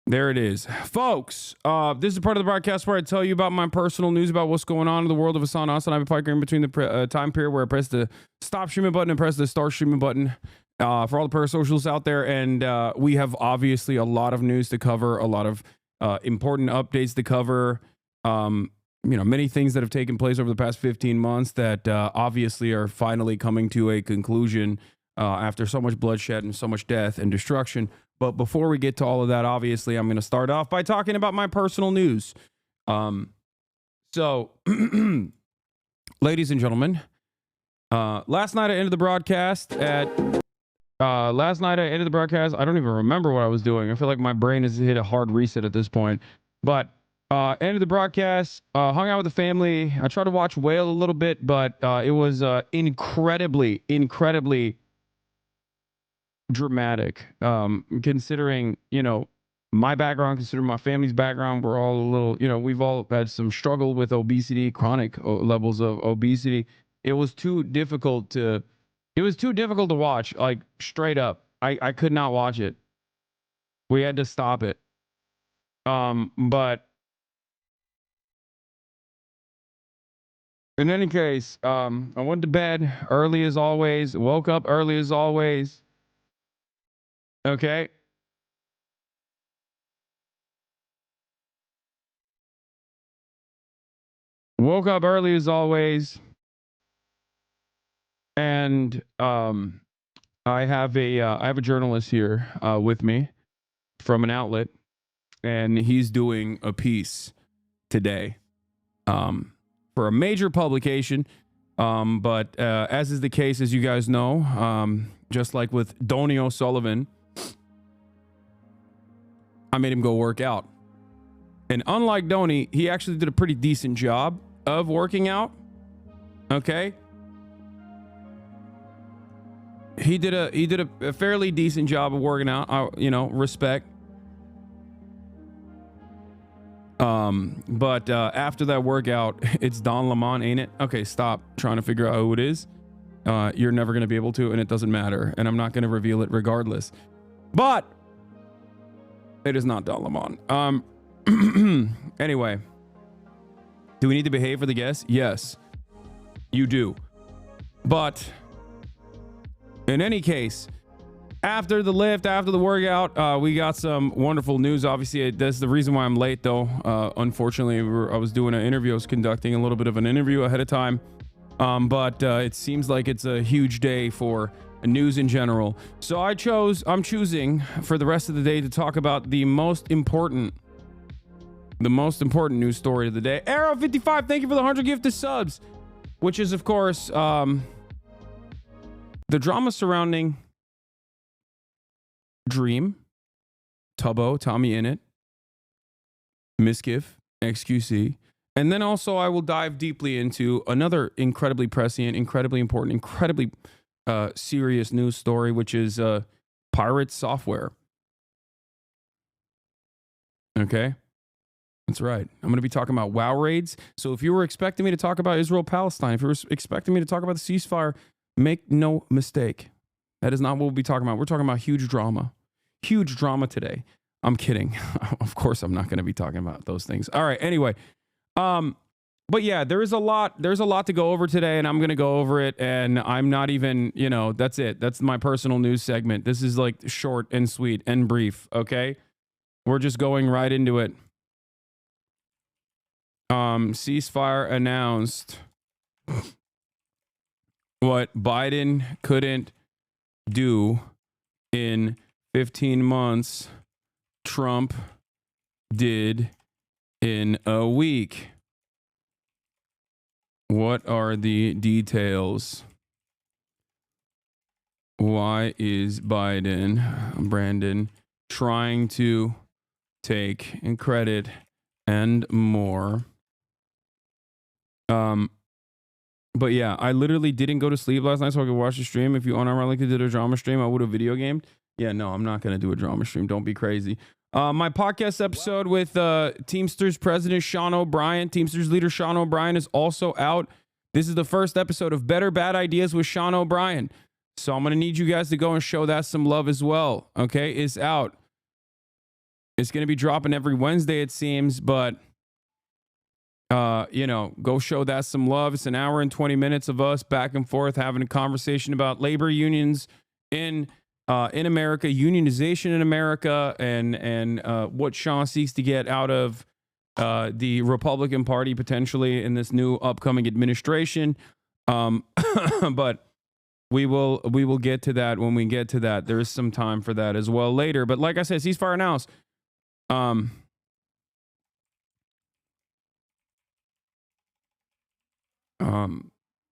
There it is. Folks, this is part of the broadcast where I tell you about my personal news about what's going on in the world of HasnAbi January in between the time period where I press the stop streaming button and press the start streaming button for all the parasocials out there. And we have obviously a lot of news to cover, a lot of important updates to cover. Many things that have taken place over the past 15 months that obviously are finally coming to a conclusion after so much bloodshed and so much death and destruction. But before we get to all of that, obviously, I'm going to start off by talking about my personal news. So, ladies and gentlemen, last night I ended the broadcast I don't even remember what I was doing. I feel like my brain has hit a hard reset at this point. But ended the broadcast, hung out with the family. I tried to watch Whale a little bit, but it was incredibly dramatic, considering my background, considering my family's background. We're all a little, we've all had some struggle with obesity, chronic levels of obesity. It was too difficult to watch, like, straight up. I could not watch it. We had to stop it. But in any case, I went to bed early as always, woke up early as always. Okay. Woke up early as always. And I have a journalist here with me from an outlet, and he's doing a piece today for a major publication. But as is the case, as you guys know, just like with Donnie O'Sullivan, I made him go work out. And unlike Donnie, he actually did a pretty decent job of working out. Okay. He did a fairly decent job of working out. Respect. But after that workout, it's Don Lemon, ain't it? Okay, stop trying to figure out who it is. You're never going to be able to, and it doesn't matter. And I'm not going to reveal it regardless. But it is not Don Lemon. Anyway, do we need to behave for the guests? Yes, you do. But in any case, after the lift, after the workout, we got some wonderful news. Obviously, that's the reason why I'm late, though. Unfortunately, I was doing an interview. I was conducting a little bit of an interview ahead of time. But it seems like it's a huge day for news in general. So I'm choosing for the rest of the day to talk about the most important news story of the day. Arrow55, thank you for the 100 gifted subs, which is, of course, the drama surrounding Dream, Tubbo, Tommy Innit, Miskiff, XQC. And then also I will dive deeply into another incredibly prescient, incredibly important, incredibly serious news story, which is pirate software. Okay. That's right. I'm going to be talking about WoW raids. So if you were expecting me to talk about Israel-Palestine, if you were expecting me to talk about the ceasefire, make no mistake. That is not what we'll be talking about. We're talking about huge drama. Huge drama today. I'm kidding. Of course, I'm not going to be talking about those things. All right. Anyway. But yeah, there's a lot to go over today, and I'm going to go over it. And I'm not even, that's it. That's my personal news segment. This is like short and sweet and brief. Okay. We're just going right into it. Ceasefire announced. What Biden couldn't do in 15 months, Trump did in a week. What are the details? Why is Brandon, trying to take credit and more? But yeah, I literally didn't go to sleep last night so I could watch the stream. If you unironically did a drama stream, I would have video gamed. Yeah, no, I'm not going to do a drama stream. Don't be crazy. My podcast episode with Teamsters President Sean O'Brien, Teamsters leader Sean O'Brien, is also out. This is the first episode of Better Bad Ideas with Sean O'Brien. So I'm going to need you guys to go and show that some love as well. Okay, it's out. It's going to be dropping every Wednesday, it seems, but you know, go show that some love. It's an hour and 20 minutes of us back and forth having a conversation about labor unions in America, unionization in America, and what Sean seeks to get out of the Republican Party potentially in this new upcoming administration. But we will get to that when we get to that. There is some time for that as well later. But like I said, ceasefire announced.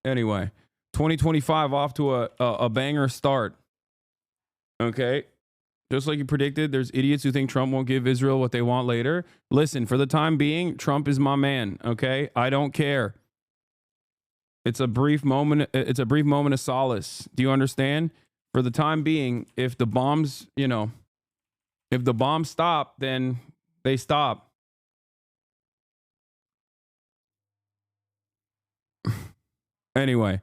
Anyway, 2025 off to a banger start. Okay. Just like you predicted, there's idiots who think Trump won't give Israel what they want later. Listen, for the time being, Trump is my man. Okay. I don't care. It's a brief moment. It's a brief moment of solace. Do you understand? For the time being, if the bombs, you know, if the bombs stop, then they stop. Anyway,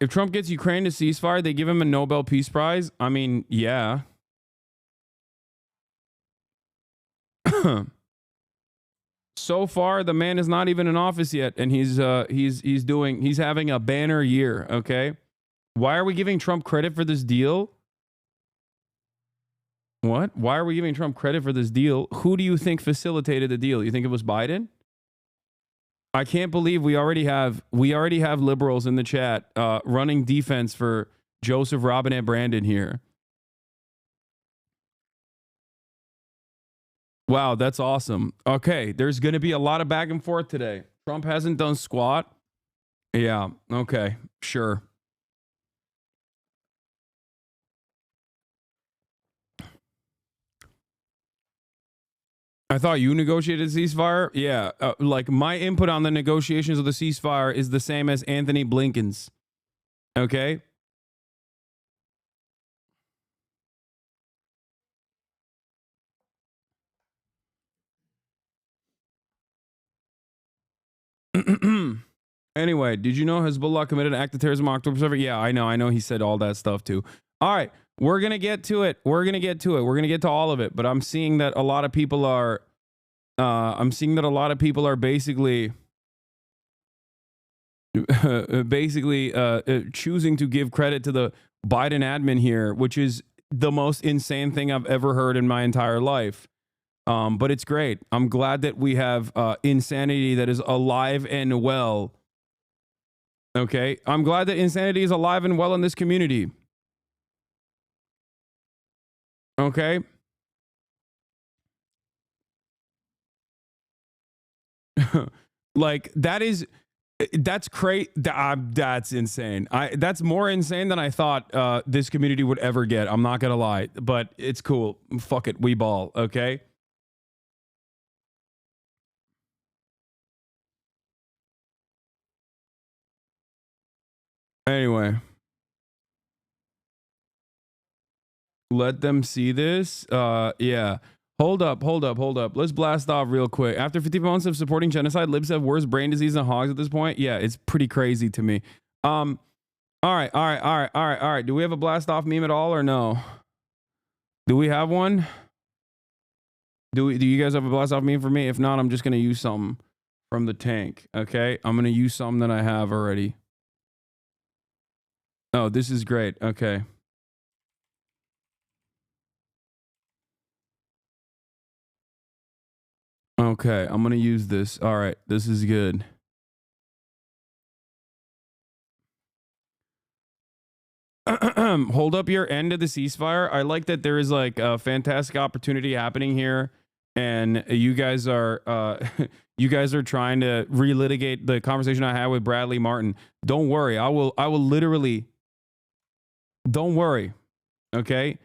if Trump gets Ukraine to ceasefire, they give him a Nobel Peace Prize. I mean, yeah. So far, the man is not even in office yet, and he's having a banner year. Okay, why are we giving Trump credit for this deal? What? Why are we giving Trump credit for this deal? Who do you think facilitated the deal? You think it was Biden? I can't believe we already have liberals in the chat running defense for Joseph Robinette Brandon here. Wow, that's awesome. Okay, there's going to be a lot of back and forth today. Trump hasn't done squat. Yeah, okay, sure. I thought you negotiated a ceasefire. Yeah, like my input on the negotiations of the ceasefire is the same as Anthony Blinken's. Okay. Anyway, did you know Hezbollah committed an act of terrorism on October 7th? Yeah, I know. He said all that stuff too. All right, we're going to get to it. We're going to get to all of it. But I'm seeing that a lot of people are basically choosing to give credit to the Biden admin here, which is the most insane thing I've ever heard in my entire life. But it's great. I'm glad that we have insanity that is alive and well. Okay. I'm glad that insanity is alive and well in this community. Okay. Like that's crazy. That's insane. That's more insane than I thought this community would ever get. I'm not going to lie, but it's cool. Fuck it. We ball. Okay. Anyway, let them see this. Yeah. Hold up. Let's blast off real quick. After 50 months of supporting genocide, libs have worse brain disease than hogs at this point. Yeah, it's pretty crazy to me. All right. Do we have a blast off meme at all or no? Do we have one? Do you guys have a blast off meme for me? If not, I'm just gonna use something from the tank. Okay, I'm gonna use something that I have already. Oh, this is great. Okay. Okay, I'm gonna use this. All right, this is good. Hold up your end of the ceasefire. I like that there is like a fantastic opportunity happening here, and you guys are trying to relitigate the conversation I had with Bradley Martin. Don't worry, I will literally. Don't worry, okay?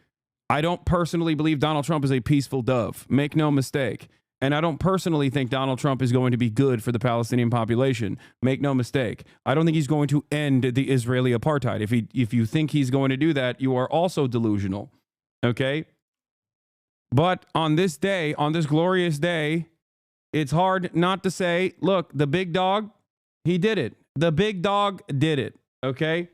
I don't personally believe Donald Trump is a peaceful dove. Make no mistake. And I don't personally think Donald Trump is going to be good for the Palestinian population. Make no mistake. I don't think he's going to end the Israeli apartheid. If you think he's going to do that, you are also delusional. Okay? But on this day, on this glorious day, it's hard not to say, look, the big dog, he did it. The big dog did it. Okay?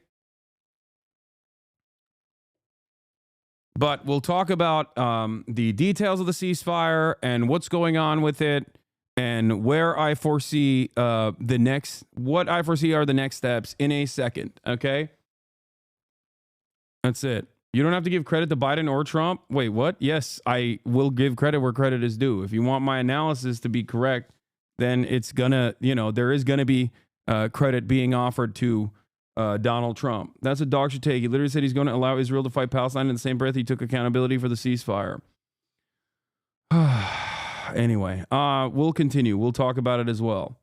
But we'll talk about the details of the ceasefire and what's going on with it, and where I foresee what I foresee are the next steps in a second. Okay, that's it. You don't have to give credit to Biden or Trump. Wait, what? Yes, I will give credit where credit is due. If you want my analysis to be correct, then it's gonna, there is gonna be credit being offered to Donald Trump. That's what dog should take. He literally said he's going to allow Israel to fight Palestine. In the same breath, he took accountability for the ceasefire. Anyway, we'll continue. We'll talk about it as well.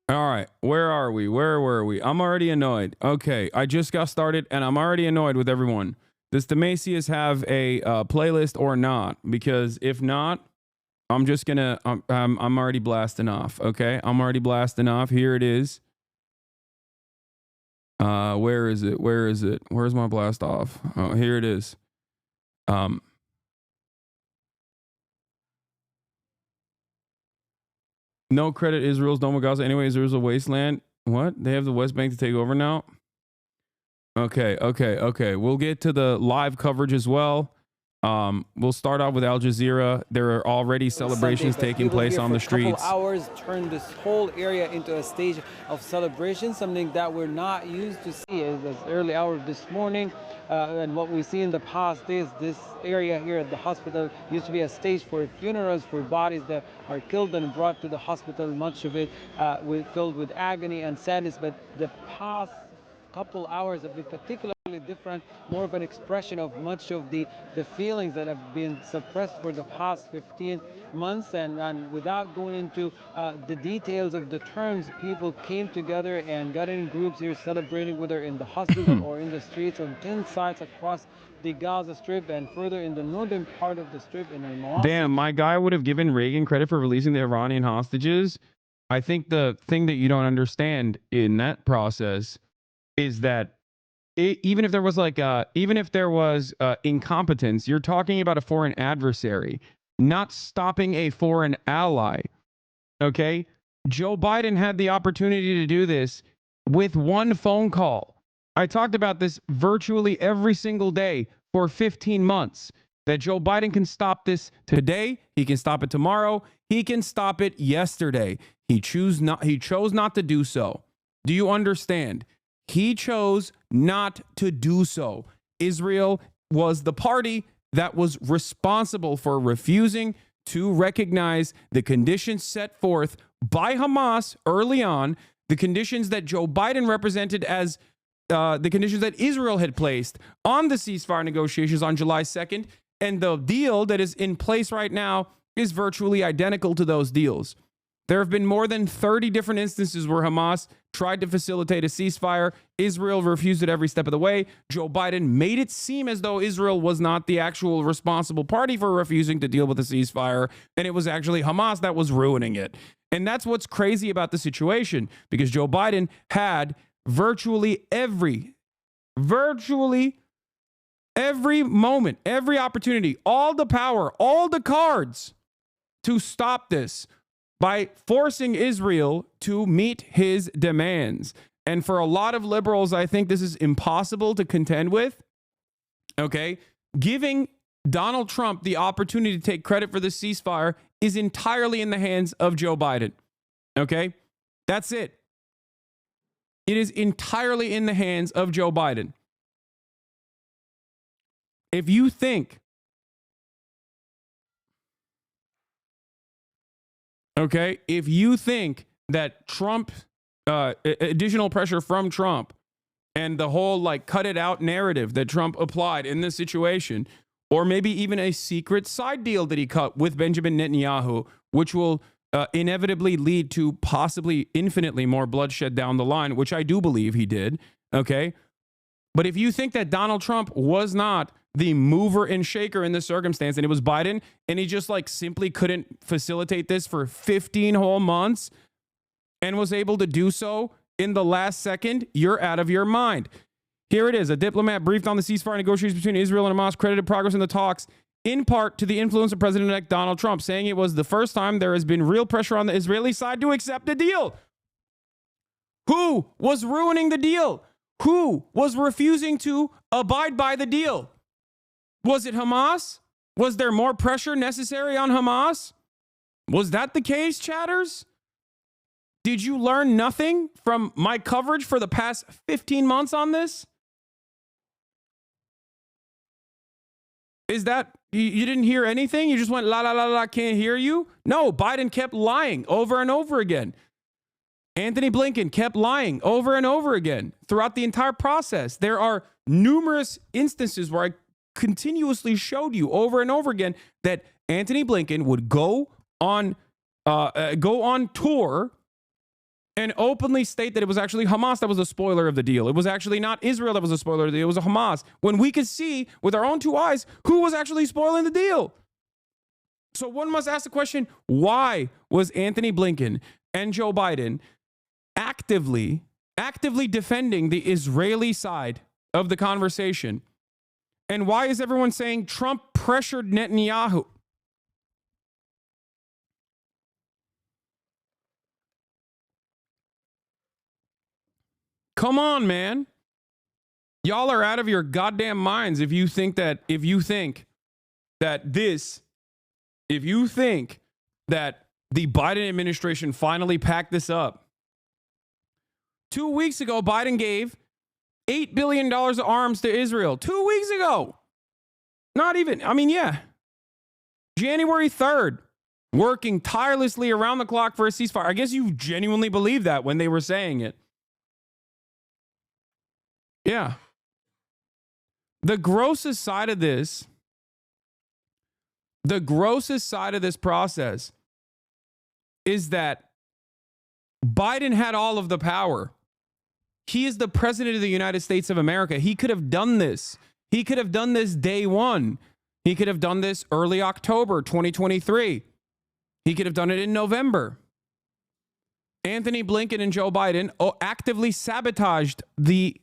All right, where are we? Where were we? I'm already annoyed. Okay, I just got started and I'm already annoyed with everyone. Does Demasius have a playlist or not? Because if not, I'm just gonna. I'm already blasting off. Okay, I'm already blasting off. Here it is. Where is it? Where is it? Where's my blast off? Oh, here it is. No credit Israel's Dome of Gaza. Anyway, Israel's a wasteland. What? They have the West Bank to take over now? Okay. We'll get to the live coverage as well. We'll start off with Al Jazeera. There are already celebrations taking place on the streets. Hours turned this whole area into a stage of celebration, something that we're not used to see as early hours this morning. And what we see in the past days, this area here at the hospital used to be a stage for funerals for bodies that are killed and brought to the hospital, much of it filled with agony and sadness. But the past couple hours have been particularly different, more of an expression of much of the feelings that have been suppressed for the past 15 months. And without going into the details of the terms, people came together and got in groups here celebrating, whether in the hospital or in the streets on 10 sites across the Gaza Strip and further in the northern part of the Strip in Al-Mawasi. Damn, my guy would have given Reagan credit for releasing the Iranian hostages. I think the thing that you don't understand in that process is that even if there was incompetence, you're talking about a foreign adversary, not stopping a foreign ally. Okay, Joe Biden had the opportunity to do this with one phone call. I talked about this virtually every single day for 15 months. That Joe Biden can stop this today. He can stop it tomorrow. He can stop it yesterday. He chose not to do so. Do you understand? He chose not to do so. Israel was the party that was responsible for refusing to recognize the conditions set forth by Hamas early on, the conditions that Joe Biden represented as the conditions that Israel had placed on the ceasefire negotiations on July 2nd. And the deal that is in place right now is virtually identical to those deals. There have been more than 30 different instances where Hamas tried to facilitate a ceasefire. Israel refused it every step of the way. Joe Biden made it seem as though Israel was not the actual responsible party for refusing to deal with the ceasefire, and it was actually Hamas that was ruining it. And that's what's crazy about the situation, because Joe Biden had virtually every moment, every opportunity, all the power, all the cards to stop this by forcing Israel to meet his demands. And for a lot of liberals, I think this is impossible to contend with. Okay. Giving Donald Trump the opportunity to take credit for the ceasefire is entirely in the hands of Joe Biden. Okay. That's it. It is entirely in the hands of Joe Biden. If you think that Trump, additional pressure from Trump and the whole cut it out narrative that Trump applied in this situation, or maybe even a secret side deal that he cut with Benjamin Netanyahu, which will inevitably lead to possibly infinitely more bloodshed down the line, which I do believe he did. Okay. But if you think that Donald Trump was not the mover and shaker in this circumstance, and it was Biden, and he just simply couldn't facilitate this for 15 whole months and was able to do so in the last second, you're out of your mind. Here it is. A diplomat briefed on the ceasefire negotiations between Israel and Hamas credited progress in the talks in part to the influence of President-elect Donald Trump, saying it was the first time there has been real pressure on the Israeli side to accept a deal. Who was ruining the deal? Who was refusing to abide by the deal? Was it Hamas? Was there more pressure necessary on Hamas? Was that the case, chatters? Did you learn nothing from my coverage for the past 15 months on this? Is that, you didn't hear anything? You just went, la, la, la, la, can't hear you? No, Biden kept lying over and over again. Anthony Blinken kept lying over and over again throughout the entire process. There are numerous instances where I continuously showed you over and over again that Anthony Blinken would go on tour and openly state that it was actually Hamas that was a spoiler of the deal. It was actually not Israel that was a spoiler of the deal. It was Hamas. When we could see with our own two eyes who was actually spoiling the deal. So one must ask the question, why was Anthony Blinken and Joe Biden actively defending the Israeli side of the conversation? And why is everyone saying Trump pressured Netanyahu? Come on, man. Y'all are out of your goddamn minds if you think that the Biden administration finally packed this up. 2 weeks ago, Biden gave $8 billion of arms to Israel. 2 weeks ago. Not even, January 3rd, working tirelessly around the clock for a ceasefire. I guess you genuinely believe that when they were saying it. Yeah. The grossest side of this process is that Biden had all of the power. He is the president of the United States of America. He could have done this. He could have done this day one. He could have done this early October 2023. He could have done it in November. Anthony Blinken and Joe Biden actively sabotaged the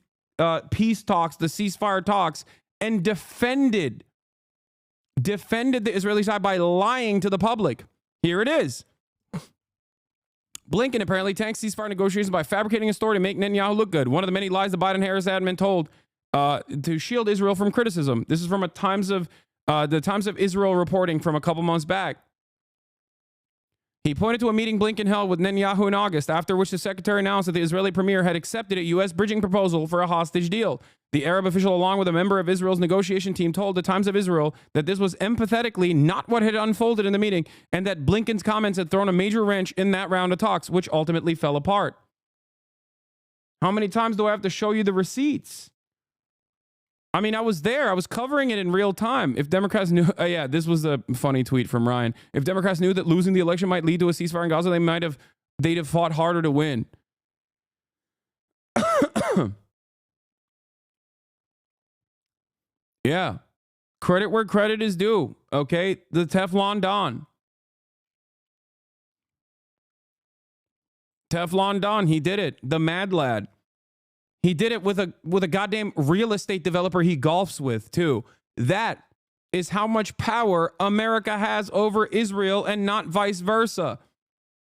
peace talks, the ceasefire talks, and defended the Israeli side by lying to the public. Here it is. Blinken apparently tanks ceasefire negotiations by fabricating a story to make Netanyahu look good. One of the many lies the Biden-Harris admin told to shield Israel from criticism. This is from the Times of Israel reporting from a couple months back. He pointed to a meeting Blinken held with Netanyahu in August, after which the secretary announced that the Israeli premier had accepted a U.S. bridging proposal for a hostage deal. The Arab official, along with a member of Israel's negotiation team, told the Times of Israel that this was empathetically not what had unfolded in the meeting, and that Blinken's comments had thrown a major wrench in that round of talks, which ultimately fell apart. How many times do I have to show you the receipts? I mean, I was there. I was covering it in real time. If Democrats knew, this was a funny tweet from Ryan. If Democrats knew that losing the election might lead to a ceasefire in Gaza, they'd have fought harder to win. Yeah. Credit where credit is due. Okay. The Teflon Don. Teflon Don. He did it. The Mad Lad. He did it with a goddamn real estate developer he golfs with, too. That is how much power America has over Israel and not vice versa.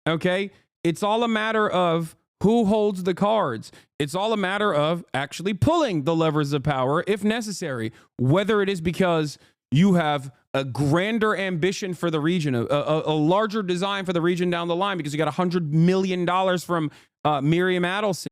Okay? It's all a matter of who holds the cards. It's all a matter of actually pulling the levers of power if necessary, whether it is because you have a grander ambition for the region, a larger design for the region down the line because you got $100 million from Miriam Adelson.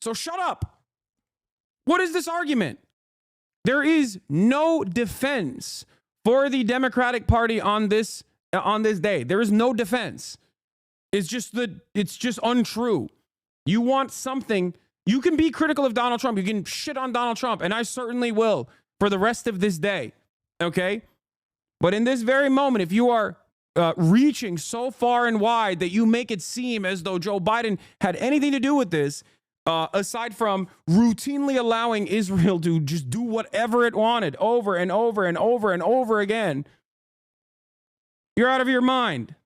So shut up. What is this argument? There is no defense for the Democratic Party on this day. There is no defense. It's just untrue. You want something. You can be critical of Donald Trump. You can shit on Donald Trump, and I certainly will for the rest of this day. Okay? But in this very moment, if you are reaching so far and wide that you make it seem as though Joe Biden had anything to do with this, aside from routinely allowing Israel to just do whatever it wanted over and over and over and over again, you're out of your mind.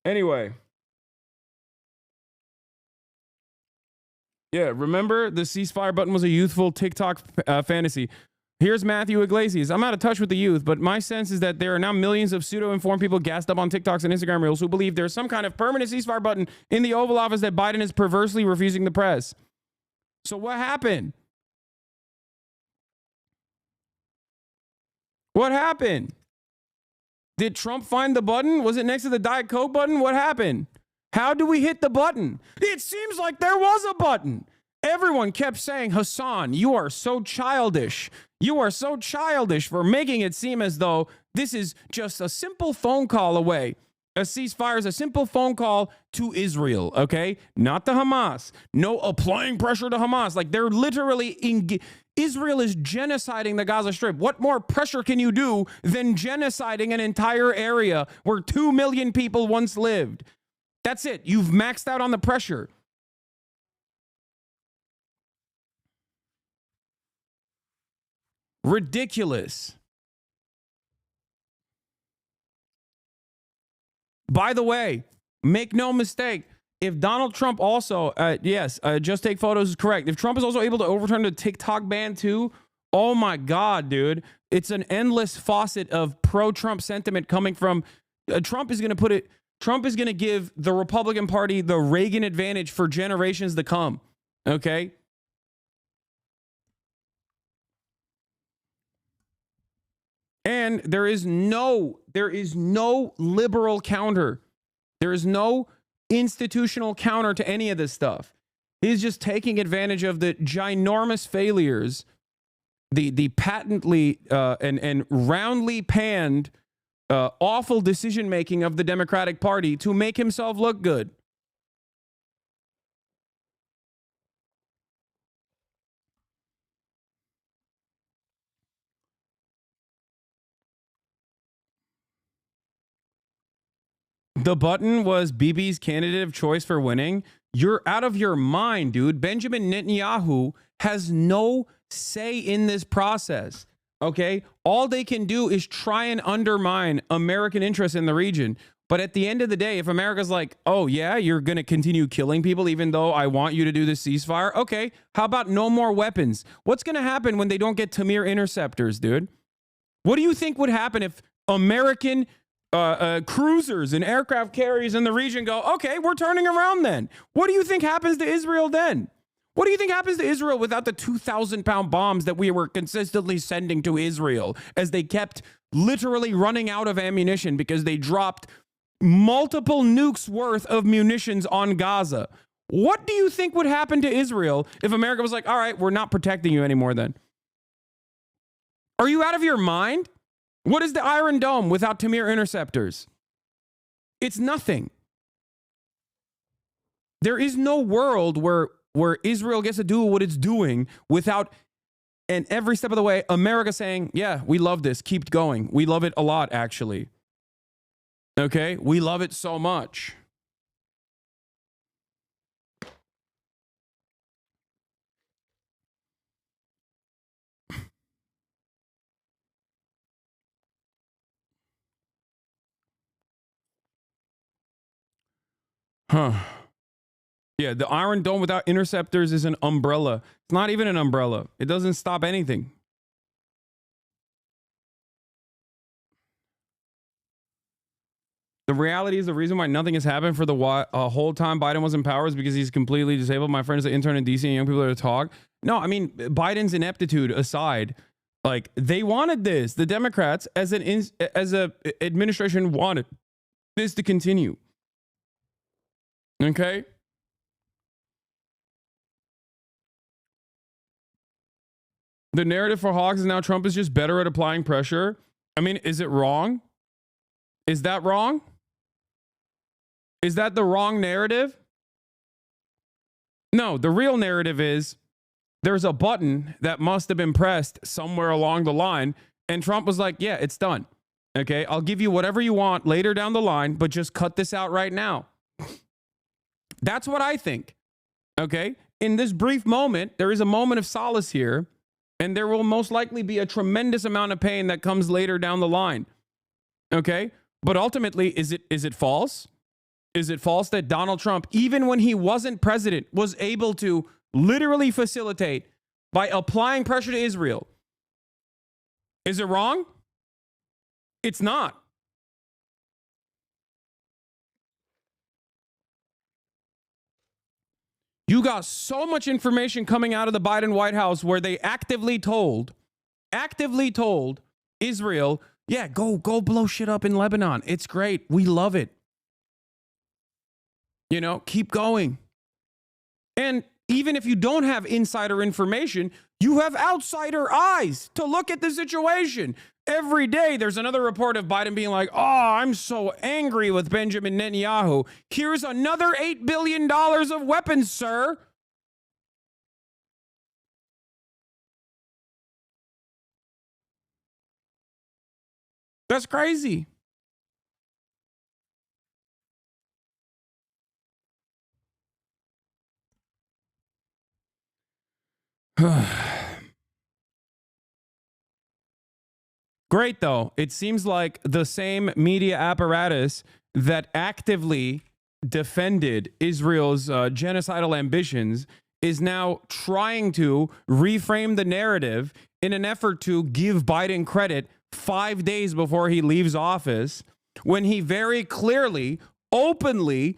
Anyway. Yeah, remember the ceasefire button was a youthful TikTok fantasy. Here's Matthew Iglesias. I'm out of touch with the youth, but my sense is that there are now millions of pseudo-informed people gassed up on TikToks and Instagram Reels who believe there's some kind of permanent ceasefire button in the Oval Office that Biden is perversely refusing the press. So what happened? What happened? Did Trump find the button? Was it next to the Diet Coke button? What happened? How do we hit the button? It seems like there was a button. Everyone kept saying, Hasan, you are so childish. You are so childish for making it seem as though this is just a simple phone call away. A ceasefire is a simple phone call to Israel, okay? Not to Hamas. No applying pressure to Hamas. Like they're literally Israel is genociding the Gaza Strip. What more pressure can you do than genociding an entire area where 2 million people once lived? That's it. You've maxed out on the pressure. Ridiculous. By the way, make no mistake, if Donald Trump also, just take photos is correct. If Trump is also able to overturn the TikTok ban too, oh my God, dude. It's an endless faucet of pro-Trump sentiment coming from, Trump is going to give the Republican Party the Reagan advantage for generations to come. Okay? And there is no liberal counter. There is no institutional counter to any of this stuff. He's just taking advantage of the ginormous failures, the patently and roundly panned awful decision making of the Democratic Party to make himself look good. The button was Bibi's candidate of choice for winning. You're out of your mind, dude. Benjamin Netanyahu has no say in this process. Okay? All they can do is try and undermine American interests in the region. But at the end of the day, if America's like, oh, yeah, you're going to continue killing people even though I want you to do this ceasefire. Okay, how about no more weapons? What's going to happen when they don't get Tamir interceptors, dude? What do you think would happen if American cruisers and aircraft carriers in the region go, okay, we're turning around then? What do you think happens to Israel then? What do you think happens to Israel without the 2,000-pound bombs that we were consistently sending to Israel as they kept literally running out of ammunition because they dropped multiple nukes worth of munitions on Gaza? What do you think would happen to Israel if America was like, all right, we're not protecting you anymore then? Are you out of your mind? What is the Iron Dome without Tamir interceptors? It's nothing. There is no world where Israel gets to do what it's doing without, and every step of the way, America saying, yeah, we love this. Keep going. We love it a lot, actually. Okay? We love it so much. Huh. Yeah, the Iron Dome without interceptors is an umbrella. It's not even an umbrella. It doesn't stop anything. The reality is the reason why nothing has happened for the whole time Biden was in power is because he's completely disabled. My friend is an intern in DC and young people are to talk. No, I mean, Biden's ineptitude aside, Like, they wanted this. The Democrats, as a administration, wanted this to continue. Okay? The narrative for hogs is now Trump is just better at applying pressure. I mean, is it wrong? Is that wrong? Is that the wrong narrative? No, the real narrative is there's a button that must have been pressed somewhere along the line, and Trump was like, yeah, it's done. Okay, I'll give you whatever you want later down the line, but just cut this out right now. That's what I think. Okay, in this brief moment, there is a moment of solace here, and there will most likely be a tremendous amount of pain that comes later down the line. Okay, but ultimately, is it false? Is it false that Donald Trump, even when he wasn't president, was able to literally facilitate by applying pressure to Israel? Is it wrong? It's not. You got so much information coming out of the Biden White House where they actively told Israel, yeah, go blow shit up in Lebanon. It's great. We love it. You know, keep going. And even if you don't have insider information, you have outsider eyes to look at the situation. Every day there's another report of Biden being like, oh, I'm so angry with Benjamin Netanyahu. Here's another $8 billion of weapons, sir. That's crazy. Great, though. It seems like the same media apparatus that actively defended Israel's genocidal ambitions is now trying to reframe the narrative in an effort to give Biden credit 5 days before he leaves office, when he very clearly, openly,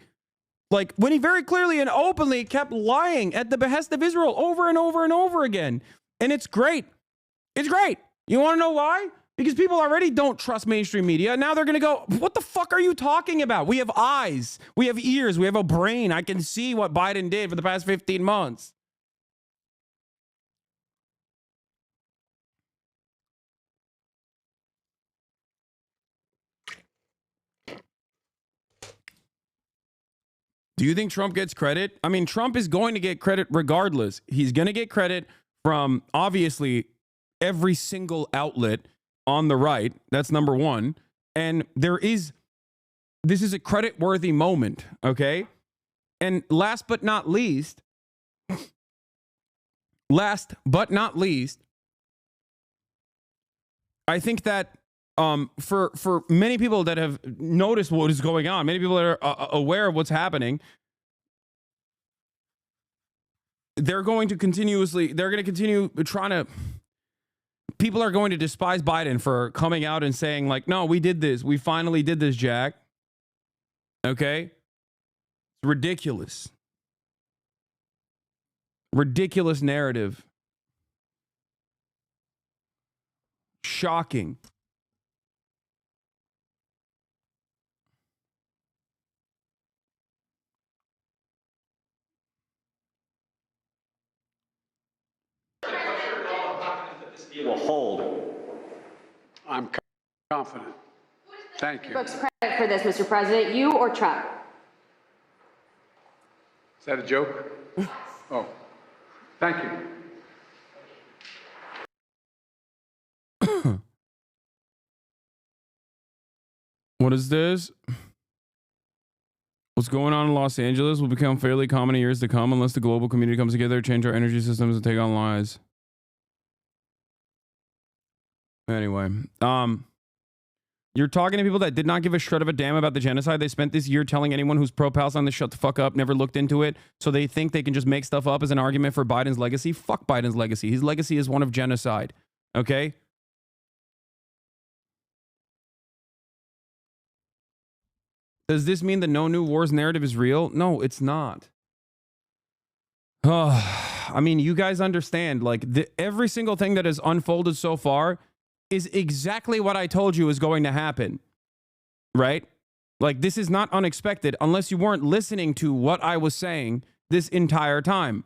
and openly kept lying at the behest of Israel over and over and over again. And it's great. It's great. You want to know why? Because people already don't trust mainstream media. Now they're going to go, what the fuck are you talking about? We have eyes. We have ears. We have a brain. I can see what Biden did for the past 15 months. Do you think Trump gets credit? I mean, Trump is going to get credit regardless. He's going to get credit from, obviously, every single outlet on the right. That's number one. And this is a credit-worthy moment, okay? And last but not least, I think that for many people that have noticed what is going on, many people that are aware of what's happening, they're going to continue trying to, people are going to despise Biden for coming out and saying like, no, we did this. We finally did this, Jack. Okay. It's ridiculous. Ridiculous narrative. Shocking. Will hold. I'm confident. Thank you. Folks, credit for this, Mr. President, you or Trump? Is that a joke? Oh, thank you. What is this? What's going on in Los Angeles will become fairly common in years to come unless the global community comes together, change our energy systems, and take on lies. Anyway, you're talking to people that did not give a shred of a damn about the genocide. They spent this year telling anyone who's pro-Palestine to shut the fuck up, never looked into it, so they think they can just make stuff up as an argument for Biden's legacy. Fuck Biden's legacy. His legacy is one of genocide. Okay? Does this mean the no new wars narrative is real? No, it's not. I mean, you guys understand, like, every single thing that has unfolded so far is exactly what I told you is going to happen, right? Like, this is not unexpected unless you weren't listening to what I was saying this entire time.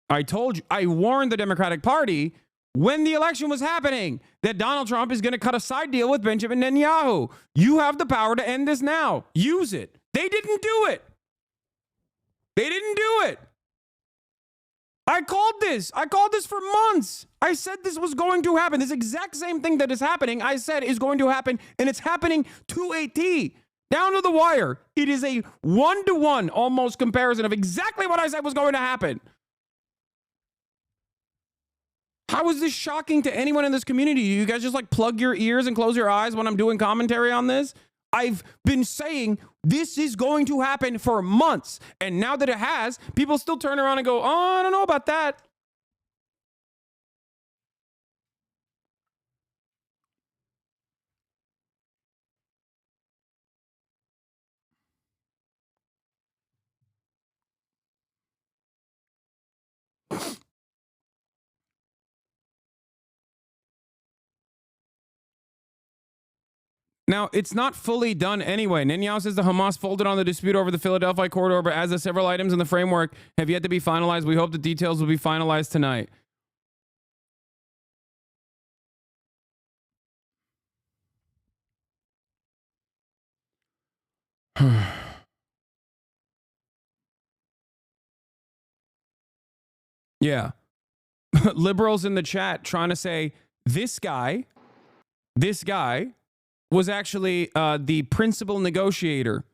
I told you, I warned the Democratic Party when the election was happening that Donald Trump is going to cut a side deal with Benjamin Netanyahu. You have the power to end this now. Use it. They didn't do it. They didn't do it. I called this. I called this for months. I said this was going to happen. This exact same thing that is happening, I said is going to happen, and it's happening to a T. Down to the wire. It is a 1-to-1 almost comparison of exactly what I said was going to happen. How is this shocking to anyone in this community? You guys just like plug your ears and close your eyes when I'm doing commentary on this? I've been saying this is going to happen for months. And now that it has, people still turn around and go, oh, I don't know about that. Now, it's not fully done anyway. Netanyahu says the Hamas folded on the dispute over the Philadelphia corridor, but as the several items in the framework have yet to be finalized, we hope the details will be finalized tonight. Yeah. Liberals in the chat trying to say this guy was actually the principal negotiator.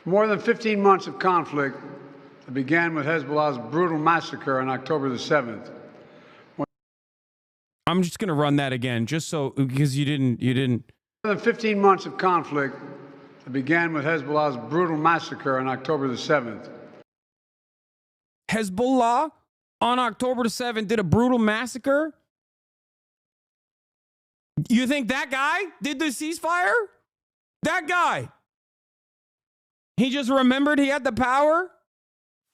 More than 15 months of conflict that began with Hezbollah's brutal massacre on October the 7th. I'm just going to run that again, just so, because you didn't. More than 15 months of conflict that began with Hezbollah's brutal massacre on October the 7th. Hezbollah on October the 7th did a brutal massacre? You think that guy did the ceasefire? That guy. He just remembered he had the power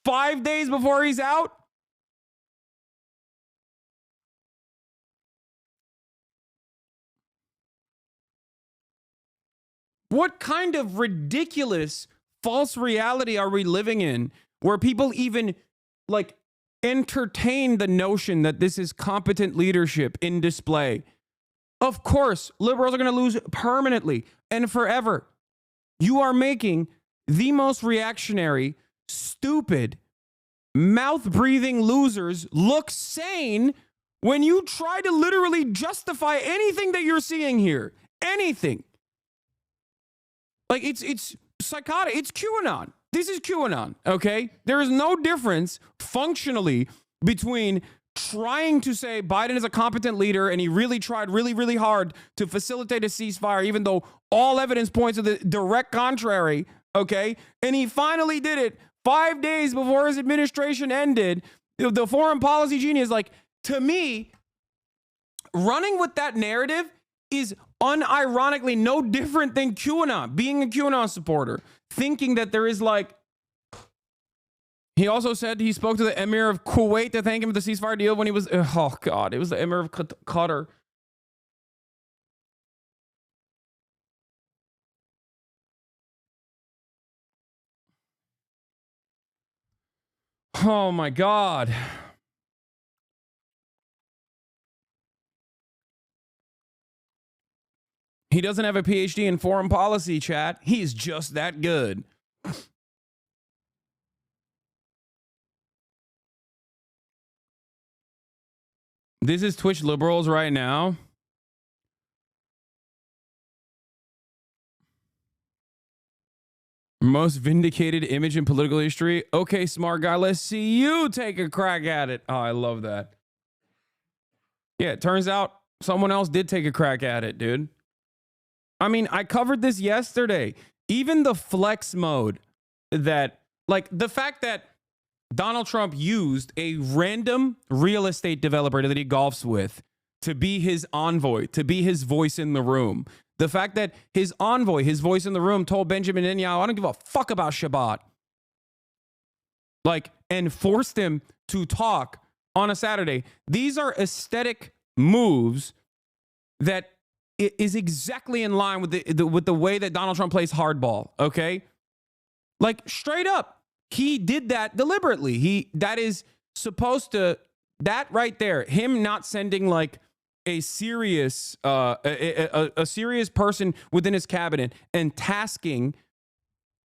5 days before he's out? What kind of ridiculous false reality are we living in where people even like entertain the notion that this is competent leadership in display? Of course, liberals are going to lose permanently and forever. You are making the most reactionary, stupid, mouth-breathing losers look sane when you try to literally justify anything that you're seeing here. Anything. Like, it's psychotic. It's QAnon. This is QAnon, okay? There is no difference functionally between trying to say Biden is a competent leader and he really tried really hard to facilitate a ceasefire, even though all evidence points to the direct contrary, okay? And he finally did it 5 days before his administration ended. The foreign policy genius, like, to me, running with that narrative is unironically no different than QAnon, being a QAnon supporter, thinking that there is like, he also said he spoke to the Emir of Kuwait to thank him for the ceasefire deal when he was, oh God, it was the Emir of Qatar. Oh my God. He doesn't have a PhD in foreign policy, chat. He's just that good. This is Twitch liberals right now. Most vindicated image in political history. Okay, smart guy, let's see you take a crack at it. Oh, I love that. Yeah, it turns out someone else did take a crack at it, dude. I mean, I covered this yesterday. Even the flex mode that, like, the fact that Donald Trump used a random real estate developer that he golfs with to be his envoy, to be his voice in the room. The fact that his envoy, his voice in the room, told Benjamin Netanyahu, I don't give a fuck about Shabbat. like, and forced him to talk on a Saturday. These are aesthetic moves that is exactly in line with the way that Donald Trump plays hardball. Okay, like straight up, he did that deliberately. That is supposed to, that right there, him not sending like a serious a serious person within his cabinet and tasking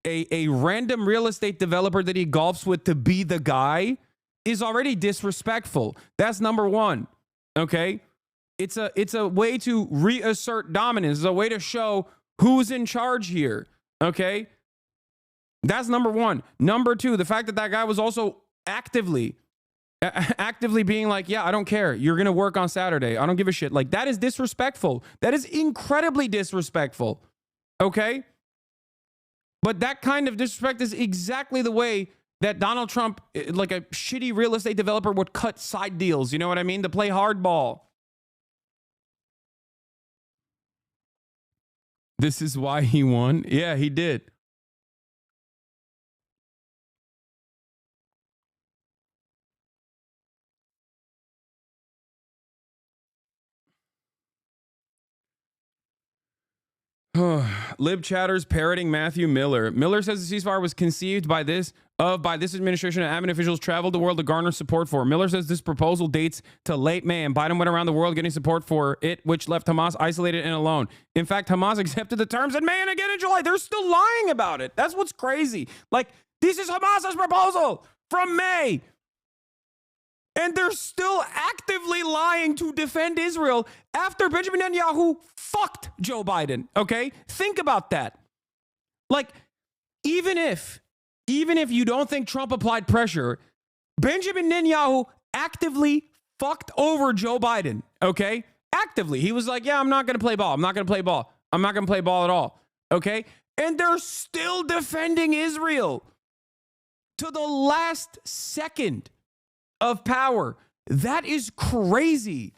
a random real estate developer that he golfs with to be the guy is already disrespectful. That's number one. Okay, it's a way to reassert dominance. It's a way to show who's in charge here. Okay, that's number one. Number two, the fact that that guy was also actively being like, yeah, I don't care. You're going to work on Saturday. I don't give a shit. Like, that is disrespectful. That is incredibly disrespectful. Okay? But that kind of disrespect is exactly the way that Donald Trump, like a shitty real estate developer, would cut side deals. You know what I mean? To play hardball. This is why he won? Yeah, he did. Lib chatters parroting Matthew Miller. Miller says the ceasefire was conceived by this administration and admin officials traveled the world to garner support for. Miller says this proposal dates to late May and Biden went around the world getting support for it, which left Hamas isolated and alone. In fact, Hamas accepted the terms in May and again in July. They're still lying about it. That's what's crazy. Like, this is Hamas's proposal from May. And they're still actively lying to defend Israel after Benjamin Netanyahu fucked Joe Biden. Okay? Think about that. Like, even if you don't think Trump applied pressure, Benjamin Netanyahu actively fucked over Joe Biden. Okay? Actively. He was like, yeah, I'm not going to play ball. I'm not going to play ball. I'm not going to play ball at all. Okay? And they're still defending Israel to the last second of power. That is crazy.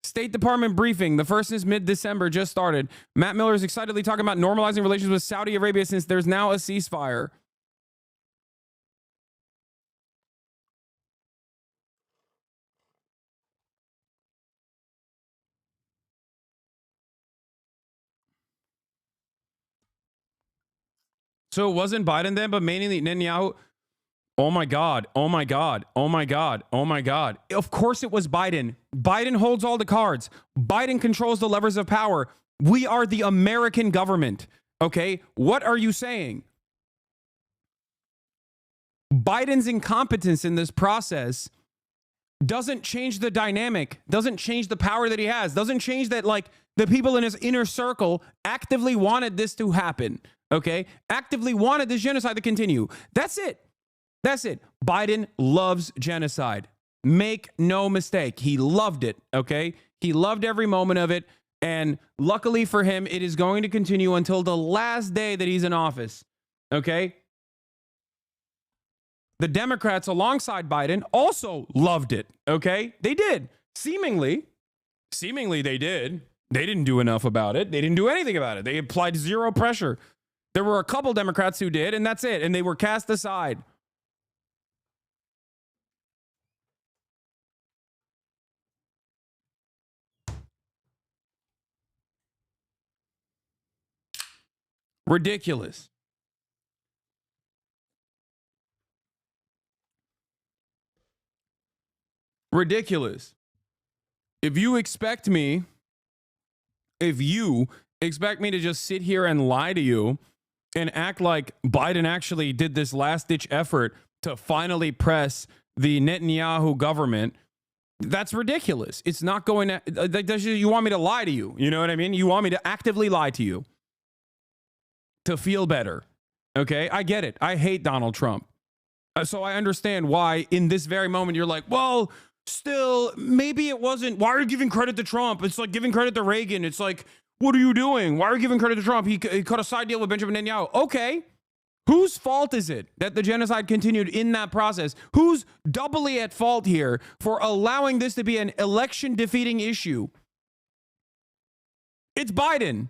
State Department briefing. The first is mid-December, just started. Matt Miller is excitedly talking about normalizing relations with Saudi Arabia since there's now a ceasefire. So it wasn't Biden then, but mainly Netanyahu. Oh my God. Oh my God. Oh my God. Oh my God. Of course it was Biden. Biden holds all the cards. Biden controls the levers of power. We are the American government. Okay? What are you saying? Biden's incompetence in this process doesn't change the dynamic, doesn't change the power that he has, doesn't change that, like, the people in his inner circle actively wanted this to happen. Okay? Actively wanted this genocide to continue. That's it. That's it. Biden loves genocide. Make no mistake. He loved it. Okay? He loved every moment of it. And luckily for him, it is going to continue until the last day that he's in office. Okay? The Democrats alongside Biden also loved it. Okay? They did. Seemingly they did. They didn't do enough about it. They didn't do anything about it. They applied zero pressure. There were a couple Democrats who did, and that's it. And they were cast aside. Ridiculous. Ridiculous. If you expect me to just sit here and lie to you and act like Biden actually did this last-ditch effort to finally press the Netanyahu government, that's ridiculous. It's not going to... You want me to lie to you. You know what I mean? You want me to actively lie to you to feel better. Okay? I get it. I hate Donald Trump. So I understand why in this very moment you're like, well, still, maybe it wasn't. Why are you giving credit to Trump? It's like giving credit to Reagan. It's like, what are you doing? Why are you giving credit to Trump? He cut a side deal with Benjamin Netanyahu. Okay. Whose fault is it that the genocide continued in that process? Who's doubly at fault here for allowing this to be an election defeating issue? It's Biden.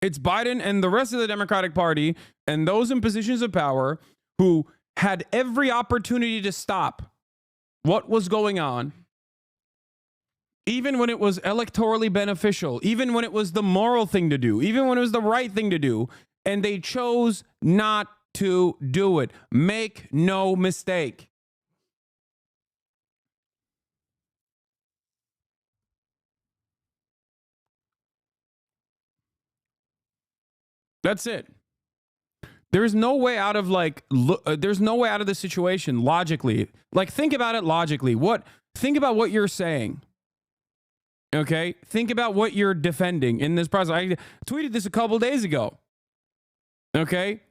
It's Biden and the rest of the Democratic Party and those in positions of power who had every opportunity to stop what was going on, even when it was electorally beneficial, even when it was the moral thing to do, even when it was the right thing to do, and they chose not to do it. Make no mistake. That's it. There's no way out of there's no way out of the situation logically. Like, think about it logically. Think about what you're saying. Okay? Think about what you're defending in this process. I tweeted this a couple days ago. Okay?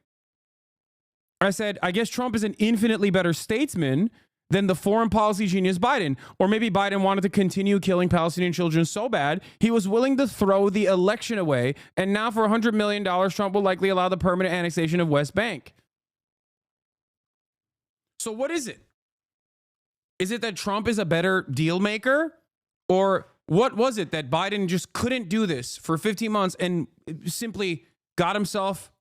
I said, I guess Trump is an infinitely better statesman than the foreign policy genius Biden. Or maybe Biden wanted to continue killing Palestinian children so bad, he was willing to throw the election away. And now for $100 million, Trump will likely allow the permanent annexation of West Bank. So what is it? Is it that Trump is a better deal maker? Or what was it that Biden just couldn't do this for 15 months and simply got himself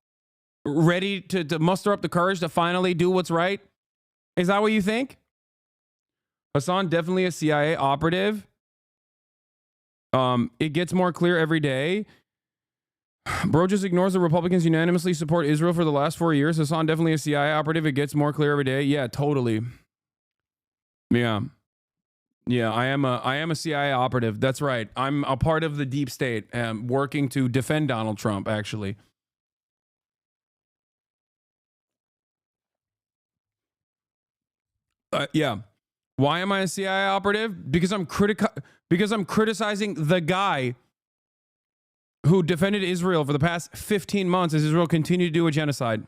ready to muster up the courage to finally do what's right? Is that what you think? Hasan, definitely a CIA operative. It gets more clear every day. Bro just ignores the Republicans unanimously support Israel for the last 4 years. Hasan, definitely a CIA operative. It gets more clear every day. Yeah, totally. Yeah. Yeah, I am a CIA operative. That's right. I'm a part of the deep state, working to defend Donald Trump, actually. Yeah. Why am I a CIA operative? Because I'm criticizing the guy who defended Israel for the past 15 months as Israel continued to do a genocide.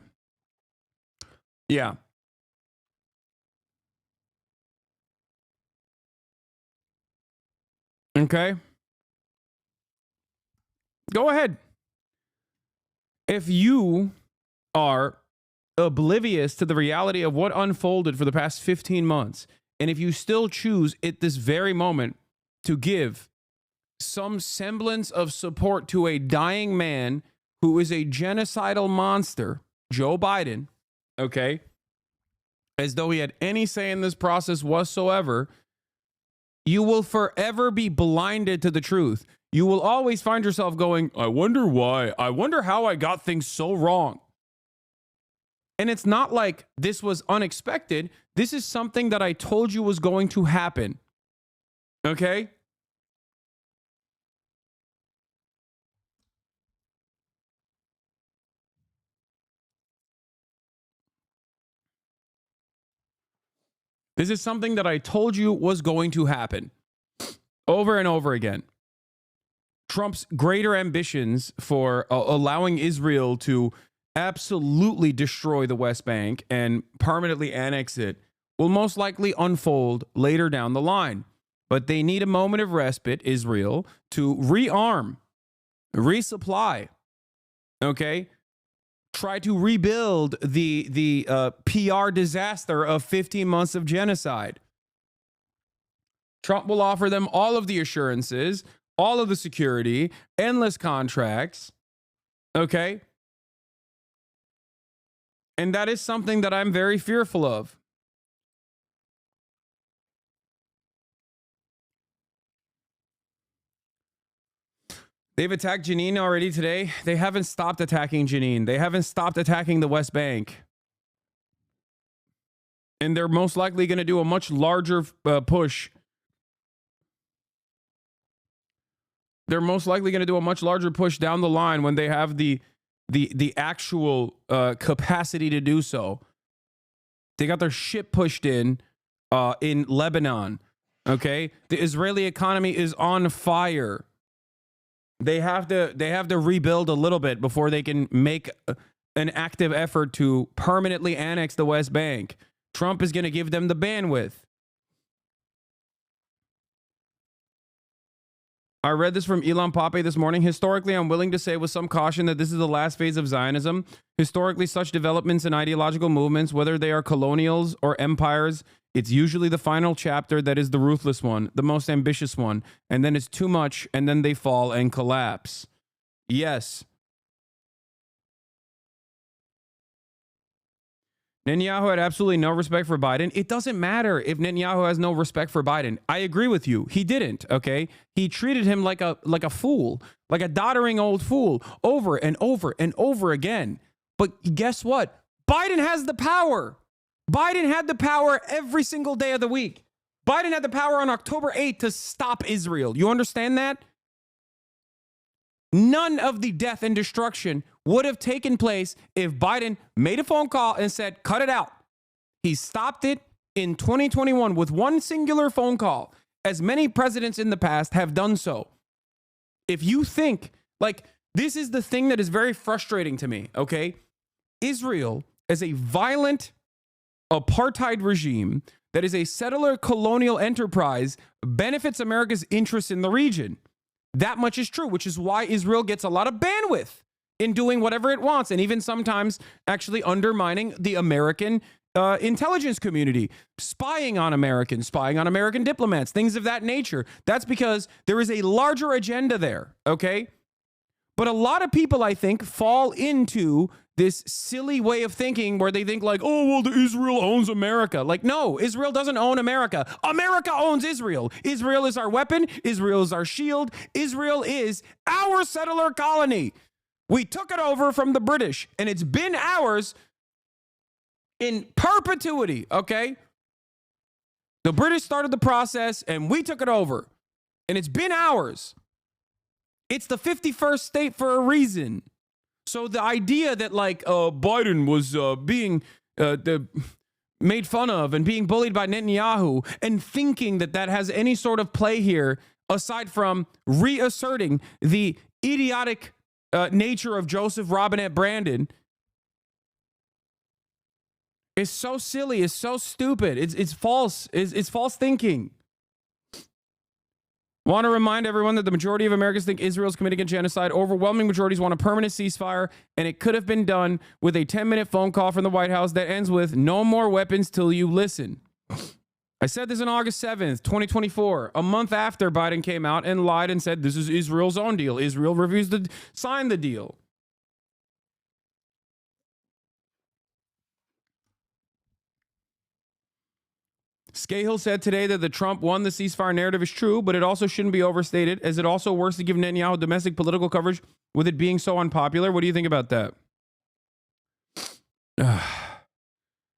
Yeah. Okay. Go ahead. If you are oblivious to the reality of what unfolded for the past 15 months, and if you still choose at this very moment to give some semblance of support to a dying man who is a genocidal monster, Joe Biden, okay, as though he had any say in this process whatsoever, you will forever be blinded to the truth. You will always find yourself going, I wonder why. I wonder how I got things so wrong. And it's not like this was unexpected. This is something that I told you was going to happen. Okay? This is something that I told you was going to happen over and over again. Trump's greater ambitions for allowing Israel to absolutely destroy the West Bank and permanently annex it will most likely unfold later down the line. But they need a moment of respite, Israel, to rearm, resupply, okay? Try to rebuild the PR disaster of 15 months of genocide. Trump will offer them all of the assurances, all of the security, endless contracts, okay? And that is something that I'm very fearful of. They've attacked Jenin already today. They haven't stopped attacking Jenin. They haven't stopped attacking the West Bank. And they're most likely going to do a much larger push. They're most likely going to do a much larger push down the line when they have the actual capacity to do so. They got their shit pushed in Lebanon. Okay, the Israeli economy is on fire. They have to rebuild a little bit before they can make an active effort to permanently annex the West Bank. Trump is going to give them the bandwidth. I read this from Elon Pape this morning. Historically, I'm willing to say with some caution that this is the last phase of Zionism. Historically, such developments and ideological movements, whether they are colonials or empires, it's usually the final chapter that is the ruthless one, the most ambitious one, and then it's too much, and then they fall and collapse. Yes, Netanyahu had absolutely no respect for Biden. It doesn't matter if Netanyahu has no respect for Biden. I agree with you. He didn't, okay? He treated him like a fool, like a doddering old fool over and over and over again. But guess what? Biden has the power. Biden had the power every single day of the week. Biden had the power on October 8th to stop Israel. You understand that? None of the death and destruction would have taken place if Biden made a phone call and said, cut it out. He stopped it in 2021 with one singular phone call, as many presidents in the past have done so. If you think, like, this is the thing that is very frustrating to me, okay? Israel is a violent apartheid regime that is a settler colonial enterprise, benefits America's interests in the region. That much is true, which is why Israel gets a lot of bandwidth in doing whatever it wants, and even sometimes actually undermining the American intelligence community, spying on Americans, spying on American diplomats, things of that nature. That's because there is a larger agenda there, okay? But a lot of people, I think, fall into this silly way of thinking where they think like, oh, well, Israel owns America. Like, no, Israel doesn't own America. America owns Israel. Israel is our weapon. Israel is our shield. Israel is our settler colony. We took it over from the British, and it's been ours in perpetuity, okay? The British started the process, and we took it over, and it's been ours. It's the 51st state for a reason. So the idea that like Biden was being made fun of and being bullied by Netanyahu and thinking that that has any sort of play here, aside from reasserting the idiotic nature of Joseph Robinette Brandon, is so silly, is so stupid. It's false. It's false thinking. Want to remind everyone that the majority of Americans think Israel is committing a genocide. Overwhelming majorities want a permanent ceasefire, and it could have been done with a 10-minute phone call from the White House that ends with no more weapons till you listen. I said this on August 7th, 2024, a month after Biden came out and lied and said this is Israel's own deal. Israel refused to sign the deal. Scahill said today that the Trump won the ceasefire narrative is true, but it also shouldn't be overstated, as it also works to give Netanyahu domestic political coverage with it being so unpopular. What do you think about that?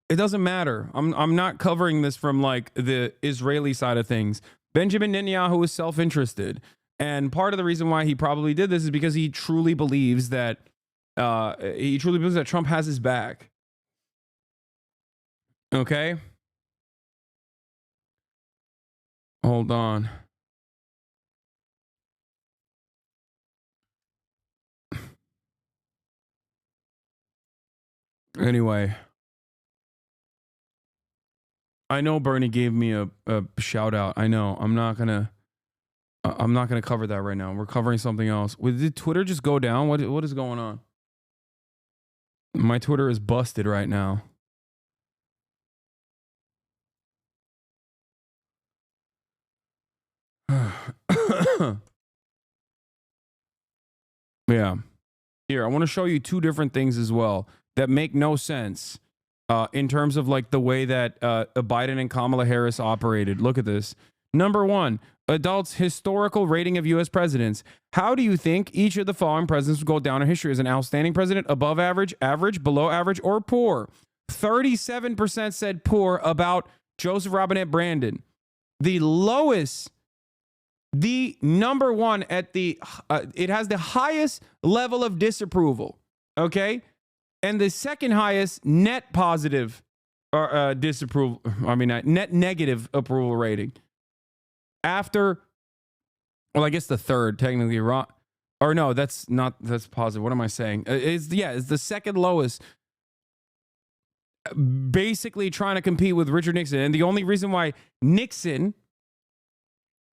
It doesn't matter. I'm not covering this from like the Israeli side of things. Benjamin Netanyahu is self-interested, and part of the reason why he probably did this is because he truly believes that Trump has his back. Okay. Hold on. Anyway, I know Bernie gave me a shout out. I know. I'm not gonna cover that right now. We're covering something else. Did Twitter just go down? What is going on? My Twitter is busted right now. Yeah. Here, I want to show you two different things as well that make no sense in terms of like the way that Biden and Kamala Harris operated. Look at this. Number one, adults' historical rating of U.S. presidents. How do you think each of the following presidents will go down in history? As an outstanding president, above average, average, below average, or poor? 37% said poor about Joseph Robinette Brandon. The lowest, the number one at the, it has the highest level of disapproval, okay? And the second highest net positive or disapproval, net negative approval rating. After, well, I guess the third, technically wrong. Or no, that's positive. What am I saying? It's the second lowest. Basically trying to compete with Richard Nixon. And the only reason why Nixon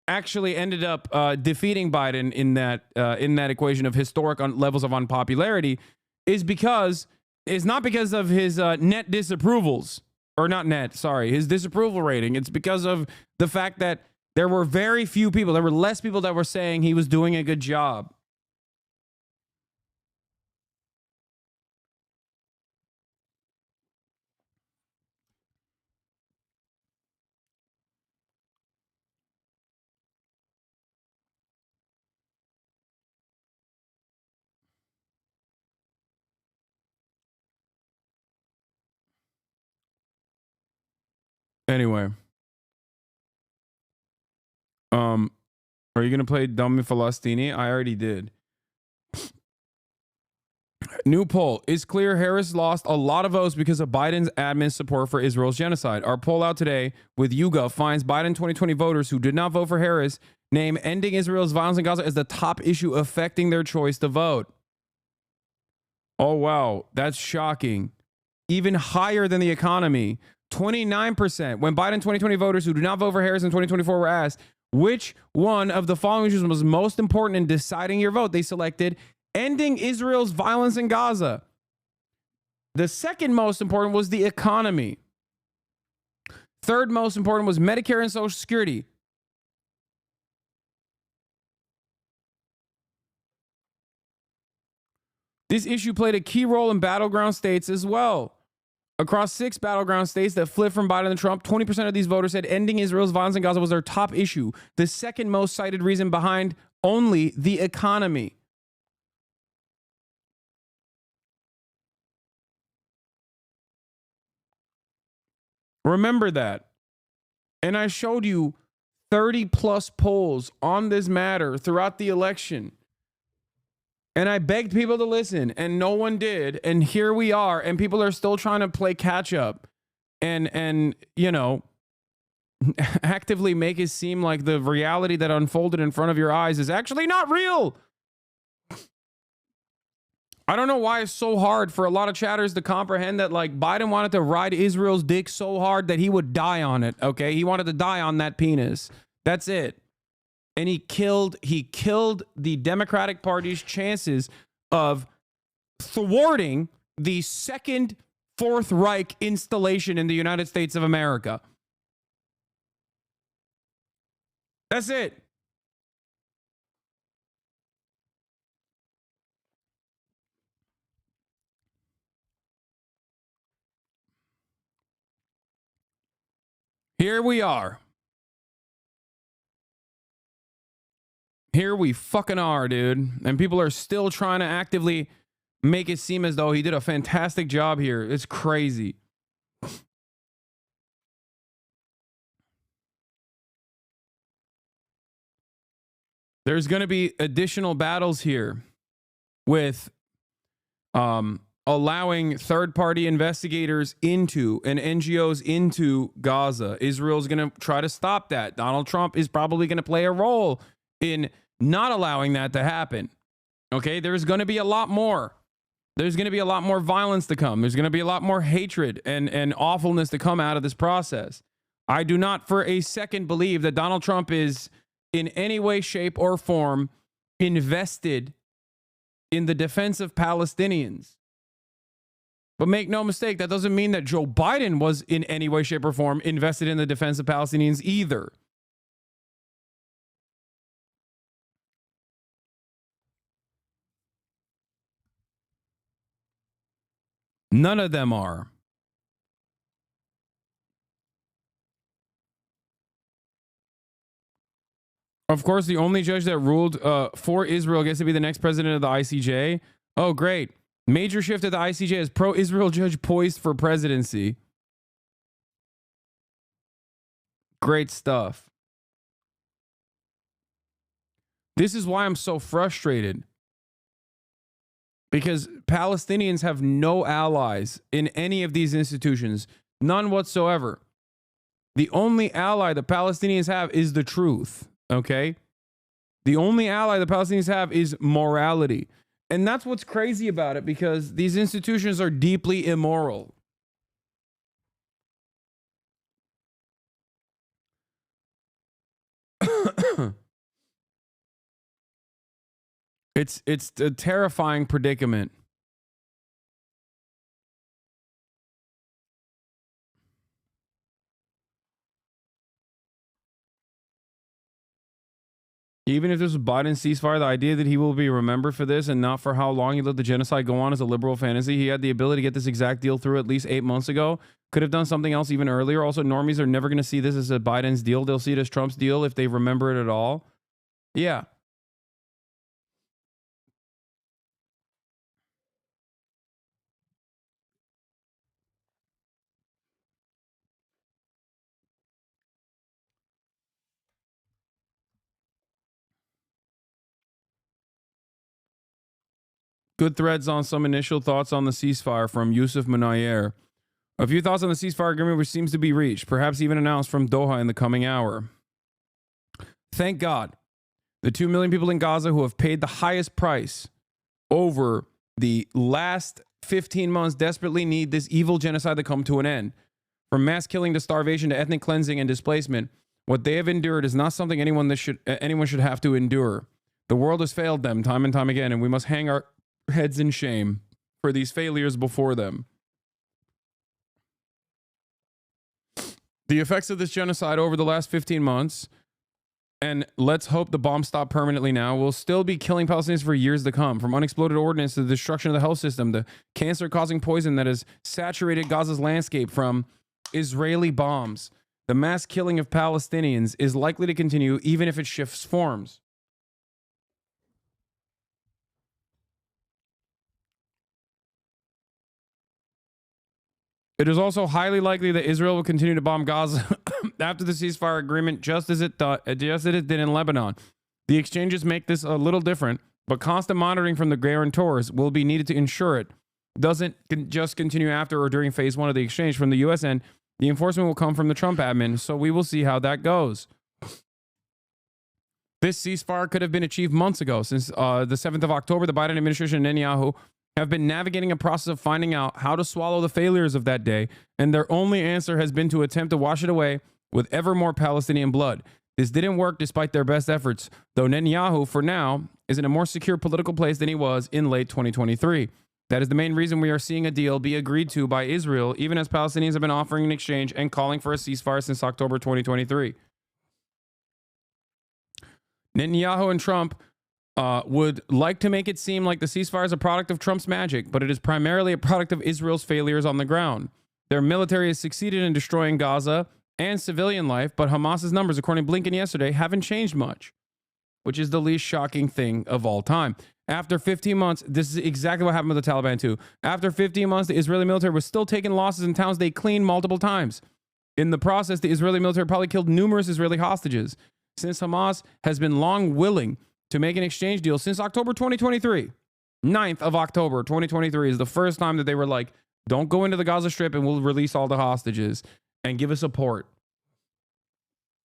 actually ended up defeating Biden in that equation of historic levels of unpopularity is not because of his net disapprovals, or not net, sorry, his disapproval rating. It's because of the fact that there were very few people, there were less people that were saying he was doing a good job. Anyway. Are you gonna play Dummy Falastini? I already did. New poll. Is clear Harris lost a lot of votes because of Biden's admin support for Israel's genocide. Our poll out today with YouGov finds Biden 2020 voters who did not vote for Harris name ending Israel's violence in Gaza as the top issue affecting their choice to vote. Oh, wow. That's shocking. Even higher than the economy. 29%. When Biden 2020 voters who do not vote for Harris in 2024 were asked which one of the following issues was most important in deciding your vote, they selected ending Israel's violence in Gaza. The second most important was the economy. Third most important was Medicare and Social Security. This issue played a key role in battleground states as well. Across 6 battleground states that flipped from Biden and Trump, 20% of these voters said ending Israel's violence in Gaza was their top issue. The second most cited reason behind only the economy. Remember that. And I showed you 30 plus polls on this matter throughout the election. And I begged people to listen and no one did. And here we are. And people are still trying to play catch up and you know, actively make it seem like the reality that unfolded in front of your eyes is actually not real. I don't know why it's so hard for a lot of chatters to comprehend that, like, Biden wanted to ride Israel's dick so hard that he would die on it. Okay. He wanted to die on that penis. That's it. And he killed the Democratic Party's chances of thwarting the second Fourth Reich installation in the United States of America. That's it. Here we are. Here we fucking are, dude. And people are still trying to actively make it seem as though he did a fantastic job here. It's crazy. There's going to be additional battles here with allowing third-party investigators into and NGOs into Gaza. Israel's going to try to stop that. Donald Trump is probably going to play a role in not allowing that to happen. Okay, there's going to be a lot more. There's going to be a lot more violence to come. There's going to be a lot more hatred and awfulness to come out of this process. I do not for a second believe that Donald Trump is in any way, shape, or form invested in the defense of Palestinians. But make no mistake, that doesn't mean that Joe Biden was in any way, shape, or form invested in the defense of Palestinians either. None of them are. Of course, the only judge that ruled for Israel gets to be the next president of the ICJ. Oh, great. Major shift at the ICJ as pro-Israel judge poised for presidency. Great stuff. This is why I'm so frustrated. Because Palestinians have no allies in any of these institutions. None whatsoever. The only ally the Palestinians have is the truth. Okay? The only ally the Palestinians have is morality. And that's what's crazy about it, because these institutions are deeply immoral. It's a terrifying predicament. Even if this was Biden's ceasefire, the idea that he will be remembered for this and not for how long he let the genocide go on is a liberal fantasy. He had the ability to get this exact deal through at least 8 months ago. Could have done something else even earlier. Also, normies are never going to see this as a Biden's deal. They'll see it as Trump's deal if they remember it at all. Yeah. Good threads on some initial thoughts on the ceasefire from Yusuf Munayer. A few thoughts on the ceasefire agreement which seems to be reached, perhaps even announced from Doha in the coming hour. Thank God. The 2 million people in Gaza who have paid the highest price over the last 15 months desperately need this evil genocide to come to an end. From mass killing to starvation to ethnic cleansing and displacement, what they have endured is not something anyone should have to endure. The world has failed them time and time again, and we must hang our heads in shame for these failures before them. The effects of this genocide over the last 15 months, and let's hope the bombs stop permanently now, will still be killing Palestinians for years to come. From unexploded ordnance to the destruction of the health system, the cancer-causing poison that has saturated Gaza's landscape from Israeli bombs. The mass killing of Palestinians is likely to continue even if it shifts forms. It is also highly likely that Israel will continue to bomb Gaza after the ceasefire agreement, just as it did in Lebanon. The exchanges make this a little different, but constant monitoring from the guarantors will be needed to ensure it doesn't just continue after or during phase one of the exchange. From the U.S. end, the enforcement will come from the Trump admin, so we will see how that goes. This ceasefire could have been achieved months ago. Since the 7th of October, the Biden administration and Netanyahu have been navigating a process of finding out how to swallow the failures of that day, and their only answer has been to attempt to wash it away with ever more Palestinian blood. This didn't work despite their best efforts, though Netanyahu, for now, is in a more secure political place than he was in late 2023. That is the main reason we are seeing a deal be agreed to by Israel, even as Palestinians have been offering an exchange and calling for a ceasefire since October 2023. Netanyahu and Trump would like to make it seem like the ceasefire is a product of Trump's magic, but it is primarily a product of Israel's failures on the ground. Their military has succeeded in destroying Gaza and civilian life, but Hamas's numbers, according to Blinken yesterday, haven't changed much, which is the least shocking thing of all time. After 15 months, this is exactly what happened with the Taliban too. After 15 months, the Israeli military was still taking losses in towns they cleaned multiple times. In the process, the Israeli military probably killed numerous Israeli hostages. Since Hamas has been long willing to make an exchange deal since October 2023, 9th of October 2023 is the first time that they were like, don't go into the Gaza Strip and we'll release all the hostages and give us a port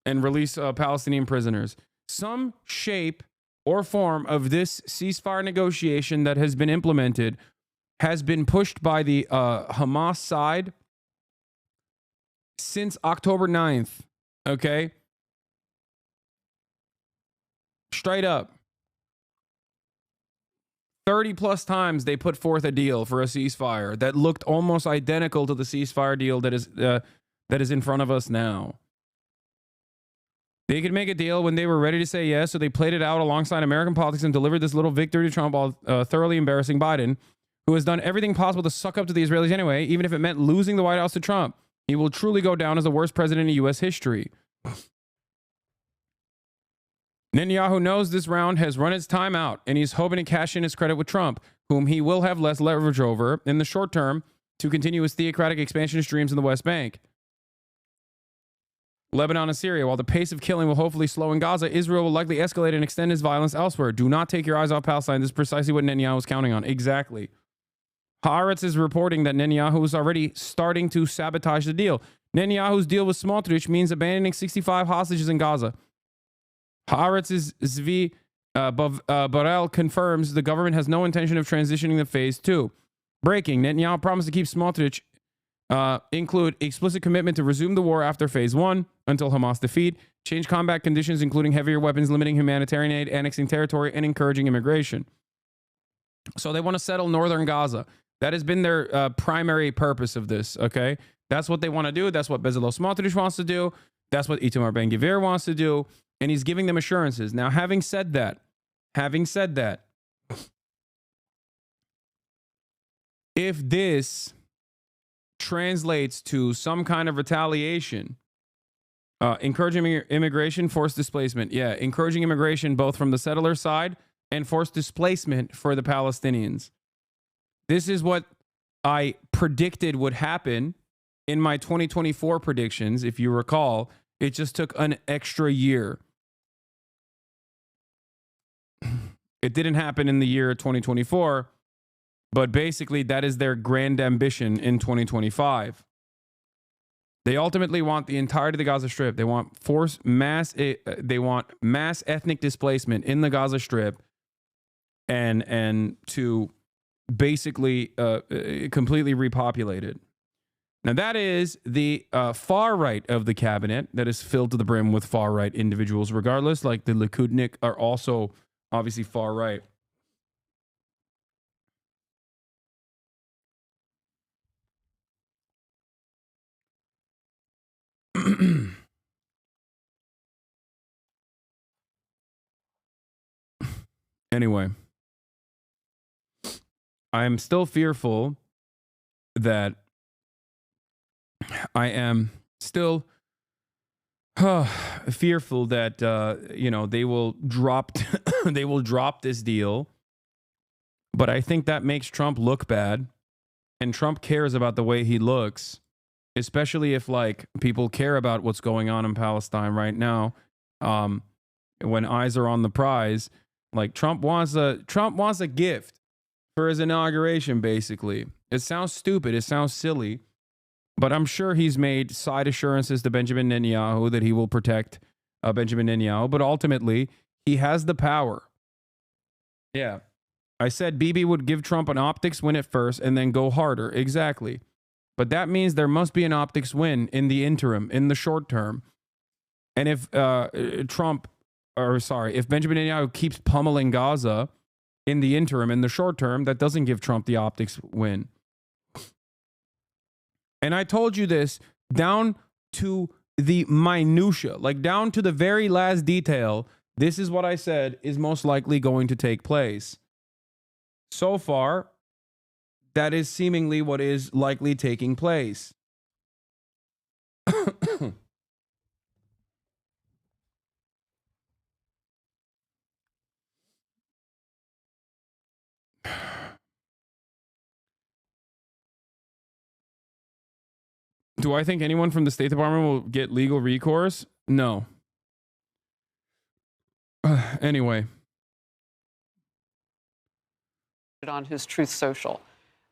and release Palestinian prisoners. Some shape or form of this ceasefire negotiation that has been implemented has been pushed by the Hamas side since October 9th. Okay? Straight up. 30 plus times they put forth a deal for a ceasefire that looked almost identical to the ceasefire deal that is in front of us now. They could make a deal when they were ready to say yes, so they played it out alongside American politics and delivered this little victory to Trump while thoroughly embarrassing Biden, who has done everything possible to suck up to the Israelis anyway, even if it meant losing the White House to Trump. He will truly go down as the worst president in U.S. history. Netanyahu knows this round has run its time out, and he's hoping to cash in his credit with Trump, whom he will have less leverage over in the short term to continue his theocratic expansionist dreams in the West Bank. Lebanon and Syria. While the pace of killing will hopefully slow in Gaza, Israel will likely escalate and extend its violence elsewhere. Do not take your eyes off Palestine. This is precisely what Netanyahu was counting on. Exactly. Haaretz is reporting that Netanyahu is already starting to sabotage the deal. Netanyahu's deal with Smotrich means abandoning 65 hostages in Gaza. Haaretz's Zvi Barel confirms the government has no intention of transitioning to phase 2. Breaking. Netanyahu promised to keep Smotrich include explicit commitment to resume the war after phase 1 until Hamas defeat, change combat conditions including heavier weapons, limiting humanitarian aid, annexing territory, and encouraging immigration. So they want to settle northern Gaza. That has been their primary purpose of this, okay? That's what they want to do. That's what Bezalel Smotrich wants to do. That's what Itamar Ben-Gvir wants to do. And he's giving them assurances. Now, having said that, if this translates to some kind of retaliation, encouraging immigration, forced displacement. Yeah, encouraging immigration both from the settler side and forced displacement for the Palestinians. This is what I predicted would happen in my 2024 predictions. If you recall, it just took an extra year. It didn't happen in the year 2024. But basically, that is their grand ambition in 2025. They ultimately want the entirety of the Gaza Strip. They want they want mass ethnic displacement in the Gaza Strip, and to basically completely repopulate it. Now, that is the far right of the cabinet that is filled to the brim with far right individuals, regardless. Like the Likudnik are also obviously far right. Anyway, I am still fearful that I am still fearful that they will drop they will drop this deal. But I think that makes Trump look bad, and Trump cares about the way he looks, especially if like people care about what's going on in Palestine right now. When eyes are on the prize, like Trump wants a gift for his inauguration. Basically, it sounds stupid, it sounds silly, but I'm sure he's made side assurances to Benjamin Netanyahu that he will protect Benjamin Netanyahu. But ultimately, he has the power. Yeah. I said Bibi would give Trump an optics win at first and then go harder. Exactly. But that means there must be an optics win in the interim, in the short term. And if if Benjamin Netanyahu keeps pummeling Gaza in the interim, in the short term, that doesn't give Trump the optics win. And I told you this down to the minutia, like down to the very last detail. This is what I said is most likely going to take place. So far, that is seemingly what is likely taking place. Do I think anyone from the State Department will get legal recourse? No. Anyway. On his Truth Social.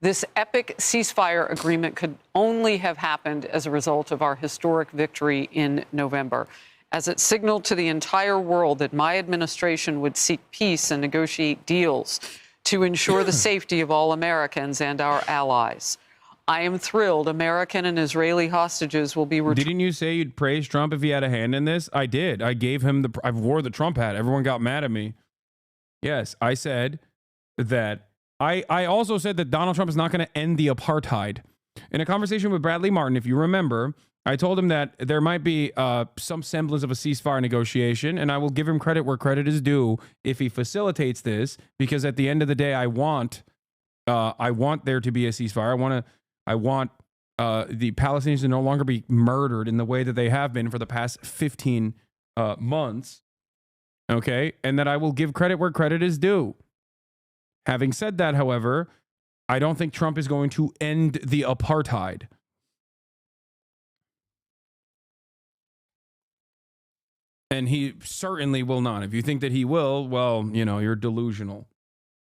This epic ceasefire agreement could only have happened as a result of our historic victory in November, as it signaled to the entire world that my administration would seek peace and negotiate deals to ensure the safety of all Americans and our allies. I am thrilled American and Israeli hostages will be returned. Didn't you say you'd praise Trump if he had a hand in this? I did. I gave him I wore the Trump hat. Everyone got mad at me. Yes, I said that. I also said that Donald Trump is not going to end the apartheid. In a conversation with Bradley Martin, if you remember, I told him that there might be some semblance of a ceasefire negotiation, and I will give him credit where credit is due if he facilitates this, because at the end of the day, I want there to be a ceasefire. I want the Palestinians to no longer be murdered in the way that they have been for the past 15 months. Okay, and that I will give credit where credit is due. Having said that, however, I don't think Trump is going to end the apartheid. And he certainly will not. If you think that he will, well, you're delusional.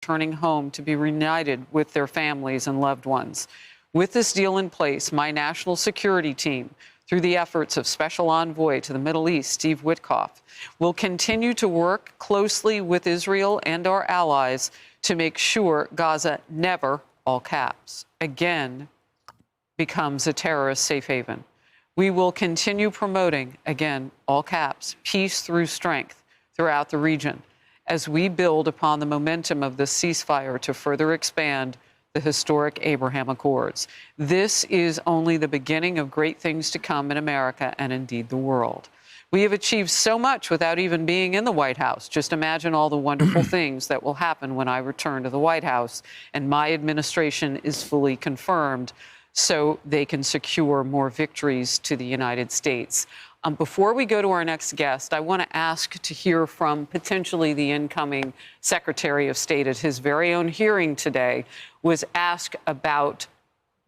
Returning home to be reunited with their families and loved ones. With this deal in place, my national security team, through the efforts of Special Envoy to the Middle East, Steve Witkoff, will continue to work closely with Israel and our allies to make sure Gaza never, all caps, again becomes a terrorist safe haven. We will continue promoting, again, all caps, peace through strength throughout the region as we build upon the momentum of the ceasefire to further expand the historic Abraham Accords. This is only the beginning of great things to come in America and indeed the world. We have achieved so much without even being in the White House. Just imagine all the wonderful things that will happen when I return to the White House and my administration is fully confirmed so they can secure more victories to the United States. Before we go to our next guest, I want to ask to hear from potentially the incoming Secretary of State at his very own hearing today, was asked about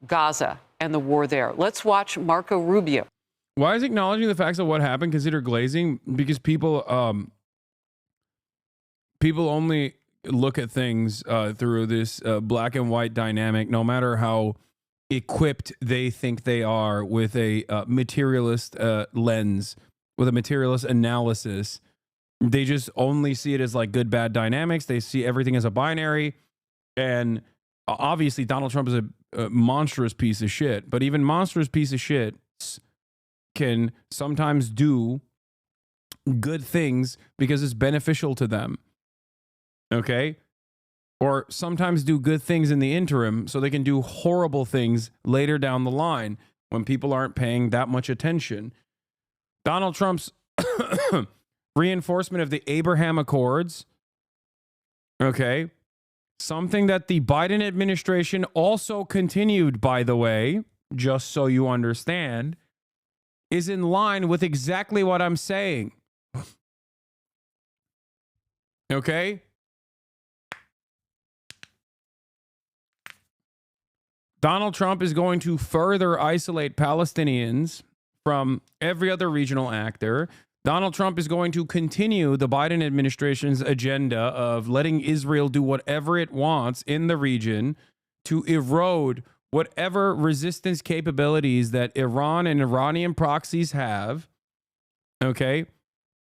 Gaza and the war there. Let's watch Marco Rubio. Why is acknowledging the facts of what happened considered glazing? Because people only look at things through this black and white dynamic, no matter how equipped they think they are with a materialist lens, with a materialist analysis. They just only see it as like good, bad dynamics. They see everything as a binary. And obviously Donald Trump is a monstrous piece of shit, but even monstrous piece of shit can sometimes do good things because it's beneficial to them. Okay? Or sometimes do good things in the interim so they can do horrible things later down the line when people aren't paying that much attention. Donald Trump's reinforcement of the Abraham Accords, okay, something that the Biden administration also continued, by the way, just so you understand, is in line with exactly what I'm saying. Okay? Donald Trump is going to further isolate Palestinians from every other regional actor. Donald Trump is going to continue the Biden administration's agenda of letting Israel do whatever it wants in the region to erode whatever resistance capabilities that Iran and Iranian proxies have, okay?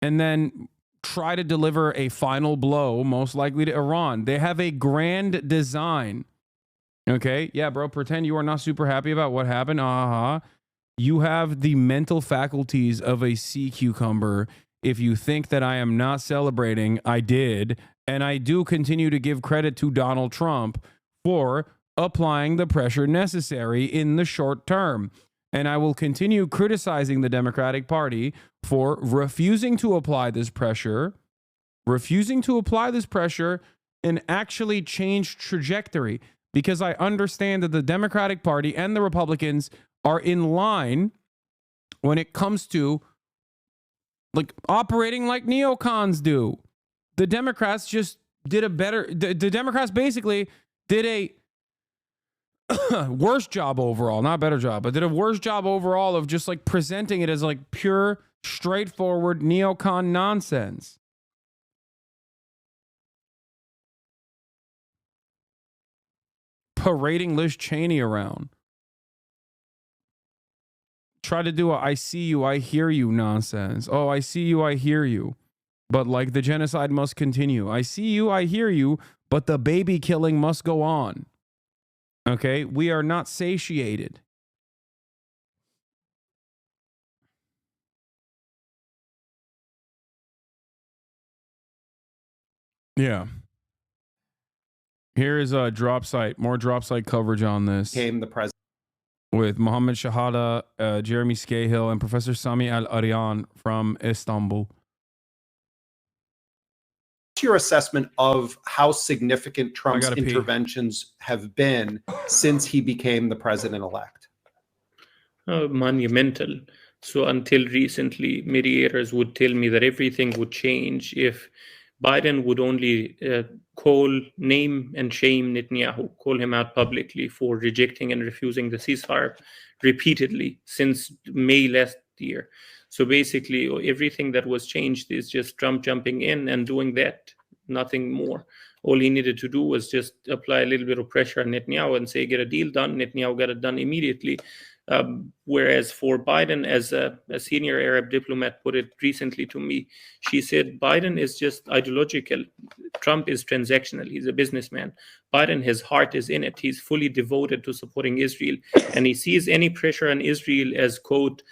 And then try to deliver a final blow, most likely to Iran. They have a grand design. Okay, yeah, bro, pretend you are not super happy about what happened. You have the mental faculties of a sea cucumber. If you think that I am not celebrating, I did. And I do continue to give credit to Donald Trump for applying the pressure necessary in the short term. And I will continue criticizing the Democratic Party for refusing to apply this pressure, and actually change trajectory. Because I understand that the Democratic Party and the Republicans are in line when it comes to like operating like neocons do. The Democrats just did a better, the Democrats basically did a worse job overall, not better job, but did a worse job overall of just like presenting it as like pure, straightforward neocon nonsense. Parading Liz Cheney around. Try to do a I see you, I hear you nonsense. Oh, I see you, I hear you. But like the genocide must continue. I see you, I hear you, but the baby killing must go on. Okay? We are not satiated. Yeah. Here is a drop site, more drop site coverage on this. Became the president. With Mohammed Shahada, Jeremy Scahill, and Professor Sami Al-Aryan from Istanbul. What's your assessment of how significant Trump's interventions have been since he became the president-elect? Monumental. So until recently, mediators would tell me that everything would change if Biden would only name and shame Netanyahu, call him out publicly for rejecting and refusing the ceasefire repeatedly since May last year. So basically, everything that was changed is just Trump jumping in and doing that, nothing more. All he needed to do was just apply a little bit of pressure on Netanyahu and say, get a deal done. Netanyahu got it done immediately. Whereas for Biden, as a senior Arab diplomat put it recently to me, she said, Biden is just ideological. Trump is transactional. He's a businessman. Biden, his heart is in it. He's fully devoted to supporting Israel. And he sees any pressure on Israel as, quote,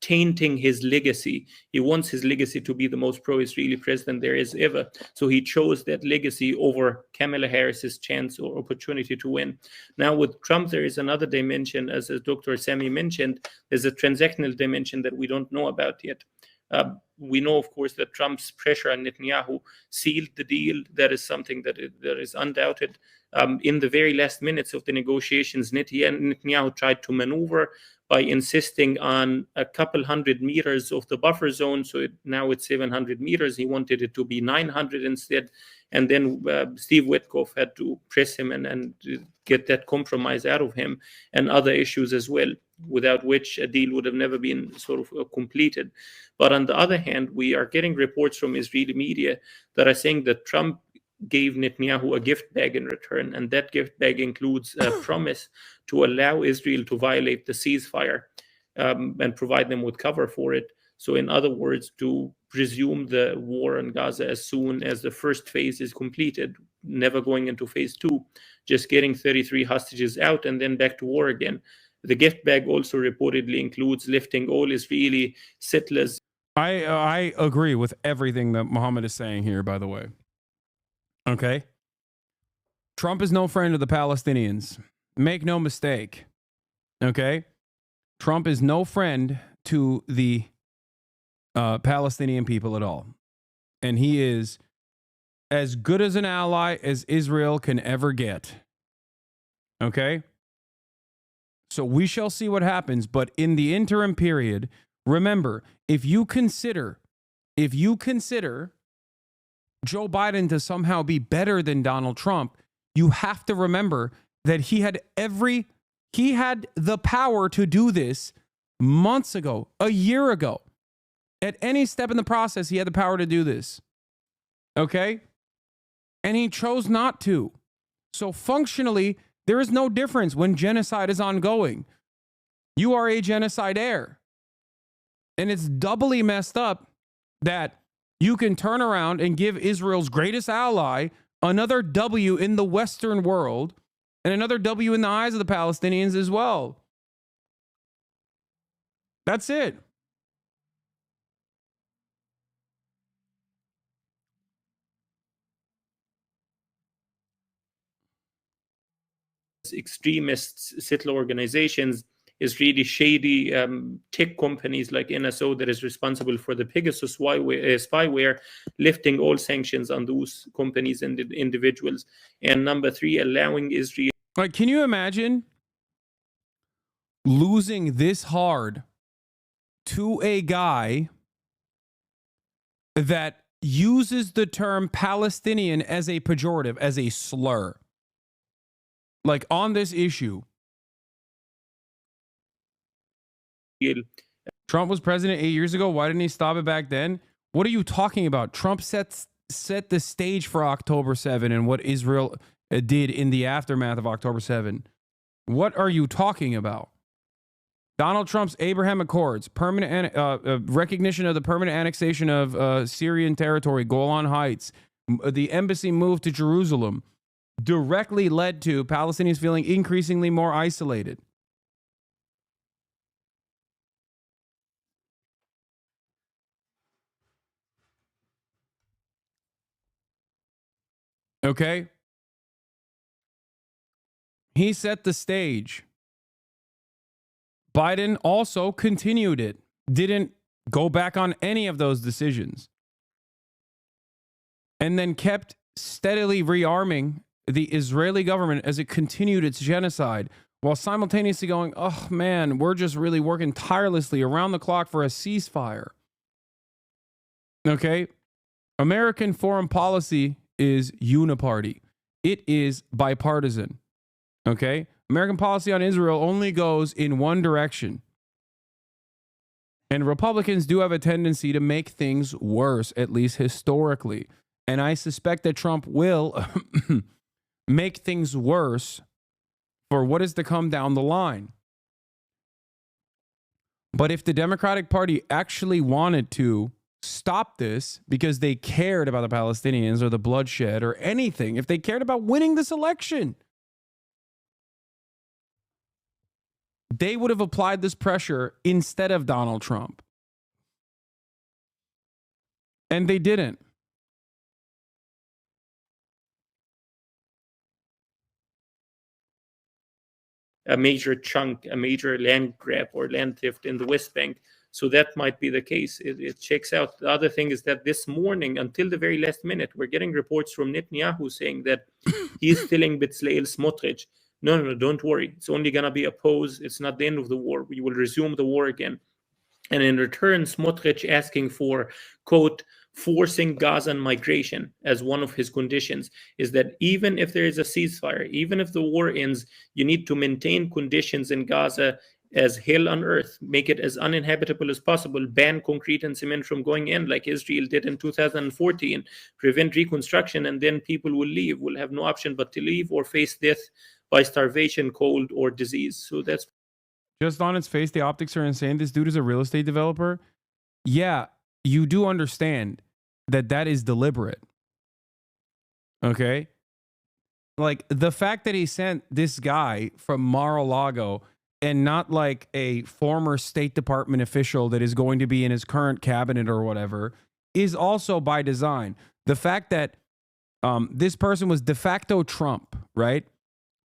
tainting his legacy. He wants his legacy to be the most pro-Israeli president there is ever. So he chose that legacy over Kamala Harris's chance or opportunity to win. Now with Trump, there is another dimension, as Dr. Sami mentioned, there's a transactional dimension that we don't know about yet. We know, of course, that Trump's pressure on Netanyahu sealed the deal. That is something that is undoubted. In the very last minutes of the negotiations, Netanyahu tried to maneuver by insisting on a couple hundred meters of the buffer zone. So now it's 700 meters. He wanted it to be 900 instead. And then Steve Witkoff had to press him and get that compromise out of him, and other issues as well, without which a deal would have never been sort of completed. But on the other hand, we are getting reports from Israeli media that are saying that Trump gave Netanyahu a gift bag in return, and that gift bag includes a promise to allow Israel to violate the ceasefire and provide them with cover for it. So in other words, to resume the war in Gaza as soon as the first phase is completed, never going into phase 2, just getting 33 hostages out and then back to war again. The gift bag also reportedly includes lifting all Israeli settlers. I agree with everything that Mohammed is saying here, by the way. Okay? Trump is no friend of the Palestinians. Make no mistake. Okay? Trump is no friend to the Palestinian people at all. And he is as good as an ally as Israel can ever get. Okay? So we shall see what happens. But in the interim period, remember, if you consider Joe Biden to somehow be better than Donald Trump, you have to remember that he had the power to do this months ago, a year ago. At any step in the process, he had the power to do this. Okay? And he chose not to. So functionally, there is no difference when genocide is ongoing. You are a genocidaire. And it's doubly messed up that you can turn around and give Israel's greatest ally another W in the Western world and another W in the eyes of the Palestinians as well. That's it. Extremists, settler organizations, is really shady tech companies like NSO that is responsible for the Pegasus spyware, lifting all sanctions on those companies and individuals. And number 3, allowing Israel. Like, can you imagine losing this hard to a guy that uses the term Palestinian as a pejorative, as a slur? Like, on this issue. Trump was president 8 years ago. Why didn't he stop it back then? What are you talking about? Trump set the stage for October 7 and what Israel did in the aftermath of October 7. What are you talking about? Donald Trump's Abraham Accords, permanent recognition of the permanent annexation of Syrian territory, Golan Heights, the embassy move to Jerusalem, directly led to Palestinians feeling increasingly more isolated. Okay? He set the stage. Biden also continued it, didn't go back on any of those decisions, and then kept steadily rearming the Israeli government as it continued its genocide, while simultaneously going, oh man, we're just really working tirelessly around the clock for a ceasefire. Okay? American foreign policy is uniparty. It is bipartisan. Okay? American policy on Israel only goes in one direction. And Republicans do have a tendency to make things worse, at least historically. And I suspect that Trump will make things worse for what is to come down the line. But if the Democratic Party actually wanted to stop this because they cared about the Palestinians or the bloodshed or anything, if they cared about winning this election, they would have applied this pressure instead of Donald Trump. And they didn't. A major chunk, a major land grab or land theft in the West Bank. So that might be the case. It checks out. The other thing is that this morning, until the very last minute, we're getting reports from Netanyahu saying that he's telling Bezalel Smotrich, no, don't worry. It's only going to be a pause. It's not the end of the war. We will resume the war again. And in return, Smotrich asking for, quote, forcing Gazan migration as one of his conditions, is that even if there is a ceasefire, even if the war ends, you need to maintain conditions in Gaza as hell on earth, make it as uninhabitable as possible, ban concrete and cement from going in like Israel did in 2014, prevent reconstruction, and then people will leave, will have no option but to leave or face death by starvation, cold, or disease. So that's just on its face, the optics are insane. This dude is a real estate developer. Yeah, you do understand that that is deliberate. Okay? Like, the fact that he sent this guy from Mar-a-Lago and not like a former State Department official that is going to be in his current cabinet or whatever is also by design. The fact that this person was de facto Trump, right?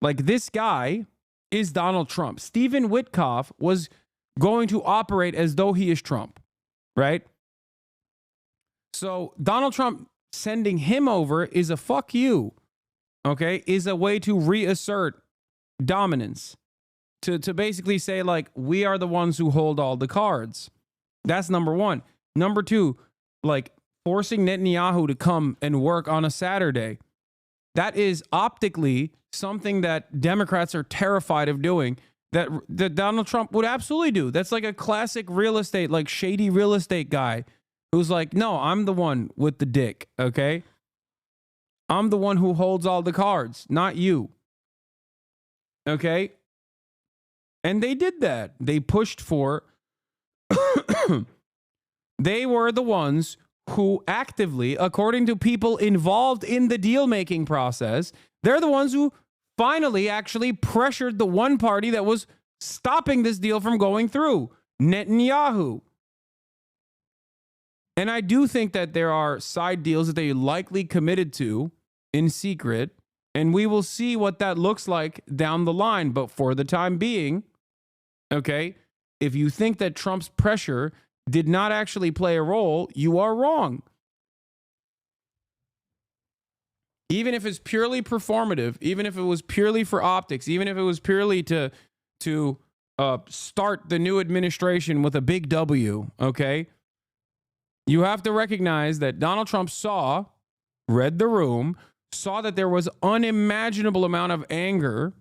Like, this guy is Donald Trump. Stephen Witkoff was going to operate as though he is Trump, right? So Donald Trump sending him over is a fuck you, okay? Is a way to reassert dominance, to basically say, like, we are the ones who hold all the cards. That's number one. Number two, like, forcing Netanyahu to come and work on a Saturday. That is optically something that Democrats are terrified of doing, that Donald Trump would absolutely do. That's like a classic real estate, like shady real estate guy who's like, no, I'm the one with the dick, okay? I'm the one who holds all the cards, not you. Okay? And they did that. They pushed for... They were the ones who actively, according to people involved in the deal-making process, they're the ones who finally actually pressured the one party that was stopping this deal from going through, Netanyahu. And I do think that there are side deals that they likely committed to in secret, and we will see what that looks like down the line. But for the time being, okay, if you think that Trump's pressure did not actually play a role, you are wrong. Even if it's purely performative, even if it was purely for optics, even if it was purely to start the new administration with a big W, okay? You have to recognize that Donald Trump read the room, saw that there was unimaginable amount of anger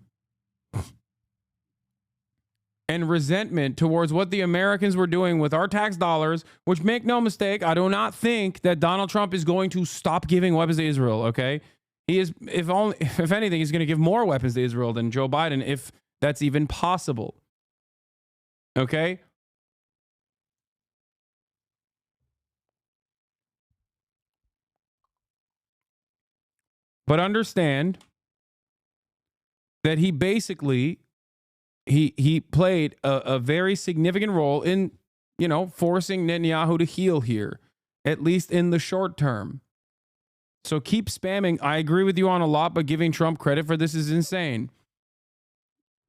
and resentment towards what the Americans were doing with our tax dollars, which, make no mistake, I do not think that Donald Trump is going to stop giving weapons to Israel, okay? He is, if anything, he's going to give more weapons to Israel than Joe Biden, if that's even possible. Okay? But understand that he basically he played a very significant role in, forcing Netanyahu to heel here, at least in the short term. So keep spamming. I agree with you on a lot, but giving Trump credit for this is insane.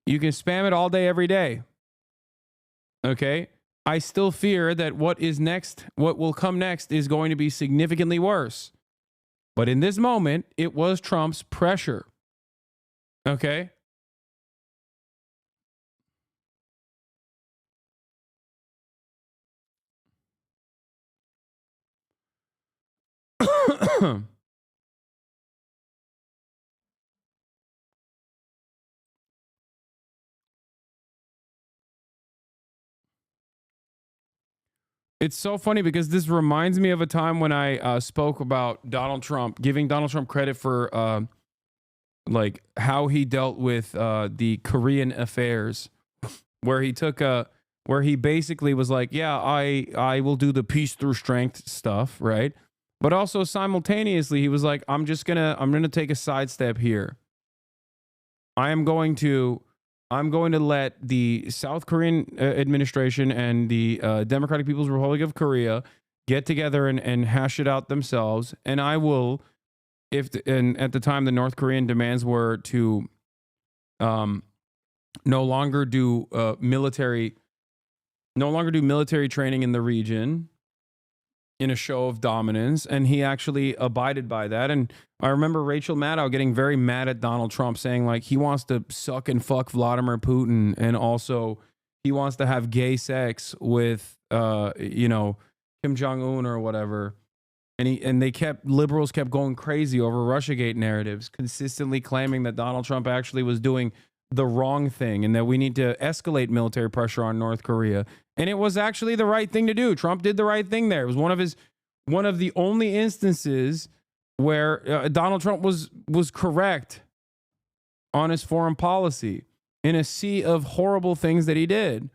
You can spam it all day, every day. Okay? I still fear that what will come next is going to be significantly worse. But in this moment, it was Trump's pressure. Okay? It's so funny because this reminds me of a time when I spoke about Donald Trump, giving Donald Trump credit for like how he dealt with the Korean affairs, where he basically was like, yeah, I will do the peace through strength stuff, right? But also simultaneously, he was like, I'm gonna take a sidestep here. I'm going to let the South Korean administration and the Democratic People's Republic of Korea get together and hash it out themselves. And I will, and at the time the North Korean demands were to no longer do military training in the region in a show of dominance, and he actually abided by that. And I remember Rachel Maddow getting very mad at Donald Trump, saying like he wants to suck and fuck Vladimir Putin, and also he wants to have gay sex with Kim Jong-un or whatever. And liberals kept going crazy over Russiagate narratives, consistently claiming that Donald Trump actually was doing the wrong thing and that we need to escalate military pressure on North Korea. And it was actually the right thing to do. Trump did the right thing there. It was one of the only instances where Donald Trump was correct on his foreign policy in a sea of horrible things that he did.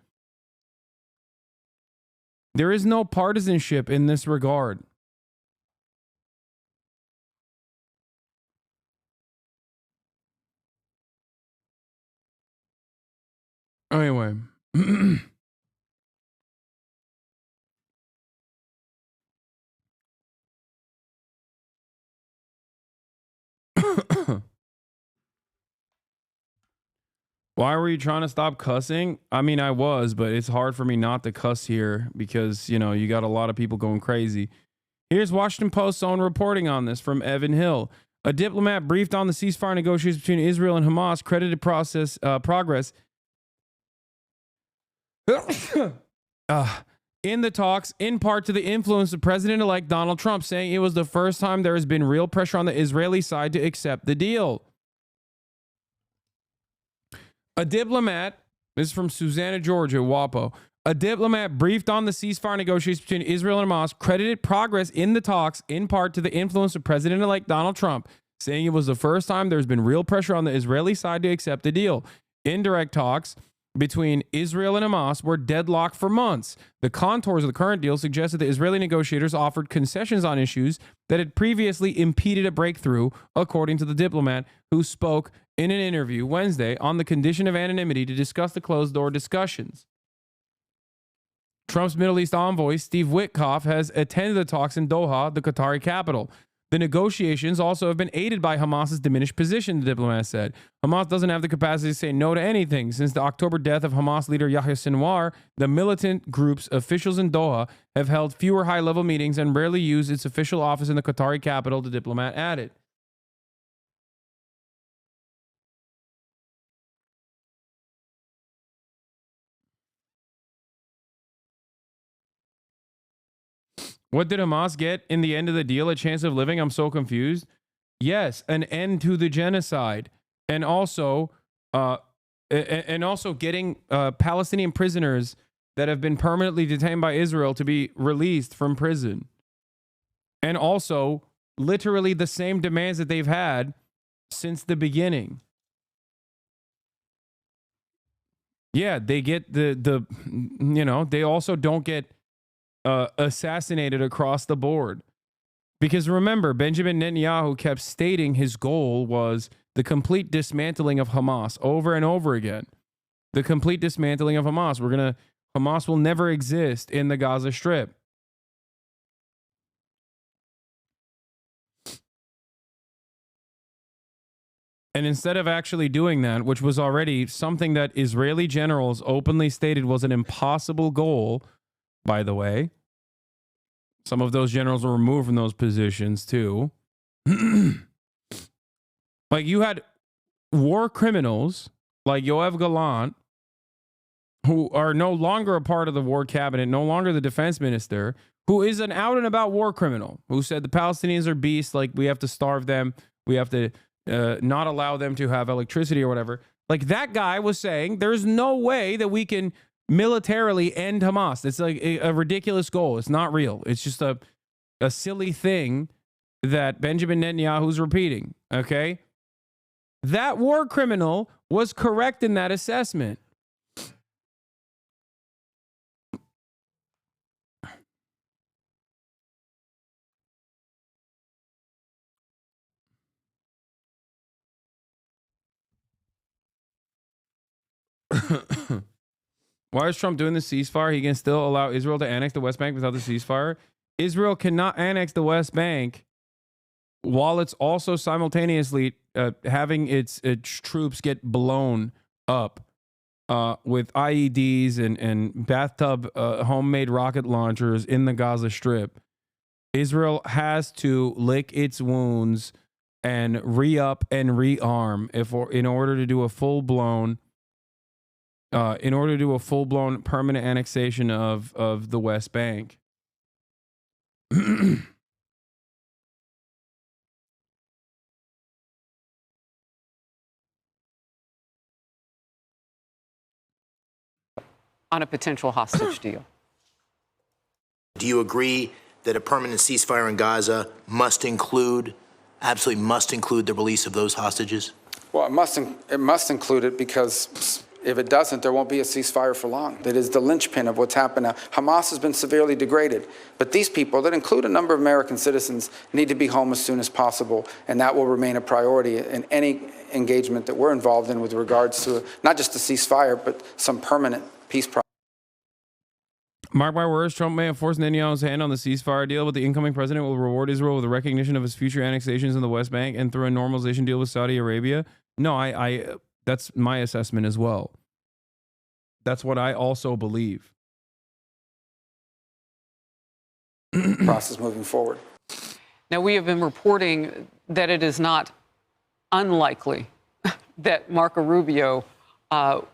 There is no partisanship in this regard. Anyway. Why were you trying to stop cussing? I mean, I was, but it's hard for me not to cuss here because, you know, you got a lot of people going crazy. Here's Washington Post's own reporting on this from Evan Hill. A diplomat briefed on the ceasefire negotiations between Israel and Hamas credited progress in the talks, in part to the influence of President-elect Donald Trump, saying it was the first time there has been real pressure on the Israeli side to accept the deal. A diplomat, this is from Susanna, Georgia, WAPO. A diplomat briefed on the ceasefire negotiations between Israel and Hamas credited progress in the talks in part to the influence of President-elect Donald Trump, saying it was the first time there's been real pressure on the Israeli side to accept the deal. Indirect talks between Israel and Hamas were deadlocked for months. The contours of the current deal suggested the Israeli negotiators offered concessions on issues that had previously impeded a breakthrough, according to the diplomat who spoke in an interview Wednesday on the condition of anonymity to discuss the closed-door discussions. Trump's Middle East envoy, Steve Witkoff, has attended the talks in Doha, the Qatari capital. The negotiations also have been aided by Hamas's diminished position, the diplomat said. Hamas doesn't have the capacity to say no to anything. Since the October death of Hamas leader Yahya Sinwar, the militant group's officials in Doha have held fewer high-level meetings and rarely used its official office in the Qatari capital, the diplomat added. What did Hamas get in the end of the deal? A chance of living? I'm so confused. Yes, an end to the genocide, and also getting Palestinian prisoners that have been permanently detained by Israel to be released from prison, and also literally the same demands that they've had since the beginning. Yeah, they get the they also don't get assassinated across the board. Because remember, Benjamin Netanyahu kept stating his goal was the complete dismantling of Hamas over and over again. The complete dismantling of Hamas. Hamas will never exist in the Gaza Strip. And instead of actually doing that, which was already something that Israeli generals openly stated was an impossible goal, by the way, some of those generals were removed from those positions too. Like you had war criminals like Yoav Gallant, who are no longer a part of the war cabinet, no longer the defense minister, who is an out and about war criminal, who said the Palestinians are beasts, like we have to starve them, we have to not allow them to have electricity or whatever. Like that guy was saying, there's no way that we can militarily end Hamas. It's like a ridiculous goal. It's not real. It's just a silly thing that Benjamin Netanyahu's repeating. Okay? That war criminal was correct in that assessment. Why is Trump doing the ceasefire? He can still allow Israel to annex the West Bank without the ceasefire. Israel cannot annex the West Bank while it's also simultaneously having its troops get blown up with IEDs and bathtub homemade rocket launchers in the Gaza Strip. Israel has to lick its wounds and re-up and rearm in order to do a full-blown permanent annexation of the West Bank. on a potential hostage deal. Do you agree that a permanent ceasefire in Gaza absolutely must include the release of those hostages? Well, it must include it, because if it doesn't, there won't be a ceasefire for long. That is the linchpin of what's happened now. Hamas has been severely degraded, but these people, that include a number of American citizens, need to be home as soon as possible, and that will remain a priority in any engagement that we're involved in with regards to not just a ceasefire, but some permanent peace process. Mark my words, Trump may have forced Netanyahu's hand on the ceasefire deal, but the incoming president will reward Israel with the recognition of his future annexations in the West Bank and through a normalization deal with Saudi Arabia. No, I that's my assessment as well. That's what I also believe. Process moving forward. Now, we have been reporting that it is not unlikely that Marco Rubio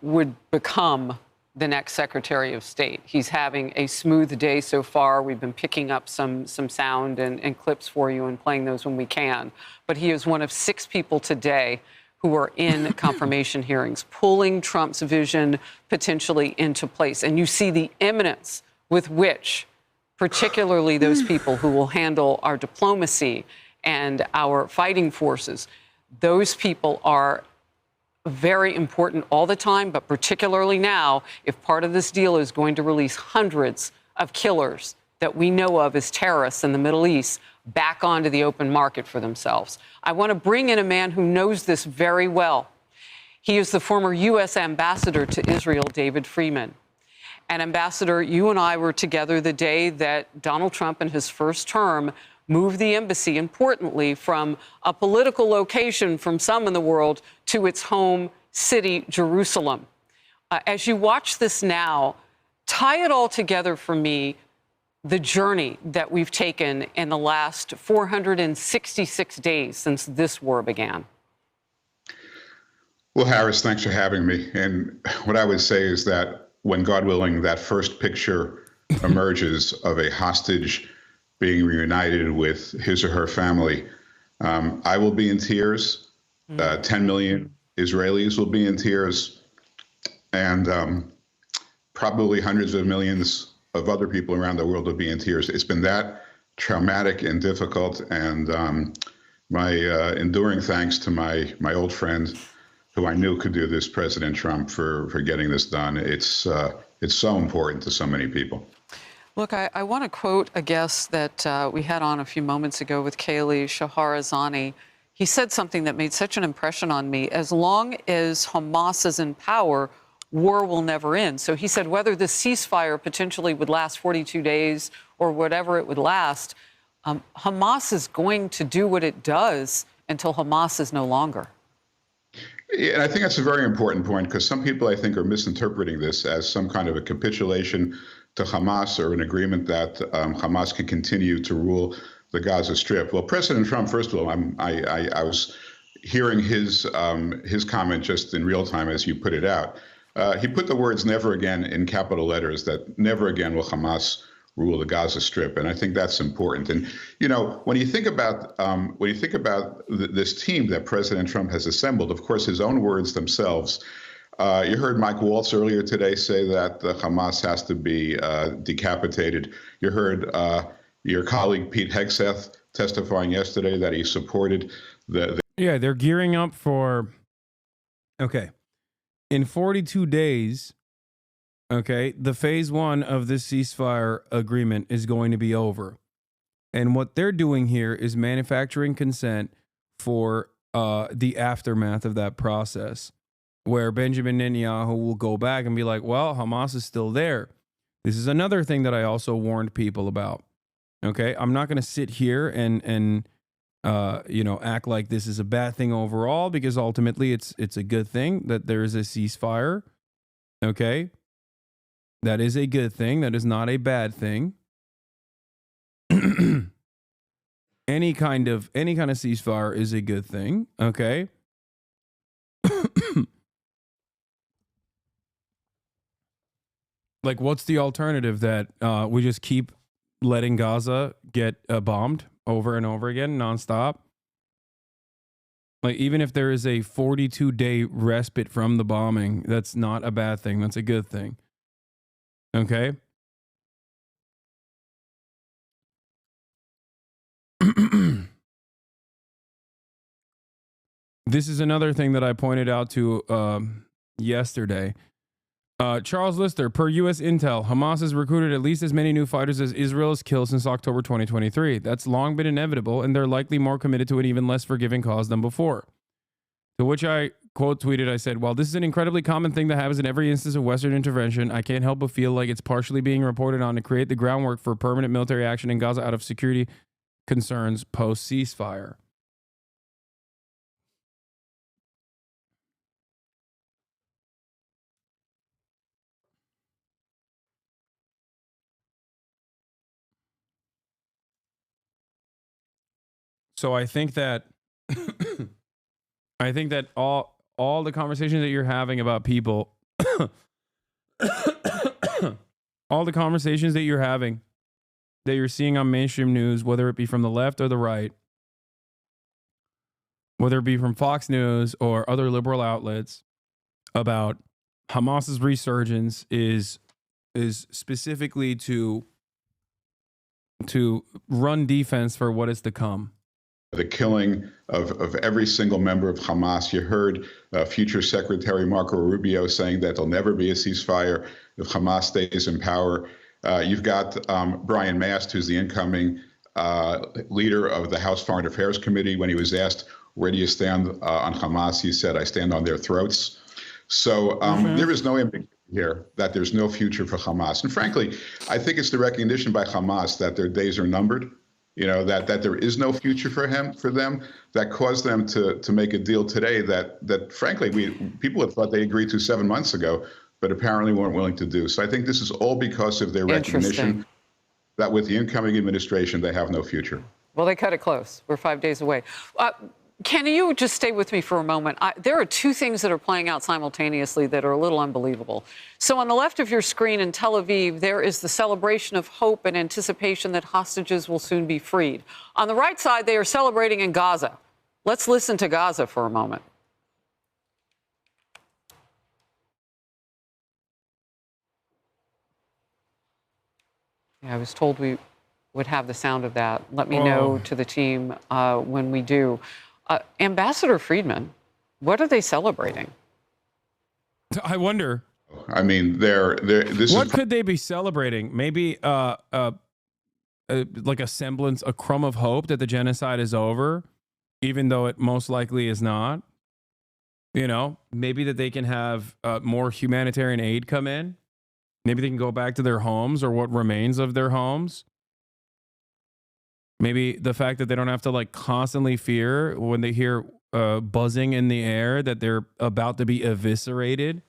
would become the next Secretary of State. He's having a smooth day so far. We've been picking up some sound and clips for you and playing those when we can. But he is one of 6 people today who are in confirmation hearings, pulling Trump's vision potentially into place. And you see the imminence with which, particularly those people who will handle our diplomacy and our fighting forces, those people are very important all the time, but particularly now, if part of this deal is going to release hundreds of killers that we know of as terrorists in the Middle East back onto the open market for themselves. I want to bring in a man who knows this very well. He is the former U.S. ambassador to Israel, David Freeman. And Ambassador, you and I were together the day that Donald Trump in his first term moved the embassy, importantly, from a political location from some in the world to its home city, Jerusalem. As you watch this now, tie it all together for me, the journey that we've taken in the last 466 days since this war began. Well, Harris, thanks for having me. And what I would say is that when, God willing, that first picture emerges of a hostage being reunited with his or her family, I will be in tears. 10 million Israelis will be in tears, and probably hundreds of millions of other people around the world will be in tears. It's been that traumatic and difficult, and my enduring thanks to my old friend, who I knew could do this, President Trump, for getting this done. It's so important to so many people. Look, I want to quote a guest that we had on a few moments ago with Kaylee Shahrazani. He said something that made such an impression on me. As long as Hamas is in power, war will never end. So he said whether the ceasefire potentially would last 42 days or whatever it would last, Hamas is going to do what it does until Hamas is no longer. Yeah, and I think that's a very important point, because some people, I think, are misinterpreting this as some kind of a capitulation to Hamas or an agreement that Hamas can continue to rule the Gaza Strip. Well, President Trump, first of all, I was hearing his comment just in real time as you put it out. He put the words "never again" in capital letters, that never again will Hamas rule the Gaza Strip, and I think that's important. And when you think about this team that President Trump has assembled, of course, his own words themselves. You heard Mike Waltz earlier today say that the Hamas has to be decapitated. You heard your colleague Pete Hegseth testifying yesterday that he supported the. Yeah, they're gearing up for. Okay, in 42 days. Okay, the phase 1 of this ceasefire agreement is going to be over. And what they're doing here is manufacturing consent for the aftermath of that process, where Benjamin Netanyahu will go back and be like, well, Hamas is still there. This is another thing that I also warned people about. Okay, I'm not going to sit here and act like this is a bad thing overall, because ultimately it's a good thing that there is a ceasefire. Okay. That is a good thing. That is not a bad thing. Any kind of ceasefire is a good thing. Okay. Like, what's the alternative? That we just keep letting Gaza get bombed over and over again, nonstop? Like, even if there is a 42-day respite from the bombing, that's not a bad thing. That's a good thing. Okay. This is another thing that I pointed out to yesterday. Charles Lister, per U.S. intel, Hamas has recruited at least as many new fighters as Israel has killed since October 2023. That's long been inevitable, and they're likely more committed to an even less forgiving cause than before. To which I quote tweeted, I said, while this is an incredibly common thing that happens in every instance of Western intervention, I can't help but feel like it's partially being reported on to create the groundwork for permanent military action in Gaza out of security concerns post ceasefire. So I think that all the conversations that you're having about people, all the conversations that you're having, that you're seeing on mainstream news, whether it be from the left or the right, whether it be from Fox News or other liberal outlets, about Hamas's resurgence is specifically to run defense for what is to come. The killing of every single member of Hamas. You heard future Secretary Marco Rubio saying that there'll never be a ceasefire if Hamas stays in power. You've got Brian Mast, who's the incoming leader of the House Foreign Affairs Committee. When he was asked, where do you stand on Hamas? He said, I stand on their throats. So there is no ambiguity here that there's no future for Hamas. And frankly, I think it's the recognition by Hamas that their days are numbered. You know, that there is no future for them, that caused them to make a deal today that frankly, people had thought they agreed to 7 months ago, but apparently weren't willing to do. So I think this is all because of their recognition that with the incoming administration, they have no future. Well, they cut it close. We're 5 days away. Can you just stay with me for a moment? There are two things that are playing out simultaneously that are a little unbelievable. So on the left of your screen in Tel Aviv, there is the celebration of hope and anticipation that hostages will soon be freed. On the right side, they are celebrating in Gaza. Let's listen to Gaza for a moment. Yeah, I was told we would have the sound of that. Let me know to the team when we do. Ambassador Friedman, what are they celebrating? I wonder. I mean, what could they be celebrating? Maybe like a semblance, a crumb of hope that the genocide is over, even though it most likely is not. You know, maybe that they can have more humanitarian aid come in. Maybe they can go back to their homes or what remains of their homes. Maybe the fact that they don't have to like constantly fear when they hear buzzing in the air that they're about to be eviscerated.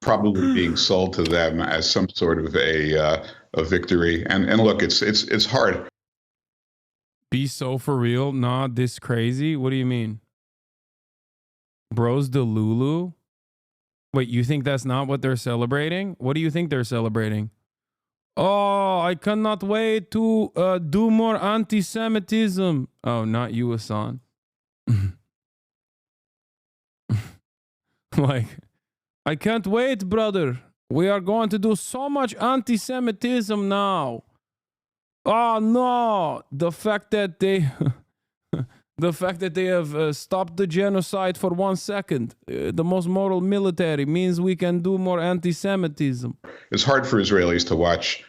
Probably being sold to them as some sort of a victory. And look, it's hard. Be so for real? Not this crazy? What do you mean? Bros Delulu? Wait, you think that's not what they're celebrating? What do you think they're celebrating? Oh, I cannot wait to do more anti-Semitism. Oh, not you, Hasan. Like, I can't wait, brother. We are going to do so much anti-Semitism now. Oh, no. The fact that they... The fact that they have stopped the genocide for 1 second, the most moral military, means we can do more anti-Semitism. It's hard for Israelis to watch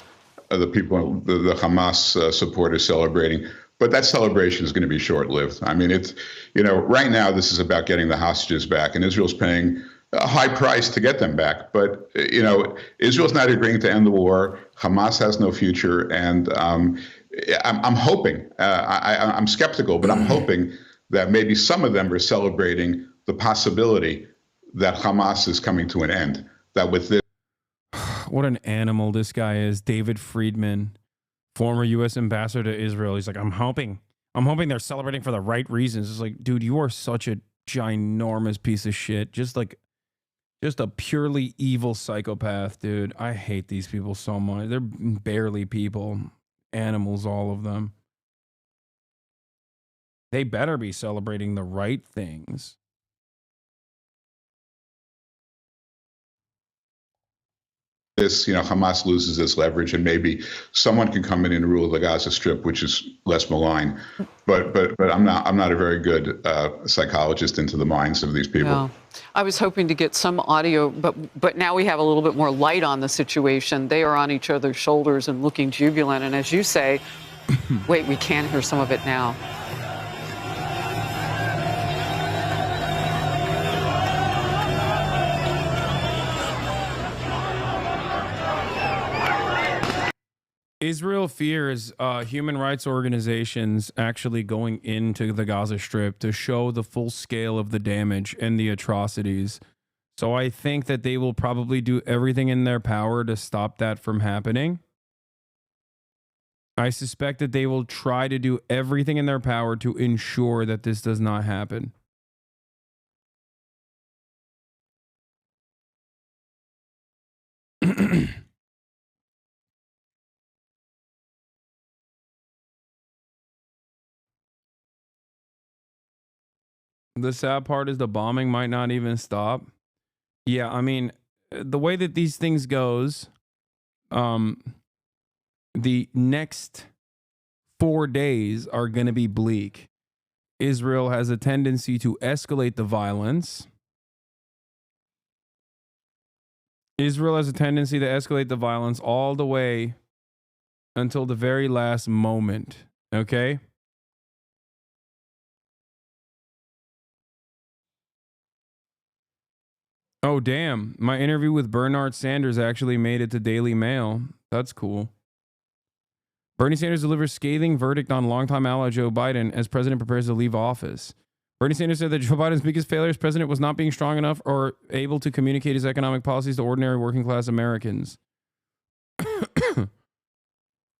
the people, the Hamas supporters celebrating, but that celebration is going to be short-lived. I mean, it's, you know, right now this is about getting the hostages back, and Israel's paying a high price to get them back. But, you know, Israel's not agreeing to end the war. Hamas has no future, and I'm hoping, I'm skeptical, but I'm hoping that maybe some of them are celebrating the possibility that Hamas is coming to an end. That with this. What an animal this guy is. David Friedman, former U.S. ambassador to Israel. He's like, I'm hoping they're celebrating for the right reasons. It's like, dude, you are such a ginormous piece of shit. Just a purely evil psychopath, dude. I hate these people so much. They're barely people. Animals, all of them. They better be celebrating the right things. This, Hamas loses its leverage, and maybe someone can come in and rule the Gaza Strip, which is less malign. But I'm not a very good psychologist into the minds of these people. Yeah. I was hoping to get some audio, but now we have a little bit more light on the situation. They are on each other's shoulders and looking jubilant. And as you say, wait, we can hear some of it now. Israel fears human rights organizations actually going into the Gaza Strip to show the full scale of the damage and the atrocities. So I think that they will probably do everything in their power to stop that from happening. I suspect that they will try to do everything in their power to ensure that this does not happen. The sad part is the bombing might not even stop. Yeah, I mean, the way that these things goes, the next 4 days are going to be bleak. Israel has a tendency to escalate the violence. Israel has a tendency to escalate the violence all the way until the very last moment. Okay? Oh, damn. My interview with Bernard Sanders actually made it to Daily Mail. That's cool. Bernie Sanders delivers scathing verdict on longtime ally Joe Biden as president prepares to leave office. Bernie Sanders said that Joe Biden's biggest failure as president was not being strong enough or able to communicate his economic policies to ordinary working class Americans.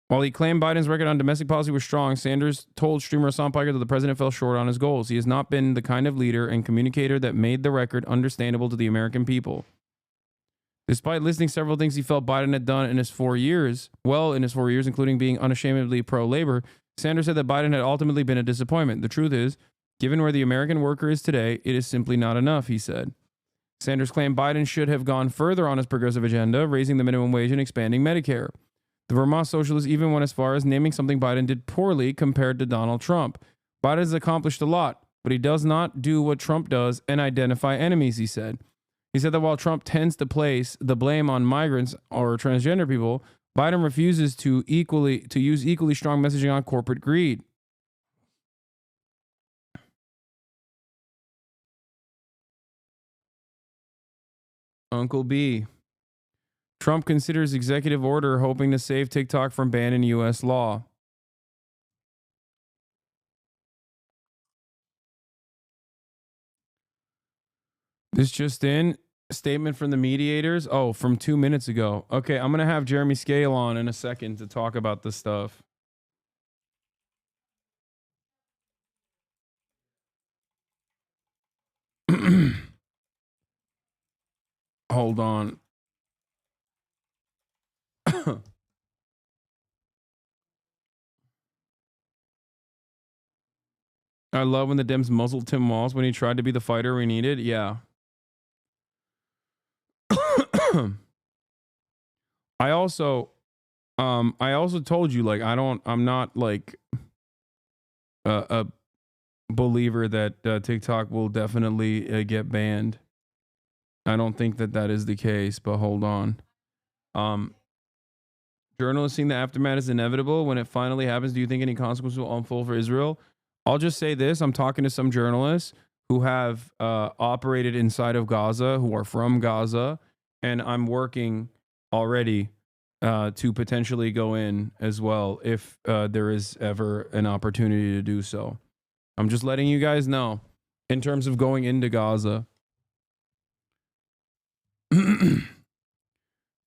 While he claimed Biden's record on domestic policy was strong, Sanders told streamer Hasan that the president fell short on his goals. He has not been the kind of leader and communicator that made the record understandable to the American people. Despite listing several things he felt Biden had done in his 4 years, including being unashamedly pro-labor, Sanders said that Biden had ultimately been a disappointment. The truth is, given where the American worker is today, it is simply not enough, he said. Sanders claimed Biden should have gone further on his progressive agenda, raising the minimum wage and expanding Medicare. The Vermont socialist even went as far as naming something Biden did poorly compared to Donald Trump. Biden has accomplished a lot, but he does not do what Trump does and identify enemies, he said. He said that while Trump tends to place the blame on migrants or transgender people, Biden refuses to use equally strong messaging on corporate greed. Uncle B. Trump considers executive order hoping to save TikTok from ban in U.S. law. This just in. Statement from the mediators. Oh, from 2 minutes ago. Okay, I'm going to have Jeremy Scale on in a second to talk about this stuff. Hold on. I love when the Dems muzzled Tim Walz when he tried to be the fighter we needed. Yeah. I also told you, like, I'm not like a believer that TikTok will definitely get banned. I don't think that is the case, but hold on. Journalists seeing the aftermath is inevitable. When it finally happens, do you think any consequences will unfold for Israel? I'll just say this. I'm talking to some journalists who have operated inside of Gaza, who are from Gaza, and I'm working already to potentially go in as well if there is ever an opportunity to do so. I'm just letting you guys know in terms of going into Gaza.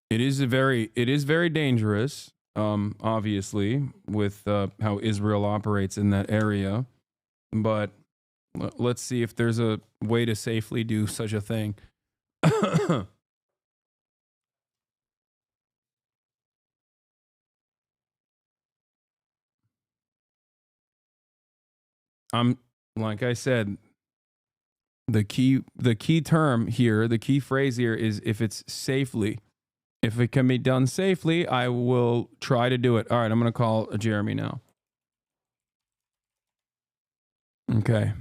It is very dangerous, obviously, with how Israel operates in that area. But let's see if there's a way to safely do such a thing. I'm like I said, the key term here, the key phrase here is if it's safely. If it can be done safely, I will try to do it. All right, I'm going to call Jeremy now. Okay.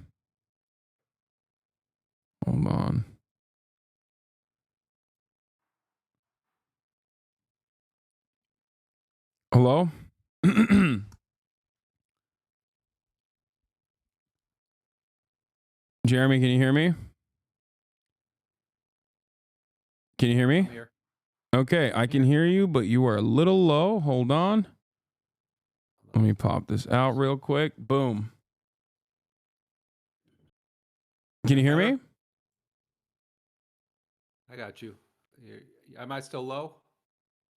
Hold on. Hello? Jeremy, can you hear me? Can you hear me? Okay, I can hear you, but you are a little low. Hold on. Let me pop this out real quick. Boom. Can you hear me? I got you. Am I still low?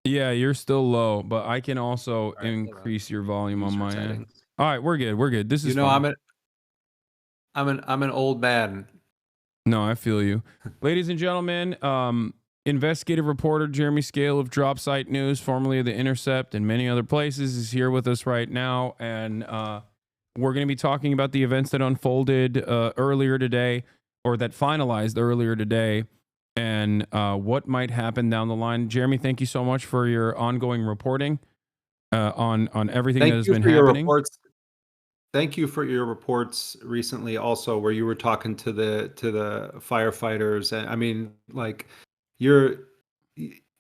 Yeah, you're still low, but I can also increase your volume on my end. All right, we're good. We're good. This is fine. I'm an old man. No, I feel you. Ladies and gentlemen, investigative reporter Jeremy Scale of Drop Site News, formerly of The Intercept and many other places, is here with us right now. And we're going to be talking about the events that unfolded earlier today, or that finalized earlier today, and what might happen down the line. Jeremy, thank you so much for your ongoing reporting on everything that has been happening. Thank you for your reports recently, also where you were talking to the firefighters, and I mean, like,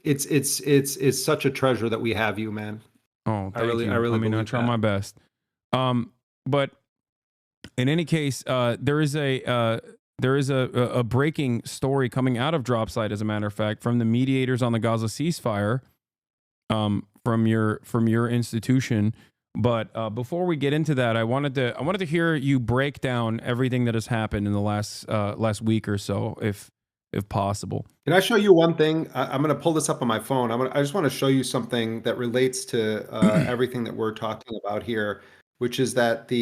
it's such a treasure that we have you, man. Oh, thank you. I mean, I try my best. But in any case, there is a breaking story coming out of Drop Site, as a matter of fact, from the mediators on the Gaza ceasefire, from your institution. But before we get into that, I wanted to hear you break down everything that has happened in the last week or so, if possible. Can I show you one thing? I'm going to pull this up on my phone. I just want to show you something that relates to everything that we're talking about here, which is that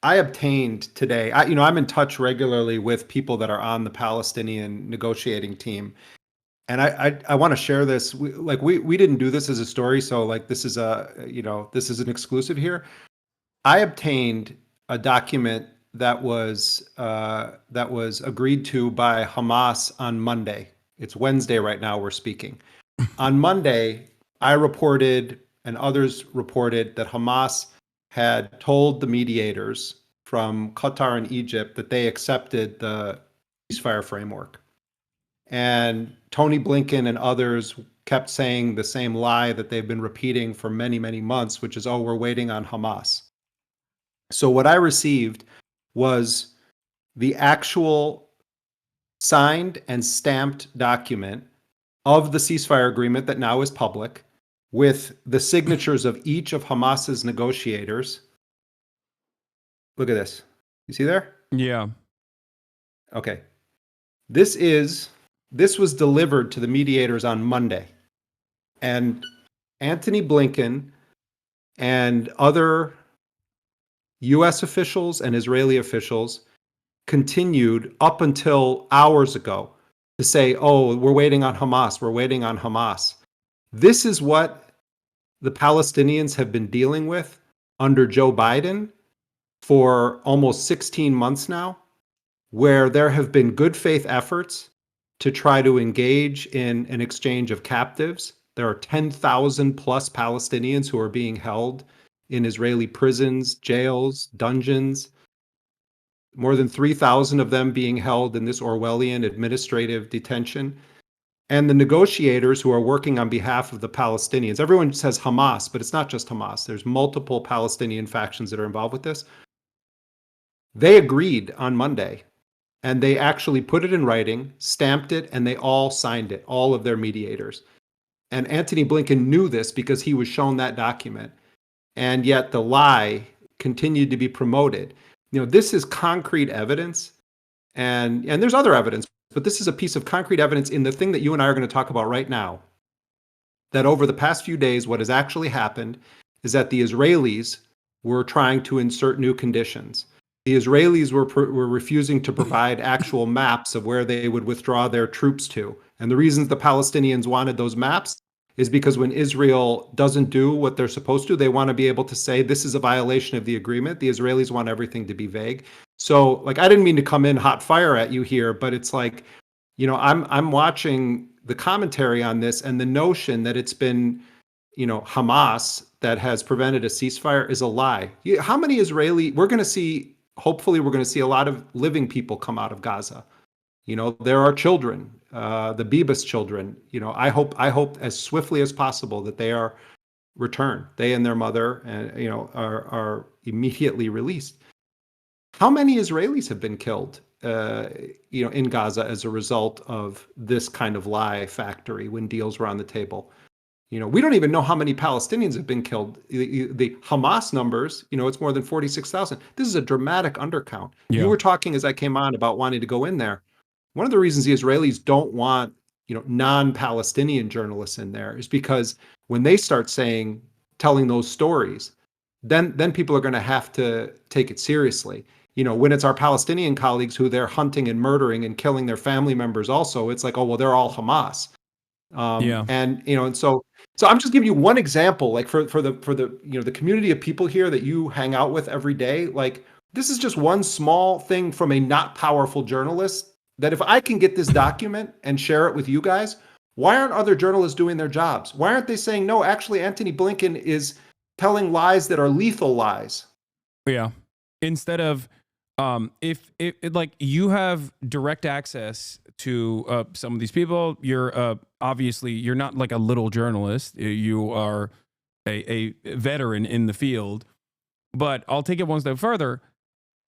I obtained today. I'm in touch regularly with people that are on the Palestinian negotiating team. And I want to share this. We didn't do this as a story, so like this is an exclusive here. I obtained a document that was agreed to by Hamas on Monday. It's Wednesday right now. We're speaking. On Monday, I reported and others reported that Hamas had told the mediators from Qatar and Egypt that they accepted the ceasefire framework. And Tony Blinken and others kept saying the same lie that they've been repeating for many, many months, which is, oh, we're waiting on Hamas. So what I received was the actual signed and stamped document of the ceasefire agreement that now is public, with the signatures of each of Hamas's negotiators. Look at this. You see there? Yeah. Okay. This was delivered to the mediators on Monday. And Antony Blinken and other U.S. officials and Israeli officials continued up until hours ago to say, oh, we're waiting on Hamas, we're waiting on Hamas. This is what the Palestinians have been dealing with under Joe Biden for almost 16 months now, where there have been good faith efforts to try to engage in an exchange of captives. There are 10,000 plus Palestinians who are being held in Israeli prisons, jails, dungeons, more than 3,000 of them being held in this Orwellian administrative detention. And the negotiators who are working on behalf of the Palestinians, everyone says Hamas, but it's not just Hamas. There's multiple Palestinian factions that are involved with this. They agreed on Monday, and they actually put it in writing, stamped it, and they all signed it, all of their mediators. And Antony Blinken knew this because he was shown that document. And yet the lie continued to be promoted. This is concrete evidence, and there's other evidence, but this is a piece of concrete evidence in the thing that you and I are going to talk about right now, that over the past few days, what has actually happened is that the Israelis were trying to insert new conditions. The Israelis were refusing to provide actual maps of where they would withdraw their troops to. And the reasons the Palestinians wanted those maps is because when Israel doesn't do what they're supposed to, they want to be able to say this is a violation of the agreement. The Israelis want everything to be vague. So, like, I didn't mean to come in hot fire at you here, but it's like, I'm watching the commentary on this, and the notion that it's been, Hamas that has prevented a ceasefire is a lie. How many we're going to see, hopefully we're going to see a lot of living people come out of Gaza. There are children, the Bibas children. I hope as swiftly as possible that they are returned. They and their mother, and are immediately released. How many Israelis have been killed, in Gaza as a result of this kind of lie factory when deals were on the table? We don't even know how many Palestinians have been killed. The Hamas numbers, it's more than 46,000. This is a dramatic undercount. Yeah. You were talking as I came on about wanting to go in there. One of the reasons the Israelis don't want, non-Palestinian journalists in there is because when they start telling those stories, then people are going to have to take it seriously. When it's our Palestinian colleagues who they're hunting and murdering and killing their family members also, it's like, oh, well, they're all Hamas. And so I'm just giving you one example, like for the the community of people here that you hang out with every day. Like, this is just one small thing from a not powerful journalist, that if I can get this document and share it with you guys, why aren't other journalists doing their jobs? Why aren't they saying, no, actually, Antony Blinken is telling lies that are lethal lies? Yeah. Instead of, if like you have direct access to some of these people, you're obviously you're not like a little journalist. You are a veteran in the field. But I'll take it one step further.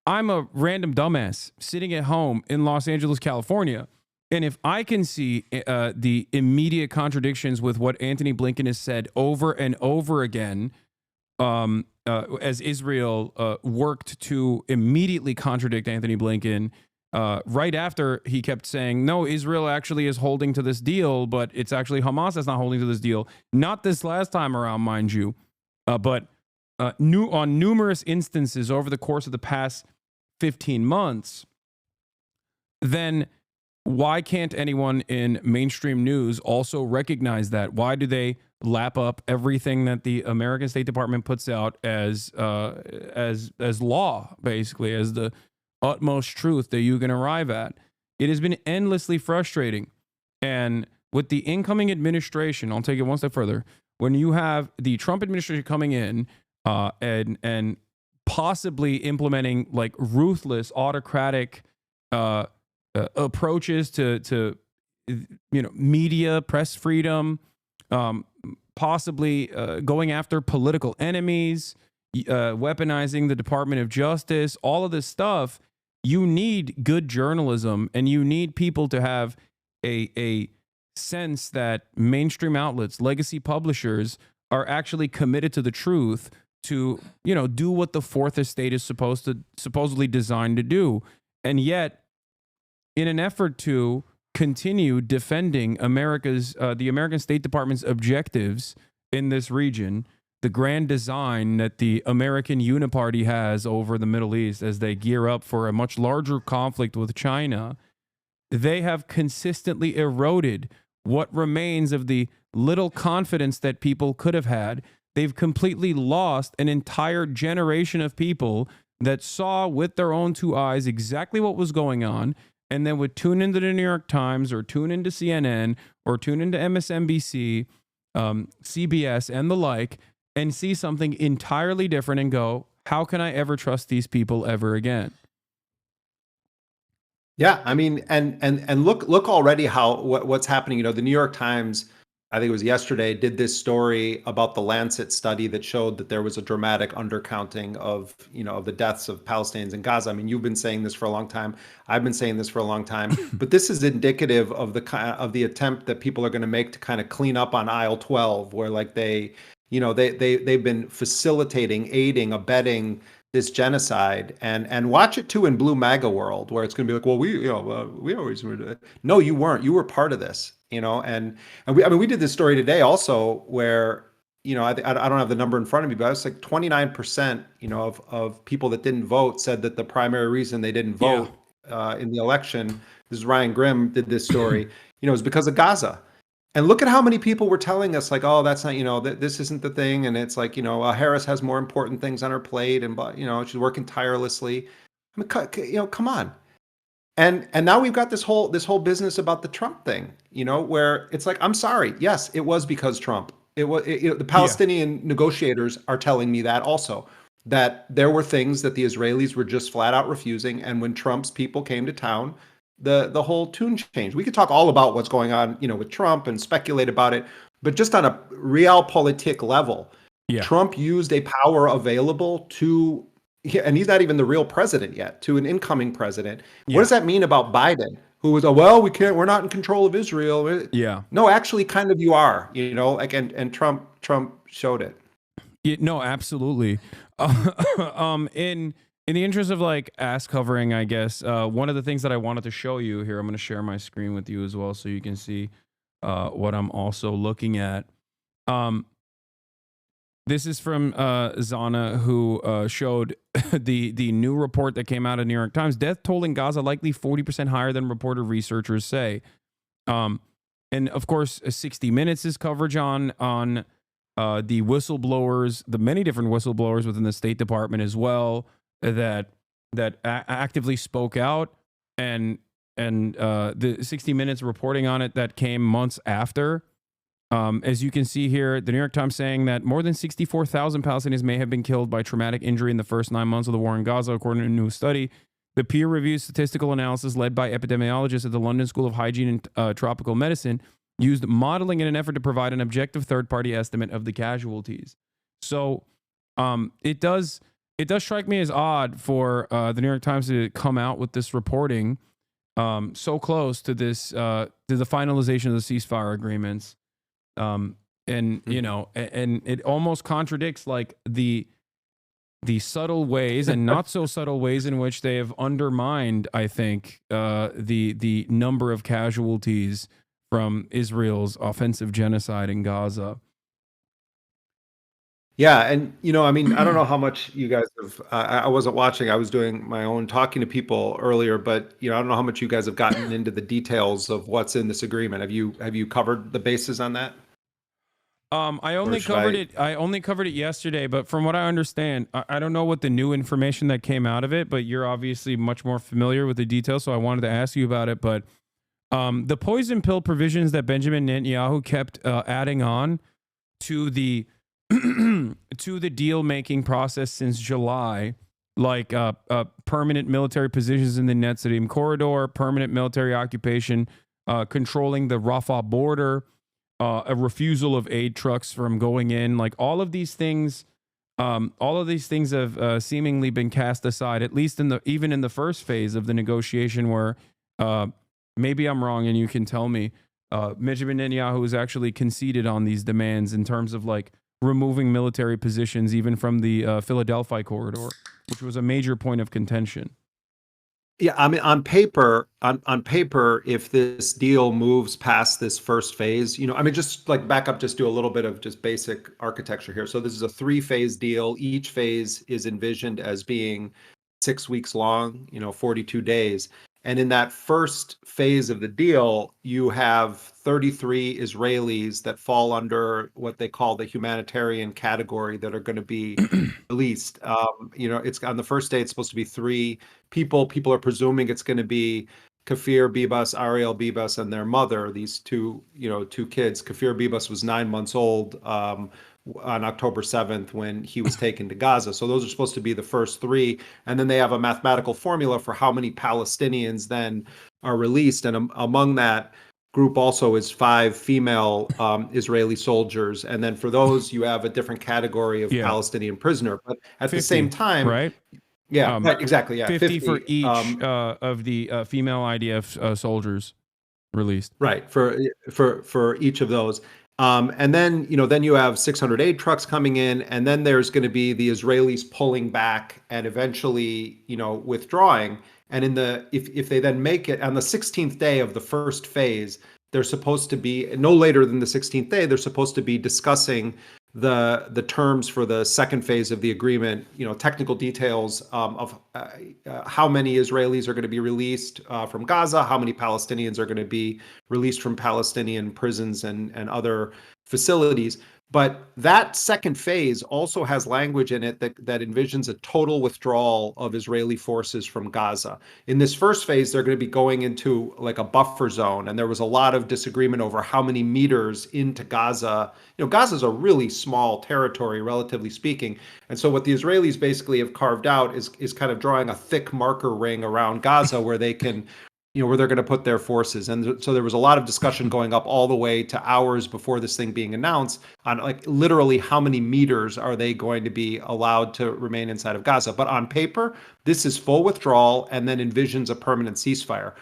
I'm a random dumbass sitting at home in Los Angeles, California. And if I can see the immediate contradictions with what Antony Blinken has said over and over again, as Israel worked to immediately contradict Antony Blinken, right after he kept saying, no, Israel actually is holding to this deal, but it's actually Hamas that's not holding to this deal. Not this last time around, mind you, but on numerous instances over the course of the past 15 months, then why can't anyone in mainstream news also recognize that? Why do they lap up everything that the American State Department puts out as law, basically, as the utmost truth that you can arrive at? It has been endlessly frustrating. And with the incoming administration, I'll take it one step further. When you have the Trump administration coming in and possibly implementing like ruthless autocratic approaches to media, press freedom, possibly going after political enemies, weaponizing the Department of Justice, all of this stuff, you need good journalism, and you need people to have a sense that mainstream outlets, legacy publishers, are actually committed to the truth, to do what the Fourth Estate is supposedly designed to do. And yet, in an effort to continue defending the American State Department's objectives in this region, the grand design that the American Uniparty has over the Middle East as they gear up for a much larger conflict with China, they have consistently eroded what remains of the little confidence that people could have had. They've completely lost an entire generation of people that saw with their own two eyes exactly what was going on, and then would tune into the New York Times or tune into CNN or tune into MSNBC, CBS, and the like, and see something entirely different and go, how can I ever trust these people ever again? Yeah, I mean, and look already what's happening. The New York Times, I think it was yesterday, did this story about the Lancet study that showed that there was a dramatic undercounting of the deaths of Palestinians in Gaza. I mean, you've been saying this for a long time. I've been saying this for a long time. But this is indicative of the attempt that people are going to make to kind of clean up on aisle 12, where like they've been facilitating, aiding, abetting this genocide, and watch it too in blue MAGA world, where it's going to be like, well, we always were. No, you weren't. You were part of this. And we did this story today also, where I don't have the number in front of me, but it's like 29% of people that didn't vote said that the primary reason they didn't vote in the election, this is Ryan Grimm did this story, is because of Gaza. And look at how many people were telling us, like, oh, that's not, this isn't the thing. And it's like, Harris has more important things on her plate, and, she's working tirelessly. I mean, come on. And now we've got this whole business about the Trump thing, where it's like, I'm sorry. Yes, it was because Trump. The Palestinian negotiators are telling me that also, that there were things that the Israelis were just flat out refusing. And when Trump's people came to town, the whole tune changed. We could talk all about what's going on, with Trump and speculate about it, but just on a realpolitik level, Trump used a power available to, and he's not even the real president yet, to an incoming president. What does that mean about Biden, who was, we're not in control of Israel? Yeah. No, actually, kind of you are, and Trump showed it. Yeah, no, absolutely. In the interest of like ass covering, I guess, one of the things that I wanted to show you here, I'm going to share my screen with you as well so you can see what I'm also looking at. This is from Zana, who showed the new report that came out of New York Times. Death toll in Gaza likely 40% higher than reported researchers say. And of course, 60 Minutes' coverage on the whistleblowers, the many different whistleblowers within the State Department as well, that actively spoke out, and the 60 Minutes reporting on it that came months after. As you can see here, the New York Times saying that more than 64,000 Palestinians may have been killed by traumatic injury in the first 9 months of the war in Gaza, according to a new study. The peer-reviewed statistical analysis led by epidemiologists at the London School of Hygiene and Tropical Medicine used modeling in an effort to provide an objective third-party estimate of the casualties. So it does strike me as odd for the New York Times to come out with this reporting so close to this to the finalization of the ceasefire agreements. And it almost contradicts like the subtle ways and not so subtle ways in which they have undermined, I think, the number of casualties from Israel's offensive genocide in Gaza. Yeah, and I don't know how much you guys have. I wasn't watching. I was doing my own talking to people earlier, but I don't know how much you guys have gotten into the details of what's in this agreement. Have you covered the bases on that? I only covered it yesterday, but from what I understand, I don't know what the new information that came out of it, but you're obviously much more familiar with the details, so I wanted to ask you about it. But the poison pill provisions that Benjamin Netanyahu kept adding on to the to the deal making process since July, like permanent military positions in the Netzarim corridor, permanent military occupation, controlling the Rafah border, a refusal of aid trucks from going in, like all of these things have seemingly been cast aside, at least even in the first phase of the negotiation, where maybe I'm wrong and you can tell me. Benjamin Netanyahu has actually conceded on these demands in terms of like removing military positions, even from the Philadelphia corridor, which was a major point of contention. Yeah, I mean, on paper, if this deal moves past this first phase, just like back up, just do a little bit of just basic architecture here. So this is a 3-phase deal. Each phase is envisioned as being 6 weeks long, 42 days. And in that first phase of the deal, you have 33 Israelis that fall under what they call the humanitarian category that are going to be released. It's on the first day, it's supposed to be 3 people. People are presuming it's going to be Kafir Bibas, Ariel Bibas, and their mother, these two kids. Kafir Bibas was 9 months old on October 7th when he was taken to Gaza. So those are supposed to be the first 3. And then they have a mathematical formula for how many Palestinians then are released. And among that group also is 5 female Israeli soldiers. And then for those, you have a different category of Palestinian prisoner. But at 50, the same time, right? Yeah, exactly. Yeah, 50 for each of the female IDF soldiers released. Right, for each of those. And then you have 600 aid trucks coming in, and then there's going to be the Israelis pulling back and eventually, withdrawing. And if they then make it on the 16th day of the first phase, they're supposed to be no later than the 16th day. They're supposed to be discussing the terms for the second phase of the agreement, technical details of how many Israelis are going to be released from Gaza, how many Palestinians are going to be released from Palestinian prisons and other facilities. But that second phase also has language in it that envisions a total withdrawal of Israeli forces from Gaza. In this first phase, they're going to be going into like a buffer zone. And there was a lot of disagreement over how many meters into Gaza. Gaza is a really small territory, relatively speaking. And so what the Israelis basically have carved out is kind of drawing a thick marker ring around Gaza where they can where they're going to put their forces. And so there was a lot of discussion going up all the way to hours before this thing being announced on like literally how many meters are they going to be allowed to remain inside of Gaza. But on paper, this is full withdrawal and then envisions a permanent ceasefire.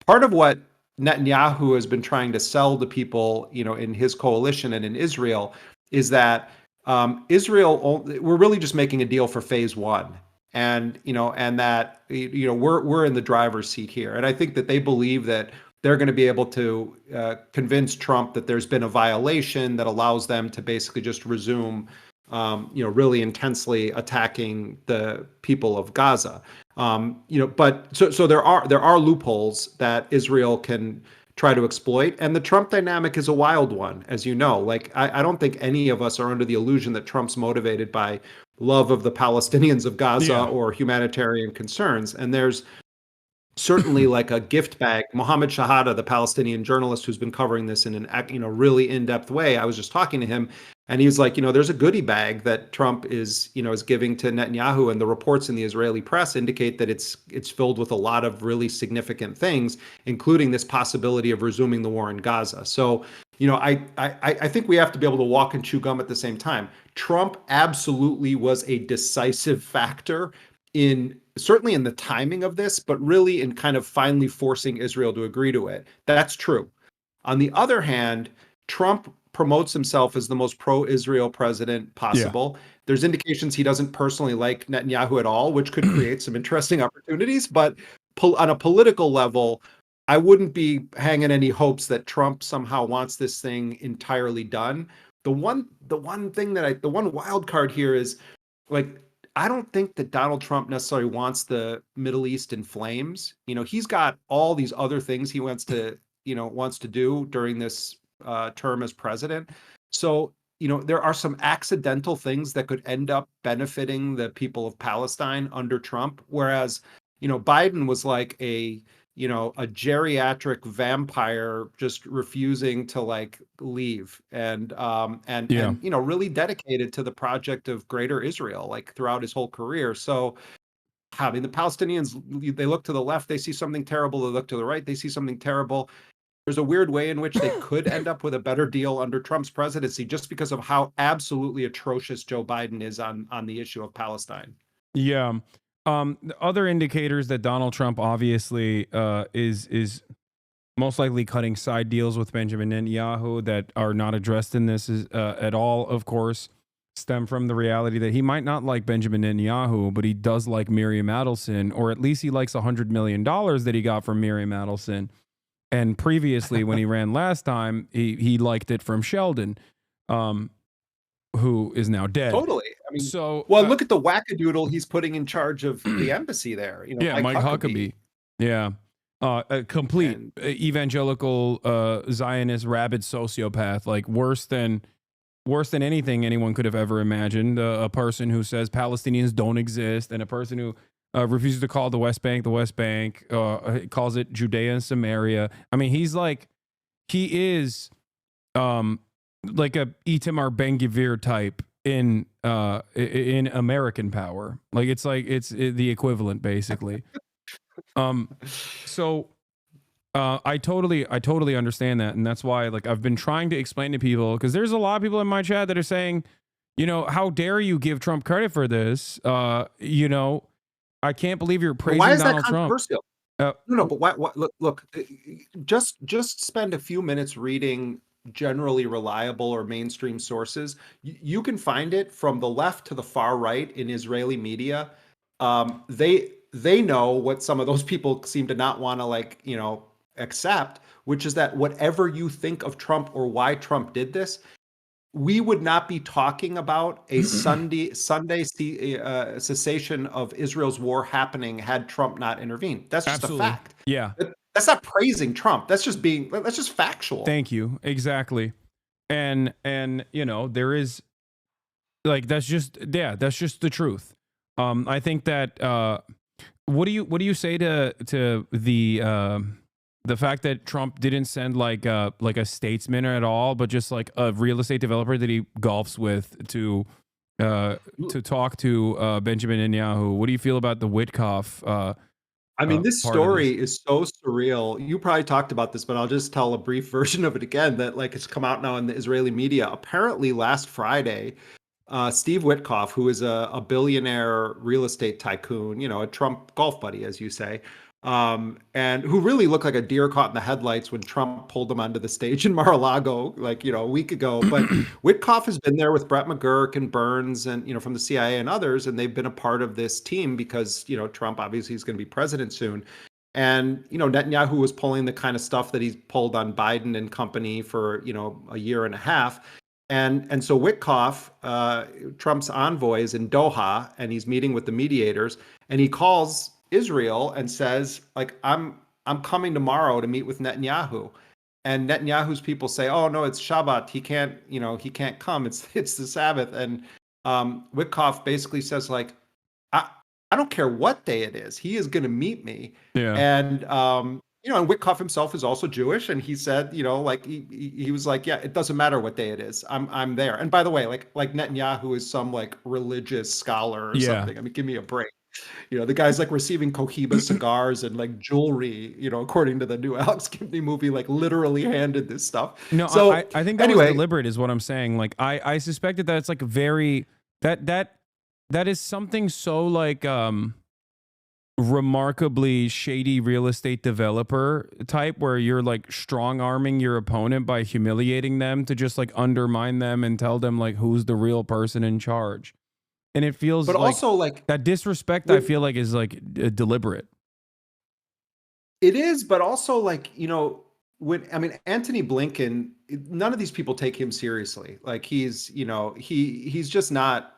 Part of what Netanyahu has been trying to sell to people, in his coalition and in Israel is that we're really just making a deal for phase one. And that we're in the driver's seat here, and I think that they believe that they're going to be able to convince Trump that there's been a violation that allows them to basically just resume, really intensely attacking the people of Gaza. But so there are loopholes that Israel can try to exploit, and the Trump dynamic is a wild one, as you know. Like I don't think any of us are under the illusion that Trump's motivated by love of the Palestinians of Gaza or humanitarian concerns. And there's certainly like a gift bag. Mohammed Shahada, the Palestinian journalist who's been covering this in an really in-depth way, I was just talking to him, and he was like, there's a goodie bag that Trump is giving to Netanyahu, and the reports in the Israeli press indicate that it's filled with a lot of really significant things, including this possibility of resuming the war in Gaza. So, I think we have to be able to walk and chew gum at the same time. Trump absolutely was a decisive factor certainly in the timing of this, but really in kind of finally forcing Israel to agree to it. That's true. On the other hand, Trump promotes himself as the most pro-Israel president possible. Yeah. There's indications he doesn't personally like Netanyahu at all, which could create some interesting opportunities. But on a political level, I wouldn't be hanging any hopes that Trump somehow wants this thing entirely done. The one wild card here is, like, I don't think that Donald Trump necessarily wants the Middle East in flames. He's got all these other things he wants to do during this term as president. So, there are some accidental things that could end up benefiting the people of Palestine under Trump. Whereas, Biden was like a geriatric vampire just refusing to like leave and really dedicated to the project of Greater Israel, like throughout his whole career. So, I mean, the Palestinians, they look to the left, they see something terrible. They look to the right, they see something terrible. There's a weird way in which they could end up with a better deal under Trump's presidency just because of how absolutely atrocious Joe Biden is on the issue of Palestine. Yeah. Other indicators that Donald Trump obviously is most likely cutting side deals with Benjamin Netanyahu that are not addressed in this at all, of course, stem from the reality that he might not like Benjamin Netanyahu, but he does like Miriam Adelson, or at least he likes $100 million that he got from Miriam Adelson. And previously, when he ran last time, he liked it from Sheldon, who is now dead. Totally. I mean, look at the wackadoodle he's putting in charge of the embassy there. Mike Huckabee. Yeah. A complete evangelical Zionist rabid sociopath, like worse than anything anyone could have ever imagined. A person who says Palestinians don't exist, and a person who refuses to call the West Bank, calls it Judea and Samaria. I mean, he is like a Itamar Ben-Gvir type in American Power. Like it's the equivalent, basically. So I totally understand that, and that's why, like, I've been trying to explain to people, because there's a lot of people in my chat that are saying, how dare you give Trump credit for this? I can't believe you're praising Donald Trump. Why is that controversial? No, but why? Look, just spend a few minutes reading generally reliable or mainstream sources. You can find it from the left to the far right in Israeli media. They know what some of those people seem to not want to accept, which is that whatever you think of Trump or why Trump did this, we would not be talking about a Sunday cessation of Israel's war happening had Trump not intervened. That's just Absolutely. a fact. Yeah. That's not praising Trump. That's just factual. Thank you. Exactly. And you know, there is like that's just the truth. I think that what do you say to the fact that Trump didn't send like a statesman at all, but just like a real estate developer that he golfs with to talk to Benjamin Netanyahu? What do you feel about the Witkoff? I mean, this story is so surreal. You probably talked about this, but I'll just tell a brief version of it again that like it's come out now in the Israeli media. Apparently last Friday, Steve Witkoff, who is a billionaire real estate tycoon, you know, a Trump golf buddy, as you say, and who really looked like a deer caught in the headlights when Trump pulled him onto the stage in Mar-a-Lago, like, you know, a week ago. But Witkoff has been there with Brett McGurk and Burns and, you know, from the CIA and others, and they've been a part of this team because, you know, Trump obviously is going to be president soon. And, you know, Netanyahu was pulling the kind of stuff that he's pulled on Biden and company for, you know, a year and a half. And so Witkoff, Trump's envoy, is in Doha, and he's meeting with the mediators, and he calls Israel and says, like, I'm coming tomorrow to meet with Netanyahu. And Netanyahu's people say, oh no, it's Shabbat. He can't come. It's the Sabbath. And Witkoff basically says, like, I don't care what day it is. He is going to meet me. Yeah. And you know, and Witkoff himself is also Jewish, and he said, you know, like he was like, yeah, it doesn't matter what day it is. I'm there. And by the way, like Netanyahu is some like religious scholar or something. I mean, give me a break. You know, the guy's like receiving Cohiba cigars and like jewelry, you know, according to the new Alex Gibney movie, like literally handed this stuff. No, so I think that was deliberate is what I'm saying. Like I suspected that it's like very that is something so like remarkably shady real estate developer type where you're like strong arming your opponent by humiliating them to just like undermine them and tell them like who's the real person in charge. And it feels but like also like that disrespect I feel like is like deliberate. It is, but also like, you know, Antony Blinken, none of these people take him seriously. Like he's, you know, he's just not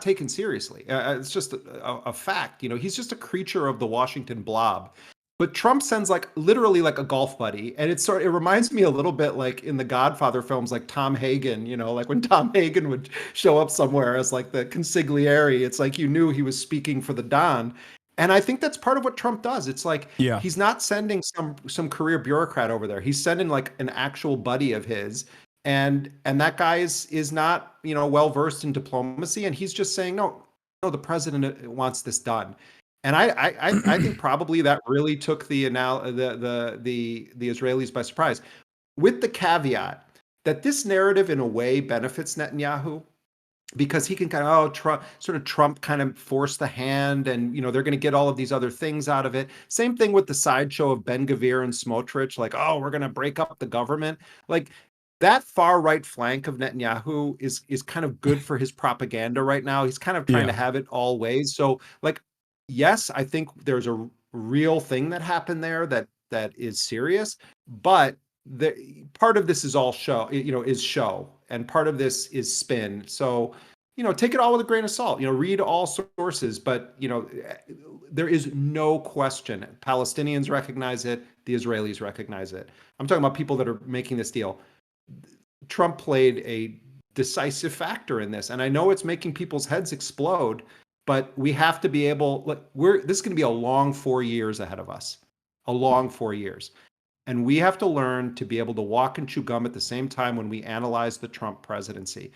taken seriously. It's just a fact. You know, he's just a creature of the Washington blob. But Trump sends like literally like a golf buddy, and it reminds me a little bit like in the Godfather films, like Tom Hagen. You know, like when Tom Hagen would show up somewhere as like the consigliere, it's like you knew he was speaking for the Don. And I think that's part of what Trump does. It's like he's not sending some career bureaucrat over there. He's sending like an actual buddy of his. And that guy is not, you know, well versed in diplomacy, and he's just saying no, the president wants this done. And I think probably that really took the Israelis by surprise, with the caveat that this narrative in a way benefits Netanyahu because he can kind of Trump kind of force the hand, and you know they're going to get all of these other things out of it. Same thing with the sideshow of Ben Gvir and Smotrich, like, oh, we're going to break up the government, like. That far right flank of Netanyahu is kind of good for his propaganda right now. He's kind of trying to have it all ways. So, like, yes, I think there's a real thing that happened there that is serious, but part of this is all show, you know, and part of this is spin. So, you know, take it all with a grain of salt. You know, read all sources, but you know, there is no question. Palestinians recognize it. The Israelis recognize it. I'm talking about people that are making this deal. Trump played a decisive factor in this, and I know it's making people's heads explode, but we have to be able. This is going to be a long 4 years ahead of us, a long 4 years, and we have to learn to be able to walk and chew gum at the same time when we analyze the Trump presidency.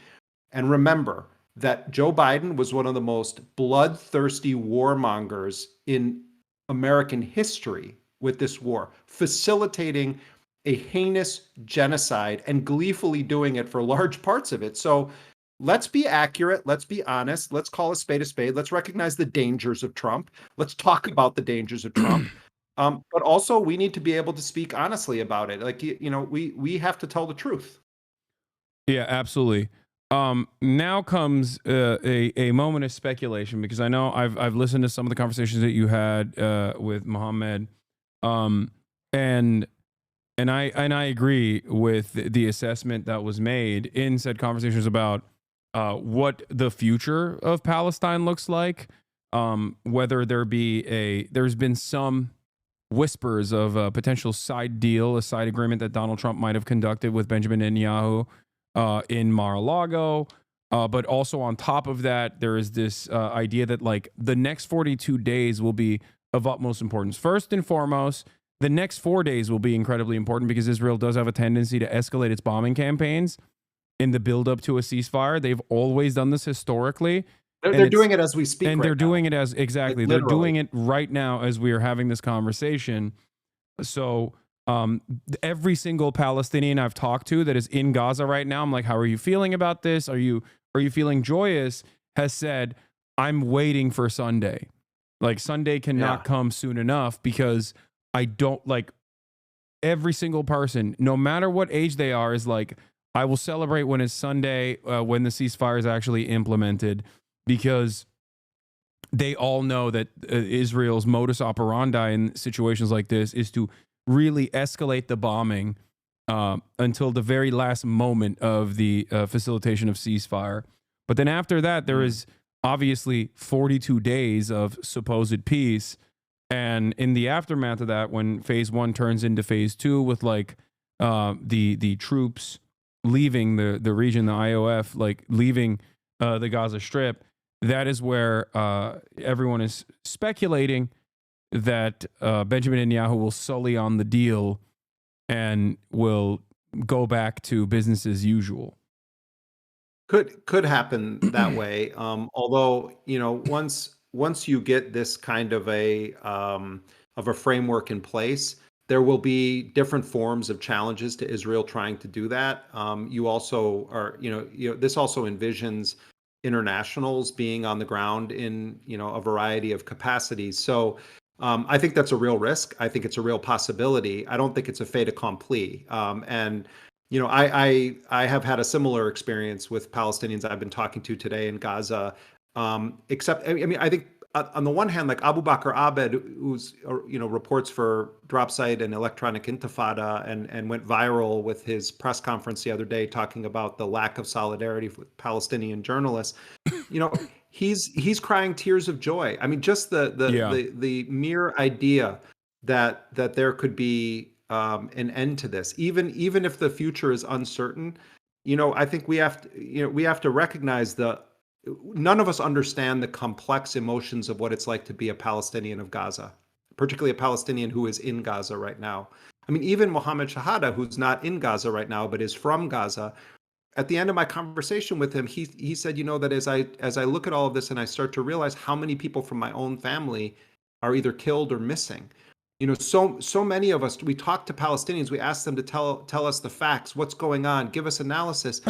And remember that Joe Biden was one of the most bloodthirsty warmongers in American history with this war, facilitating a heinous genocide and gleefully doing it for large parts of it. So let's be accurate. Let's be honest. Let's call a spade a spade. Let's recognize the dangers of Trump. Let's talk about the dangers of Trump. But also we need to be able to speak honestly about it. Like, you know, we have to tell the truth. Yeah, absolutely. Now comes a moment of speculation, because I know I've listened to some of the conversations that you had with Mohammed, and And I agree with the assessment that was made in said conversations about what the future of Palestine looks like. Whether there's been some whispers of a potential side deal, a side agreement that Donald Trump might have conducted with Benjamin Netanyahu in Mar-a-Lago. But also on top of that, there is this idea that like the next 42 days will be of utmost importance. First and foremost, the next 4 days will be incredibly important because Israel does have a tendency to escalate its bombing campaigns in the buildup to a ceasefire. They've always done this historically. They're doing it as we speak. And right they're now. doing it as exactly. Like, they're literally. doing it right now as we are having this conversation. So every single Palestinian I've talked to that is in Gaza right now, I'm like, how are you feeling about this? Are you feeling joyous? Has said, I'm waiting for Sunday. Like Sunday cannot come soon enough because I don't like every single person, no matter what age they are, is like, I will celebrate when it's Sunday, when the ceasefire is actually implemented, because they all know that Israel's modus operandi in situations like this is to really escalate the bombing until the very last moment of the facilitation of ceasefire. But then after that, there is obviously 42 days of supposed peace. And in the aftermath of that, when phase 1 turns into phase 2 with like the troops leaving the region, the IOF, like leaving the Gaza Strip, that is where everyone is speculating that Benjamin Netanyahu will sully on the deal and will go back to business as usual. Could happen that way. Although, you know, once you get this kind of a framework in place, there will be different forms of challenges to Israel trying to do that. You also are, this also envisions internationals being on the ground in, a variety of capacities. So I think that's a real risk. I think it's a real possibility. I don't think it's a fait accompli. And I have had a similar experience with Palestinians I've been talking to today in Gaza. Except, I mean, I think on the one hand, like Abu Bakr Abed, who's reports for Dropsite and Electronic Intifada, and went viral with his press conference the other day talking about the lack of solidarity with Palestinian journalists. He's crying tears of joy. I mean, just the mere idea that there could be an end to this, even if the future is uncertain. I think we have to recognize none of us understand the complex emotions of what it's like to be a Palestinian of Gaza, particularly a Palestinian who is in Gaza right now. I mean, even Mohammed Shahada, who's not in Gaza right now, but is from Gaza, at the end of my conversation with him, he said, that as I look at all of this and I start to realize how many people from my own family are either killed or missing. So many of us, we talk to Palestinians, we ask them to tell us the facts, what's going on, give us analysis.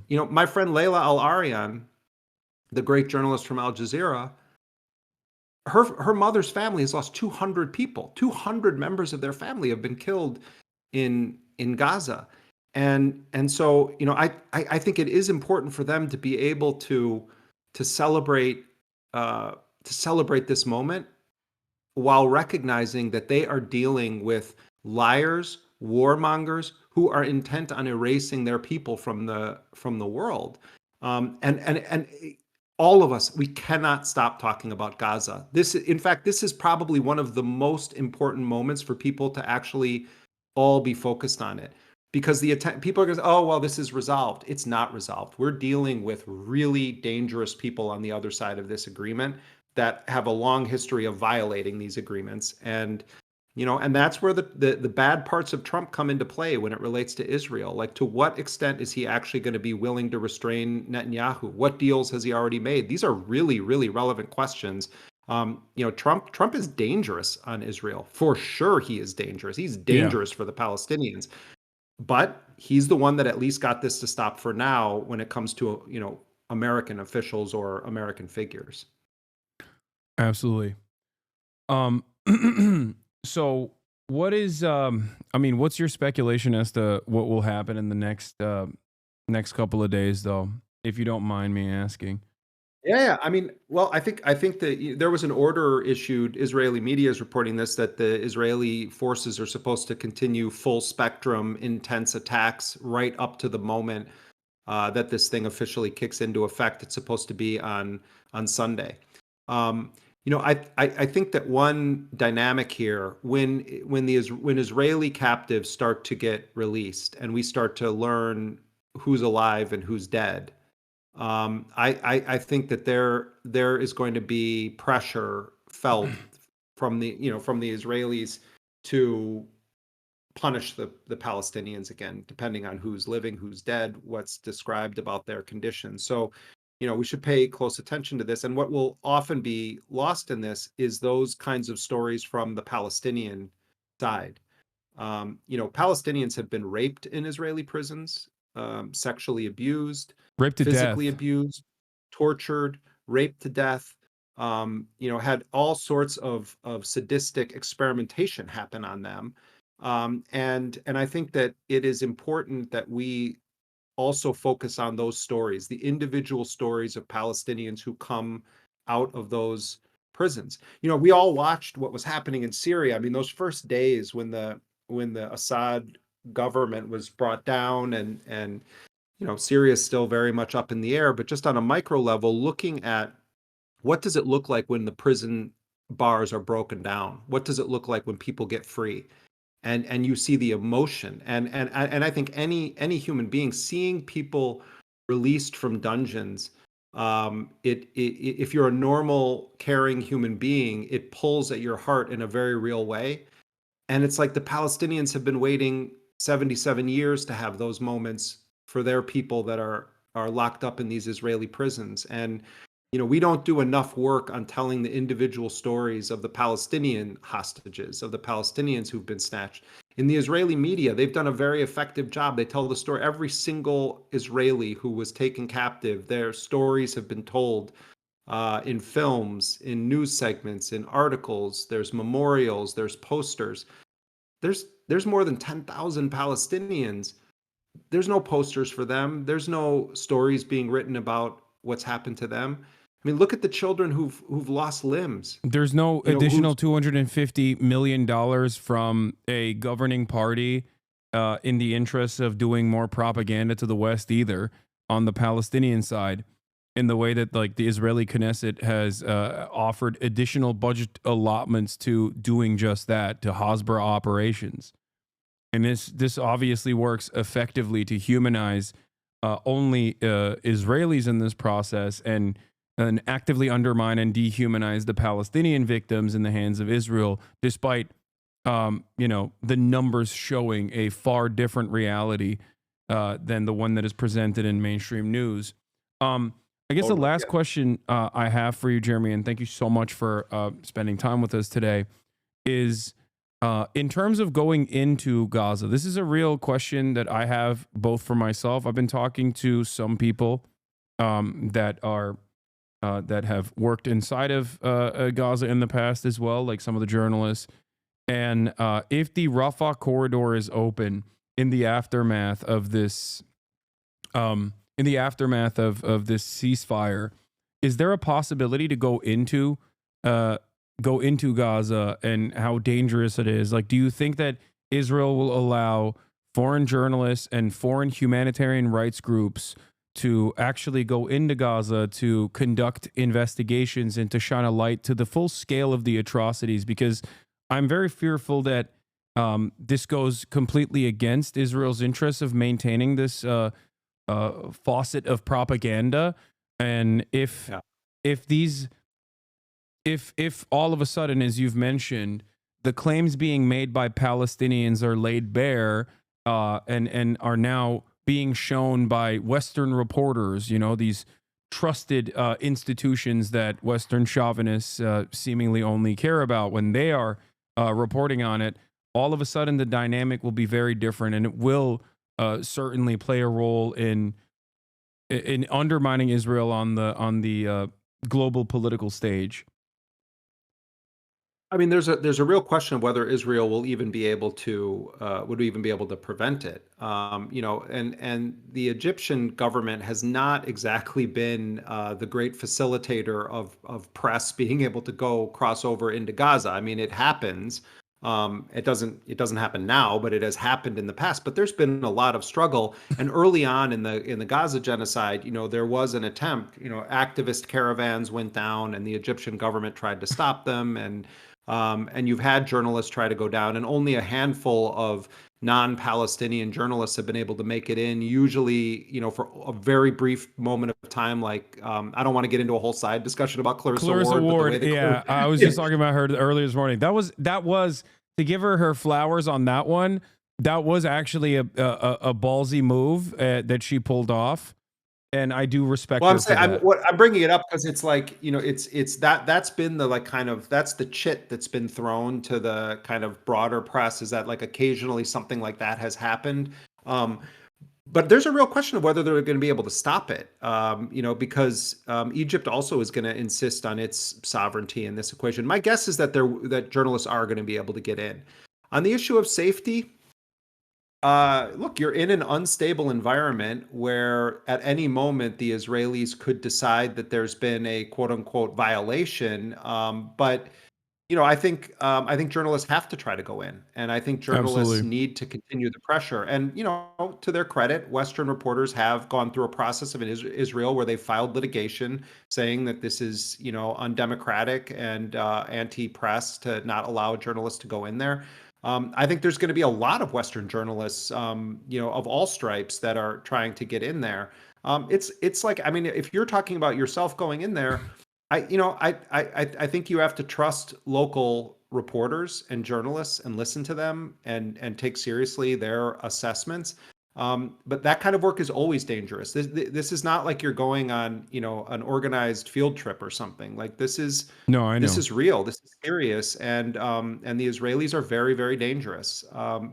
My friend Layla Al-Aryan, the great journalist from Al Jazeera, her mother's family has lost 200 people. 200 members of their family have been killed in Gaza. And so, I think it is important for them to be able to celebrate this moment while recognizing that they are dealing with liars, warmongers who are intent on erasing their people from the world. And all of us, we cannot stop talking about Gaza. In fact, this is probably one of the most important moments for people to actually all be focused on it, because people are going to say, oh, well, this is resolved. It's not resolved. We're dealing with really dangerous people on the other side of this agreement that have a long history of violating these agreements. And and that's where the bad parts of Trump come into play when it relates to Israel. Like, to what extent is he actually going to be willing to restrain Netanyahu? What deals has he already made? These are really, really relevant questions. Trump is dangerous on Israel. For sure, he is dangerous. He's dangerous for the Palestinians. But he's the one that at least got this to stop for now when it comes to, American officials or American figures. Absolutely. So what is, what's your speculation as to what will happen in the next couple of days, though, if you don't mind me asking? Yeah, I mean, well, I think that there was an order issued. Israeli media is reporting this, that the Israeli forces are supposed to continue full spectrum intense attacks right up to the moment that this thing officially kicks into effect. It's supposed to be on Sunday. Um, I think that one dynamic here, when Israeli captives start to get released and we start to learn who's alive and who's dead, I think that there is going to be pressure felt from the Israelis to punish the Palestinians again, depending on who's living, who's dead, what's described about their conditions. So, we should pay close attention to this. And what will often be lost in this is those kinds of stories from the Palestinian side. Palestinians have been raped in Israeli prisons, sexually abused, Ripped to physically death. abused, tortured, raped to death. Had all sorts of sadistic experimentation happen on them. And I think that it is important that we also focus on those stories, the individual stories of Palestinians who come out of those prisons. We all watched what was happening in Syria. I mean, those first days when the Assad government was brought down, and Syria is still very much up in the air, but just on a micro level, looking at what does it look like when the prison bars are broken down? What does it look like when people get free? And you see the emotion, and I think any human being seeing people released from dungeons, if you're a normal caring human being, it pulls at your heart in a very real way. And it's like the Palestinians have been waiting 77 years to have those moments for their people that are locked up in these Israeli prisons. And we don't do enough work on telling the individual stories of the Palestinian hostages, of the Palestinians who've been snatched. In the Israeli media, they've done a very effective job. They tell the story. Every single Israeli who was taken captive, their stories have been told in films, in news segments, in articles. There's memorials, there's posters. There's more than 10,000 Palestinians. There's no posters for them. There's no stories being written about what's happened to them. I mean, look at the children who've lost limbs. There's no additional $250 million from a governing party in the interest of doing more propaganda to the West either on the Palestinian side, in the way that like the Israeli Knesset has offered additional budget allotments to doing just that, to Hasbara operations. And this obviously works effectively to humanize only Israelis in this process, and actively undermine and dehumanize the Palestinian victims in the hands of Israel, despite the numbers showing a far different reality than the one that is presented in mainstream news. I guess the last question I have for you, Jeremy, and thank you so much for spending time with us today, is in terms of going into Gaza. This is a real question that I have both for myself. I've been talking to some people that have worked inside of Gaza in the past as well, like some of the journalists. And if the Rafah corridor is open in the aftermath of this, ceasefire, is there a possibility to go into Gaza, and how dangerous it is? Like, do you think that Israel will allow foreign journalists and foreign humanitarian rights groups to actually go into Gaza to conduct investigations and to shine a light to the full scale of the atrocities? Because I'm very fearful that this goes completely against Israel's interests of maintaining this faucet of propaganda. And if all of a sudden, as you've mentioned, the claims being made by Palestinians are laid bare and are now being shown by Western reporters, these trusted institutions that Western chauvinists seemingly only care about when they are reporting on it, all of a sudden the dynamic will be very different, and it will certainly play a role in undermining Israel on the global political stage. I mean, there's a real question of whether Israel will even be able to would even be able to prevent it. And the Egyptian government has not exactly been the great facilitator of press being able to go cross over into Gaza. I mean, it happens. It doesn't happen now, but it has happened in the past. But there's been a lot of struggle, and early on in the Gaza genocide, there was an attempt. Activist caravans went down, and the Egyptian government tried to stop them, and you've had journalists try to go down, and only a handful of non-Palestinian journalists have been able to make it in, usually, for a very brief moment of time. Like, I don't want to get into a whole side discussion about Clarissa Ward. Yeah, I was just talking about her earlier this morning. That was to give her flowers on that one. That was actually a ballsy move that she pulled off. And I do respect. Well, her for that. I'm bringing it up because it's like, that's been the that's the chit that's been thrown to the kind of broader press, is that like occasionally something like that has happened. But there's a real question of whether they're going to be able to stop it. Because Egypt also is going to insist on its sovereignty in this equation. My guess is that that journalists are going to be able to get in. On the issue of safety, look, you're in an unstable environment where at any moment the Israelis could decide that there's been a quote unquote violation. But I think journalists have to try to go in, and I think journalists Absolutely. need to continue the pressure. And to their credit, Western reporters have gone through a process of Israel where they filed litigation saying that this is undemocratic and anti-press to not allow journalists to go in there. I think there's going to be a lot of Western journalists, of all stripes, that are trying to get in there. It's like, I mean, if you're talking about yourself going in there, I think you have to trust local reporters and journalists and listen to them and take seriously their assessments. But that kind of work is always dangerous. This is not like you're going on, an organized field trip or something. Like, this is this is real. This is serious, and the Israelis are very, very dangerous. I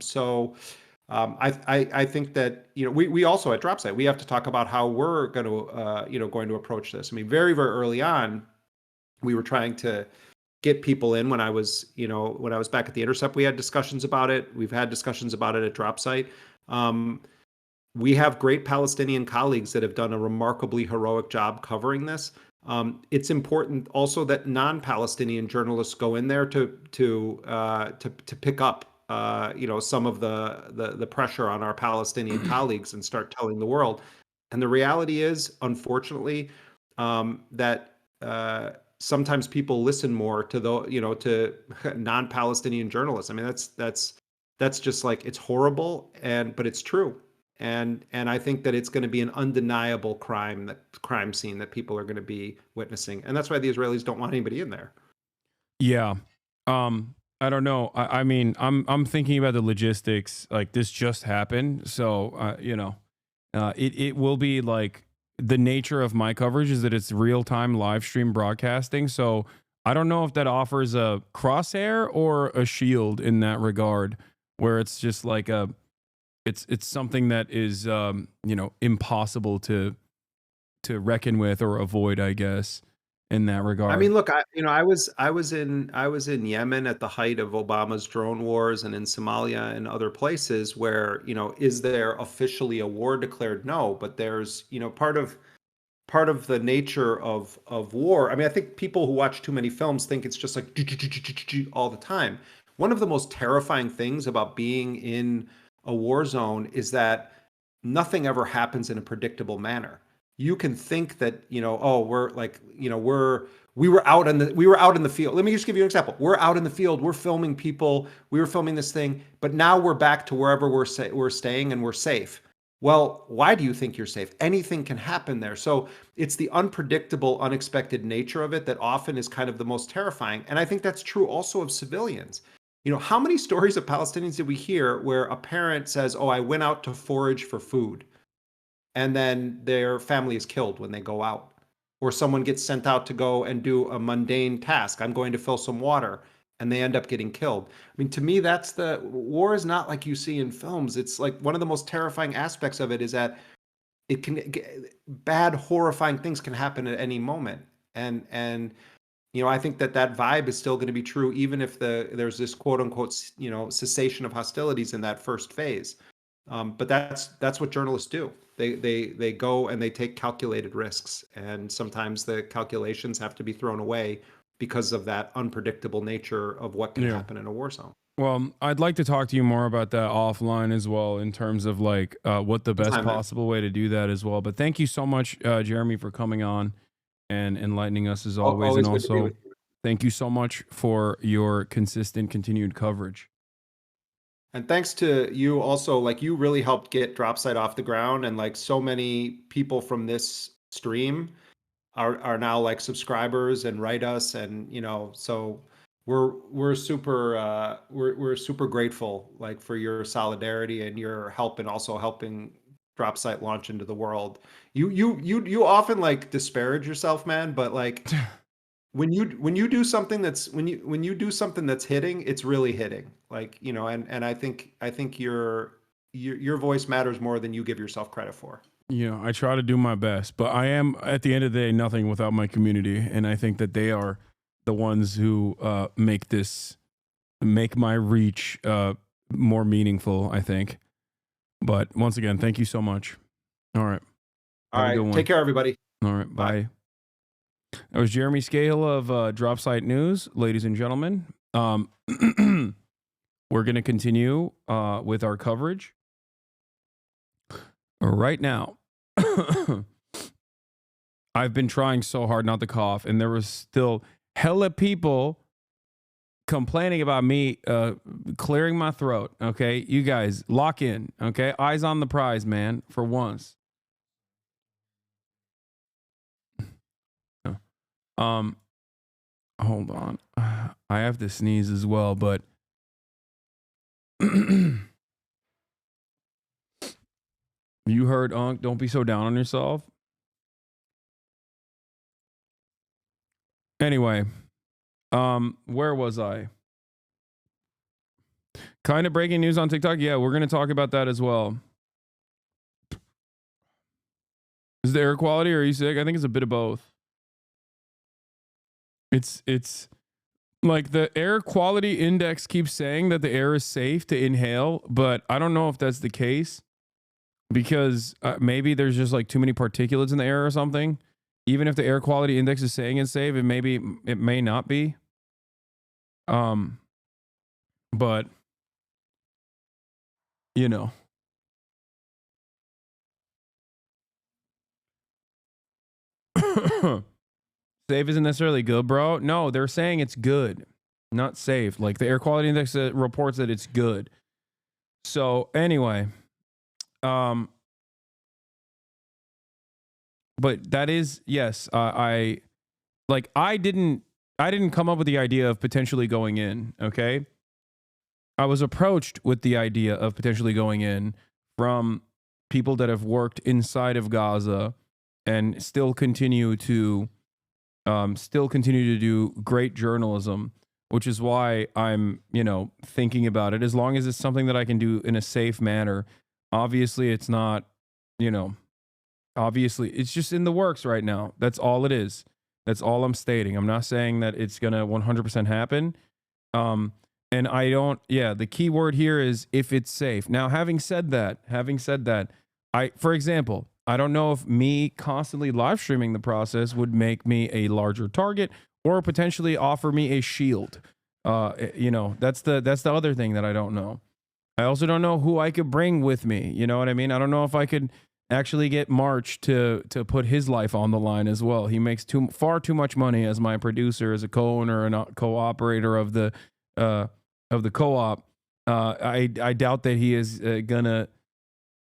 think that we also at Dropsite, we have to talk about how we're going to approach this. I mean, very, very early on, we were trying to get people in. When I was back at The Intercept, we had discussions about it. We've had discussions about it at Dropsite. We have great Palestinian colleagues that have done a remarkably heroic job covering this. It's important also that non-Palestinian journalists go in there to pick up some of the pressure on our Palestinian colleagues and start telling the world. And the reality is, unfortunately, that sometimes people listen more to to non-Palestinian journalists. I mean, that's just like, it's horrible, but it's true. And I think that it's going to be an undeniable crime scene that people are going to be witnessing, and that's why the Israelis don't want anybody in there. Yeah. I don't know. I mean, I'm thinking about the logistics. Like, this just happened, so it will be like, the nature of my coverage is that it's real-time live stream broadcasting. So I don't know if that offers a crosshair or a shield in that regard, where it's just like it's something that is impossible to reckon with or avoid, I guess, in that regard. I mean, look, I was in Yemen at the height of Obama's drone wars, and in Somalia and other places where, is there officially a war declared? No, but there's, part of the nature of war. I mean, I think people who watch too many films think it's just like all the time. One of the most terrifying things about being in a war zone is that nothing ever happens in a predictable manner. You can think that, we were out in the field. Let me just give you an example. We're out in the field. We're filming people. We were filming this thing, but now we're back to wherever we're staying and we're safe. Well, why do you think you're safe? Anything can happen there. So it's the unpredictable, unexpected nature of it that often is kind of the most terrifying. And I think that's true also of civilians. How many stories of Palestinians did we hear where a parent says, "Oh, I went out to forage for food," and then their family is killed when they go out? Or someone gets sent out to go and do a mundane task. "I'm going to fill some water," and they end up getting killed. I mean, to me, that's the war is not like you see in films. It's like one of the most terrifying aspects of it is that bad, horrifying things can happen at any moment. And I think that vibe is still going to be true, even if there's this quote unquote, cessation of hostilities in that first phase. But that's what journalists do. They go and they take calculated risks, and sometimes the calculations have to be thrown away because of that unpredictable nature of what can happen in a war zone. Well, I'd like to talk to you more about that offline as well, in terms of like what the best possible way to do that as well. But thank you so much, Jeremy, for coming on and enlightening us as always. Always And good to be also, with you. thank you so much for your consistent, continued coverage. And thanks to you also, like you really helped get Dropsite off the ground, and like so many people from this stream are now like subscribers and write us, and so we're super we're super grateful like for your solidarity and your help, and also helping Dropsite launch into the world. You often like disparage yourself, man, but like when you do something that's when you do something that's hitting, it's really hitting. Like, and I think your voice matters more than you give yourself credit for. I try to do my best, but I am, at the end of the day, nothing without my community. And I think that they are the ones who make my reach more meaningful, I think. But once again, thank you so much. All right. All right. Take care, everybody. All right. Bye. That was Jeremy Scahill of Dropsite News, ladies and gentlemen. We're going to continue with our coverage right now. I've been trying so hard not to cough, and there was still hella people complaining about me clearing my throat. Okay, you guys lock in. Okay, eyes on the prize, man, for once. Hold on. I have to sneeze as well, but you heard Unc, don't be so down on yourself. Anyway, where was I? Kind of breaking news on TikTok. Yeah, we're going to talk about that as well. Is the air quality, or are you sick? I think it's a bit of both. It's like the air quality index keeps saying that the air is safe to inhale, but I don't know if that's the case, because maybe there's just like too many particulates in the air or something. Even if the air quality index is saying it's safe, it may not be. But safe isn't necessarily good, bro. No, they're saying it's good, not safe. Like the air quality index reports that it's good. So anyway, but that is, yes, I didn't come up with the idea of potentially going in. Okay. I was approached with the idea of potentially going in from people that have worked inside of Gaza and still continue to do great journalism, which is why I'm, thinking about it. As long as it's something that I can do in a safe manner. Obviously, it's not, obviously it's just in the works right now. That's all it is. That's all I'm stating. I'm not saying that it's going to 100% happen. And I don't, the key word here is if it's safe. Now, having said that, for example, I don't know if me constantly live streaming the process would make me a larger target or potentially offer me a shield. That's the other thing that I don't know. I also don't know who I could bring with me. You know what I mean? I don't know if I could actually get March to put his life on the line as well. He makes far too much money as my producer, as a co-owner and a co-operator of the co-op. I doubt that he is gonna.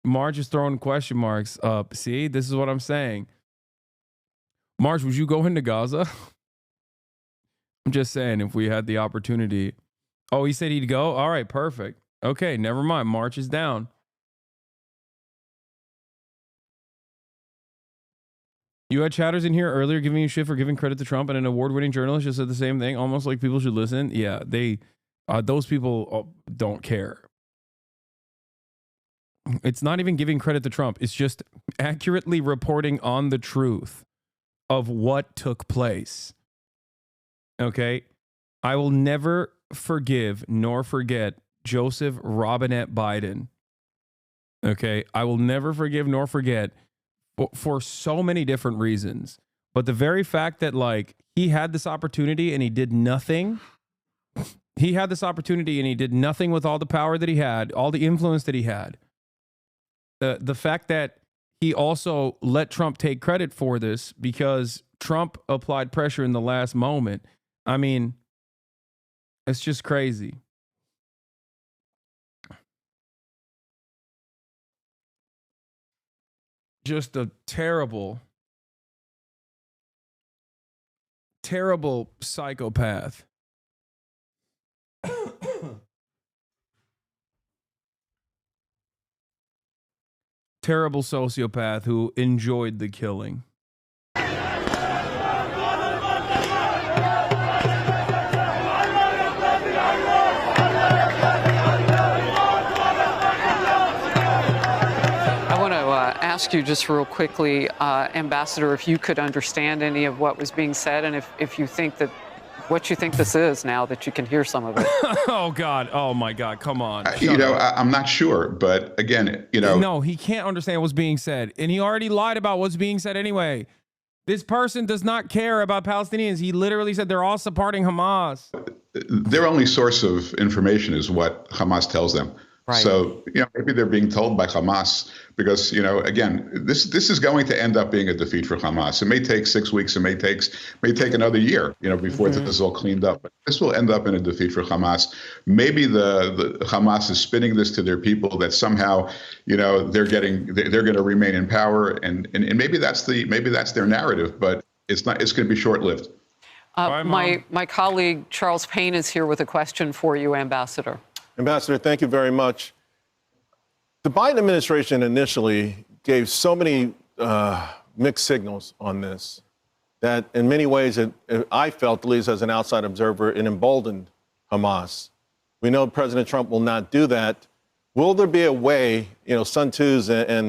Marge is throwing question marks up. See, this is what I'm saying. Marge, would you go into Gaza? I'm just saying, if we had the opportunity. Oh, he said he'd go? All right, perfect. Okay, never mind. March is down. You had chatters in here earlier giving you shit for giving credit to Trump, and an award-winning journalist just said the same thing, almost like people should listen. Yeah, those people don't care. It's not even giving credit to Trump. It's just accurately reporting on the truth of what took place. Okay. I will never forgive nor forget Joseph Robinette Biden. Okay. I will never forgive nor forget for so many different reasons. But the very fact that, like, he had this opportunity and he did nothing. He had this opportunity and he did nothing with all the power that he had, all the influence that he had. The fact that he also let Trump take credit for this because Trump applied pressure in the last moment. I mean, it's just crazy. Just a terrible, terrible psychopath. Terrible sociopath who enjoyed the killing. I want to ask you just real quickly, Ambassador, if you could understand any of what was being said, and if you think that what you think this is now that you can hear some of it. Oh, God. Oh, my God. Come on. I'm not sure. But again, No, he can't understand what's being said. And he already lied about what's being said anyway. This person does not care about Palestinians. He literally said they're all supporting Hamas. Their only source of information is what Hamas tells them. Right. So, maybe they're being told by Hamas because, again, this is going to end up being a defeat for Hamas. It may take 6 weeks. It may take another year, before this is all cleaned up. But this will end up in a defeat for Hamas. Maybe the Hamas is spinning this to their people that somehow, they're going to remain in power, and maybe that's their narrative. But it's not. It's going to be short lived. My colleague Charles Payne is here with a question for you, Ambassador. Ambassador, thank you very much. The Biden administration initially gave so many mixed signals on this that in many ways, I felt, at least as an outside observer, it emboldened Hamas. We know President Trump will not do that. Will there be a way, Sun Tzu's and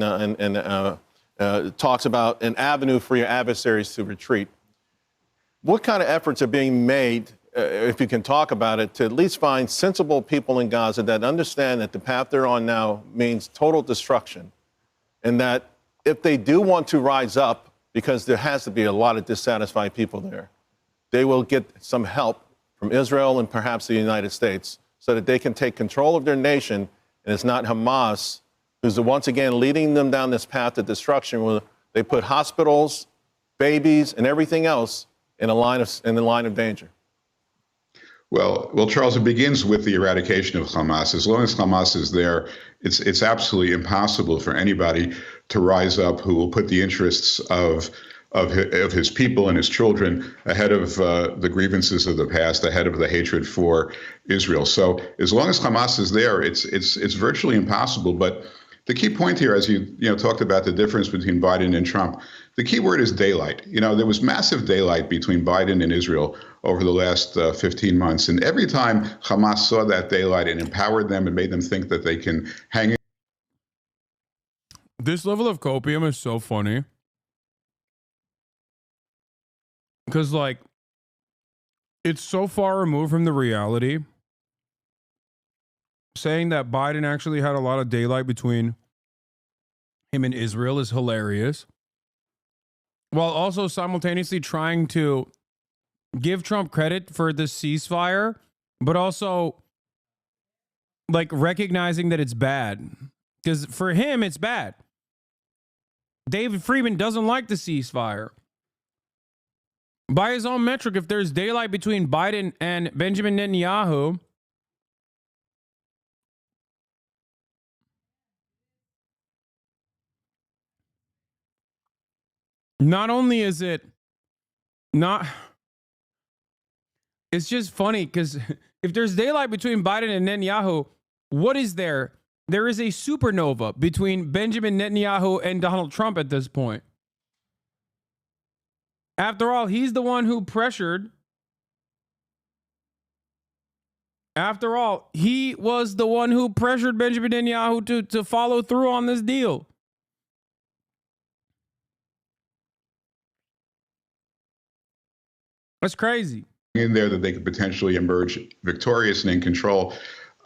talks about an avenue for your adversaries to retreat? What kind of efforts are being made, if you can talk about it, to at least find sensible people in Gaza that understand that the path they're on now means total destruction, and that if they do want to rise up, because there has to be a lot of dissatisfied people there, they will get some help from Israel and perhaps the United States so that they can take control of their nation, and it's not Hamas who's once again leading them down this path of destruction where they put hospitals, babies, and everything else in the line of danger. Well, Charles, it begins with the eradication of Hamas. As long as Hamas is there, it's absolutely impossible for anybody to rise up who will put the interests of his people and his children ahead of the grievances of the past, ahead of the hatred for Israel. So as long as Hamas is there, it's virtually impossible. But the key point here, as you talked about the difference between Biden and Trump, the key word is daylight. There was massive daylight between Biden and Israel over the last 15 months. And every time Hamas saw that daylight, it empowered them and made them think that they can hang in. This level of copium is so funny. Because, like, it's so far removed from the reality. Saying that Biden actually had a lot of daylight between him and Israel is hilarious. While also simultaneously trying to give Trump credit for the ceasefire, but also, like, recognizing that it's bad. Because for him, it's bad. David Friedman doesn't like the ceasefire. By his own metric, if there's daylight between Biden and Benjamin Netanyahu, not only is it not, it's just funny because if there's daylight between Biden and Netanyahu, what is there? There is a supernova between Benjamin Netanyahu and Donald Trump at this point. After all, he's the one who pressured. After all, he was the one who pressured Benjamin Netanyahu to follow through on this deal. That's crazy. in there that they could potentially emerge victorious and in control.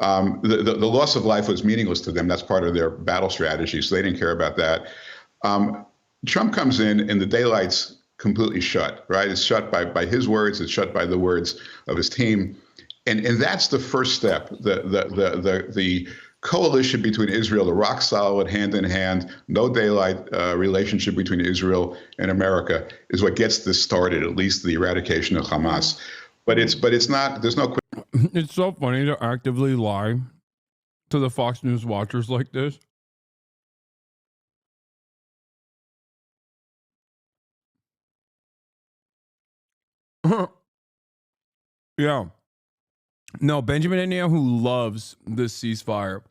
The loss of life was meaningless to them. That's part of their battle strategy, so they didn't care about that. Trump comes in and the daylight's completely shut, right? It's shut by his words. It's shut by the words of his team. And that's the first step. The coalition between Israel, the rock solid, hand in hand, no daylight relationship between Israel and America is what gets this started, at least the eradication of Hamas. But it's not, there's no. It's so funny to actively lie to the Fox News watchers like this. Yeah. No, Benjamin Netanyahu loves the ceasefire.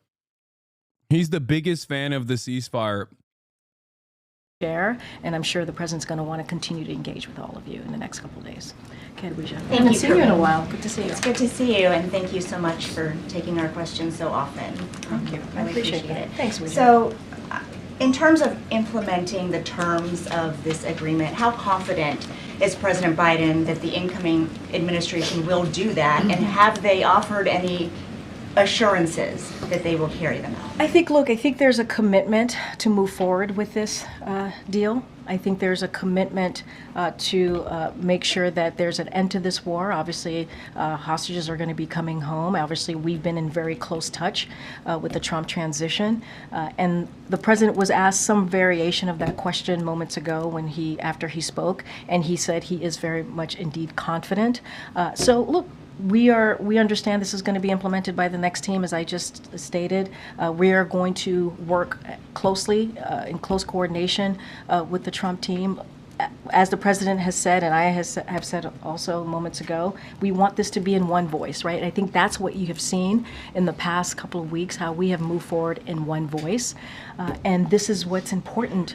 He's the biggest fan of the ceasefire. And I'm sure the president's going to want to continue to engage with all of you in the next couple of days. Thank you. Haven't seen you in a while. Good to see you. It's good to see you, and thank you so much for taking our questions so often. Thank you. I Really appreciate it. Thanks, Wisha. So, in terms of implementing the terms of this agreement, how confident is President Biden that the incoming administration will do that, and have they offered any assurances that they will carry them out? I think there's a commitment to move forward with this deal. I think there's a commitment to make sure that there's an end to this war. Obviously, hostages are going to be coming home. Obviously, we've been in very close touch with the Trump transition. And the president was asked some variation of that question moments ago after he spoke, and he said he is very much indeed confident. So look, we understand this is going to be implemented by the next team, as I just stated. We are going to work closely, in close coordination with the Trump team. As the president has said, and I have said also moments ago, we want this to be in one voice, right? I think that's what you have seen in the past couple of weeks, how we have moved forward in one voice. And this is what's important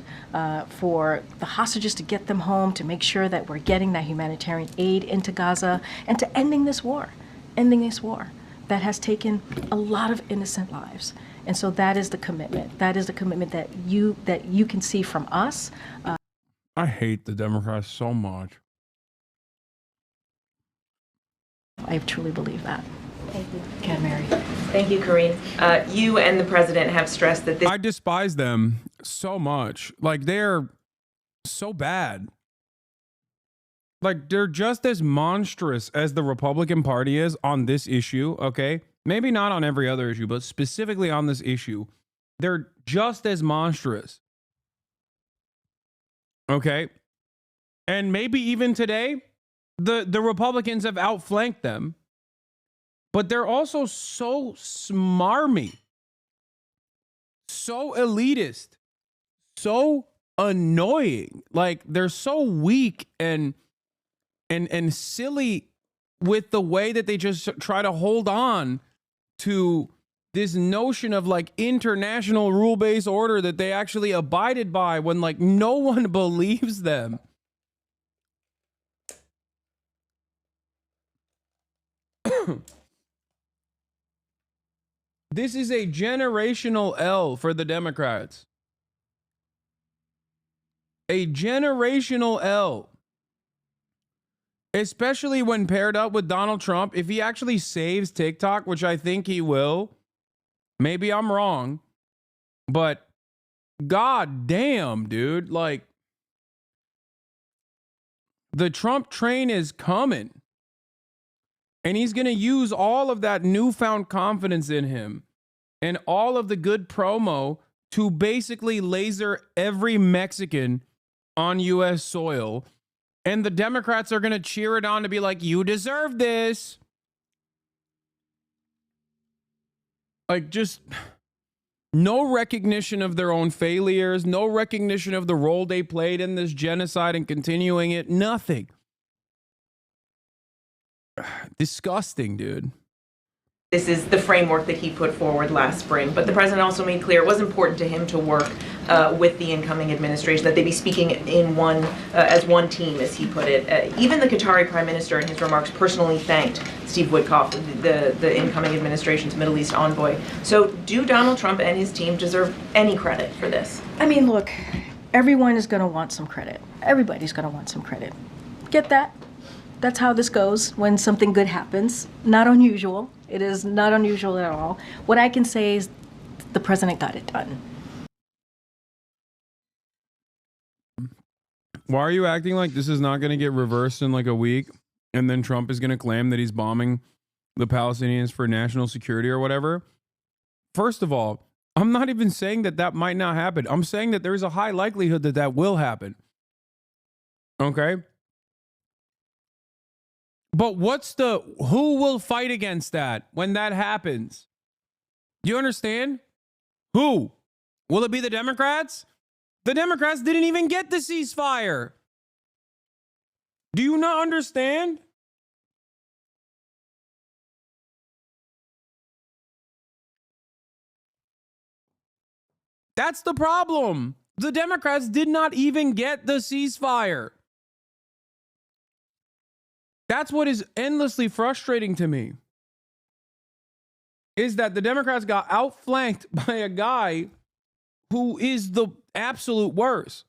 for the hostages, to get them home, to make sure that we're getting that humanitarian aid into Gaza, and to ending this war that has taken a lot of innocent lives. And so that is the commitment. That is the commitment that you can see from us. I hate the Democrats so much. I truly believe that. Thank you. Can Mary. Thank you, Karine. You and the president have stressed that this. I despise them so much. Like, they're so bad. Like, they're just as monstrous as the Republican Party is on this issue, okay? Maybe not on every other issue, but specifically on this issue. They're just as monstrous. Okay? And maybe even today, the Republicans have outflanked them. But they're also so smarmy, so elitist, so annoying. Like, they're so weak and silly with the way that they just try to hold on to this notion of like international rule-based order that they actually abided by when like no one believes them. This is a generational L for the Democrats. A generational L. Especially when paired up with Donald Trump. If he actually saves TikTok, which I think he will, maybe I'm wrong, but god damn, dude, like, the Trump train is coming. And he's going to use all of that newfound confidence in him and all of the good promo to basically laser every Mexican on U.S. soil. And the Democrats are going to cheer it on to be like, you deserve this. Like, just no recognition of their own failures, no recognition of the role they played in this genocide and continuing it, nothing. Disgusting, dude. This is the framework that he put forward last spring. But the president also made clear it was important to him to work with the incoming administration, that they be speaking in one as one team, as he put it. Even the Qatari prime minister in his remarks personally thanked Steve Witkoff, the incoming administration's Middle East envoy. So do Donald Trump and his team deserve any credit for this? I mean, look, everyone is going to want some credit. Everybody's going to want some credit. Get that? that's how this goes when something good happens. Not unusual. It is not unusual at all. What I can say is the president got it done. Why are you acting like this is not going to get reversed in like a week? And then Trump is going to claim that he's bombing the Palestinians for national security or whatever? First of all, I'm not even saying that that might not happen. I'm saying that there's a high likelihood that that will happen. Okay? But who will fight against that when that happens? You understand? Who? Will it be the Democrats? The Democrats didn't even get the ceasefire. Do you not understand? That's the problem. The Democrats did not even get the ceasefire. That's what is endlessly frustrating to me. Is that the Democrats got outflanked by a guy who is the absolute worst.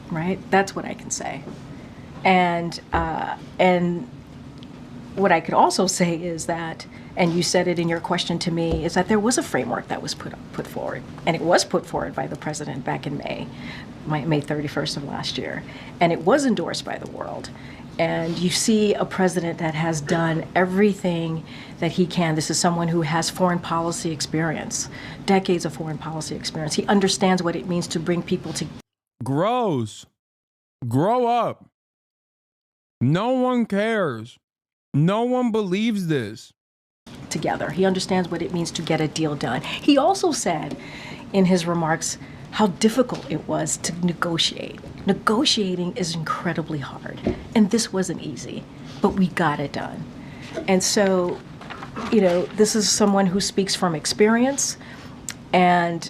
Right? That's what I can say. And what I could also say is that, and you said it in your question to me, is that there was a framework that was put forward, and it was put forward by the president back in May 31st of last year, and it was endorsed by the world. And you see a president that has done everything that he can. This is someone who has foreign policy experience, decades of foreign policy experience. He understands what it means to bring people together. Grow up. No one cares. No one believes this. Together. He understands what it means to get a deal done. He also said in his remarks how difficult it was to negotiate. Negotiating is incredibly hard, and this wasn't easy, but we got it done. And so, you know, this is someone who speaks from experience, and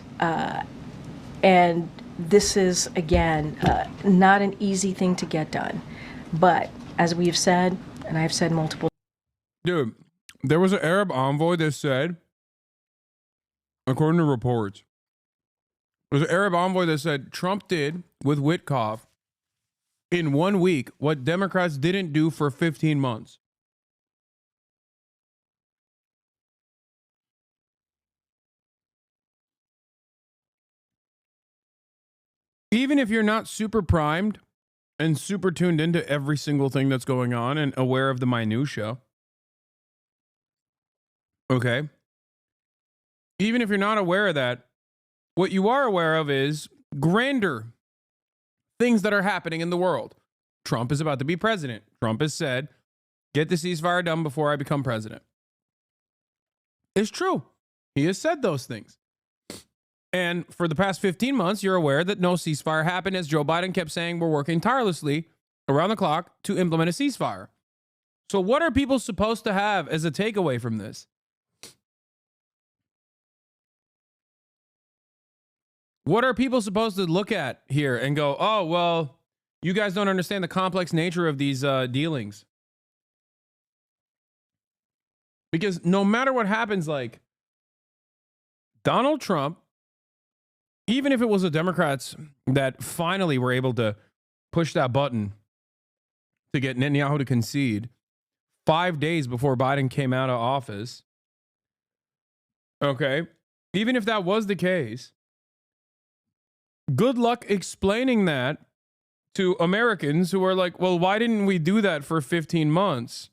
this is, again, not an easy thing to get done. But as we've said, and I've said multiple... Dude, there was an Arab envoy that said, according to reports, there was an Arab envoy that said Trump did with Witkoff in 1 week what Democrats didn't do for 15 months. Even if you're not super primed and super tuned into every single thing that's going on and aware of the minutia, okay? Even if you're not aware of that, what you are aware of is grander things that are happening in the world. Trump is about to be president. Trump has said, get the ceasefire done before I become president. It's true. He has said those things. And for the past 15 months, you're aware that no ceasefire happened, as Joe Biden kept saying, we're working tirelessly around the clock to implement a ceasefire. So what are people supposed to have as a takeaway from this? What are people supposed to look at here and go, oh, well, you guys don't understand the complex nature of these dealings? Because no matter what happens, like Donald Trump, even if it was the Democrats that finally were able to push that button to get Netanyahu to concede 5 days before Biden came out of office, okay, even if that was the case, good luck explaining that to Americans who are like, well, why didn't we do that for 15 months?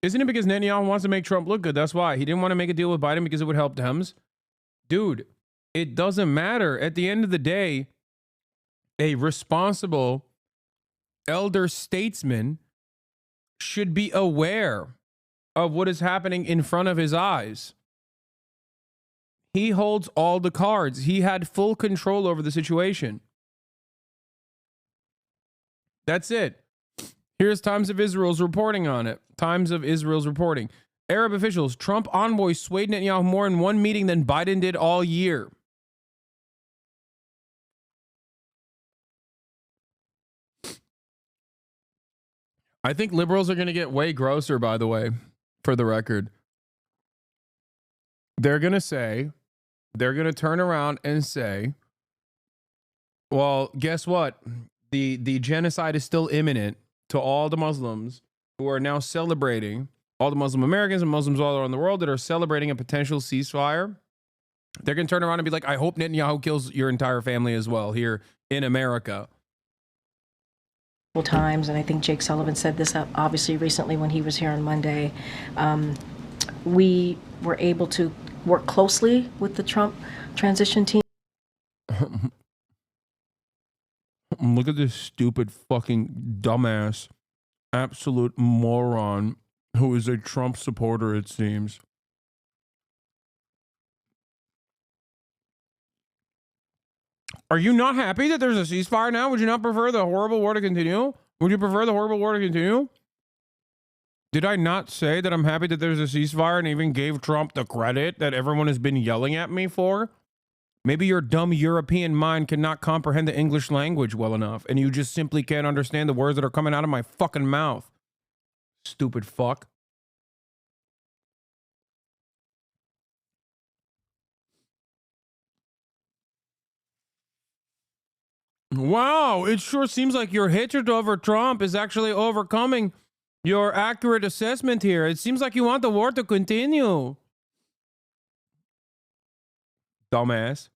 Isn't it because Netanyahu wants to make Trump look good? That's why. He didn't want to make a deal with Biden because it would help Dems. Dude, it doesn't matter. At the end of the day, a responsible elder statesman should be aware of what is happening in front of his eyes. He holds all the cards. He had full control over the situation. That's it. Here's Times of Israel's reporting on it. Times of Israel's reporting. Arab officials, Trump envoys swayed Netanyahu more in one meeting than Biden did all year. I think liberals are going to get way grosser, by the way, for the record. They're going to turn around and say, well, guess what? The genocide is still imminent to all the Muslims who are now celebrating, all the Muslim Americans and Muslims all around the world that are celebrating a potential ceasefire. They're going to turn around and be like, I hope Netanyahu kills your entire family as well here in America. Times, and I think Jake Sullivan said this obviously recently when he was here on Monday. We were able to work closely with the Trump transition team. Look at this stupid fucking dumbass, absolute moron who is a Trump supporter, it seems. Are you not happy that there's a ceasefire now? Would you not prefer the horrible war to continue? Would you prefer the horrible war to continue? Did I not say that I'm happy that there's a ceasefire and even gave Trump the credit that everyone has been yelling at me for? Maybe your dumb European mind cannot comprehend the English language well enough, and you just simply can't understand the words that are coming out of my fucking mouth. Stupid fuck. Wow, it sure seems like your hatred over Trump is actually overcoming your accurate assessment here. It seems like you want the war to continue. Dumbass.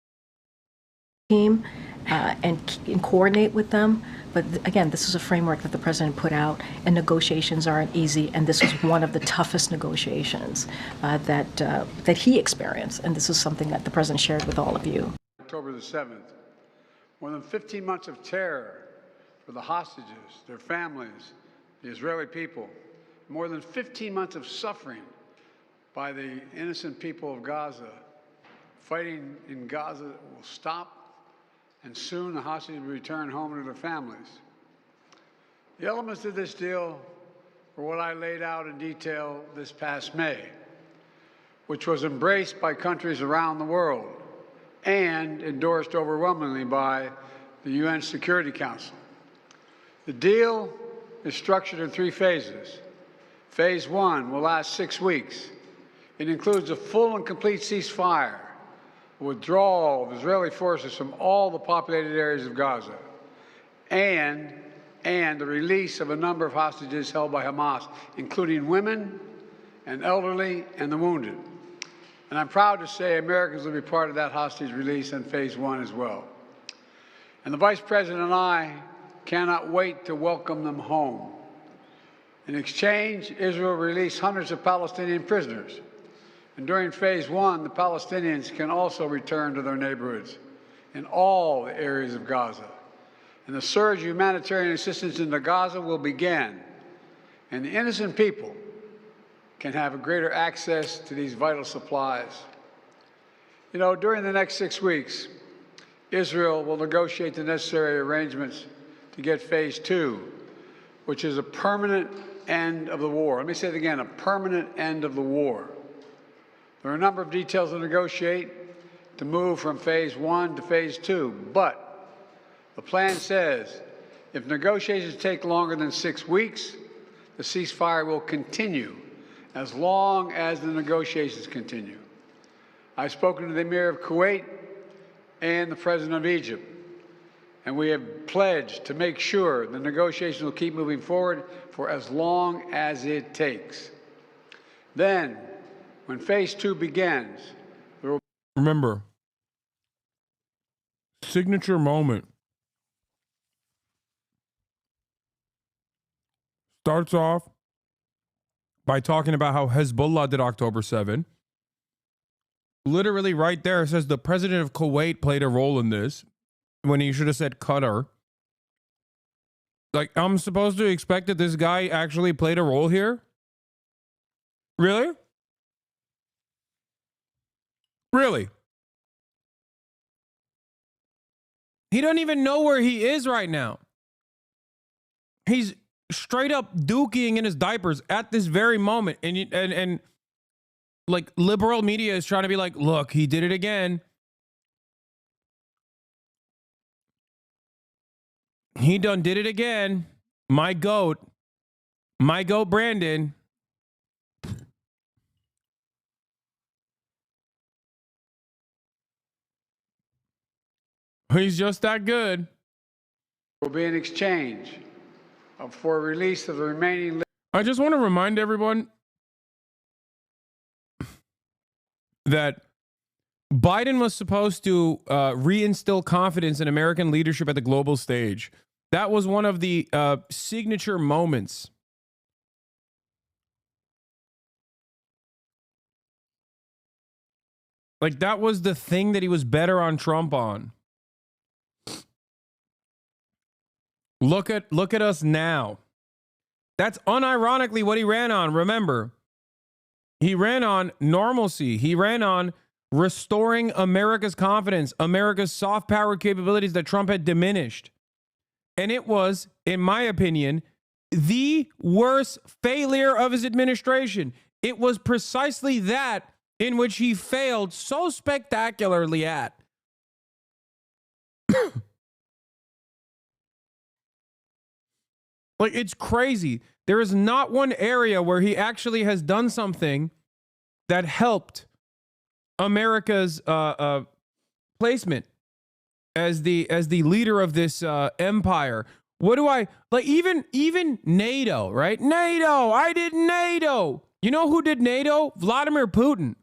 Team and coordinate with them. But again, this is a framework that the president put out, and negotiations aren't easy. And this was one of the toughest negotiations that he experienced. And this is something that the president shared with all of you. October the 7th. More than 15 months of terror for the hostages, their families, the Israeli people. More than 15 months of suffering by the innocent people of Gaza. Fighting in Gaza will stop, and soon the hostages will return home to their families. The elements of this deal were what I laid out in detail this past May, which was embraced by countries around the world and endorsed overwhelmingly by the UN Security Council. The deal is structured in 3 phases. Phase 1 will last 6 weeks. It includes a full and complete ceasefire, withdrawal of Israeli forces from all the populated areas of Gaza, and the release of a number of hostages held by Hamas, including women and elderly and the wounded. And I'm proud to say Americans will be part of that hostage release in Phase 1 as well. And the Vice President and I cannot wait to welcome them home. In exchange, Israel released hundreds of Palestinian prisoners. And during Phase 1, the Palestinians can also return to their neighborhoods in all the areas of Gaza. And the surge of humanitarian assistance into Gaza will begin. And the innocent people can have a greater access to these vital supplies. You know, during the next 6 weeks, Israel will negotiate the necessary arrangements to get Phase 2, which is a permanent end of the war. Let me say it again, a permanent end of the war. There are a number of details to negotiate to move from Phase 1 to Phase 2, but the plan says if negotiations take longer than 6 weeks, the ceasefire will continue as long as the negotiations continue. I've spoken to the Emir of Kuwait and the President of Egypt, and we have pledged to make sure the negotiations will keep moving forward for as long as it takes. Then, when Phase 2 begins, there will Remember, signature moment. Starts off by talking about how Hezbollah did October 7. Literally right there, it says the president of Kuwait played a role in this when he should have said Qatar. Like, I'm supposed to expect that this guy actually played a role here? Really? Really? He doesn't even know where he is right now. He's straight up dookie in his diapers at this very moment. And like liberal media is trying to be like, look, he did it again. He done did it again. My goat. My goat, Brandon. He's just that good. Will be an exchange for release of the remaining. I just want to remind everyone that Biden was supposed to reinstill confidence in American leadership at the global stage. That was one of the signature moments. Like, that was the thing that he was better on Trump on. Look at us now. That's unironically what he ran on. Remember, he ran on normalcy. He ran on restoring America's confidence, America's soft power capabilities that Trump had diminished. And it was, in my opinion, the worst failure of his administration. It was precisely that in which he failed so spectacularly at. Like, it's crazy. There is not one area where he actually has done something that helped America's placement as the leader of this empire. What do I like? Even NATO, right? NATO. I did NATO. You know who did NATO? Vladimir Putin.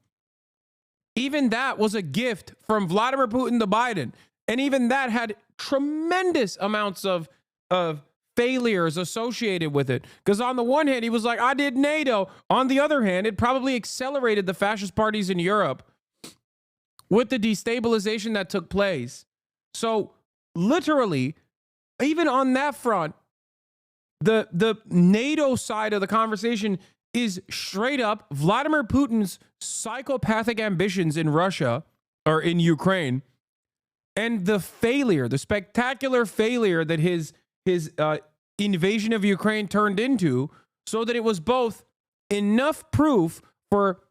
Even that was a gift from Vladimir Putin to Biden, and even that had tremendous amounts of failures associated with it. Because on the one hand, he was like, I did NATO. On the other hand, it probably accelerated the fascist parties in Europe with the destabilization that took place. So literally, even on that front, the NATO side of the conversation is straight up Vladimir Putin's psychopathic ambitions in Russia or in Ukraine, and the failure, the spectacular failure that his invasion of Ukraine turned into, so that it was both enough proof for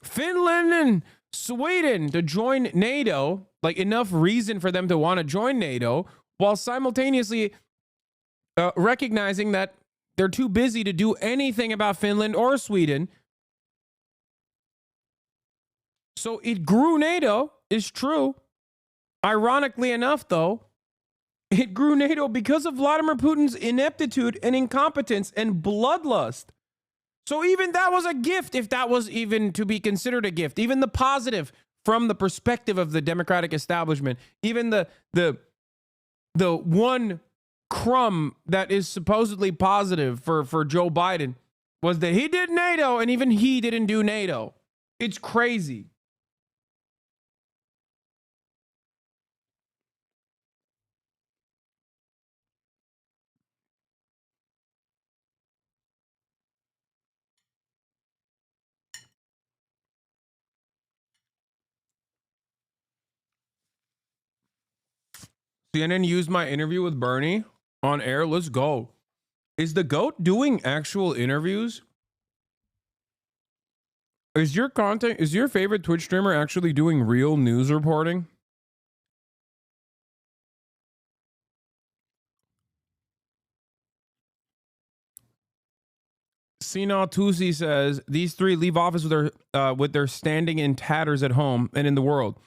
Finland and Sweden to join NATO, like enough reason for them to want to join NATO, while simultaneously recognizing that they're too busy to do anything about Finland or Sweden. So it grew NATO, is true. Ironically enough, though, it grew NATO because of Vladimir Putin's ineptitude and incompetence and bloodlust. So even that was a gift, if that was even to be considered a gift. Even the positive from the perspective of the Democratic establishment, even the one crumb that is supposedly positive for Joe Biden was that he did NATO, and even he didn't do NATO. It's crazy. CNN used my interview with Bernie on air. Let's go. Is the GOAT doing actual interviews? Is your favorite Twitch streamer actually doing real news reporting? Sina Tusi says these three leave office with their standing in tatters at home and in the world.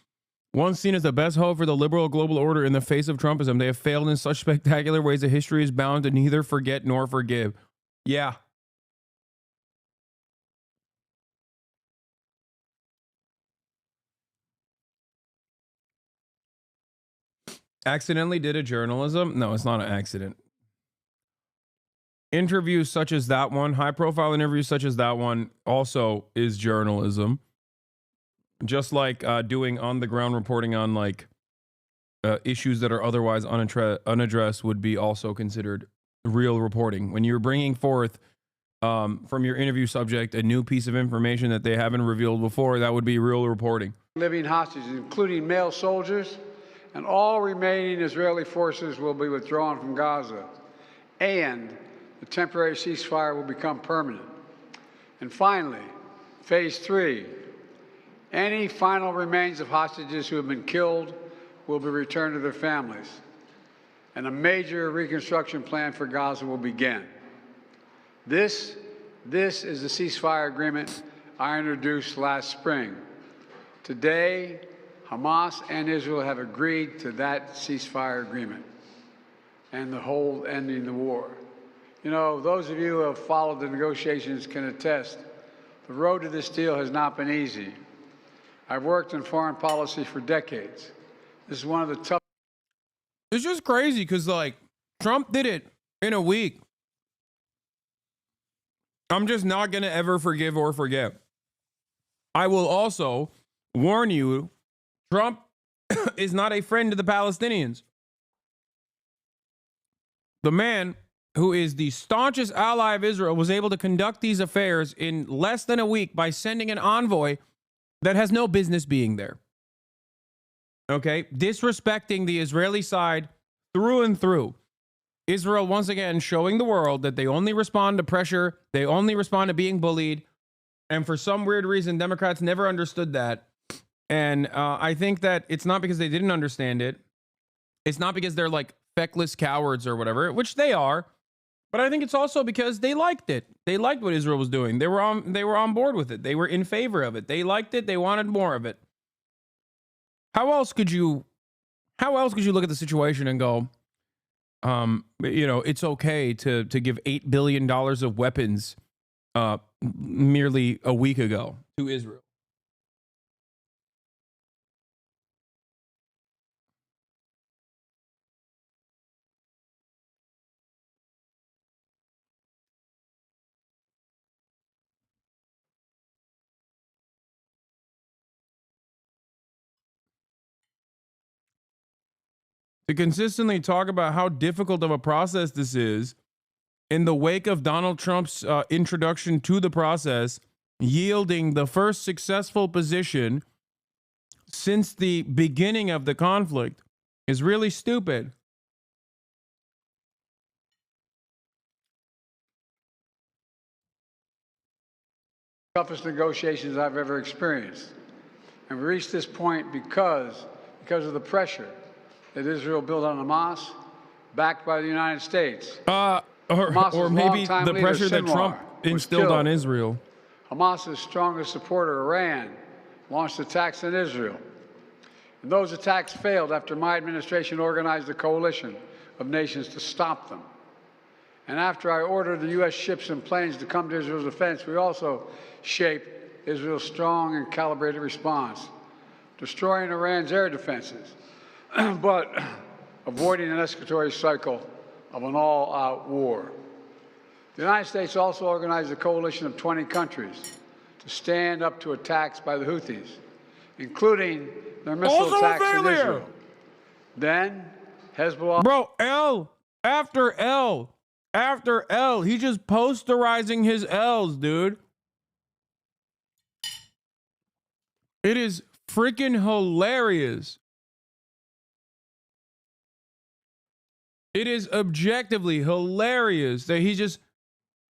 One seen as the best hope for the liberal global order in the face of Trumpism. They have failed in such spectacular ways that history is bound to neither forget nor forgive. Yeah. Accidentally did a journalism? No, it's not an accident. Interviews such as that one, high profile interviews such as that one also is journalism. Just like doing on the ground reporting on like issues that are otherwise unaddressed would be also considered real reporting. When you're bringing forth from your interview subject a new piece of information that they haven't revealed before, that would be real reporting. Living hostages, including male soldiers, and all remaining Israeli forces will be withdrawn from Gaza, and the temporary ceasefire will become permanent. And finally, phase 3, any final remains of hostages who have been killed will be returned to their families, and a major reconstruction plan for Gaza will begin. This is the ceasefire agreement I introduced last spring. Today, Hamas and Israel have agreed to that ceasefire agreement and the whole ending the war. You know, those of you who have followed the negotiations can attest, the road to this deal has not been easy. I've worked in foreign policy for decades. This is one of the tough. It's just crazy because, like, Trump did it in a week. I'm just not going to ever forgive or forget. I will also warn you, Trump is not a friend to the Palestinians. The man who is the staunchest ally of Israel was able to conduct these affairs in less than a week by sending an envoy that has no business being there. Okay? Disrespecting the Israeli side through and through. Israel, once again, showing the world that they only respond to pressure. They only respond to being bullied. And for some weird reason, Democrats never understood that. And I think that it's not because they didn't understand it. It's not because they're like feckless cowards or whatever, which they are. But I think it's also because they liked it. They liked what Israel was doing. They were on board with it. They were in favor of it. They liked it. They wanted more of it. How else could you look at the situation and go, you know, it's okay to give $8 billion of weapons merely a week ago to Israel? To consistently talk about how difficult of a process this is in the wake of Donald Trump's introduction to the process, yielding the first successful position since the beginning of the conflict, is really stupid. Toughest negotiations I've ever experienced. And we reached this point because of the pressure that Israel built on Hamas, backed by the United States. Or maybe the pressure that Trump instilled on Israel. Hamas's strongest supporter, Iran, launched attacks on Israel. And those attacks failed after my administration organized a coalition of nations to stop them. And after I ordered the U.S. ships and planes to come to Israel's defense, we also shaped Israel's strong and calibrated response, destroying Iran's air defenses, but avoiding an escalatory cycle of an all-out war. The United States also organized a coalition of 20 countries to stand up to attacks by the Houthis, including their missile attacks in Israel. Then, Hezbollah... Bro, L after L after L. He's just posterizing his L's, dude. It is freaking hilarious. It is objectively hilarious that he just,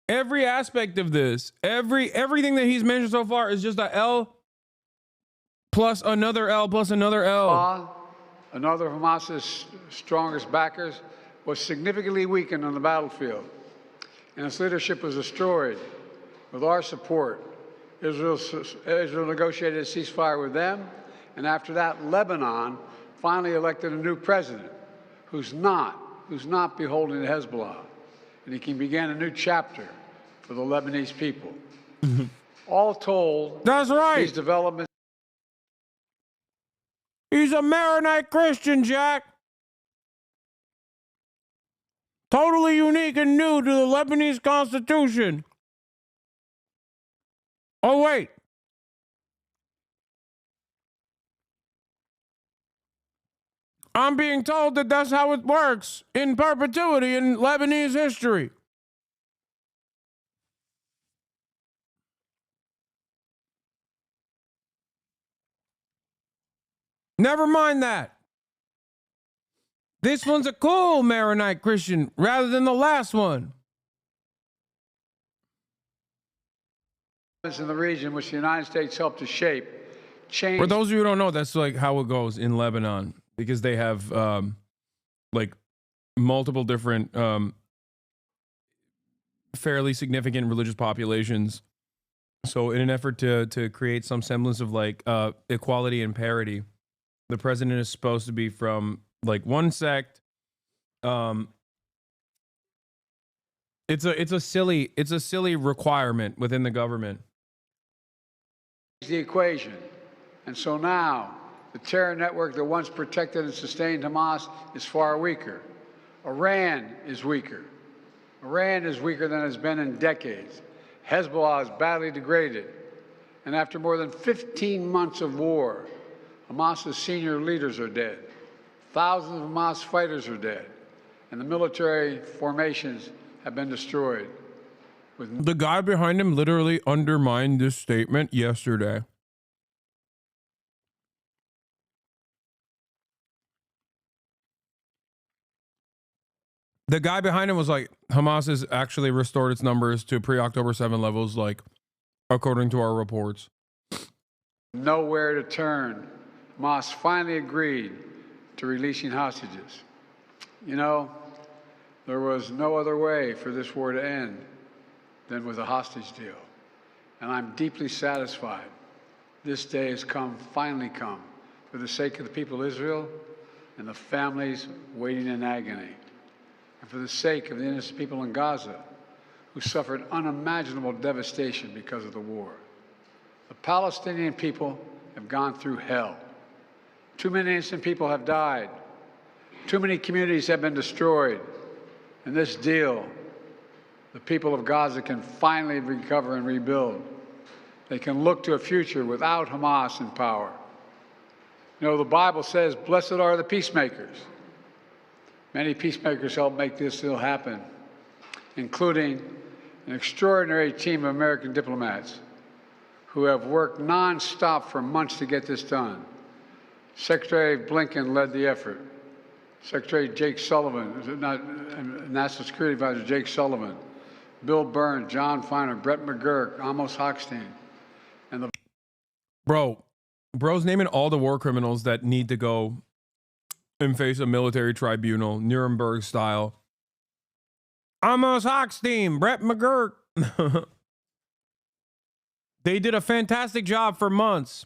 every aspect of this, everything that he's mentioned so far is just a L plus another L plus another L. Another of Hamas's strongest backers, was significantly weakened on the battlefield, and its leadership was destroyed. With our support, Israel negotiated a ceasefire with them, and after that, Lebanon finally elected a new president who's not beholden to Hezbollah, and he can begin a new chapter for the Lebanese people. All told, that's right. These developments. He's a Maronite Christian, Jack. Totally unique and new to the Lebanese Constitution. Oh, wait. I'm being told that that's how it works in perpetuity in Lebanese history. Never mind that. This one's a cool Maronite Christian rather than the last one. In the region which the United States helped to shape, change. For those of you who don't know, that's like how it goes in Lebanon, because they have like multiple different fairly significant religious populations. So in an effort to create some semblance of like equality and parity, the president is supposed to be from like one sect. It's a silly requirement within the government. The equation. And so now the terror network that once protected and sustained Hamas is far weaker. Iran is weaker. Iran is weaker than it's been in decades. Hezbollah is badly degraded. And after more than 15 months of war, Hamas's senior leaders are dead. Thousands of Hamas fighters are dead. And the military formations have been destroyed. The guy behind him literally undermined this statement yesterday. The guy behind him was like, Hamas has actually restored its numbers to pre-October 7 levels, like, according to our reports. Nowhere to turn. Hamas finally agreed to releasing hostages. You know, there was no other way for this war to end than with a hostage deal. And I'm deeply satisfied this day has finally come, for the sake of the people of Israel and the families waiting in agony, and for the sake of the innocent people in Gaza who suffered unimaginable devastation because of the war. The Palestinian people have gone through hell. Too many innocent people have died. Too many communities have been destroyed. And this deal, the people of Gaza can finally recover and rebuild. They can look to a future without Hamas in power. You know, the Bible says, blessed are the peacemakers. Many peacemakers helped make this deal happen, including an extraordinary team of American diplomats who have worked nonstop for months to get this done. Secretary Blinken led the effort. Secretary Jake Sullivan, National Security Advisor Jake Sullivan, Bill Burns, John Feiner, Brett McGurk, Amos Hochstein, and the... Bro's naming all the war criminals that need to go and face a military tribunal, Nuremberg style. Amos Hochstein, Brett McGurk. They did a fantastic job for months.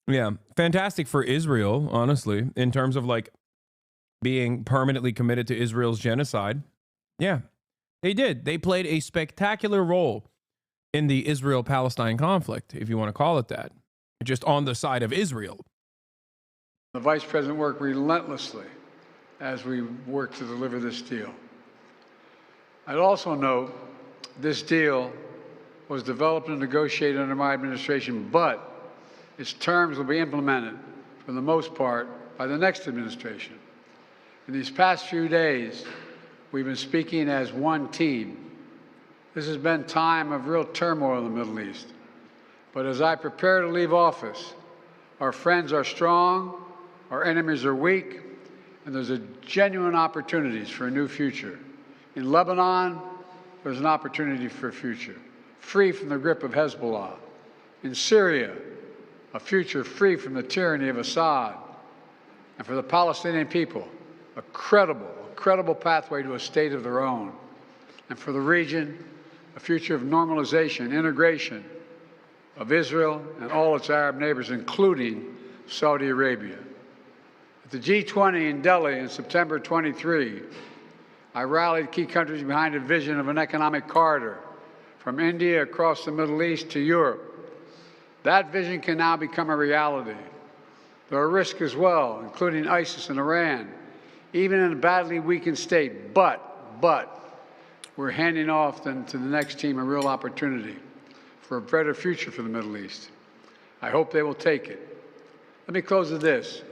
Yeah, fantastic for Israel, honestly, in terms of like being permanently committed to Israel's genocide. Yeah, they did. They played a spectacular role in the Israel-Palestine conflict, if you want to call it that, just on the side of Israel. The Vice President worked relentlessly as we worked to deliver this deal. I'd also note this deal was developed and negotiated under my administration, but its terms will be implemented, for the most part, by the next administration. In these past few days, we've been speaking as one team. This has been time of real turmoil in the Middle East. But as I prepare to leave office, our friends are strong, our enemies are weak, and there's a genuine opportunities for a new future. In Lebanon, there's an opportunity for a future, free from the grip of Hezbollah. In Syria, a future free from the tyranny of Assad. And for the Palestinian people, a credible pathway to a state of their own. And for the region, a future of normalization, integration of Israel and all its Arab neighbors, including Saudi Arabia. At the G20 in Delhi in September 23, I rallied key countries behind a vision of an economic corridor from India across the Middle East to Europe. That vision can now become a reality. There are risks as well, including ISIS and Iran, even in a badly weakened state. But we're handing off then to the next team a real opportunity for a better future for the Middle East. I hope they will take it. Let me close with this.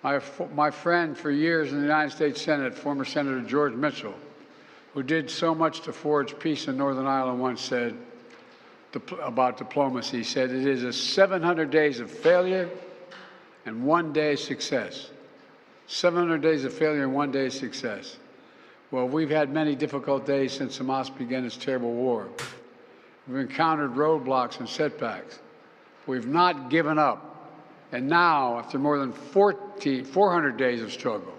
My friend for years in the United States Senate, former Senator George Mitchell, who did so much to forge peace in Northern Ireland, once said about diplomacy, he said, it is a 700 days of failure and 1 day of success. 700 days of failure and 1 day of success. Well, we've had many difficult days since Hamas began its terrible war. We've encountered roadblocks and setbacks. We've not given up. And now, after more than 400 days of struggle,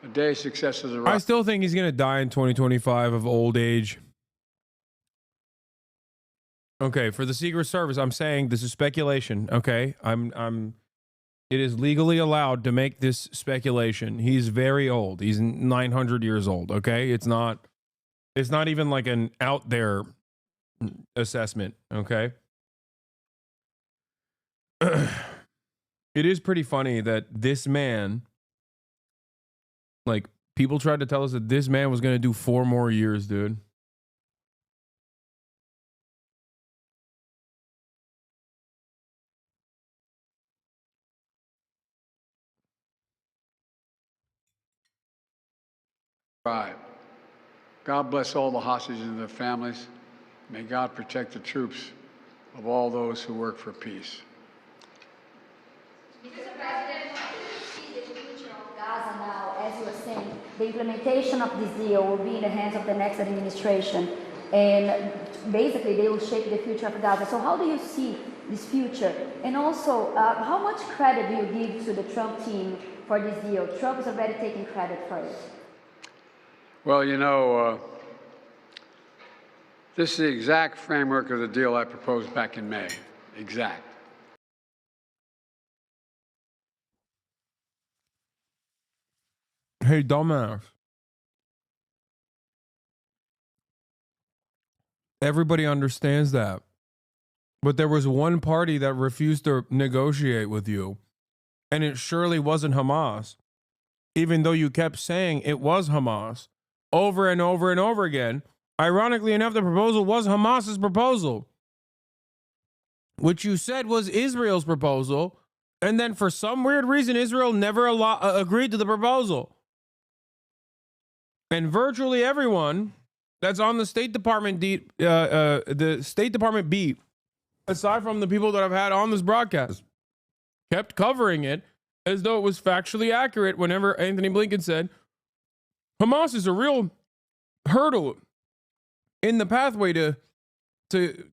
A day of success has I arrived. still think he's going to die in 2025 of old age. Okay, for the Secret Service, I'm saying this is speculation, okay? It is legally allowed to make this speculation. He's very old. He's 900 years old, okay? It's not even like an out there assessment, okay? It is pretty funny that this man, like, people tried to tell us that this man was going to do 4 more years, dude. God bless all the hostages and their families. May God protect the troops of all those who work for peace. Mr. President, how do you see the future of Gaza now? As you were saying, the implementation of this deal will be in the hands of the next administration, and basically they will shape the future of Gaza. So how do you see this future? And also, how much credit do you give to the Trump team for this deal? Trump is already taking credit for it. Well, you know, this is the exact framework of the deal I proposed back in May. Exact. Hey, dumbass. Everybody understands that. But there was one party that refused to negotiate with you, and it surely wasn't Hamas, even though you kept saying it was Hamas over and over and over again. Ironically enough, the proposal was Hamas's proposal, which you said was Israel's proposal, and then for some weird reason, Israel never agreed to the proposal. And virtually everyone that's on the State Department beat, aside from the people that I've had on this broadcast, kept covering it as though it was factually accurate whenever Anthony Blinken said, Hamas is a real hurdle in the pathway to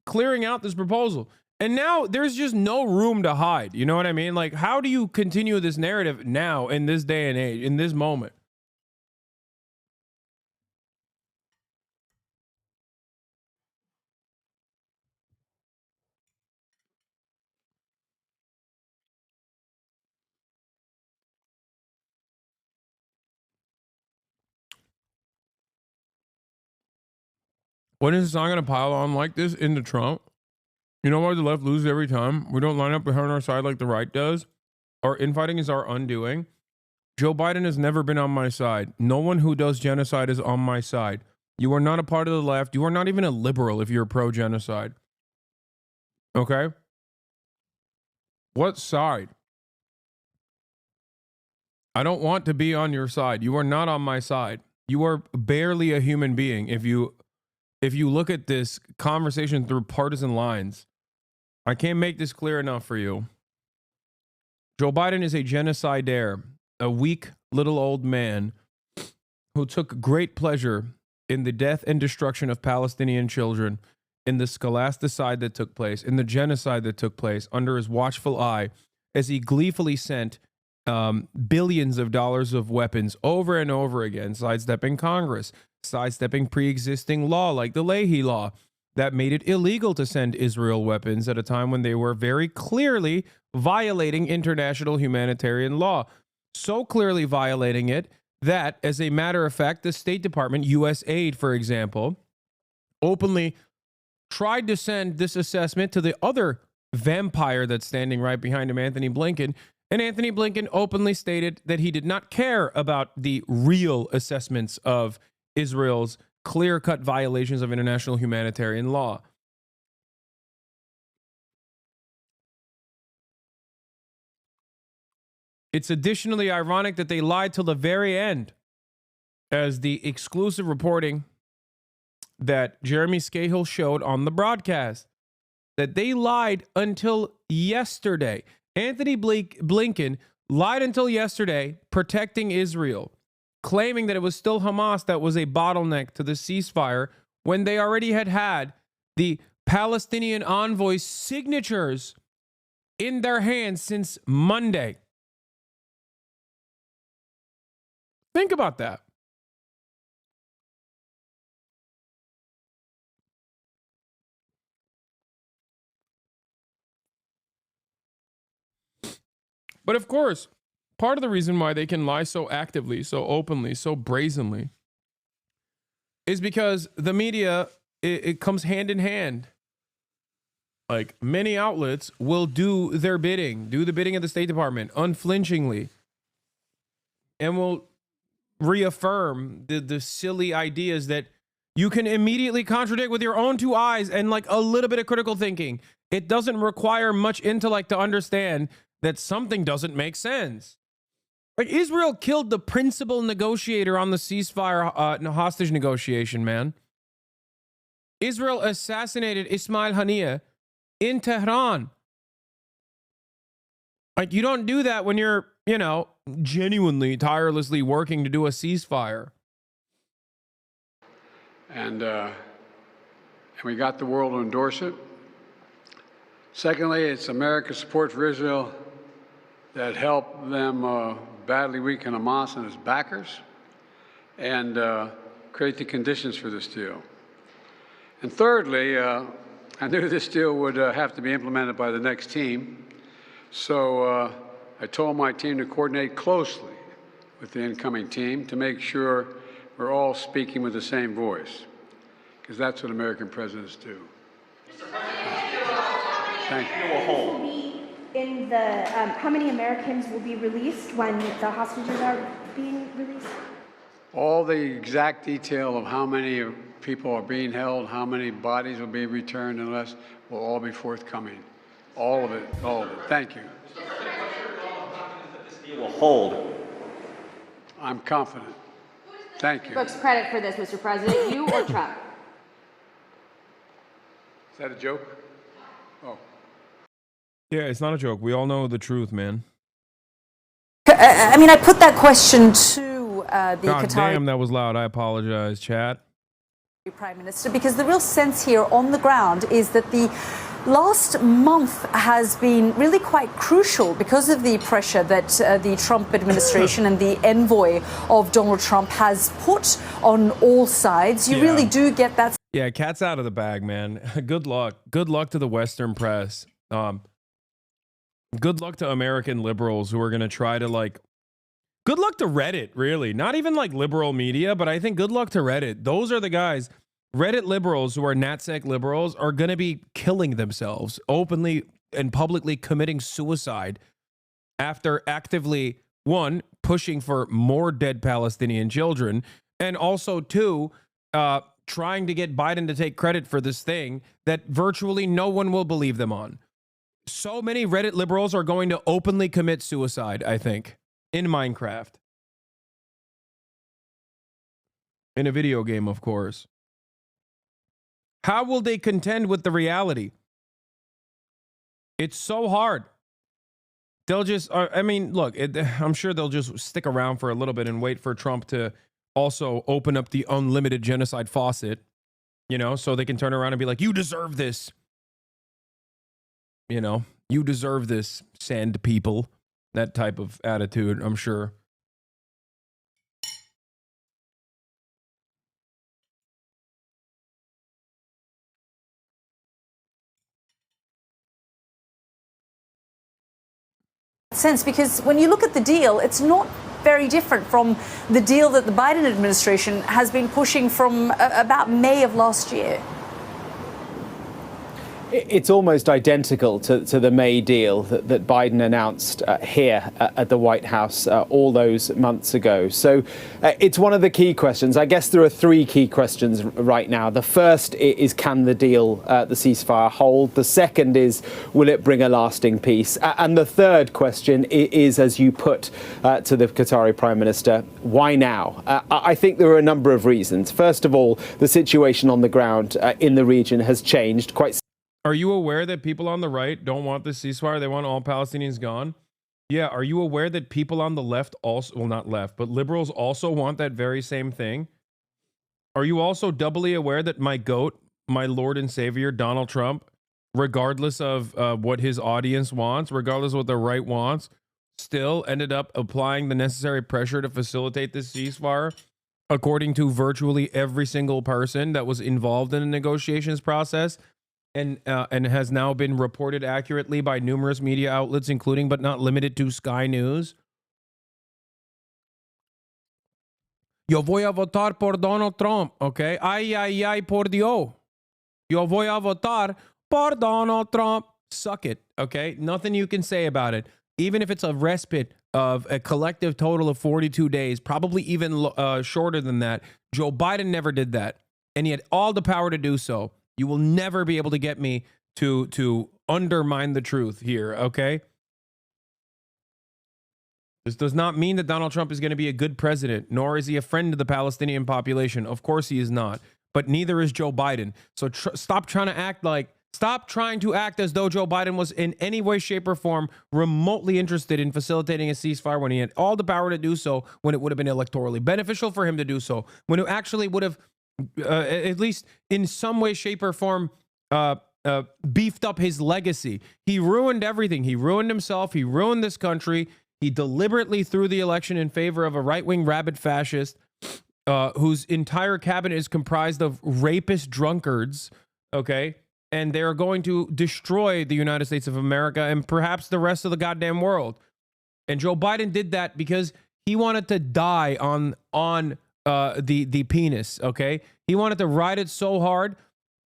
clearing out this proposal. And now there's just no room to hide. You know what I mean? Like, how do you continue this narrative now in this day and age, in this moment? When is this not going to pile on like this into Trump? You know why the left loses every time? We don't line up behind our side like the right does. Our infighting is our undoing. Joe Biden has never been on my side. No one who does genocide is on my side. You are not a part of the left. You are not even a liberal if you're pro-genocide. Okay? What side? I don't want to be on your side. You are not on my side. You are barely a human being if you look at this conversation through partisan lines. I can't make this clear enough for you. Joe Biden is a genocidaire, a weak little old man who took great pleasure in the death and destruction of Palestinian children, in the scholasticide that took place, in the genocide that took place under his watchful eye, as he gleefully sent billions of dollars of weapons over and over again, sidestepping Congress, sidestepping pre-existing law like the Leahy Law that made it illegal to send Israel weapons at a time when they were very clearly violating international humanitarian law. So clearly violating it that, as a matter of fact, the State Department, USAID, for example, openly tried to send this assessment to the other vampire that's standing right behind him, Anthony Blinken. And Anthony Blinken openly stated that he did not care about the real assessments of Israel's clear-cut violations of international humanitarian law. It's additionally ironic that they lied till the very end, as the exclusive reporting that Jeremy Scahill showed on the broadcast, that they lied until yesterday. Anthony Blinken lied until yesterday, protecting Israel, claiming that it was still Hamas that was a bottleneck to the ceasefire when they already had the Palestinian envoy's signatures in their hands since Monday. Think about that. But of course, part of the reason why they can lie so actively, so openly, so brazenly is because the media, it comes hand in hand. Like, many outlets will do their bidding, do the bidding of the State Department unflinchingly, and will reaffirm the silly ideas that you can immediately contradict with your own two eyes and like a little bit of critical thinking. It doesn't require much intellect to understand that something doesn't make sense. Like, Israel killed the principal negotiator on the ceasefire hostage negotiation, man. Israel assassinated Ismail Haniyeh in Tehran. Like, you don't do that when you're, you know, genuinely, tirelessly working to do a ceasefire. And we got the world to endorse it. Secondly, it's America's support for Israel that helped them badly weaken Hamas and its backers and create the conditions for this deal. And thirdly, I knew this deal would have to be implemented by the next team, so I told my team to coordinate closely with the incoming team to make sure we're all speaking with the same voice, because that's what American presidents do. Thank you. In the, how many Americans will be released when the hostages are being released? All the exact detail of how many people are being held, how many bodies will be returned and less, will all be forthcoming. All of it, all of it. Thank you. This deal will hold. I'm confident. Thank you. Brooks, credit for this, Mr. President, you or Trump? Is that a joke? Oh. Yeah, it's not a joke. We all know the truth, man. I mean, I put that question to the God Qatari damn, that was loud. I apologize, chat. Prime Minister, because the real sense here on the ground is that the last month has been really quite crucial because of the pressure that the Trump administration and the envoy of Donald Trump has put on all sides. You really do get that. Yeah, cat's out of the bag, man. Good luck. Good luck to the Western press. Good luck to American liberals who are going to try to, like, good luck to Reddit, really. Not even like liberal media, but I think good luck to Reddit. Those are the guys. Reddit liberals who are NatSec liberals are going to be killing themselves openly and publicly, committing suicide after actively, one, pushing for more dead Palestinian children, and also, two, trying to get Biden to take credit for this thing that virtually no one will believe them on. So many Reddit liberals are going to openly commit suicide, I think, in Minecraft. In a video game, of course. How will they contend with the reality? It's so hard. They'll just, I mean, look, I'm sure they'll just stick around for a little bit and wait for Trump to also open up the unlimited genocide faucet, you know, so they can turn around and be like, you deserve this. You know, you deserve this, sand people. That type of attitude, I'm sure. Sense, because when you look at the deal, it's not very different from the deal that the Biden administration has been pushing from about May of last year. It's almost identical to the May deal that Biden announced here at the White House all those months ago. So it's one of the key questions. I guess there are three key questions right now. The first is, can the deal, the ceasefire, hold? The second is, will it bring a lasting peace? And the third question is, as you put to the Qatari Prime Minister, why now? I think there are a number of reasons. First of all, the situation on the ground in the region has changed quite. Are you aware that people on the right don't want the ceasefire? They want all Palestinians gone? Yeah, are you aware that people on the left also, well, not left, but liberals also want that very same thing? Are you also doubly aware that my GOAT, my Lord and Savior, Donald Trump, regardless of what his audience wants, regardless of what the right wants, still ended up applying the necessary pressure to facilitate this ceasefire, according to virtually every single person that was involved in the negotiations process, and has now been reported accurately by numerous media outlets, including but not limited to Sky News. Yo voy a votar por Donald Trump, okay? Ay, ay, ay, por Dios. Yo voy a votar por Donald Trump. Suck it, okay? Nothing you can say about it. Even if it's a respite of a collective total of 42 days, probably even shorter than that. Joe Biden never did that, and he had all the power to do so. You will never be able to get me to undermine the truth here, okay? This does not mean that Donald Trump is going to be a good president, nor is he a friend to the Palestinian population. Of course he is not, but neither is Joe Biden. So stop trying to act as though Joe Biden was in any way, shape, or form remotely interested in facilitating a ceasefire when he had all the power to do so, when it would have been electorally beneficial for him to do so, when it actually would have, at least in some way, shape, or form, beefed up his legacy. He ruined everything. He ruined himself. He ruined this country. He deliberately threw the election in favor of a right-wing rabid fascist whose entire cabinet is comprised of rapist drunkards, okay? And they're going to destroy the United States of America and perhaps the rest of the goddamn world. And Joe Biden did that because he wanted to die on the penis, okay? He wanted to ride it so hard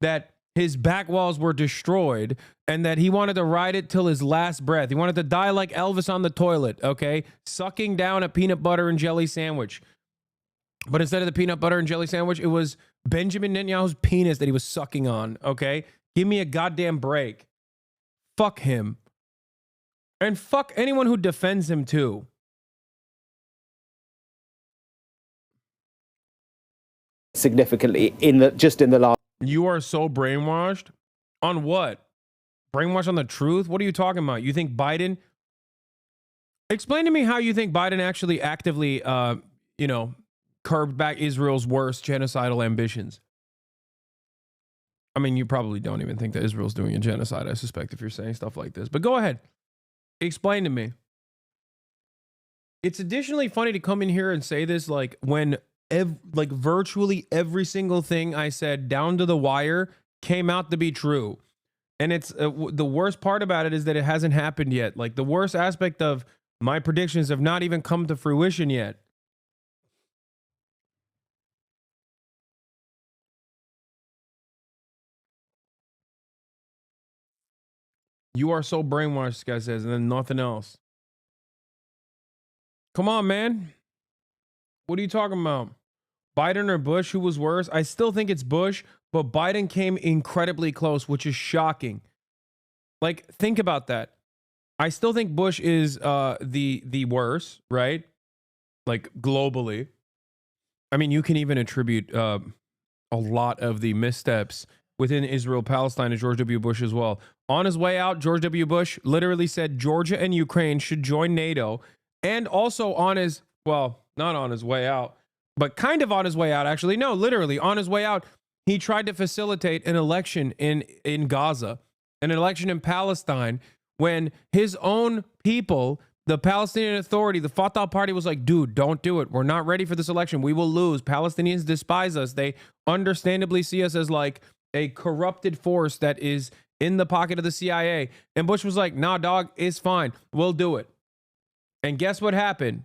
that his back walls were destroyed and that he wanted to ride it till his last breath. He wanted to die like Elvis on the toilet, okay? Sucking down a peanut butter and jelly sandwich. But instead of the peanut butter and jelly sandwich, it was Benjamin Netanyahu's penis that he was sucking on, okay? Give me a goddamn break. Fuck him. And fuck anyone who defends him too. Significantly in the last. You are so brainwashed? On what? Brainwashed on the truth? What are you talking about? You think Biden... Explain to me how you think Biden actually actively, curbed back Israel's worst genocidal ambitions. I mean, you probably don't even think that Israel's doing a genocide, I suspect, if you're saying stuff like this. But go ahead. Explain to me. It's additionally funny to come in here and say this like when virtually every single thing I said down to the wire came out to be true. And it's the worst part about it is that it hasn't happened yet. Like the worst aspect of my predictions have not even come to fruition yet. You are so brainwashed, this guy says, and then nothing else. Come on, man. What are you talking about? Biden or Bush, who was worse? I still think it's Bush, but Biden came incredibly close, which is shocking. Like, think about that. I still think Bush is the worst, right? Like, globally. I mean, you can even attribute a lot of the missteps within Israel-Palestine to George W. Bush as well. On his way out, George W. Bush literally said Georgia and Ukraine should join NATO. And also on his, well, not on his way out, but kind of on his way out, actually. No, literally on his way out, he tried to facilitate an election in Gaza, an election in Palestine, when his own people, the Palestinian Authority, the Fatah party was like, dude, don't do it. We're not ready for this election. We will lose. Palestinians despise us. They understandably see us as like a corrupted force that is in the pocket of the CIA. And Bush was like, nah, dog, it's fine. We'll do it. And guess what happened?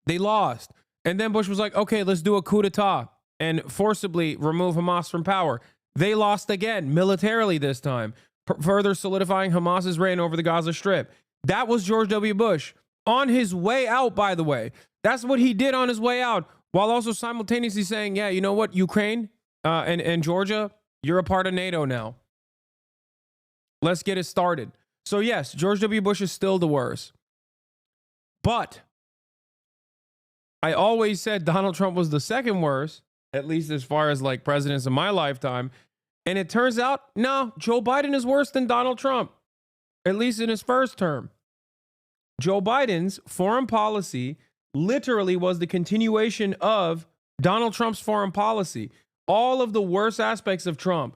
They lost. And then Bush was like, okay, let's do a coup d'etat and forcibly remove Hamas from power. They lost again, militarily this time, further solidifying Hamas's reign over the Gaza Strip. That was George W. Bush on his way out, by the way. That's what he did on his way out, while also simultaneously saying, yeah, you know what, Ukraine and Georgia, you're a part of NATO now. Let's get it started. So yes, George W. Bush is still the worst. But I always said Donald Trump was the second worst, at least as far as like presidents in my lifetime. And it turns out, no, Joe Biden is worse than Donald Trump, at least in his first term. Joe Biden's foreign policy literally was the continuation of Donald Trump's foreign policy. All of the worst aspects of Trump,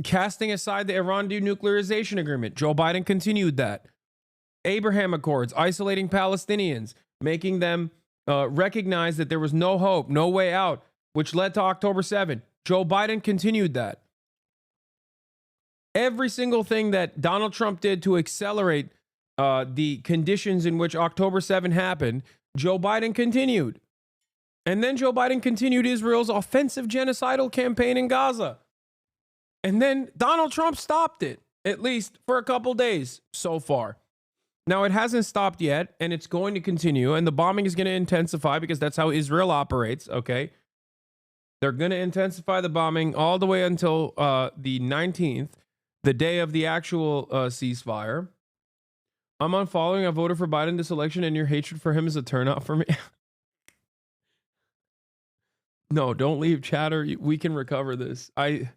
casting aside the Iran denuclearization agreement, Joe Biden continued that. Abraham Accords, isolating Palestinians, making them recognize that there was no hope, no way out, which led to October 7. Joe Biden continued that. Every single thing that Donald Trump did to accelerate the conditions in which October 7 happened, Joe Biden continued. And then Joe Biden continued Israel's offensive genocidal campaign in Gaza. And then Donald Trump stopped it, at least for a couple days so far. Now, it hasn't stopped yet, and it's going to continue, and the bombing is going to intensify because that's how Israel operates, okay? They're going to intensify the bombing all the way until the 19th, the day of the actual ceasefire. I'm unfollowing. I voted for Biden this election, and your hatred for him is a turnout for me. No, don't leave, chatter. We can recover this. I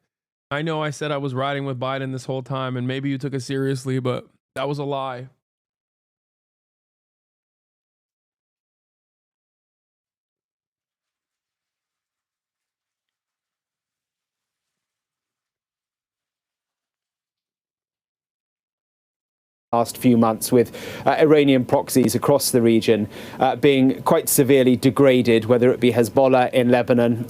know I said I was riding with Biden this whole time, and maybe you took it seriously, but that was a lie. Last few months with Iranian proxies across the region being quite severely degraded, whether it be Hezbollah in Lebanon.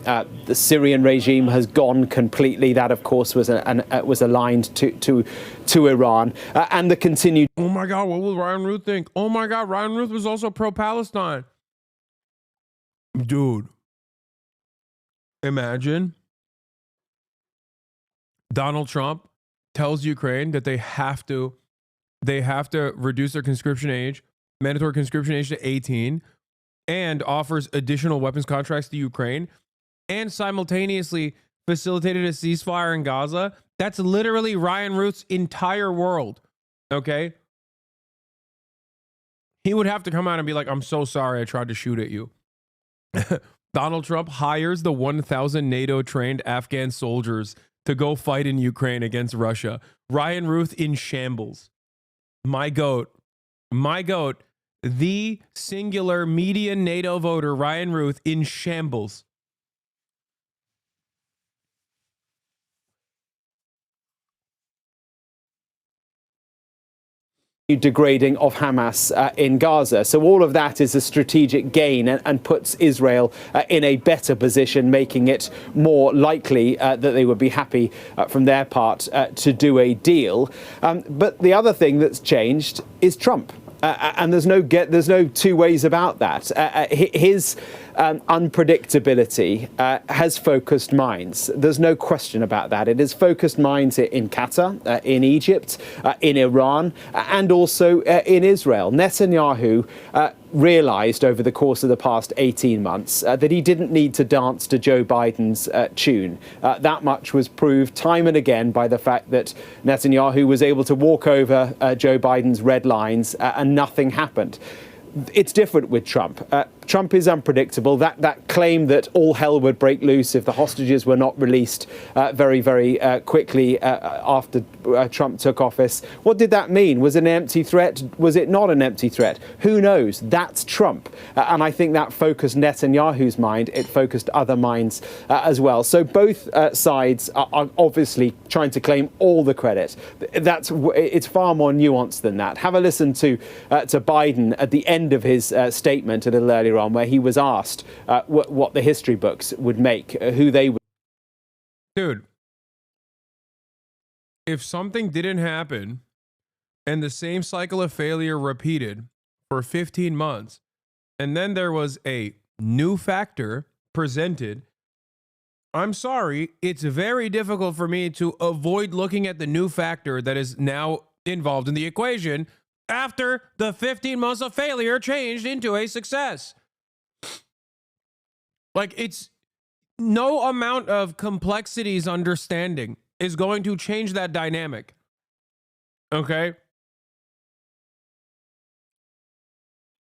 The Syrian regime has gone completely. That, of course, was aligned to Iran. And the continued... Oh, my God, what will Ryan Ruth think? Oh, my God, Ryan Ruth was also pro-Palestine. Dude, imagine Donald Trump tells Ukraine that they have to reduce their conscription age, mandatory conscription age to 18, and offers additional weapons contracts to Ukraine, and simultaneously facilitated a ceasefire in Gaza. That's literally Ryan Ruth's entire world, okay? He would have to come out and be like, I'm so sorry I tried to shoot at you. Donald Trump hires the 1,000 NATO-trained Afghan soldiers to go fight in Ukraine against Russia. Ryan Ruth in shambles. My goat, the singular median NATO voter, Ryan Ruth, in shambles. Degrading of Hamas in Gaza. So all of that is a strategic gain and puts Israel in a better position, making it more likely that they would be happy from their part to do a deal. But the other thing that's changed is Trump. And there's no two ways about that. His unpredictability has focused minds. There's no question about that. It has focused minds in Qatar, in Egypt, in Iran, and also in Israel. Netanyahu realized over the course of the past 18 months that he didn't need to dance to Joe Biden's tune. That much was proved time and again by the fact that Netanyahu was able to walk over Joe Biden's red lines and nothing happened. It's different with Trump. Trump is unpredictable. That claim that all hell would break loose if the hostages were not released very, very quickly after Trump took office. What did that mean? Was it an empty threat? Was it not an empty threat? Who knows? That's Trump. And I think that focused Netanyahu's mind. It focused other minds as well. So both sides are obviously trying to claim all the credit. It's far more nuanced than that. Have a listen to Biden at the end of his statement a little earlier on, where he was asked what the history books would make, who they would. Dude, if something didn't happen and the same cycle of failure repeated for 15 months, and then there was a new factor presented, I'm sorry, it's very difficult for me to avoid looking at the new factor that is now involved in the equation after the 15 months of failure changed into a success. Like, it's no amount of complexities understanding is going to change that dynamic. Okay?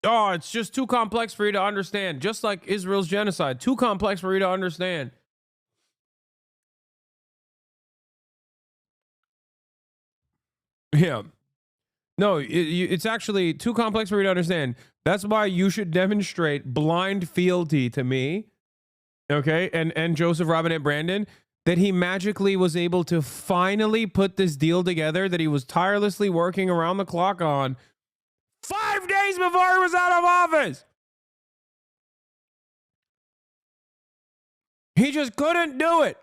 Oh, it's just too complex for you to understand. Just like Israel's genocide. Too complex for you to understand. Yeah. No, it's actually too complex for you to understand. That's why you should demonstrate blind fealty to me, okay, and Joseph Robinette Brandon, that he magically was able to finally put this deal together that he was tirelessly working around the clock on 5 days before he was out of office. He just couldn't do it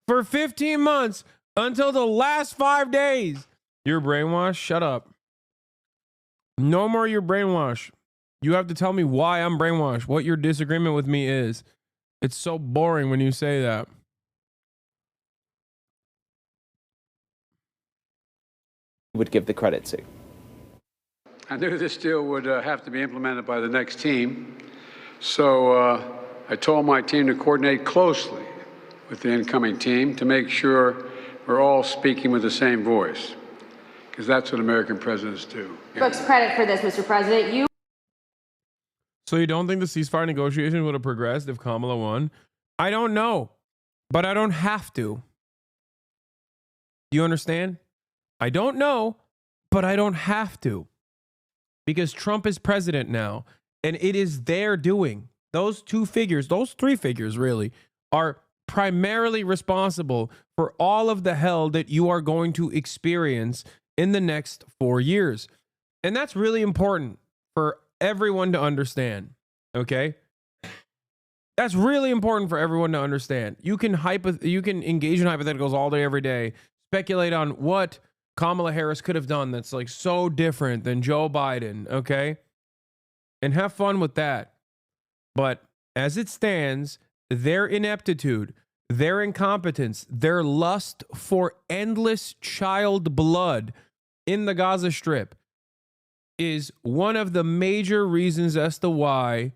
for 15 months until the last 5 days. You're brainwashed? Shut up. No more you're brainwashed. You have to tell me why I'm brainwashed, what your disagreement with me is. It's so boring when you say that. Would give the credit to. I knew this deal would have to be implemented by the next team. So I told my team to coordinate closely with the incoming team to make sure we're all speaking with the same voice, because that's what American presidents do. Folks, credit for this, Mr. President. So you don't think the ceasefire negotiations would have progressed if Kamala won? I don't know, but I don't have to. Do you understand? I don't know, but I don't have to. Because Trump is president now, and it is their doing. Those two figures, those three figures really, are primarily responsible for all of the hell that you are going to experience in the next 4 years. And that's really important for everyone to understand, okay? That's really important for everyone to understand. You can engage in hypotheticals all day, every day, speculate on what Kamala Harris could have done that's like so different than Joe Biden, okay? And have fun with that. But as it stands, their ineptitude, their incompetence, their lust for endless child blood in the Gaza Strip is one of the major reasons as to why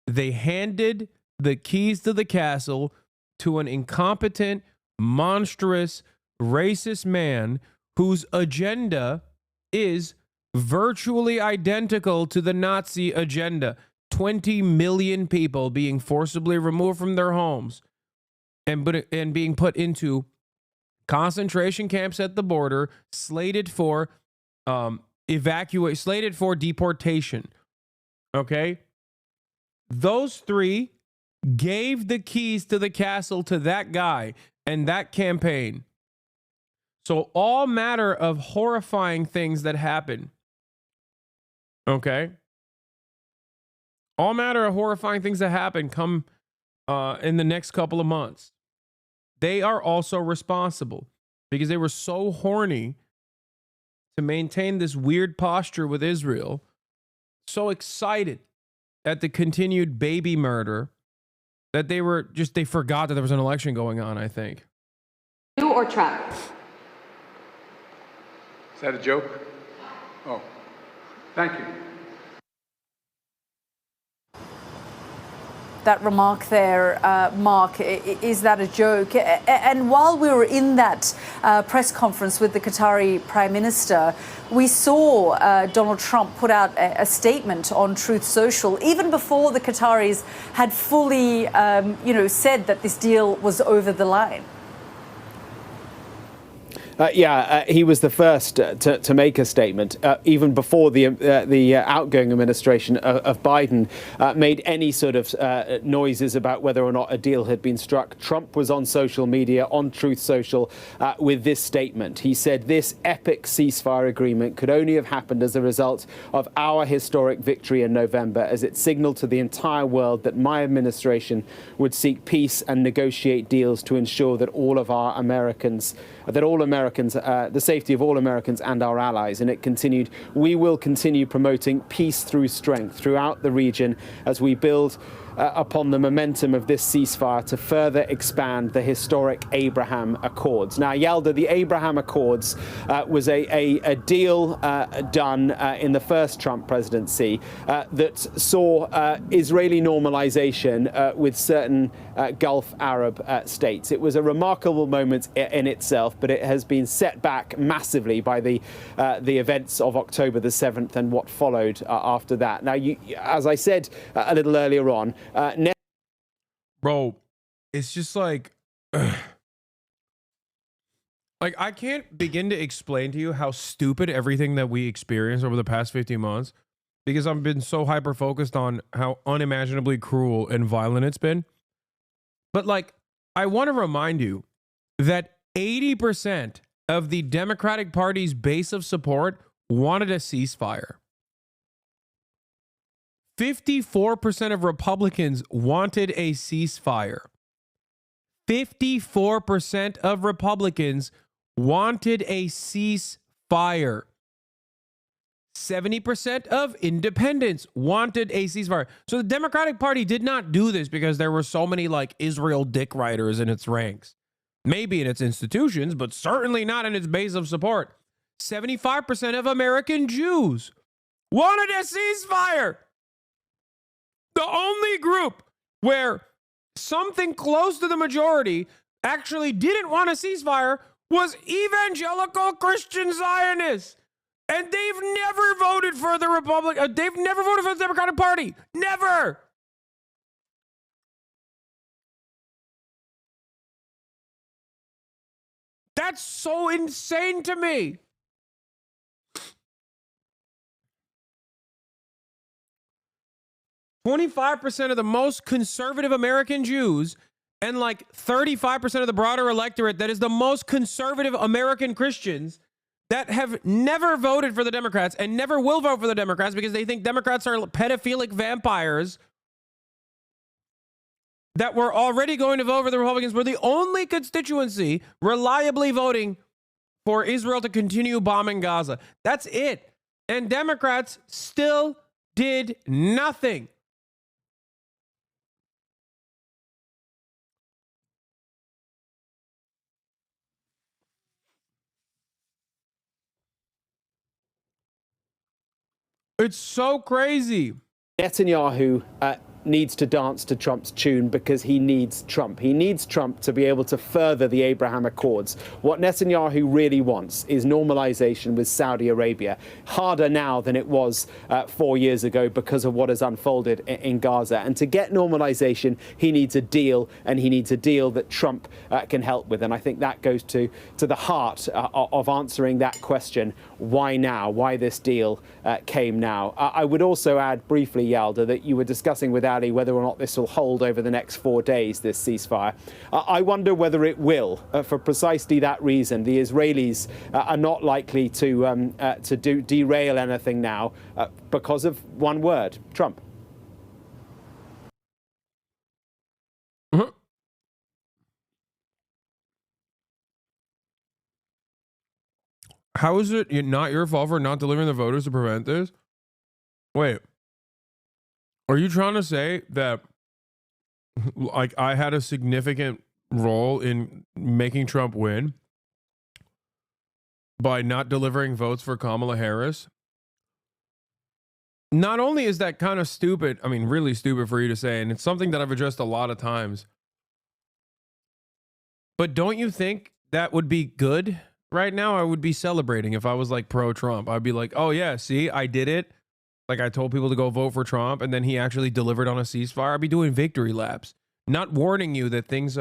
they handed the keys to the castle to an incompetent, monstrous, racist man whose agenda is virtually identical to the Nazi agenda. 20 million people being forcibly removed from their homes and being put into concentration camps at the border, slated for slated for deportation. Okay? Those three gave the keys to the castle to that guy and that campaign. So all matter of horrifying things that happen, okay? All matter of horrifying things that happen come in the next couple of months. They are also responsible because they were so horny to maintain this weird posture with Israel, so excited at the continued baby murder that they forgot that there was an election going on, I think. You or Trump? Is that a joke? Oh, thank you. That remark there, Mark, is that a joke? And while we were in that press conference with the Qatari Prime Minister, we saw Donald Trump put out a statement on Truth Social, even before the Qataris had fully, said that this deal was over the line. He was the first to make a statement, even before the outgoing administration of Biden made any sort of noises about whether or not a deal had been struck. Trump was on social media, on Truth Social, with this statement. He said, "This epic ceasefire agreement could only have happened as a result of our historic victory in November, as it signaled to the entire world that my administration would seek peace and negotiate deals to ensure that the safety of all Americans and our allies." And it continued, "We will continue promoting peace through strength throughout the region as we build upon the momentum of this ceasefire to further expand the historic Abraham Accords." Now, Yelda, the Abraham Accords was a deal done in the first Trump presidency that saw Israeli normalization with certain Gulf Arab states. It was a remarkable moment in itself, but it has been set back massively by the events of October the 7th and what followed after that. Now, as I said a little earlier on, bro, it's just like I can't begin to explain to you how stupid everything that we experienced over the past 15 months, because I've been so hyper focused on how unimaginably cruel and violent it's been. But I want to remind you that 80% of the Democratic Party's base of support wanted a ceasefire. 54% of Republicans wanted a ceasefire. 54% of Republicans wanted a ceasefire. 70% of independents wanted a ceasefire. So the Democratic Party did not do this because there were so many like Israel dick riders in its ranks. Maybe in its institutions, but certainly not in its base of support. 75% of American Jews wanted a ceasefire. The only group where something close to the majority actually didn't want a ceasefire was evangelical Christian Zionists. And they've never voted for the they've never voted for the Democratic Party. Never. That's so insane to me. "25% of the most conservative American Jews and like 35% of the broader electorate that is the most conservative American Christians that have never voted for the Democrats and never will vote for the Democrats because they think Democrats are pedophilic vampires that were already going to vote for the Republicans were the only constituency reliably voting for Israel to continue bombing Gaza. That's it. And Democrats still did nothing. It's so crazy. Netanyahu needs to dance to Trump's tune because he needs Trump. He needs Trump to be able to further the Abraham Accords. What Netanyahu really wants is normalization with Saudi Arabia. Harder now than it was 4 years ago because of what has unfolded in Gaza. And to get normalization, he needs a deal, and he needs a deal that Trump can help with. And I think that goes to the heart of answering that question. Why now? Why this deal came now? I would also add briefly, Yalda, that you were discussing with Ali whether or not this will hold over the next 4 days, this ceasefire. I wonder whether it will, for precisely that reason. The Israelis are not likely to derail anything now because of one word, Trump. How is it not your fault for not delivering the voters to prevent this? Wait, are you trying to say that like I had a significant role in making Trump win by not delivering votes for Kamala Harris? Not only is that kind of stupid, I mean, really stupid for you to say, and it's something that I've addressed a lot of times, but don't you think that would be good? Right now, I would be celebrating if I was like pro-Trump. I'd be like, oh yeah, see, I did it. Like I told people to go vote for Trump and then he actually delivered on a ceasefire. I'd be doing victory laps, not warning you that things,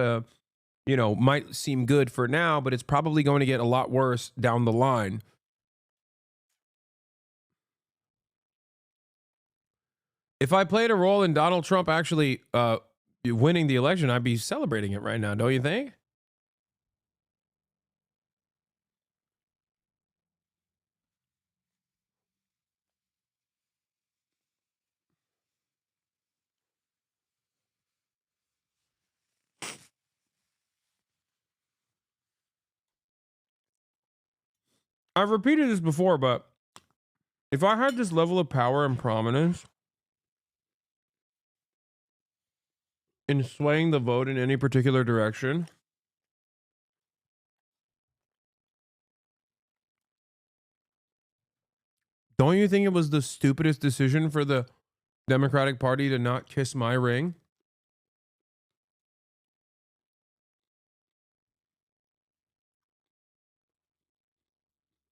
might seem good for now, but it's probably going to get a lot worse down the line. If I played a role in Donald Trump actually winning the election, I'd be celebrating it right now, don't you think? I've repeated this before, but if I had this level of power and prominence in swaying the vote in any particular direction, don't you think it was the stupidest decision for the Democratic Party to not kiss my ring?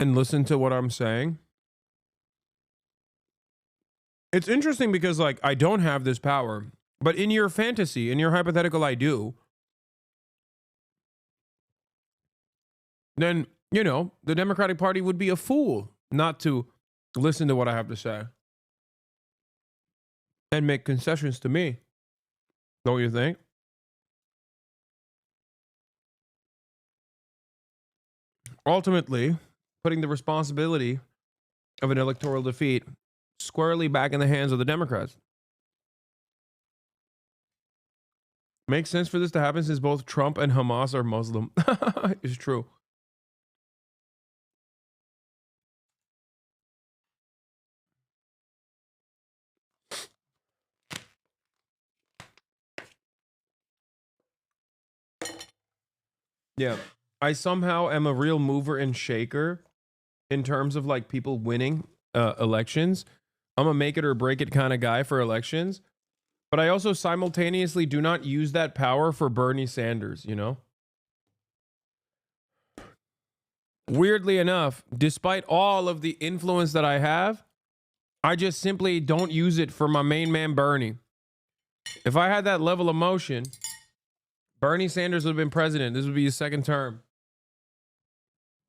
And listen to what I'm saying? It's interesting because, like, I don't have this power, but in your fantasy, in your hypothetical, I do. Then, the Democratic Party would be a fool not to listen to what I have to say and make concessions to me. Don't you think? Ultimately, putting the responsibility of an electoral defeat squarely back in the hands of the Democrats. Makes sense for this to happen since both Trump and Hamas are Muslim. It's true. Yeah. I somehow am a real mover and shaker in terms of like people winning elections. I'm a make it or break it kind of guy for elections. But I also simultaneously do not use that power for Bernie Sanders, you know? Weirdly enough, despite all of the influence that I have, I just simply don't use it for my main man, Bernie. If I had that level of motion, Bernie Sanders would have been president. This would be his second term.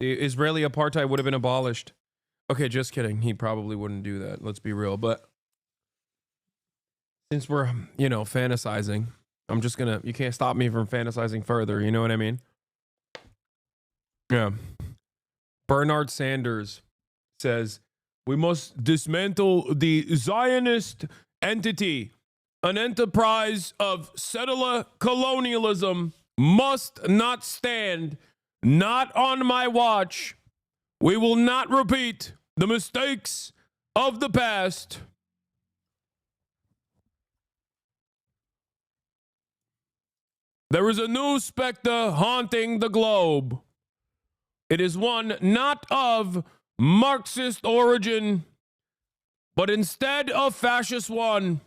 The Israeli apartheid would have been abolished. Okay, just kidding. He probably wouldn't do that. Let's be real. But since we're, you know, fantasizing, I'm just gonna, you can't stop me from fantasizing further. You know what I mean? Yeah. Bernard Sanders says, we must dismantle the Zionist entity. An enterprise of settler colonialism must not stand. Not on my watch. We will not repeat the mistakes of the past. There is a new specter haunting the globe. It is one not of Marxist origin, but instead a fascist one.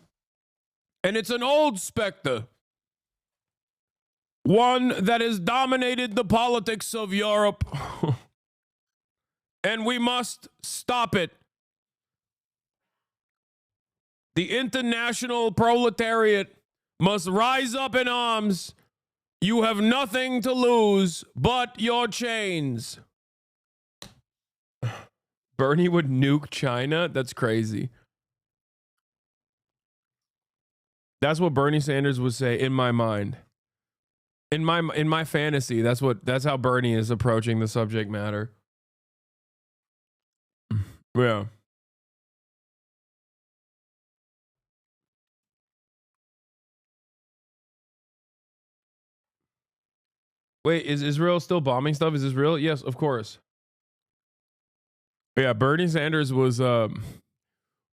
And it's an old specter. One that has dominated the politics of Europe. And we must stop it. The international proletariat must rise up in arms. You have nothing to lose but your chains. Bernie would nuke China? That's crazy. That's what Bernie Sanders would say in my mind. In my fantasy, that's how Bernie is approaching the subject matter. Yeah. Wait, is Israel still bombing stuff? Is this real? Yes, of course. Yeah, Bernie Sanders was a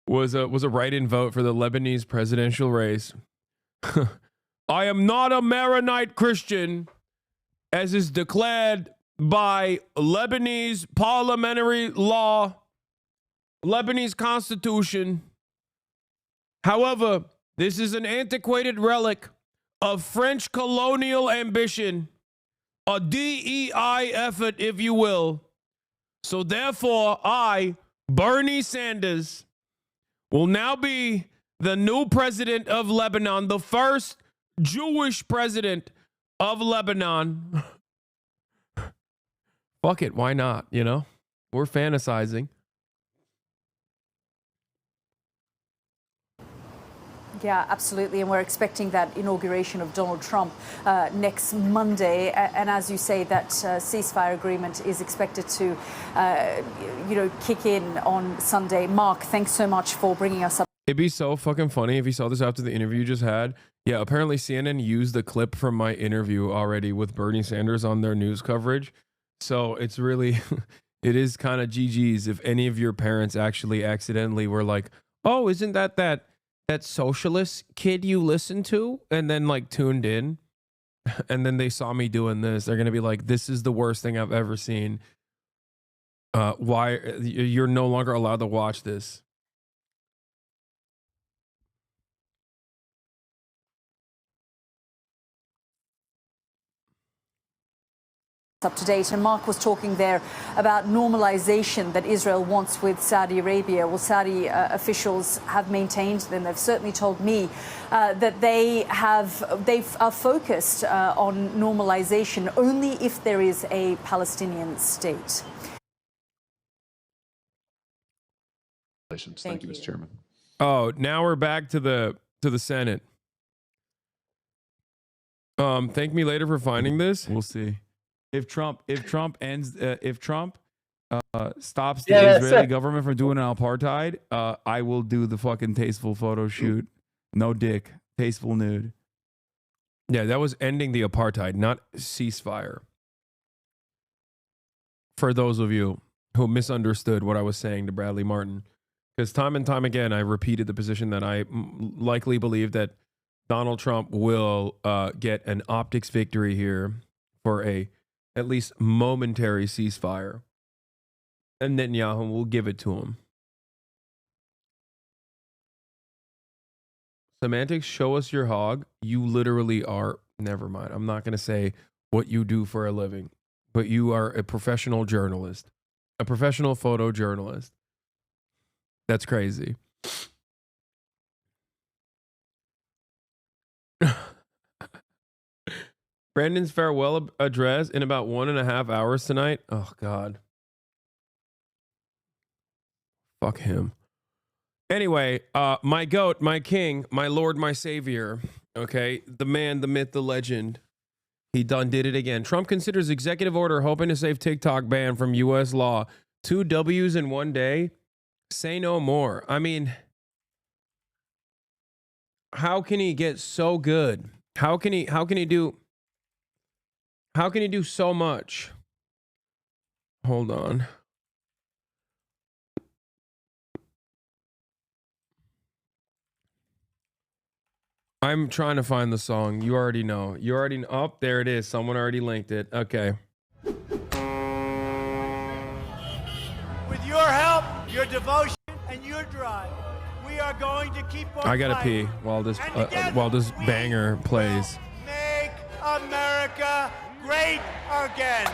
write-in vote for the Lebanese presidential race. I am not a Maronite Christian, as is declared by Lebanese parliamentary law, Lebanese constitution. However, this is an antiquated relic of French colonial ambition, a DEI effort, if you will. So therefore, I, Bernie Sanders, will now be the new president of Lebanon, the first Jewish president of Lebanon. Fuck it, why not? You know, we're fantasizing. Yeah, absolutely. And we're expecting that inauguration of Donald Trump next Monday. And as you say, that ceasefire agreement is expected to, kick in on Sunday. Mark, thanks so much for bringing us up. It'd be so fucking funny if you saw this after the interview you just had. Yeah, apparently CNN used the clip from my interview already with Bernie Sanders on their news coverage. So it's really, it is kind of GG's if any of your parents actually accidentally were like, oh, isn't that socialist kid you listen to? And then like tuned in. And then they saw me doing this. They're going to be like, this is the worst thing I've ever seen. Why you're no longer allowed to watch this. Up to date, and Mark was talking there about normalization that Israel wants with Saudi Arabia. Well, Saudi officials have maintained, and they've certainly told me that they are focused on normalization only if there is a Palestinian state. Thank you, Mr. Chairman. Oh, now we're back to the Senate. Thank me later for finding this. We'll see. If Trump stops the Israeli government from doing an apartheid, I will do the fucking tasteful photo shoot. No dick, tasteful nude. Yeah, that was ending the apartheid, not ceasefire. For those of you who misunderstood what I was saying to Bradley Martin, because time and time again, I repeated the position that I likely believe that Donald Trump will get an optics victory here for a at least momentary ceasefire, and Netanyahu will give it to him. Semantics, show us your hog. You literally are, never mind. I'm not going to say what you do for a living, but you are a professional journalist, a professional photojournalist. That's crazy. Brandon's farewell address in about 1.5 hours tonight. Oh, God. Fuck him. Anyway, my goat, my king, my lord, my savior, okay? The man, the myth, the legend. He done did it again. Trump considers executive order hoping to save TikTok ban from U.S. law. 2 W's in one day. Say no more. I mean, how can he get so good? How can he do so much? Hold on. I'm trying to find the song. You already know. Oh, there it is. Someone already linked it. Okay. With your help, your devotion, and your drive, we are going to keep on I gotta fighting. pee while this banger plays. Make America great again.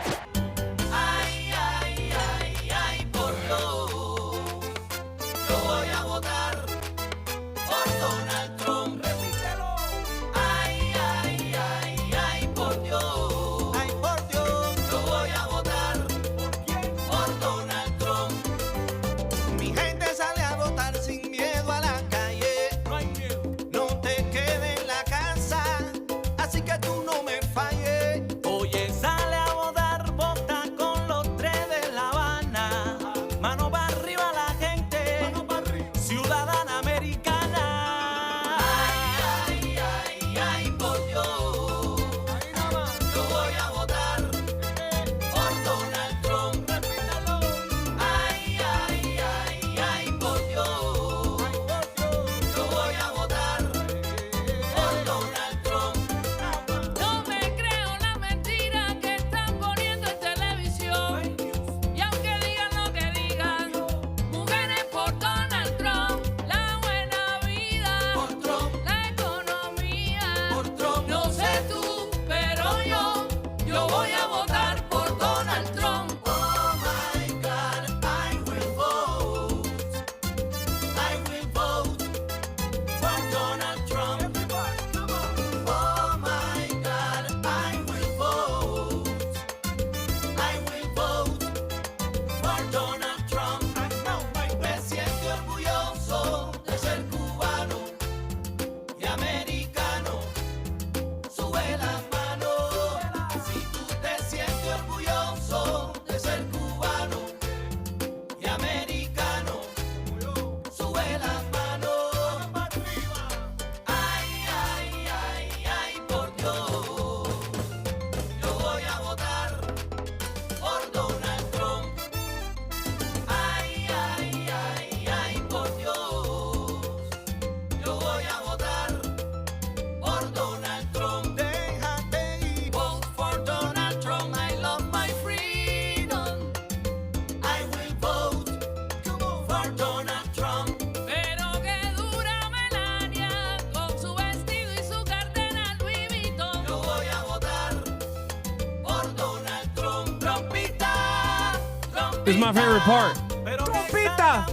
This is my favorite part. Trompita.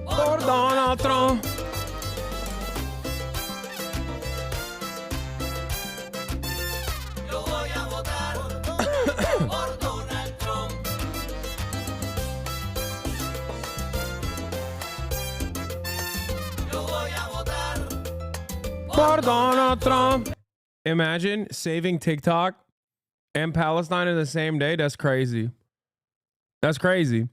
Por Donald Trump. Por Donald Trump. Imagine saving TikTok and Palestine in the same day. That's crazy. That's crazy.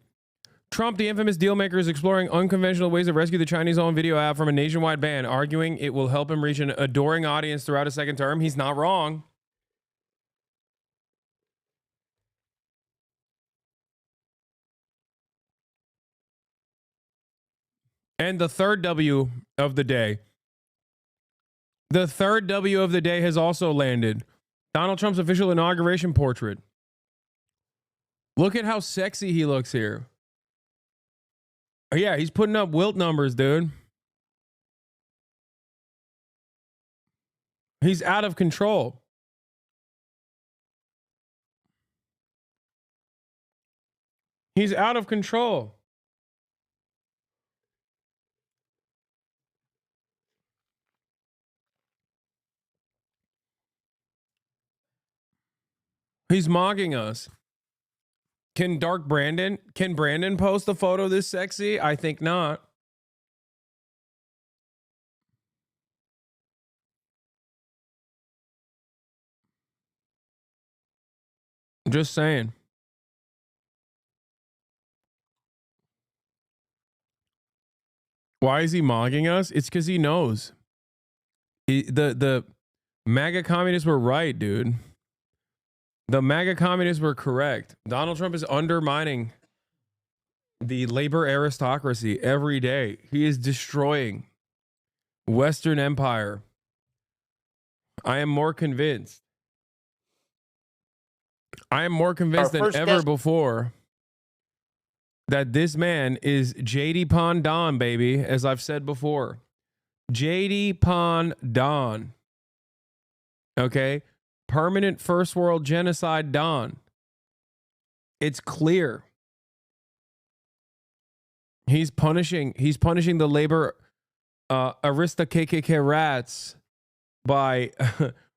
Trump, the infamous deal maker, is exploring unconventional ways to rescue the Chinese-owned video app from a nationwide ban, arguing it will help him reach an adoring audience throughout a second term. He's not wrong. And the third W of the day. The third W of the day has also landed. Donald Trump's official inauguration portrait. Look at how sexy he looks here. Oh, yeah, he's putting up wilt numbers, dude. He's out of control. He's out of control. He's mocking us. Can Brandon post a photo this sexy? I think not. Just saying. Why is he mocking us? It's because he knows. The MAGA communists were right, dude. The MAGA communists were correct. Donald Trump is undermining the labor aristocracy every day. He is destroying Western Empire. I am more convinced. I am more convinced than ever before that this man is JD Pondon, baby, as I've said before. JD Pondon. Okay? Permanent first world genocide Don. It's clear. He's punishing the labor arista KKK rats by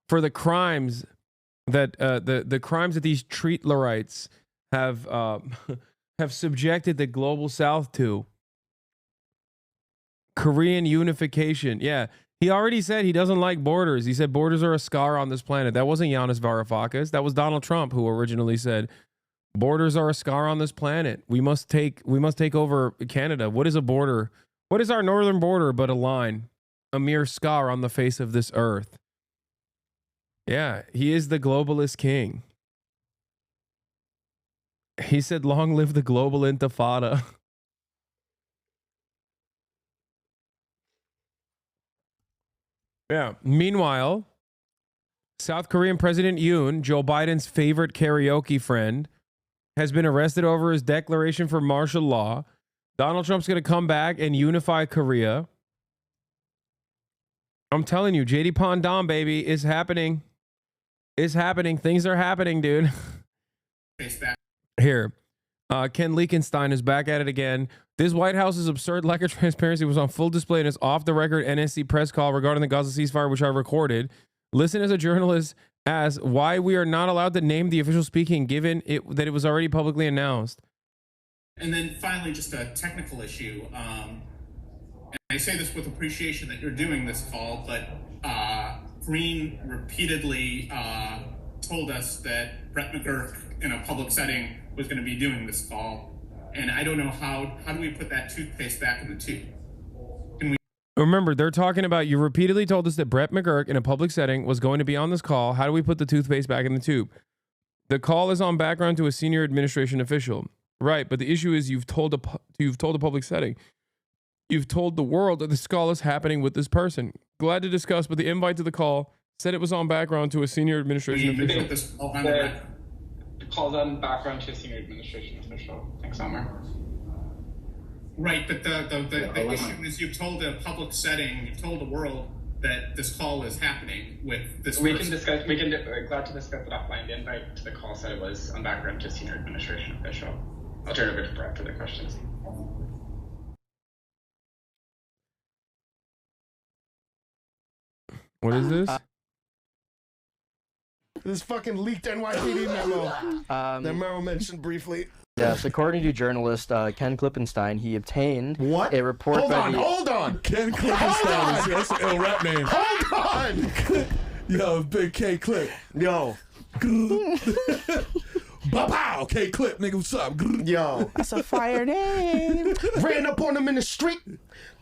for the crimes that the crimes that these Treatlerites have subjected the global South to. Korean unification. Yeah. He already said he doesn't like borders. He said borders are a scar on this planet. That wasn't Giannis Varoufakis. That was Donald Trump who originally said borders are a scar on this planet. We must take over Canada. What is a border? What is our northern border but a line? A mere scar on the face of this earth. Yeah, he is the globalist king. He said, long live the global intifada. Yeah. Meanwhile, South Korean President Yoon, Joe Biden's favorite karaoke friend, has been arrested over his declaration for martial law. Donald Trump's going to come back and unify Korea. I'm telling you, JD Pondon, baby, is happening. It's happening. Things are happening, dude. Here. Ken Leakenstein is back at it again. This White House's absurd lack of transparency was on full display in his off-the-record NSC press call regarding the Gaza ceasefire, which I recorded. Listen as a journalist asks why we are not allowed to name the official speaking, given that it was already publicly announced. And then finally, just a technical issue. And I say this with appreciation that you're doing this call, but Green repeatedly told us that Brett McGurk in a public setting was going to be doing this call. And I don't know how do we put that toothpaste back in the tube? Can we? Remember, they're talking about, you repeatedly told us that Brett McGurk in a public setting was going to be on this call. How do we put the toothpaste back in the tube? The call is on background to a senior administration official. Right, but the issue is you've told a public setting. You've told the world that this call is happening with this person. Glad to discuss, but the invite to the call said it was on background to a senior administration official. The call's on background to a senior administration official. Thanks, Omar. Right, but the issue is you've told a public setting, you've told the world that this call is happening with this person. Glad to discuss it offline. The invite to the call said it was on background to a senior administration official. I'll turn it over to Brett for the questions. What is this? This fucking leaked NYPD memo that Merrill mentioned briefly. Yes, according to journalist Ken Klippenstein, he obtained a report Hold on! Ken Klippenstein, that's an ill rap name. Hold on! Yo, Big K Clip. Yo. Pow pow. Okay, clip, nigga. What's up? Yo, that's a fire name. Ran up on him in the street.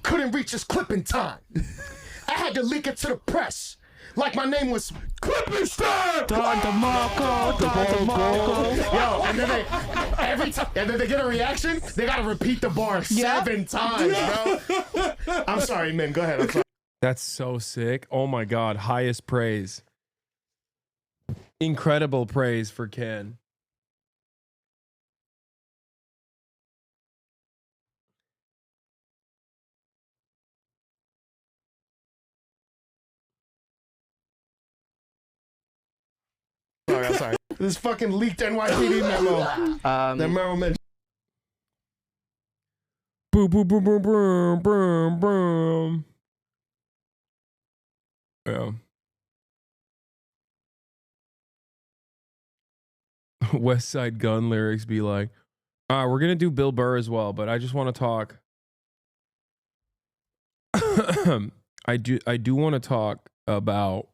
Couldn't reach his clip in time. I had to leak it to the press. Like my name was Clippenstein. Don DeMarco. Yo, and then they every time, and then they get a reaction. They gotta repeat the bar 7 times, bro. I'm sorry, man. Go ahead. I'm sorry. That's so sick. Oh my God. Highest praise. Incredible praise for Ken. Sorry, I'm sorry. This fucking leaked NYPD memo. That memo mentioned. Boom, boom, boom, boom, boom, boom, boom. Yeah. West Side Gun lyrics be like, we're gonna do Bill Burr as well, but I just want to talk. I do want to talk about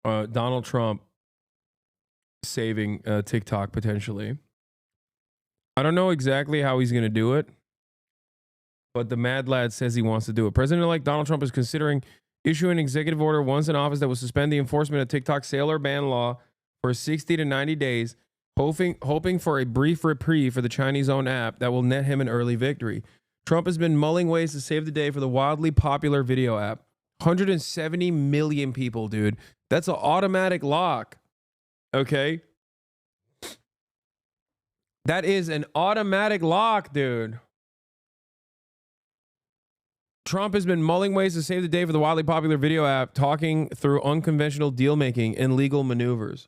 Donald Trump saving TikTok potentially. I don't know exactly how he's gonna do it, but the Mad Lad says he wants to do it. President-elect Donald Trump is considering issuing an executive order once in office that will suspend the enforcement of TikTok's sailor ban law for 60 to 90 days, hoping for a brief reprieve for the Chinese-owned app that will net him an early victory. Trump has been mulling ways to save the day for the wildly popular video app. 170 million people, dude. That's an automatic lock. Okay? That is an automatic lock, dude. Trump has been mulling ways to save the day for the wildly popular video app, talking through unconventional deal-making and legal maneuvers.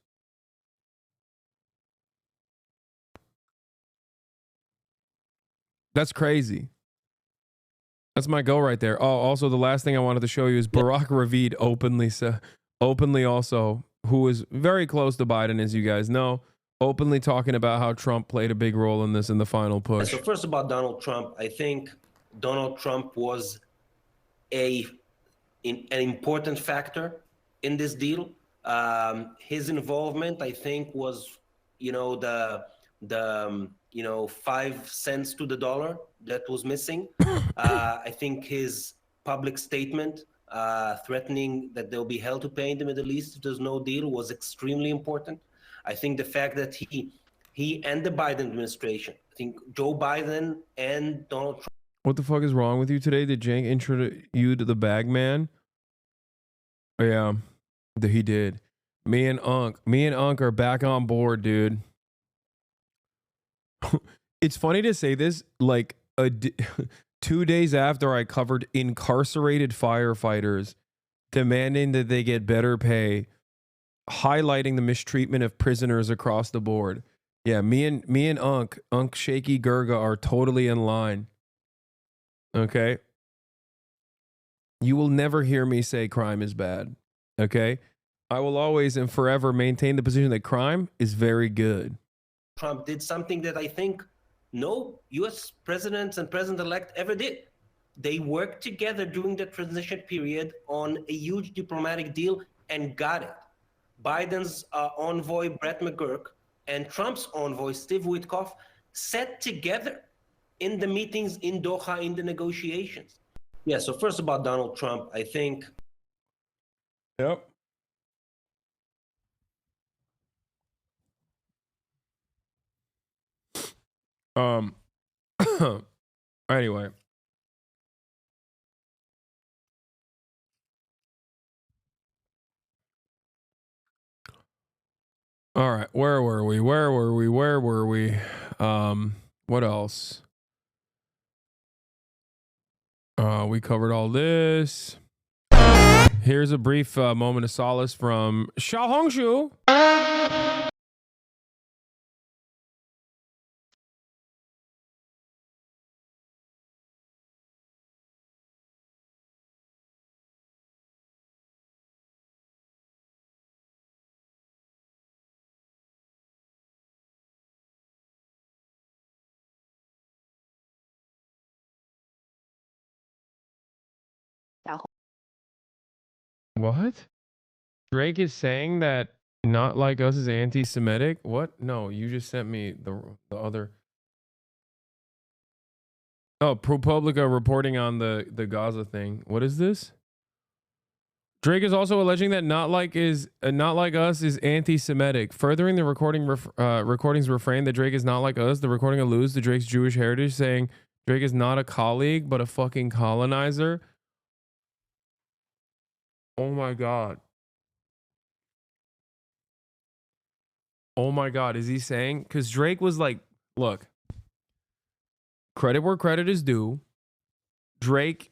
That's crazy. That's my go right there. Oh, also the last thing I wanted to show you is Barack Ravid openly also, who is very close to Biden, as you guys know, openly talking about how Trump played a big role in this in the final push. So first about Donald Trump, I think Donald Trump was an important factor in this deal. His involvement, I think, was, the 5 cents to the dollar that was missing. I think his public statement threatening that they'll be hell to pay in the Middle East if there's no deal was extremely important. I think the fact that he and the Biden administration, I think Joe Biden and Donald Trump. What the fuck is wrong with you today? Did Jank introduce you to the bag man? Oh, yeah, he did. Me and Unc are back on board, dude. It's funny to say this, like 2 days after I covered incarcerated firefighters demanding that they get better pay, highlighting the mistreatment of prisoners across the board. Yeah, me and Unc Shaky Gurga are totally in line. Okay? You will never hear me say crime is bad. Okay? I will always and forever maintain the position that crime is very good. Trump did something that I think no U.S. presidents and president-elect ever did. They worked together during the transition period on a huge diplomatic deal and got it. Biden's envoy, Brett McGurk, and Trump's envoy, Steve Witkoff, sat together in the meetings in Doha, in the negotiations. Yeah, so first about Donald Trump, I think. Yep. Anyway. All right, where were we? What else? We covered all this. Here's a brief moment of solace from Xiaohongshu. What? Drake is saying that Not Like Us is anti-Semitic. What? No, you just sent me the other. Oh, ProPublica reporting on the Gaza thing. What is this? Drake is also alleging that Not Like Us is anti-Semitic, furthering the recording's refrain that Drake is not like us. The recording alludes to Drake's Jewish heritage, saying Drake is not a colleague but a fucking colonizer. Oh my god. Oh my god, is he saying? Because Drake was like, look, credit where credit is due. Drake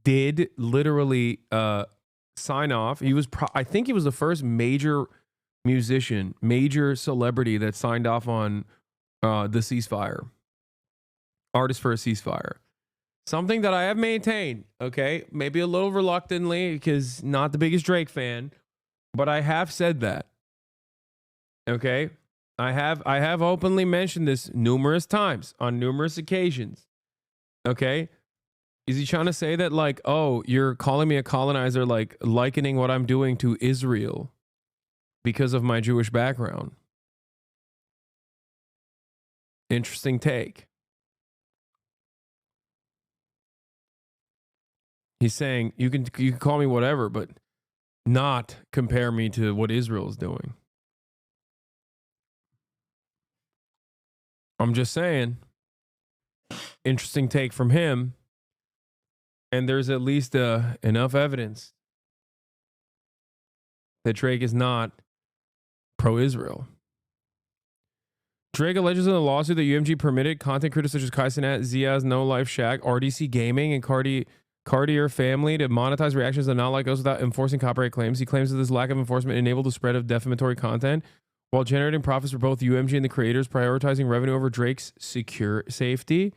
did literally sign off. He was, I think he was the first major musician, major celebrity that signed off on the ceasefire. Artist for a ceasefire. Something that I have maintained, okay? Maybe a little reluctantly because not the biggest Drake fan, but I have said that. Okay? I have openly mentioned this numerous times on numerous occasions. Okay? Is he trying to say that, like, oh, you're calling me a colonizer, like likening what I'm doing to Israel because of my Jewish background? Interesting take. He's saying you can call me whatever, but not compare me to what Israel is doing. I'm just saying. Interesting take from him. And there's at least enough evidence that Drake is not pro-Israel. Drake alleges in the lawsuit that UMG permitted content creators such as CEASEFIRE, Zia's No Life Shack, RDC Gaming, and Cartier Family to monetize reactions that Not Like Us without enforcing copyright claims. He claims that this lack of enforcement enabled the spread of defamatory content while generating profits for both UMG and the creators, prioritizing revenue over Drake's safety.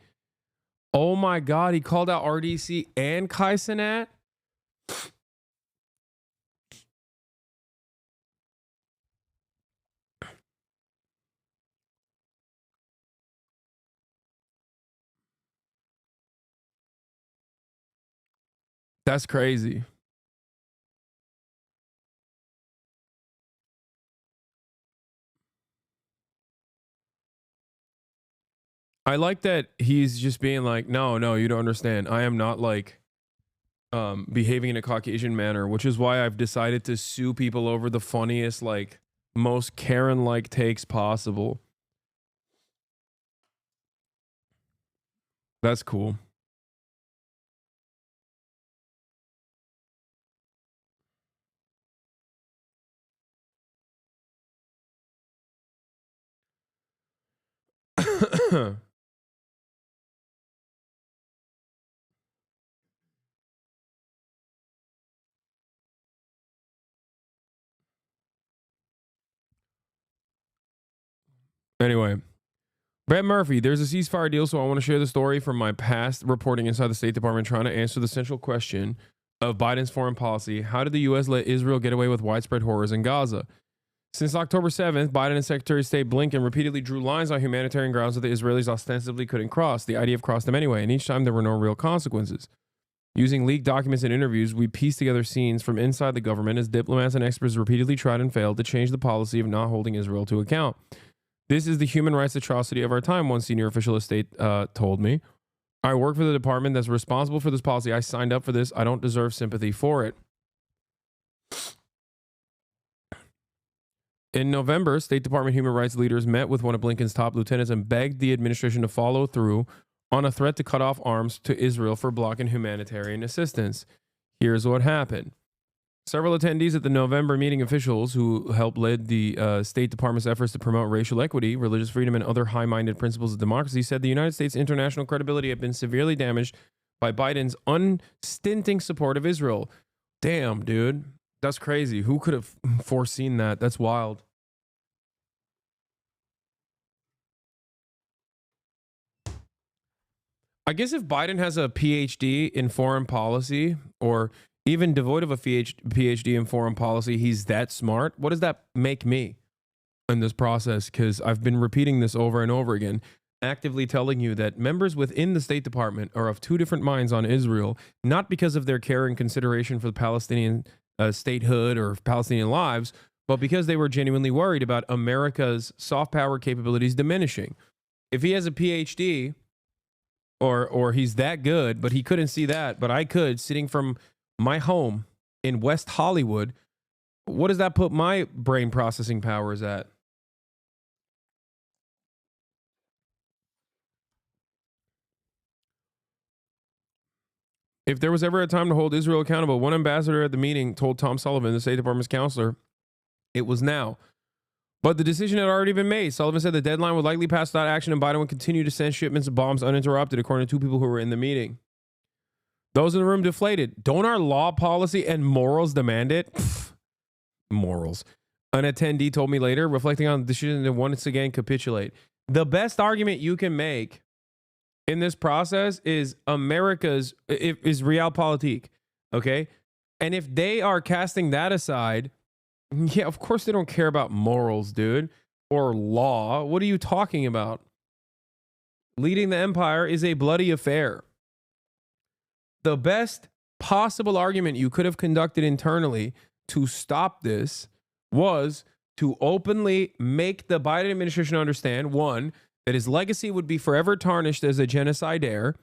Oh my God, he called out RDC and CEASEFIRE. That's crazy. I like that he's just being like, no, you don't understand. I am not like behaving in a Caucasian manner, which is why I've decided to sue people over the funniest, like, most Karen-like takes possible. That's cool. Anyway, Brett Murphy, there's a ceasefire deal, so I want to share the story from my past reporting inside the State Department trying to answer the central question of Biden's foreign policy. How did the U.S. let Israel get away with widespread horrors in Gaza? Since October 7th, Biden and Secretary of State Blinken repeatedly drew lines on humanitarian grounds that the Israelis ostensibly couldn't cross. The IDF crossed them anyway, and each time there were no real consequences. Using leaked documents and interviews, we pieced together scenes from inside the government as diplomats and experts repeatedly tried and failed to change the policy of not holding Israel to account. This is the human rights atrocity of our time, one senior official of state told me. I work for the department that's responsible for this policy. I signed up for this. I don't deserve sympathy for it. In November, State Department human rights leaders met with one of Blinken's top lieutenants and begged the administration to follow through on a threat to cut off arms to Israel for blocking humanitarian assistance. Here's what happened. Several attendees at the November meeting, officials who helped lead the State Department's efforts to promote racial equity, religious freedom, and other high-minded principles of democracy, said the United States' international credibility had been severely damaged by Biden's unstinting support of Israel. Damn, dude. That's crazy. Who could have foreseen that? That's wild. I guess if Biden has a PhD in foreign policy, or even devoid of a PhD in foreign policy, he's that smart. What does that make me in this process? Because I've been repeating this over and over again, actively telling you that members within the State Department are of two different minds on Israel, not because of their care and consideration for the Palestinian statehood or Palestinian lives, but because they were genuinely worried about America's soft power capabilities diminishing. If he has a PhD or he's that good, but he couldn't see that, but I could, sitting from my home in West Hollywood, what does that put my brain processing powers at? If there was ever a time to hold Israel accountable, one ambassador at the meeting told Tom Sullivan, the State Department's counselor, it was now. But the decision had already been made. Sullivan said the deadline would likely pass without action and Biden would continue to send shipments of bombs uninterrupted, according to two people who were in the meeting. Those in the room deflated. Don't our law policy and morals demand it? Pfft, morals. An attendee told me later, reflecting on the decision to once again capitulate. The best argument you can make in this process is America's, is realpolitik, okay? And if they are casting that aside, yeah, of course they don't care about morals, dude, or law. What are you talking about? Leading the empire is a bloody affair. The best possible argument you could have conducted internally to stop this was to openly make the Biden administration understand, one, that his legacy would be forever tarnished as a genocide heir,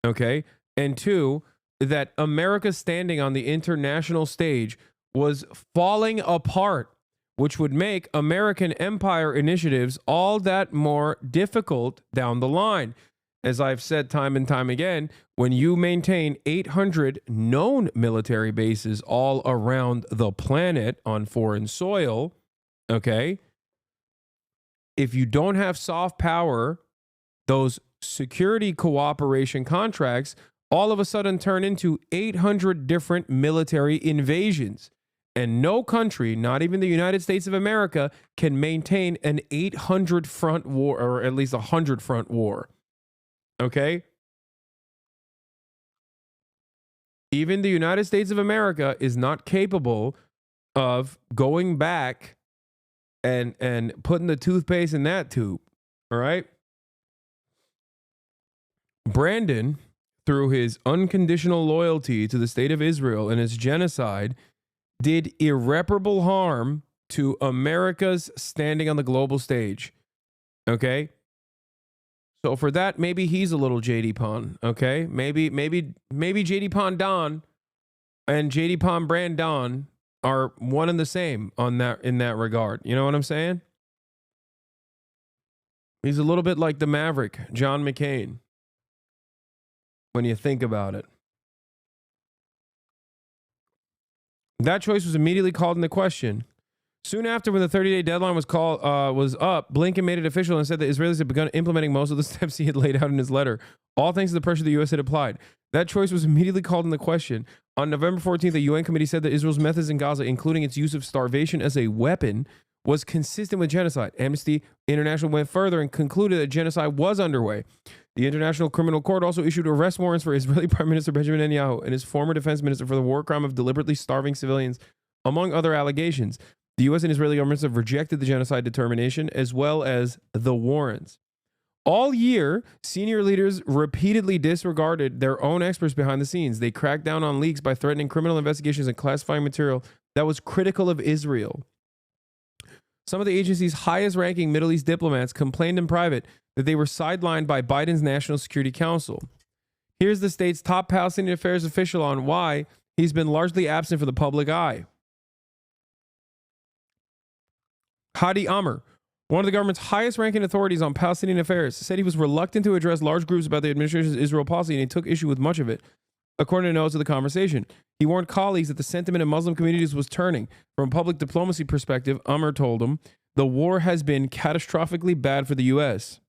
okay? And two, that America's standing on the international stage was falling apart, which would make American empire initiatives all that more difficult down the line. As I've said time and time again, when you maintain 800 known military bases all around the planet on foreign soil, okay, if you don't have soft power, those security cooperation contracts all of a sudden turn into 800 different military invasions. And no country, not even the United States of America, can maintain an 800 front war, or at least 100 front war. Okay? Even the United States of America is not capable of going back and putting the toothpaste in that tube. All right? Brandon, through his unconditional loyalty to the state of Israel and its genocide, did irreparable harm to America's standing on the global stage. Okay? So for that, maybe he's a little JD Pon. Okay? Maybe JD Pon Don and JD Pon Brandon are one and the same on that, in that regard. You know what I'm saying? He's a little bit like the Maverick, John McCain, when you think about it. That choice was immediately called into question. Soon after, when the 30-day deadline was up, Blinken made it official and said that Israelis had begun implementing most of the steps he had laid out in his letter, all thanks to the pressure the U.S. had applied. That choice was immediately called into question. On November 14th, the UN committee said that Israel's methods in Gaza, including its use of starvation as a weapon, was consistent with genocide. Amnesty International went further and concluded that genocide was underway. The International Criminal Court also issued arrest warrants for Israeli Prime Minister Benjamin Netanyahu and his former defense minister for the war crime of deliberately starving civilians, among other allegations. The U.S. and Israeli governments have rejected the genocide determination as well as the warrants. All year, senior leaders repeatedly disregarded their own experts behind the scenes. They cracked down on leaks by threatening criminal investigations and classifying material that was critical of Israel. Some of the agency's highest-ranking Middle East diplomats complained in private that they were sidelined by Biden's National Security Council. Here's the state's top Palestinian affairs official on why he's been largely absent from the public eye. Hadi Amr, one of the government's highest-ranking authorities on Palestinian affairs, said he was reluctant to address large groups about the administration's Israel policy, and he took issue with much of it. According to notes of the conversation, he warned colleagues that the sentiment in Muslim communities was turning. From a public diplomacy perspective, Amr told him, the war has been catastrophically bad for the U.S.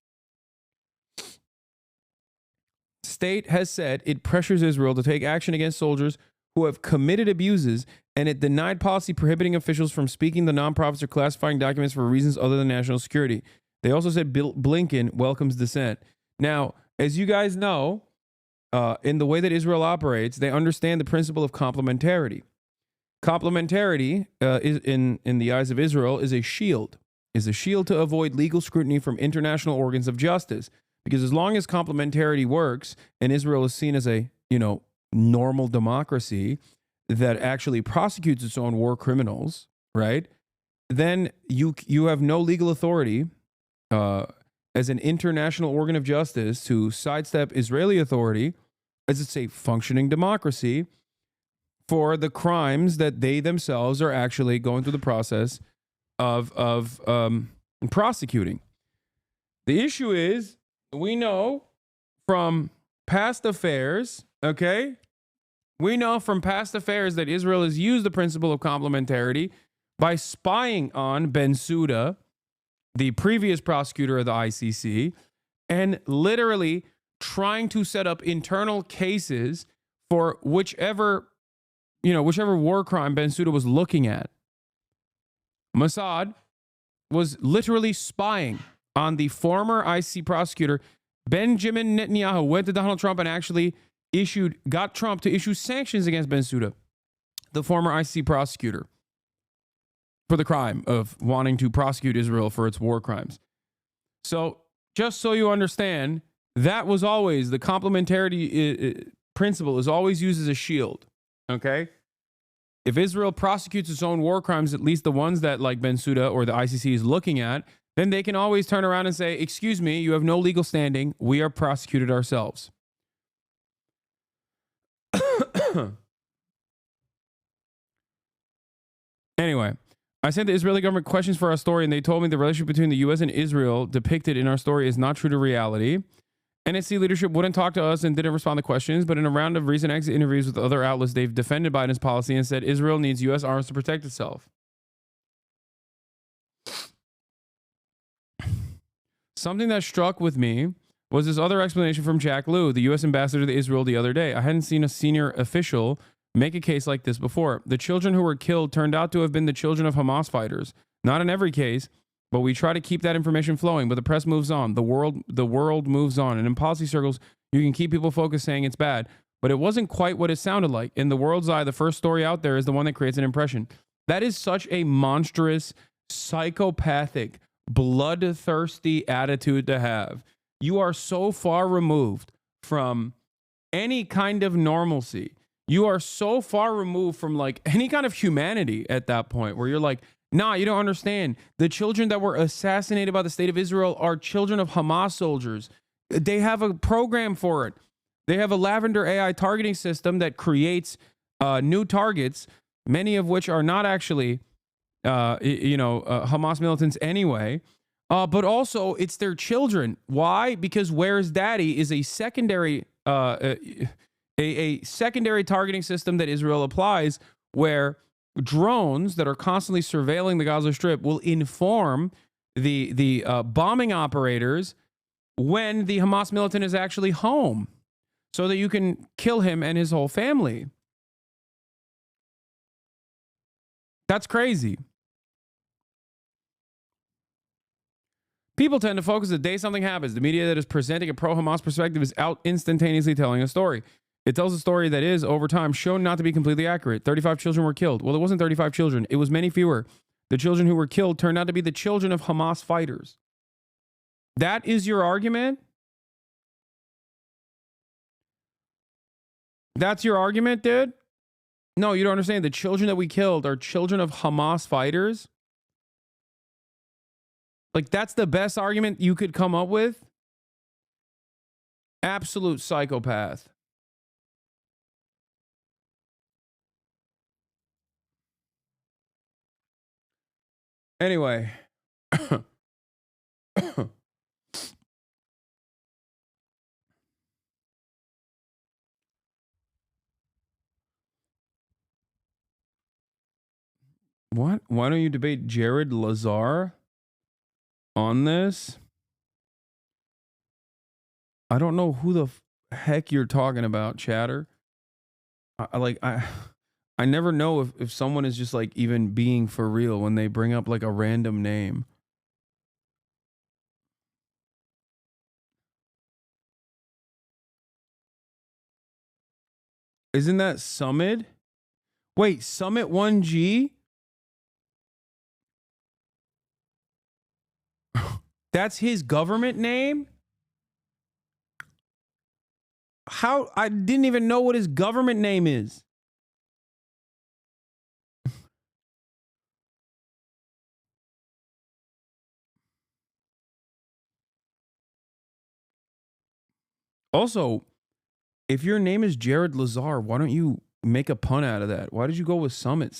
State has said it pressures Israel to take action against soldiers who have committed abuses, and it denied policy prohibiting officials from speaking to nonprofits or classifying documents for reasons other than national security. They also said Blinken welcomes dissent. Now, as you guys know, in the way that Israel operates, they understand the principle of complementarity. Complementarity, is in the eyes of Israel, is a shield to avoid legal scrutiny from international organs of justice. Because as long as complementarity works and Israel is seen as a, normal democracy, that actually prosecutes its own war criminals, right? Then you have no legal authority as an international organ of justice to sidestep Israeli authority, as it's a functioning democracy, for the crimes that they themselves are actually going through the process of prosecuting. The issue is, we know from past affairs, okay? We know from past affairs that Israel has used the principle of complementarity by spying on Bensouda, the previous prosecutor of the ICC, and literally trying to set up internal cases for whichever war crime Bensouda was looking at. Mossad was literally spying on the former ICC prosecutor. Benjamin Netanyahu went to Donald Trump and actually got Trump to issue sanctions against Bensouda, the former ICC prosecutor, for the crime of wanting to prosecute Israel for its war crimes. So just so you understand, that was always the complementarity principle is always used as a shield. Okay. If Israel prosecutes its own war crimes, at least the ones that like Bensouda or the ICC is looking at, then they can always turn around and say, excuse me, you have no legal standing. We are prosecuted ourselves. Anyway, I sent the Israeli government questions for our story, and they told me the relationship between the U.S. and Israel depicted in our story is not true to reality. NSC leadership wouldn't talk to us and didn't respond to questions, but in a round of recent exit interviews with other outlets, they've defended Biden's policy and said Israel needs U.S. arms to protect itself. Something that struck with me was this other explanation from Jack Lew, the U.S. ambassador to Israel, the other day. I hadn't seen a senior official make a case like this before. The children who were killed turned out to have been the children of Hamas fighters. Not in every case, but we try to keep that information flowing. But the press moves on. The world moves on. And in policy circles, you can keep people focused saying it's bad. But it wasn't quite what it sounded like. In the world's eye, the first story out there is the one that creates an impression. That is such a monstrous, psychopathic, bloodthirsty attitude to have. You are so far removed from any kind of normalcy. You are so far removed from like any kind of humanity at that point where you're like, nah, you don't understand. The children that were assassinated by the state of Israel are children of Hamas soldiers. They have a program for it. They have a Lavender AI targeting system that creates new targets, many of which are not actually, Hamas militants anyway. But also, it's their children. Why? Because Where's Daddy is a secondary, a secondary targeting system that Israel applies, where drones that are constantly surveilling the Gaza Strip will inform the bombing operators when the Hamas militant is actually home, so that you can kill him and his whole family. That's crazy. People tend to focus the day something happens. The media that is presenting a pro-Hamas perspective is out instantaneously telling a story. It tells a story that is, over time, shown not to be completely accurate. 35 children were killed. Well, it wasn't 35 children. It was many fewer. The children who were killed turned out to be the children of Hamas fighters. That is your argument? That's your argument, dude? No, you don't understand. The children that we killed are children of Hamas fighters. Like, that's the best argument you could come up with? Absolute psychopath. Anyway. What? Why don't you debate Jared Lazar on this? I don't know who the heck you're talking about, chatter. I never know if someone is just like even being for real when they bring up like a random name. Isn't that Summit? Wait, Summit 1G? That's his government name? How? I didn't even know what his government name is. Also, if your name is Jared Lazar, why don't you make a pun out of that? Why did you go with Summit?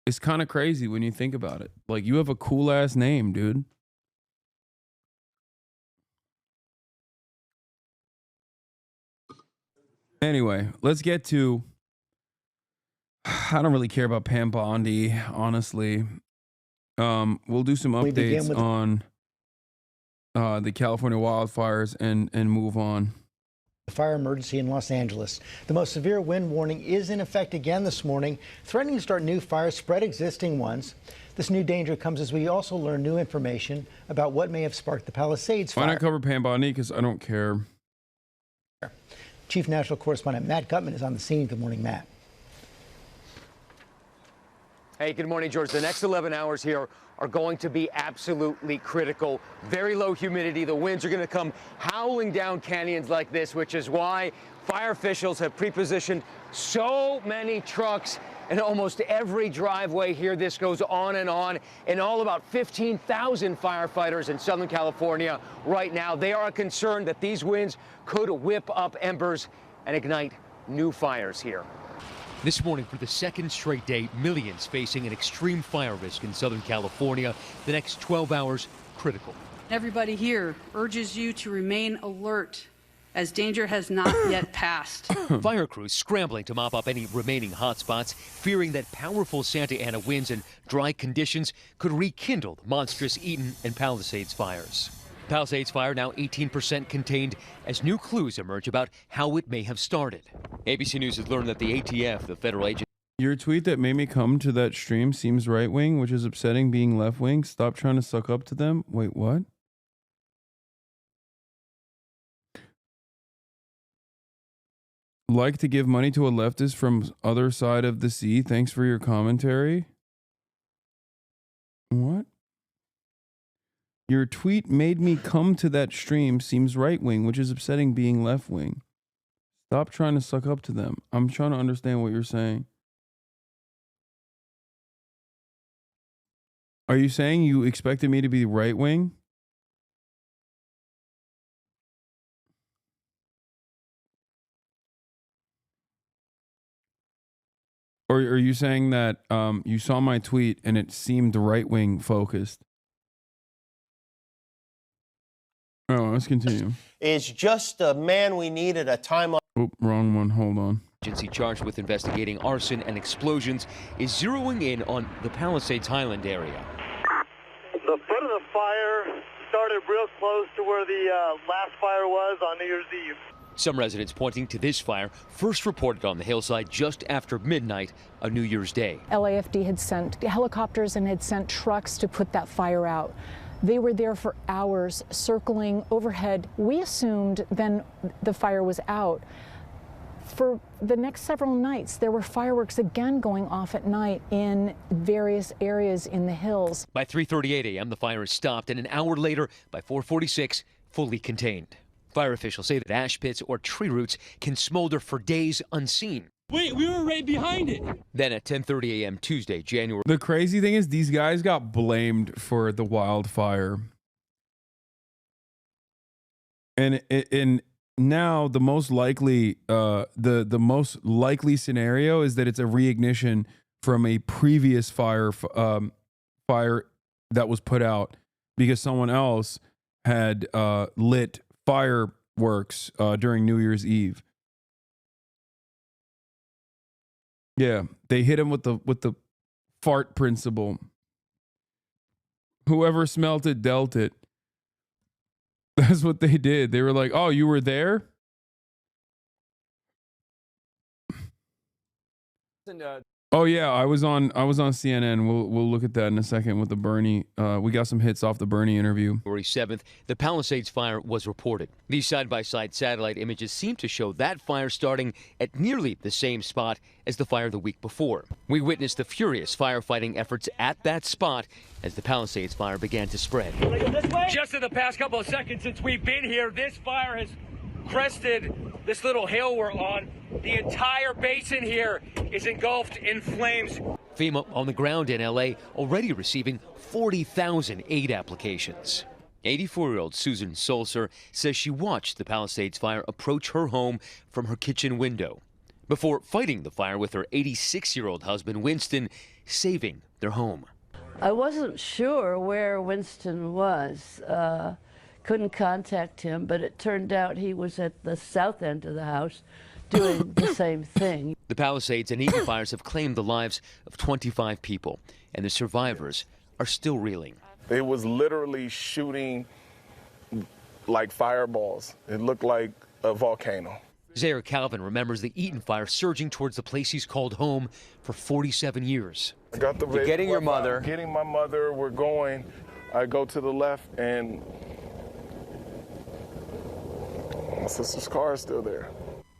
It's kind of crazy when you think about it. Like, you have a cool ass name, dude. Anyway, let's get to, I don't really care about Pam Bondi, honestly. We'll do some updates on the California wildfires and move on. Fire emergency in Los Angeles. The most severe wind warning is in effect again this morning, threatening to start new fires, spread existing ones. This new danger comes as we also learn new information about what may have sparked the Palisades fire. Why not cover Pam Bondi? Because I don't care. Chief National Correspondent Matt Gutman is on the scene. Good morning, Matt. Hey, good morning, George. The next 11 hours here are going to be absolutely critical. Very low humidity. The winds are going to come howling down canyons like this, which is why fire officials have pre-positioned so many trucks in almost every driveway here. This goes on. And all about 15,000 firefighters in Southern California right now. They are concerned that these winds could whip up embers and ignite new fires here. This morning, for the second straight day, millions facing an extreme fire risk in Southern California. The next 12 hours, critical. Everybody here urges you to remain alert as danger has not yet passed. Fire crews scrambling to mop up any remaining hotspots, fearing that powerful Santa Ana winds and dry conditions could rekindle the monstrous Eaton and Palisades fires. Palisades fire now 18% contained as new clues emerge about how it may have started. ABC News has learned that the ATF, the federal agency... Your tweet that made me come to that stream seems right-wing, which is upsetting being left-wing. Stop trying to suck up to them. Wait, what? Like to give money to a leftist from other side of the sea. Thanks for your commentary. What? Your tweet made me come to that stream seems right-wing, which is upsetting being left-wing. Stop trying to suck up to them. I'm trying to understand what you're saying. Are you saying you expected me to be right-wing? Or are you saying that you saw my tweet and it seemed right-wing focused? Oh, let's continue. Is just a man we need at a time like... Oop, wrong one. Hold on. Agency charged with investigating arson and explosions is zeroing in on the Palisades Highland area. The foot of the fire started real close to where the last fire was on New Year's Eve. Some residents pointing to this fire, first reported on the hillside just after midnight on New Year's Day. LAFD had sent helicopters and had sent trucks to put that fire out. They were there for hours, circling overhead. We assumed then the fire was out. For the next several nights, there were fireworks again going off at night in various areas in the hills. By 3:38 a.m., the fire is stopped, and an hour later, by 4:46, fully contained. Fire officials say that ash pits or tree roots can smolder for days unseen. Wait, we were right behind it. Then at 10:30 a.m. Tuesday, January. The crazy thing is these guys got blamed for the wildfire. And now the most likely the most likely scenario is that it's a reignition from a previous fire that was put out because someone else had lit fireworks during New Year's Eve. Yeah, they hit him with the fart principle. Whoever smelt it dealt it. That's what they did. They were like, "Oh, you were there?" Oh yeah, I was on CNN. We'll look at that in a second with the Bernie. We got some hits off the Bernie interview. February 7th, the Palisades fire was reported. These side-by-side satellite images seem to show that fire starting at nearly the same spot as the fire the week before. We witnessed the furious firefighting efforts at that spot as the Palisades fire began to spread. Just in the past couple of seconds since we've been here, this fire has crested this little hill we're on. The entire basin here is engulfed in flames. FEMA on the ground in LA already receiving 40,000 aid applications. 84-year-old Susan Solser says she watched the Palisades fire approach her home from her kitchen window before fighting the fire with her 86-year-old husband, Winston, saving their home. I wasn't sure where Winston was. Couldn't contact him, but it turned out he was at the south end of the house doing the same thing. The Palisades and Eaton fires have claimed the lives of 25 people, and the survivors are still reeling. It was literally shooting like fireballs. It looked like a volcano. Zaire Calvin remembers the Eaton fire surging towards the place he's called home for 47 years. I got the You're getting your mother. Getting my mother. We're going. I go to the left, and my sister's car is still there.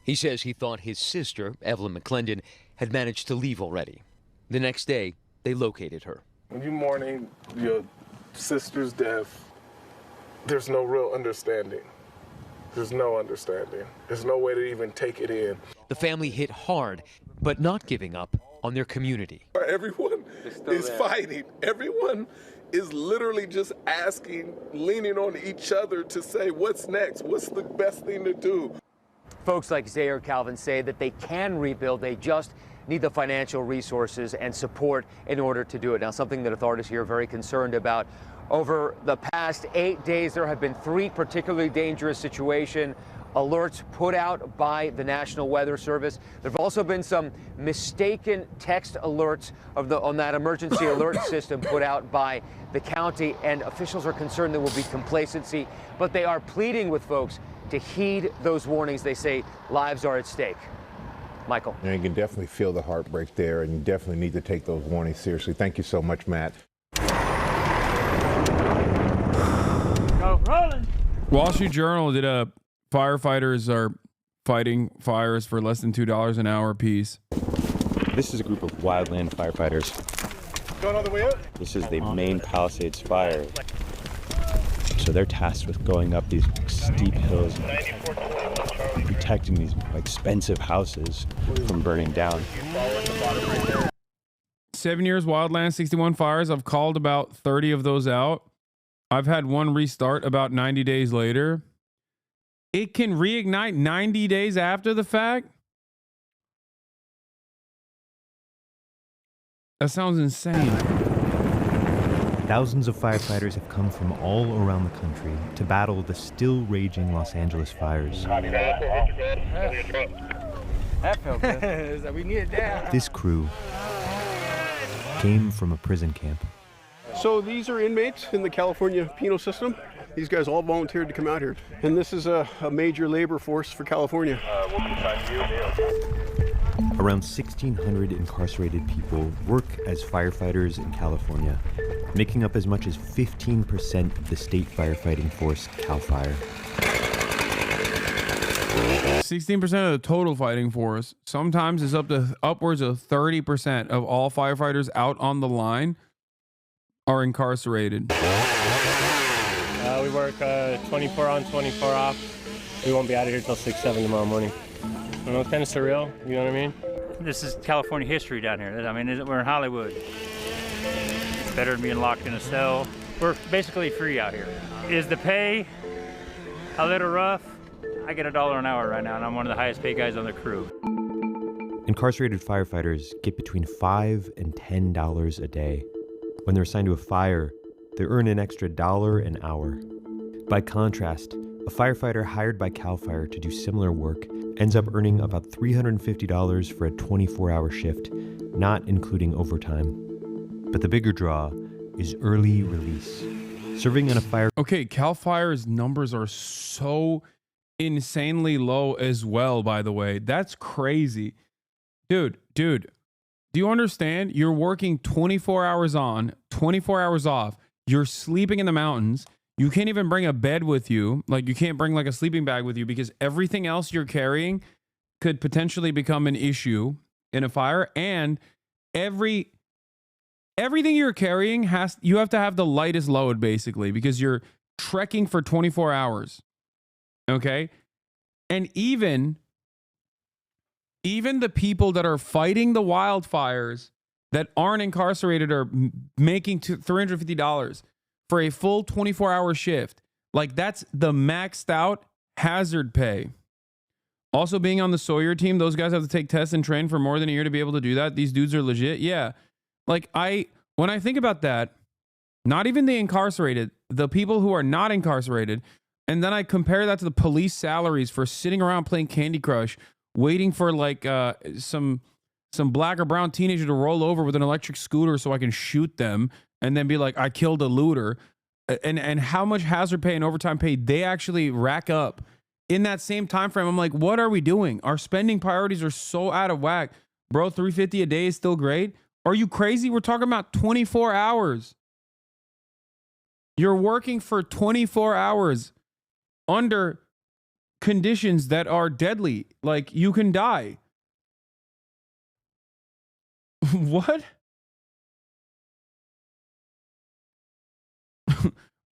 He says he thought his sister, Evelyn McClendon, had managed to leave already. The next day, they located her. When you're mourning your sister's death, there's no real understanding. There's no understanding. There's no way to even take it in. The family hit hard, but not giving up on their community. Everyone is fighting. Everyone is literally just asking, leaning on each other to say, what's next? What's the best thing to do? Folks like Zaire Calvin say that they can rebuild. They just need the financial resources and support in order to do it. Now, something that authorities here are very concerned about. Over the past 8 days, there have been 3 particularly dangerous situations, alerts put out by the National Weather Service. There have also been some mistaken text alerts on that emergency alert system put out by the county, and officials are concerned there will be complacency, but they are pleading with folks to heed those warnings. They say lives are at stake. Michael. And you can definitely feel the heartbreak there, and you definitely need to take those warnings seriously. Thank you so much, Matt. Go rolling. Wall Street Journal did a firefighters are fighting fires for less than $2 an hour apiece. This is a group of wildland firefighters. Going all the way up? This is the main Palisades fire. So they're tasked with going up these steep hills and protecting these expensive houses from burning down. 7 years wildland, 61 fires. I've called about 30 of those out. I've had one restart about 90 days later. It can reignite 90 days after the fact? That sounds insane. Thousands of firefighters have come from all around the country to battle the still raging Los Angeles fires. That felt good. We needed that. This crew came from a prison camp. So these are inmates in the California penal system. These guys all volunteered to come out here. And this is a major labor force for California. Around 1,600 incarcerated people work as firefighters in California, making up as much as 15% of the state firefighting force, CAL FIRE. 16% of the total fighting force. Sometimes it's up to upwards of 30% of all firefighters out on the line are incarcerated. We work 24 on, 24 off. We won't be out of here till 6, 7 tomorrow morning. I know, it's kind of surreal, you know what I mean? This is California history down here. I mean, we're in Hollywood. It's better than being locked in a cell. We're basically free out here. Is the pay a little rough? I get $1 an hour right now, and I'm one of the highest paid guys on the crew. Incarcerated firefighters get between $5 and $10 a day. When they're assigned to a fire, they earn an extra $1 an hour. By contrast, a firefighter hired by CAL FIRE to do similar work ends up earning about $350 for a 24-hour shift, not including overtime. But the bigger draw is early release. Serving in a fire... Okay, CAL FIRE's numbers are so insanely low as well, by the way. That's crazy. Dude, do you understand? You're working 24 hours on, 24 hours off. You're sleeping in the mountains. You can't even bring a bed with you. Like, you can't bring like a sleeping bag with you because everything else you're carrying could potentially become an issue in a fire. And everything you're carrying you have to have the lightest load, basically, because you're trekking for 24 hours. Okay? And even the people that are fighting the wildfires that aren't incarcerated are making $350 for a full 24-hour shift. Like, that's the maxed out hazard pay. Also, being on the Sawyer team, those guys have to take tests and train for more than a year to be able to do that. These dudes are legit. Yeah. Like, when I think about that, not even the incarcerated, the people who are not incarcerated, and then I compare that to the police salaries for sitting around playing Candy Crush, waiting for like some black or brown teenager to roll over with an electric scooter so I can shoot them and then be like, I killed a looter. And how much hazard pay and overtime pay they actually rack up in that same time frame. I'm like, what are we doing? Our spending priorities are so out of whack. Bro, $350 a day is still great. Are you crazy? We're talking about 24 hours. You're working for 24 hours under conditions that are deadly. Like, you can die. What?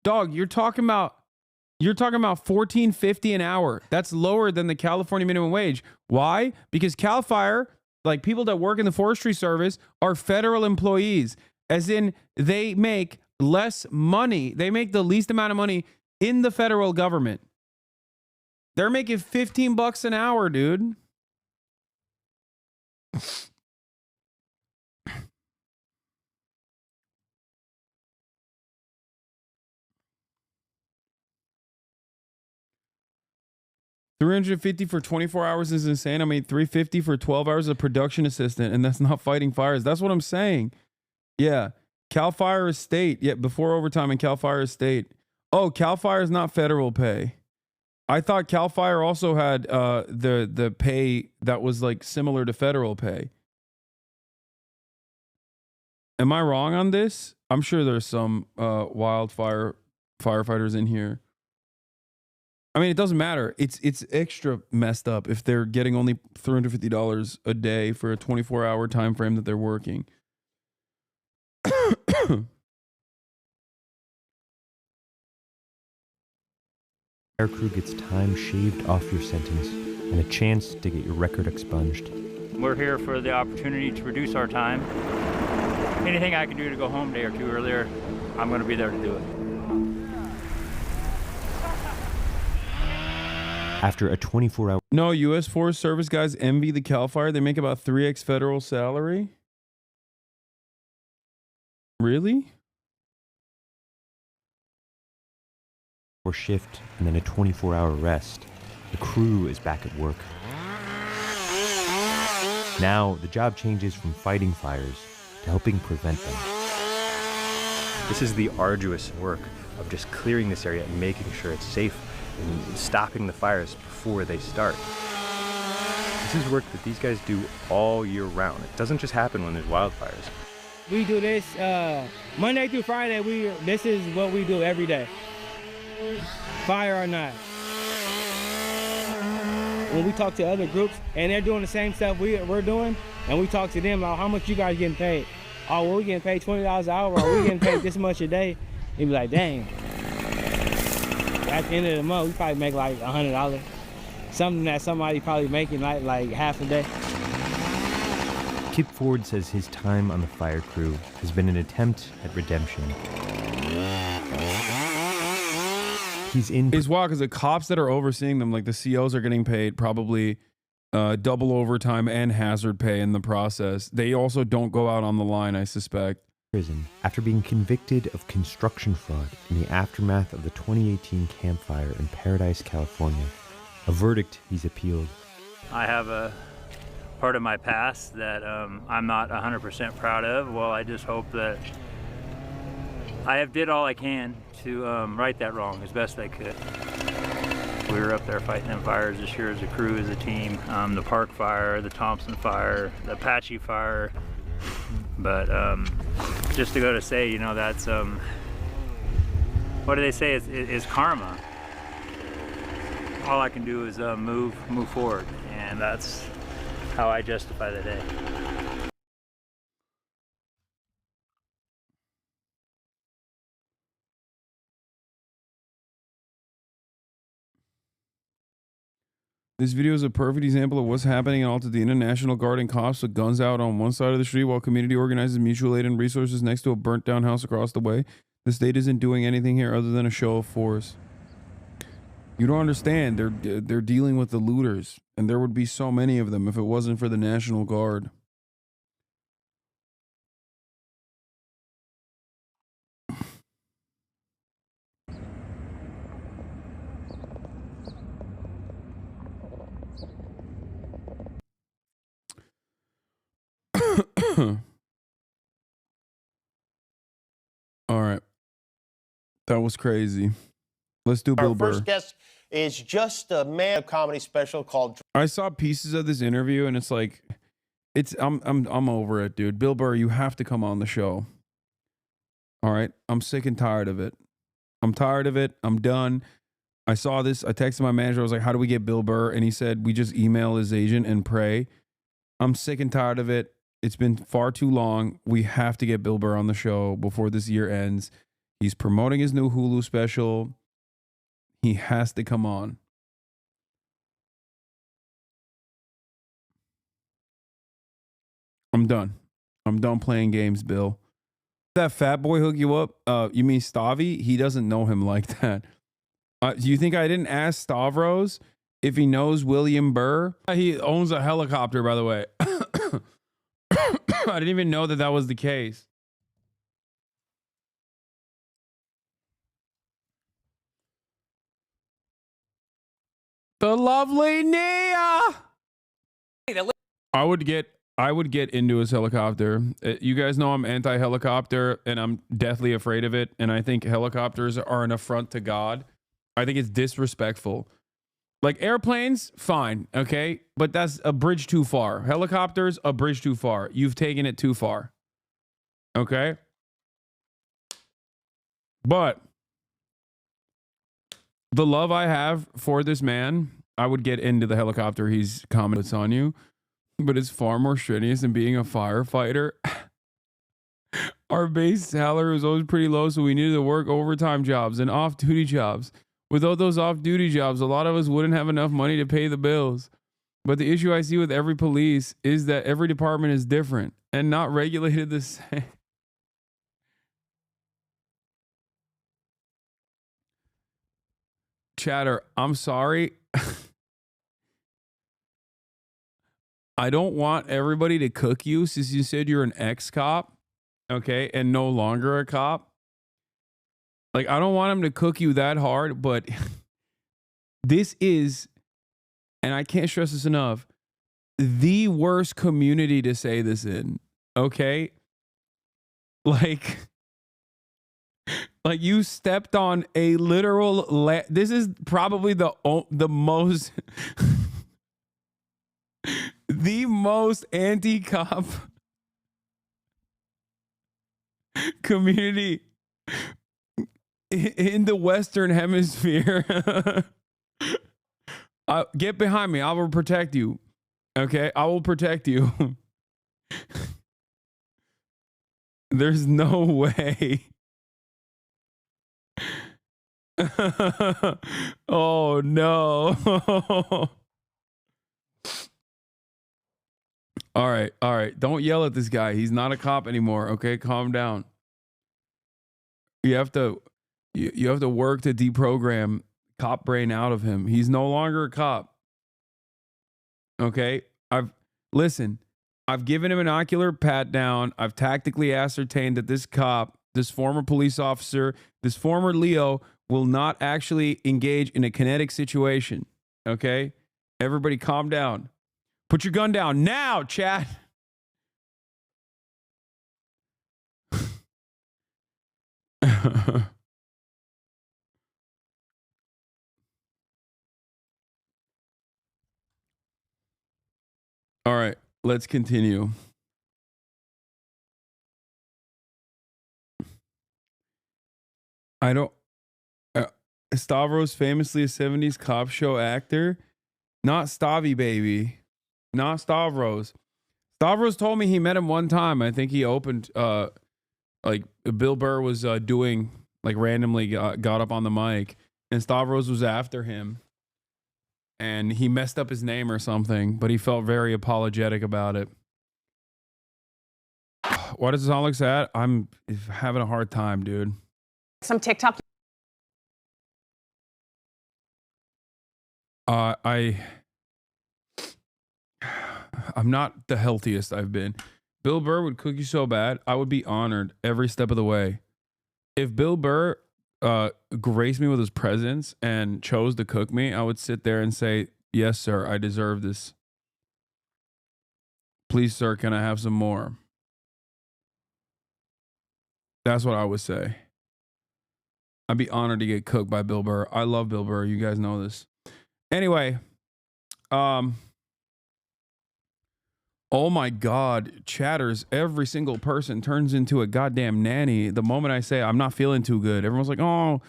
Dog, you're talking about $14.50 an hour. That's lower than the California minimum wage. Why? Because Cal Fire, like people that work in the forestry service, are federal employees, as in they make less money. They make the least amount of money in the federal government. They're making $15 an hour, dude. $350 for 24 hours is insane. I mean, $350 for 12 hours as a production assistant, and that's not fighting fires. That's what I'm saying. Yeah. Cal Fire is state. Yeah, before overtime and Cal Fire is state. Oh, Cal Fire is not federal pay. I thought Cal Fire also had the pay that was like similar to federal pay. Am I wrong on this? I'm sure there's some wildfire firefighters in here. I mean, it doesn't matter. It's extra messed up if they're getting only $350 a day for a 24-hour time frame that they're working. Fire crew gets time shaved off your sentence and a chance to get your record expunged. We're here for the opportunity to reduce our time. Anything I can do to go home a day or two earlier, I'm going to be there to do it. After a 24-hour... No, U.S. Forest Service guys envy the Cal Fire. They make about 3x federal salary. Really? Or shift and then a 24-hour rest. The crew is back at work. Now, the job changes from fighting fires to helping prevent them. This is the arduous work of just clearing this area and making sure it's safe and stopping the fires before they start. This is work that these guys do all year round. It doesn't just happen when there's wildfires. We do this Monday through Friday. This is what we do every day, fire or not. When we talk to other groups and they're doing the same stuff we're doing, and we talk to them about how much you guys getting paid. Oh, well, we getting paid $20 an hour, or we getting paid this much a day. They'd be like, dang. At the end of the month, we probably make like $100. Something that somebody probably making like half a day. Kip Ford says his time on the fire crew has been an attempt at redemption. He's in... It's wild because the cops that are overseeing them, like the COs, are getting paid probably double overtime and hazard pay in the process. They also don't go out on the line, I suspect. Prison after being convicted of construction fraud in the aftermath of the 2018 campfire in Paradise, California. A verdict he's appealed. I have a part of my past that I'm not 100% proud of. Well, I just hope that I have did all I can to right that wrong as best I could. We were up there fighting them fires this year as a crew, as a team. The Park Fire, the Thompson Fire, the Apache Fire. But just to go to say, you know, that's, what do they say, is karma. All I can do is move forward, and that's how I justify the day. This video is a perfect example of what's happening in Altadena. National Guard and cops with guns out on one side of the street while community organizes mutual aid and resources next to a burnt down house across the way. The state isn't doing anything here other than a show of force. You don't understand. They're dealing with the looters, and there would be so many of them if it wasn't for the National Guard. All right. That was crazy. Let's do Bill Burr. Our first guest is just a man of comedy special called. I saw pieces of this interview and it's like, I'm over it, dude. Bill Burr, you have to come on the show. All right. I'm sick and tired of it. I'm tired of it. I'm done. I saw this. I texted my manager. I was like, how do we get Bill Burr? And he said, we just email his agent and pray. I'm sick and tired of it. It's been far too long. We have to get Bill Burr on the show before this year ends. He's promoting his new Hulu special. He has to come on. I'm done. I'm done playing games, Bill. That fat boy hook you up? You mean Stavi? He doesn't know him like that. Do you think I didn't ask Stavros if he knows William Burr? He owns a helicopter, by the way. I didn't even know that that was the case. The lovely Nia. I would get into his helicopter. You guys know I'm anti-helicopter and I'm deathly afraid of it. And I think helicopters are an affront to God. I think it's disrespectful. Like airplanes, fine, okay? But that's a bridge too far. Helicopters, a bridge too far. You've taken it too far. Okay? But the love I have for this man, I would get into the helicopter he's comments on you, but it's far more strenuous than being a firefighter. Our base salary was always pretty low, so we needed to work overtime jobs and off-duty jobs. Without those off-duty jobs, a lot of us wouldn't have enough money to pay the bills. But the issue I see with every police is that every department is different and not regulated the same. Chatter, I'm sorry. I don't want everybody to cook you since you said you're an ex-cop, okay, and no longer a cop. Like, I don't want him to cook you that hard, but this is, and I can't stress this enough, the worst community to say this in, okay? Like you stepped on a literal, this is probably the most, the most anti-cop community in the Western Hemisphere. Get behind me. I will protect you. Okay? I will protect you. There's no way. Oh, no. All right. All right. Don't yell at this guy. He's not a cop anymore. Okay? Calm down. You have to work to deprogram cop brain out of him. He's no longer a cop. Okay? I've given him an ocular pat down. I've tactically ascertained that this cop, this former police officer, this former Leo will not actually engage in a kinetic situation. Okay? Everybody calm down. Put your gun down now, chat. All right, let's continue. Stavros, famously a 70s cop show actor. Not Stavi, baby. Not Stavros. Stavros told me he met him one time. I think he opened, like Bill Burr was doing, like randomly got up on the mic and Stavros was after him. And he messed up his name or something, but he felt very apologetic about it. Why does it sound like that? I'm having a hard time, dude. Some TikTok. I'm not the healthiest I've been. Bill Burr would cook you so bad, I would be honored every step of the way. If Bill Burr graced me with his presence and chose to cook me, I would sit there and say, yes, sir, I deserve this. Please, sir, can I have some more? That's what I would say. I'd be honored to get cooked by Bill Burr. I love Bill Burr. You guys know this. Anyway, oh my God, chatters, every single person turns into a goddamn nanny the moment I say I'm not feeling too good. Everyone's like, oh,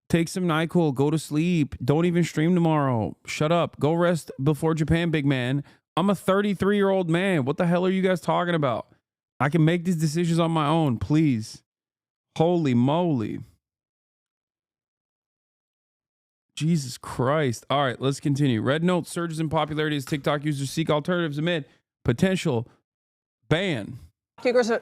take some NyQuil, go to sleep. Don't even stream tomorrow. Shut up. Go rest before Japan, big man. I'm a 33-year-old man. What the hell are you guys talking about? I can make these decisions on my own, please. Holy moly. Jesus Christ. All right, let's continue. Red Note surges in popularity as TikTok users seek alternatives amid potential ban.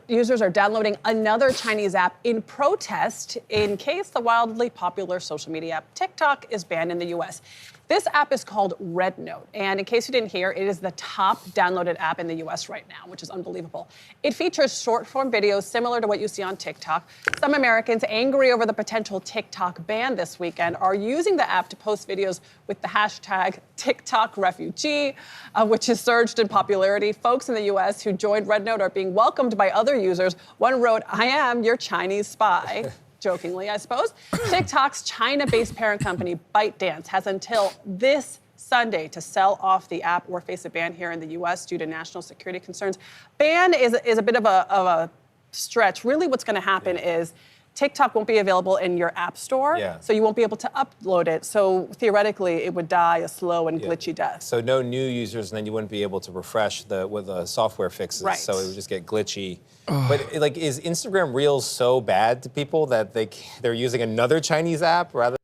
Users are downloading another Chinese app in protest in case the wildly popular social media app TikTok is banned in the U.S. This app is called Red Note, and in case you didn't hear, it is the top downloaded app in the U.S. right now, which is unbelievable. It features short-form videos similar to what you see on TikTok. Some Americans, angry over the potential TikTok ban this weekend, are using the app to post videos with the hashtag TikTok which has surged in popularity. Folks in the U.S. who joined Red Note are being welcomed by other users. One wrote, "I am your Chinese spy." Jokingly, I suppose. TikTok's China-based parent company, ByteDance, has until this Sunday to sell off the app or face a ban here in the U.S. due to national security concerns. Ban is a bit of a stretch. Really, what's going to happen is TikTok won't be available in your app store, so you won't be able to upload it. So theoretically, it would die a slow and glitchy death. So no new users, and then you wouldn't be able to refresh with the software fixes. Right. So it would just get glitchy. But like, is Instagram Reels so bad to people that they're using another Chinese app rather?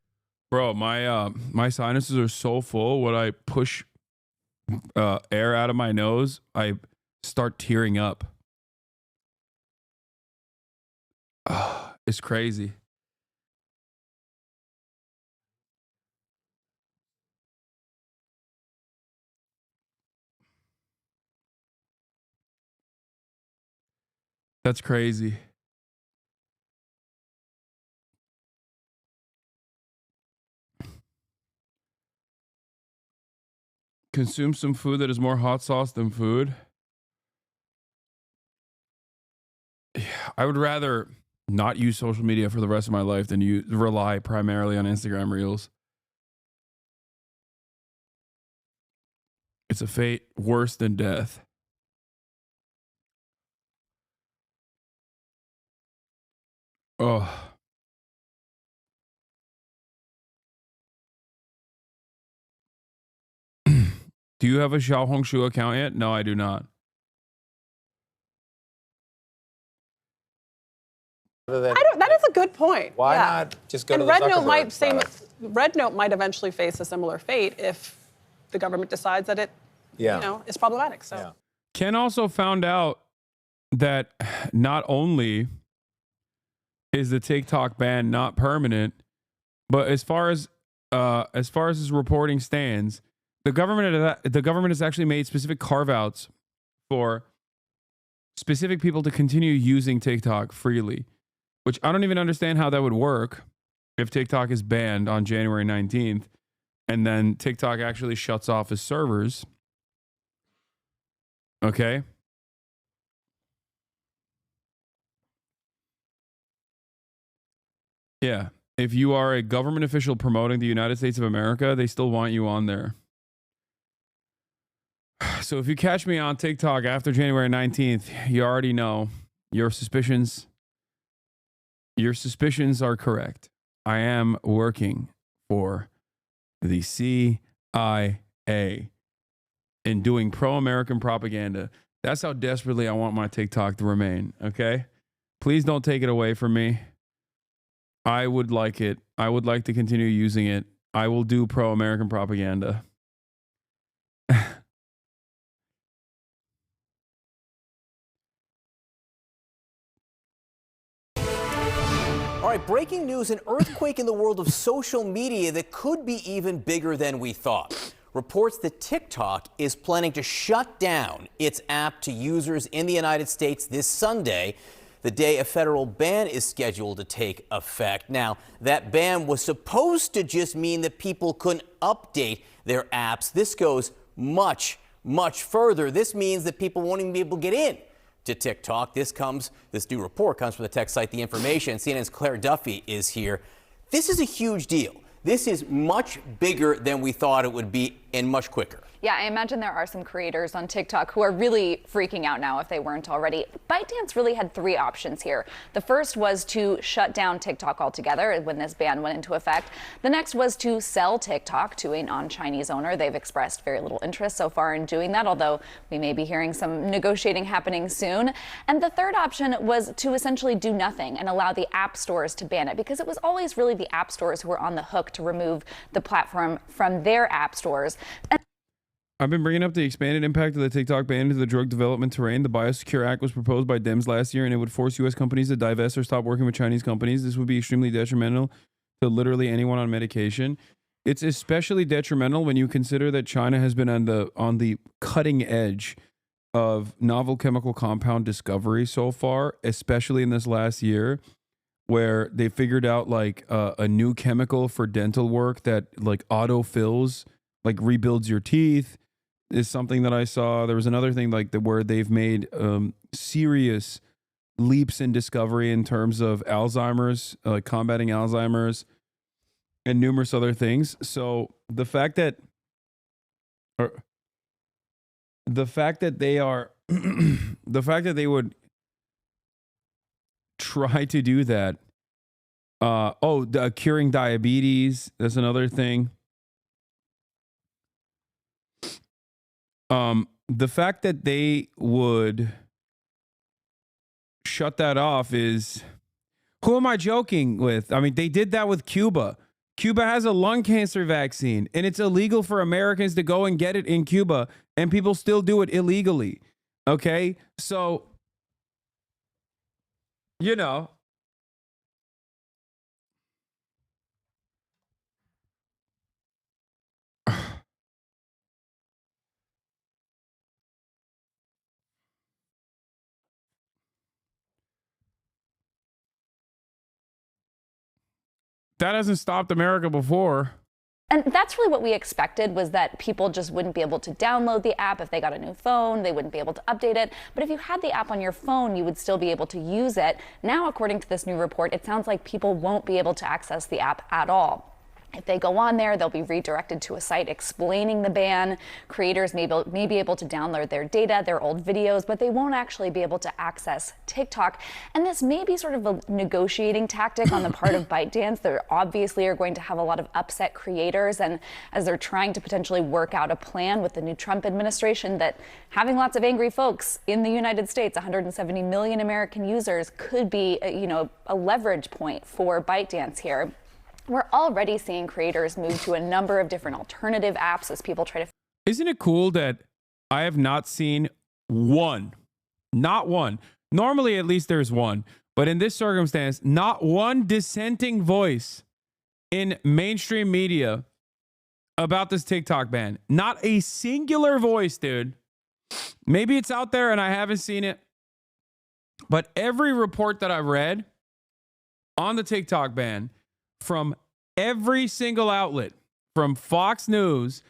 Bro, my sinuses are so full. When I push air out of my nose, I start tearing up. It's crazy. That's crazy. Consume some food that is more hot sauce than food. I would rather not use social media for the rest of my life than you rely primarily on Instagram Reels. It's a fate worse than death. Oh. Do you have a Xiaohongshu account yet? No, I do not. That is a good point. Why not just go to the Red Note Zuckerberg Red Note might eventually face a similar fate if the government decides that it, is problematic. So. Ken also found out that not only is the TikTok ban not permanent, but as far as his reporting stands, the government has actually made specific carve-outs for specific people to continue using TikTok freely, which I don't even understand how that would work if TikTok is banned on January 19th and then TikTok actually shuts off its servers. Okay. Yeah. If you are a government official promoting the United States of America, they still want you on there. So if you catch me on TikTok after January 19th, you already know your suspicions are correct. I am working for the CIA and doing pro-American propaganda. That's how desperately I want my TikTok to remain, okay? Please don't take it away from me. I would like it. I would like to continue using it. I will do pro-American propaganda. All right, breaking news, an earthquake in the world of social media that could be even bigger than we thought. Reports that TikTok is planning to shut down its app to users in the United States this Sunday, the day a federal ban is scheduled to take effect. Now, that ban was supposed to just mean that people couldn't update their apps. This goes much further. This means that people won't even be able to get in to TikTok. This new report comes from the tech site The Information. CNN's Claire Duffy is here. This is a huge deal. This is much bigger than we thought it would be and much quicker. Yeah, I imagine there are some creators on TikTok who are really freaking out now if they weren't already. ByteDance really had three options here. The first was to shut down TikTok altogether when this ban went into effect. The next was to sell TikTok to a non-Chinese owner. They've expressed very little interest so far in doing that, although we may be hearing some negotiating happening soon. And the third option was to essentially do nothing and allow the app stores to ban it, because it was always really the app stores who were on the hook to remove the platform from their app stores. I've been bringing up the expanded impact of the TikTok ban into the drug development terrain. The Biosecure Act was proposed by Dems last year, and it would force U.S. companies to divest or stop working with Chinese companies. This would be extremely detrimental to literally anyone on medication. It's especially detrimental when you consider that China has been on the cutting edge of novel chemical compound discovery so far, especially in this last year, where they figured out like a new chemical for dental work that like autofills, like rebuilds your teeth. Is something that I saw. There was another thing like where they've made serious leaps in discovery in terms of Alzheimer's, combating Alzheimer's, and numerous other things. So the fact that they are, the fact that they would try to do that. Curing diabetes. That's another thing. The fact that they would shut that off is, who am I joking with? I mean, they did that with Cuba. Cuba has a lung cancer vaccine, and it's illegal for Americans to go and get it in Cuba, and people still do it illegally. Okay? So, you know. That hasn't stopped America before. And that's really what we expected, was that people just wouldn't be able to download the app if they got a new phone. They wouldn't be able to update it. But if you had the app on your phone, you would still be able to use it. Now, according to this new report, it sounds like people won't be able to access the app at all. If they go on there, they'll be redirected to a site explaining the ban. Creators may be able to download their data, their old videos, but they won't actually be able to access TikTok. And this may be sort of a negotiating tactic on the part of ByteDance. They obviously are going to have a lot of upset creators, and as they're trying to potentially work out a plan with the new Trump administration, that having lots of angry folks in the United States, 170 million American users, could be a leverage point for ByteDance here. We're already seeing creators move to a number of different alternative apps as people try to. Isn't it cool that I have not seen not one. Normally, at least there's one. But in this circumstance, not one dissenting voice in mainstream media about this TikTok ban. Not a singular voice, dude. Maybe it's out there and I haven't seen it. But every report that I've read on the TikTok ban, from every single outlet, from Fox News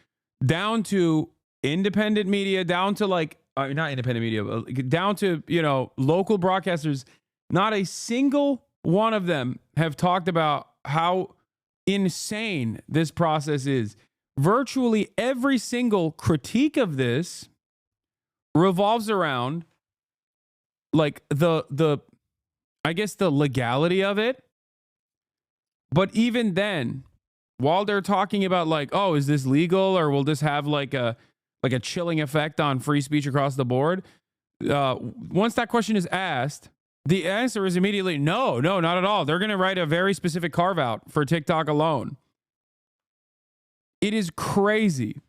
down to independent media, down to not independent media, down to, local broadcasters, not a single one of them have talked about how insane this process is. Virtually every single critique of this revolves around the legality of it. But even then, while they're talking about is this legal, or will this have a chilling effect on free speech across the board? Once that question is asked, the answer is immediately no, not at all. They're going to write a very specific carve out for TikTok alone. It is crazy.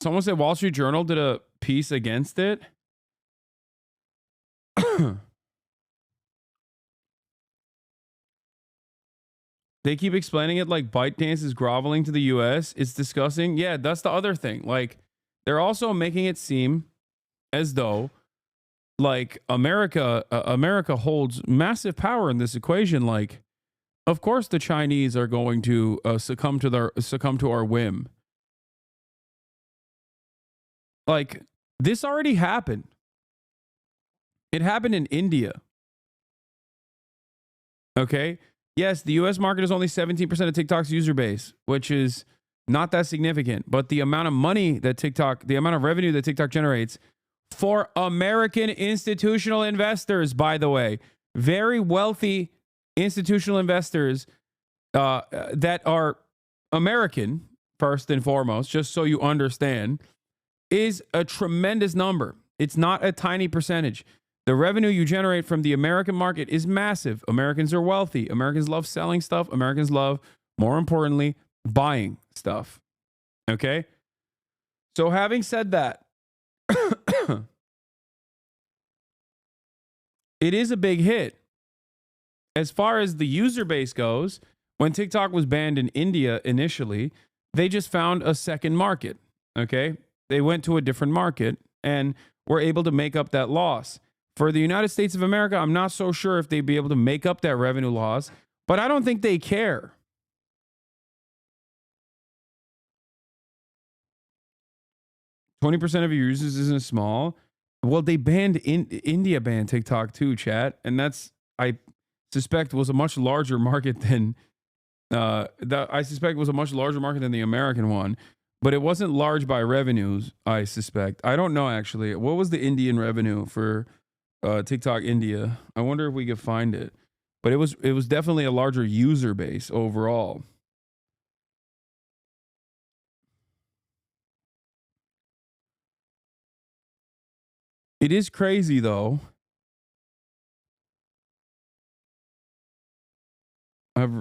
Someone said Wall Street Journal did a piece against it. They keep explaining it like ByteDance is groveling to the US. It's disgusting. Yeah, that's the other thing. Like, they're also making it seem as though like America holds massive power in this equation. Like, of course the Chinese are going to succumb to our whim. Like, this already happened. It happened in India. Okay? Yes, the US market is only 17% of TikTok's user base, which is not that significant, but the amount of money that the amount of revenue that TikTok generates for American institutional investors, by the way, very wealthy institutional investors that are American, first and foremost, just so you understand, is a tremendous number. It's not a tiny percentage. The revenue you generate from the American market is massive. Americans are wealthy. Americans love selling stuff. Americans love, more importantly, buying stuff. Okay? So having said that, it is a big hit. As far as the user base goes, when TikTok was banned in India initially, they just found a second market. Okay? They went to a different market and were able to make up that loss. For the United States of America, I'm not so sure if they'd be able to make up that revenue loss, but I don't think they care. $20% of your users isn't small. Well, they banned India banned TikTok too, chat, and that's, I suspect, was a much larger market than the American one, but it wasn't large by revenues. I suspect. I don't know actually. What was the Indian revenue for TikTok India? I wonder if we could find it, but it was definitely a larger user base overall. It is crazy though. I have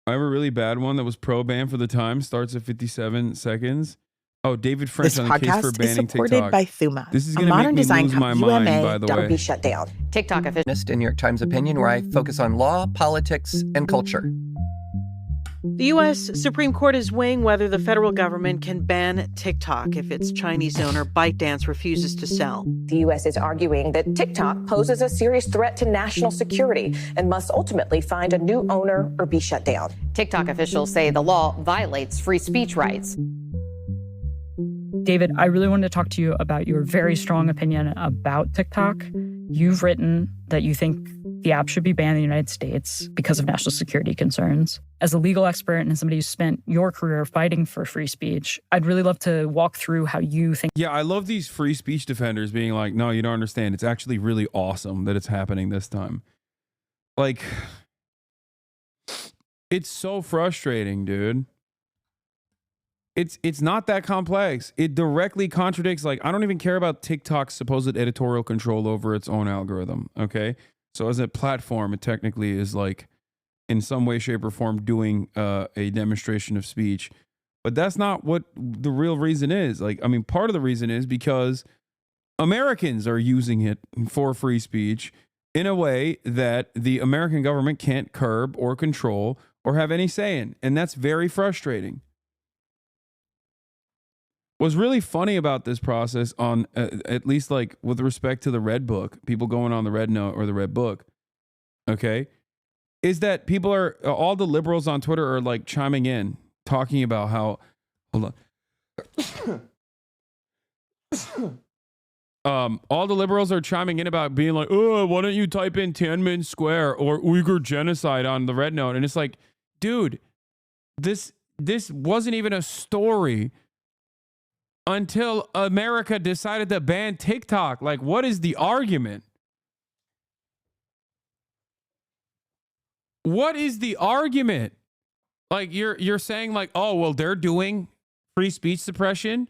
a really bad one that was pro ban for the time. Starts at 57 seconds. Oh, David French This on the case for podcast is banning supported TikTok. by Thuma, This is a going to modern make me design lose my company. mind, UMA, by the don't way. be shut down. TikTok official, New York Times opinion, where I focus on law, politics, and culture. The U.S. Supreme Court is weighing whether the federal government can ban TikTok if its Chinese owner ByteDance refuses to sell. The U.S. is arguing that TikTok poses a serious threat to national security and must ultimately find a new owner or be shut down. TikTok officials say the law violates free speech rights. David, I really wanted to talk to you about your very strong opinion about TikTok. You've written that you think the app should be banned in the United States because of national security concerns. As a legal expert and somebody who spent your career fighting for free speech, I'd really love to walk through how you think. Yeah, I love these free speech defenders being like, no, you don't understand. It's actually really awesome that it's happening this time. Like, it's so frustrating, dude. It's not that complex. It directly contradicts, like, I don't even care about TikTok's supposed editorial control over its own algorithm, okay? So as a platform, it technically is like, in some way, shape, or form, doing a demonstration of speech. But that's not what the real reason is. Like, I mean, part of the reason is because Americans are using it for free speech in a way that the American government can't curb or control or have any say in. And that's very frustrating. What's really funny about this process, on at least like with respect to the Red Book, people going on the Red Note or the Red Book, okay, is that people are, all the liberals on Twitter are like chiming in, talking about how, hold on. All the liberals are chiming in about being like, oh, why don't you type in Tiananmen Square or Uyghur genocide on the Red Note? And it's like, dude, this wasn't even a story until America decided to ban TikTok. Like, what is the argument? What is the argument? Like, you're saying like, oh, well, they're doing free speech suppression,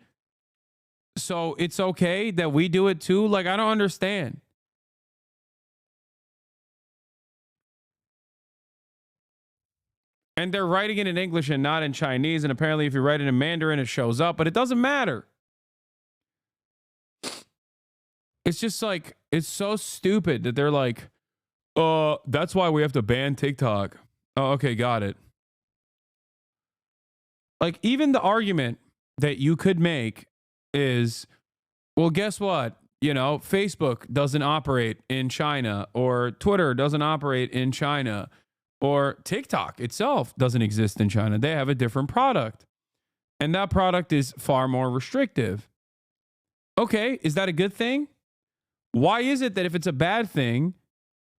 so it's okay that we do it too? Like, I don't understand. And they're writing it in English and not in Chinese. And apparently if you write it in Mandarin, it shows up, but it doesn't matter. It's just like, It's so stupid that they're like, that's why we have to ban TikTok. Oh, okay, got it. Like, even the argument that you could make is, well, guess what? You know, Facebook doesn't operate in China, or Twitter doesn't operate in China, or TikTok itself doesn't exist in China. They have a different product, and that product is far more restrictive. Okay, is that a good thing? Why is it that if it's a bad thing,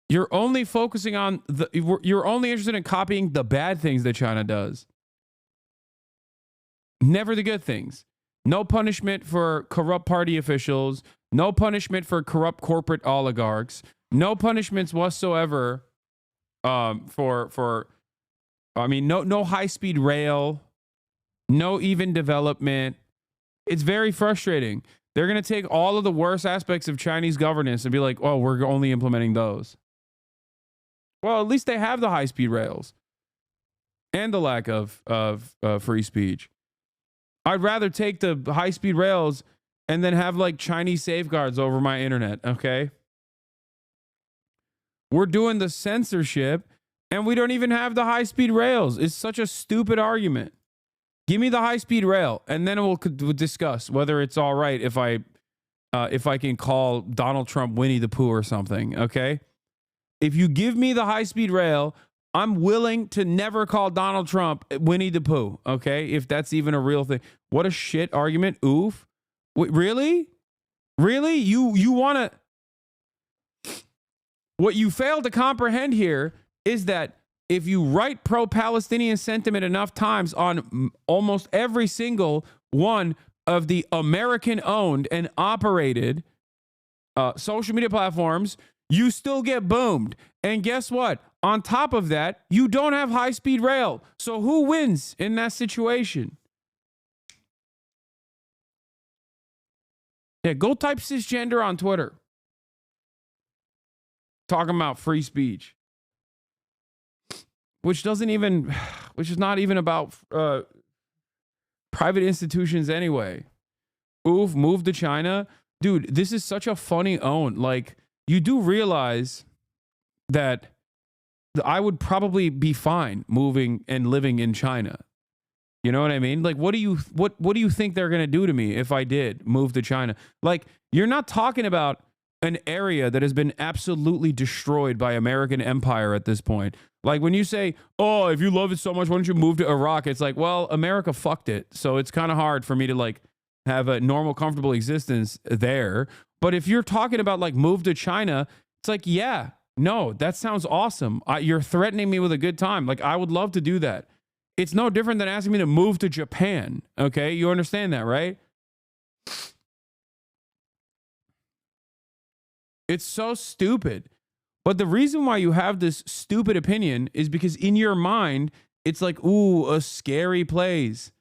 you're only focusing on you're only interested in copying the bad things that China does? Never the good things. No punishment for corrupt party officials. No punishment for corrupt corporate oligarchs. No punishments whatsoever no high-speed rail. No even development. It's very frustrating. They're going to take all of the worst aspects of Chinese governance and be like, oh, we're only implementing those. Well, at least they have the high-speed rails and the lack of free speech. I'd rather take the high-speed rails and then have like Chinese safeguards over my internet, okay? We're doing the censorship and we don't even have the high-speed rails. It's such a stupid argument. Give me the high-speed rail and then we'll discuss whether it's all right if I can call Donald Trump Winnie the Pooh or something, okay? If you give me the high-speed rail, I'm willing to never call Donald Trump Winnie the Pooh, okay? If that's even a real thing. What a shit argument. Oof. Wait, really? Really? You want to... What you fail to comprehend here is that if you write pro-Palestinian sentiment enough times on almost every single one of the American-owned and operated social media platforms, you still get boomed. And guess what? On top of that, you don't have high-speed rail. So who wins in that situation? Yeah, go type cisgender on Twitter. Talking about free speech. Which is not even about private institutions anyway. Oof, move to China. Dude, this is such a funny own. Like, you do realize that I would probably be fine moving and living in China. You know what I mean? Like, what do you think they're going to do to me if I did move to China? Like, you're not talking about an area that has been absolutely destroyed by American empire at this point. Like, when you say, oh, if you love it so much, why don't you move to Iraq? It's like, well, America fucked it. So it's kind of hard for me to like have a normal, comfortable existence there. But if you're talking about like move to China, it's like, yeah, no, that sounds awesome. You're threatening me with a good time. Like, I would love to do that. It's no different than asking me to move to Japan. Okay. You understand that, right? It's so stupid. But the reason why you have this stupid opinion is because in your mind, it's like, ooh, a scary place.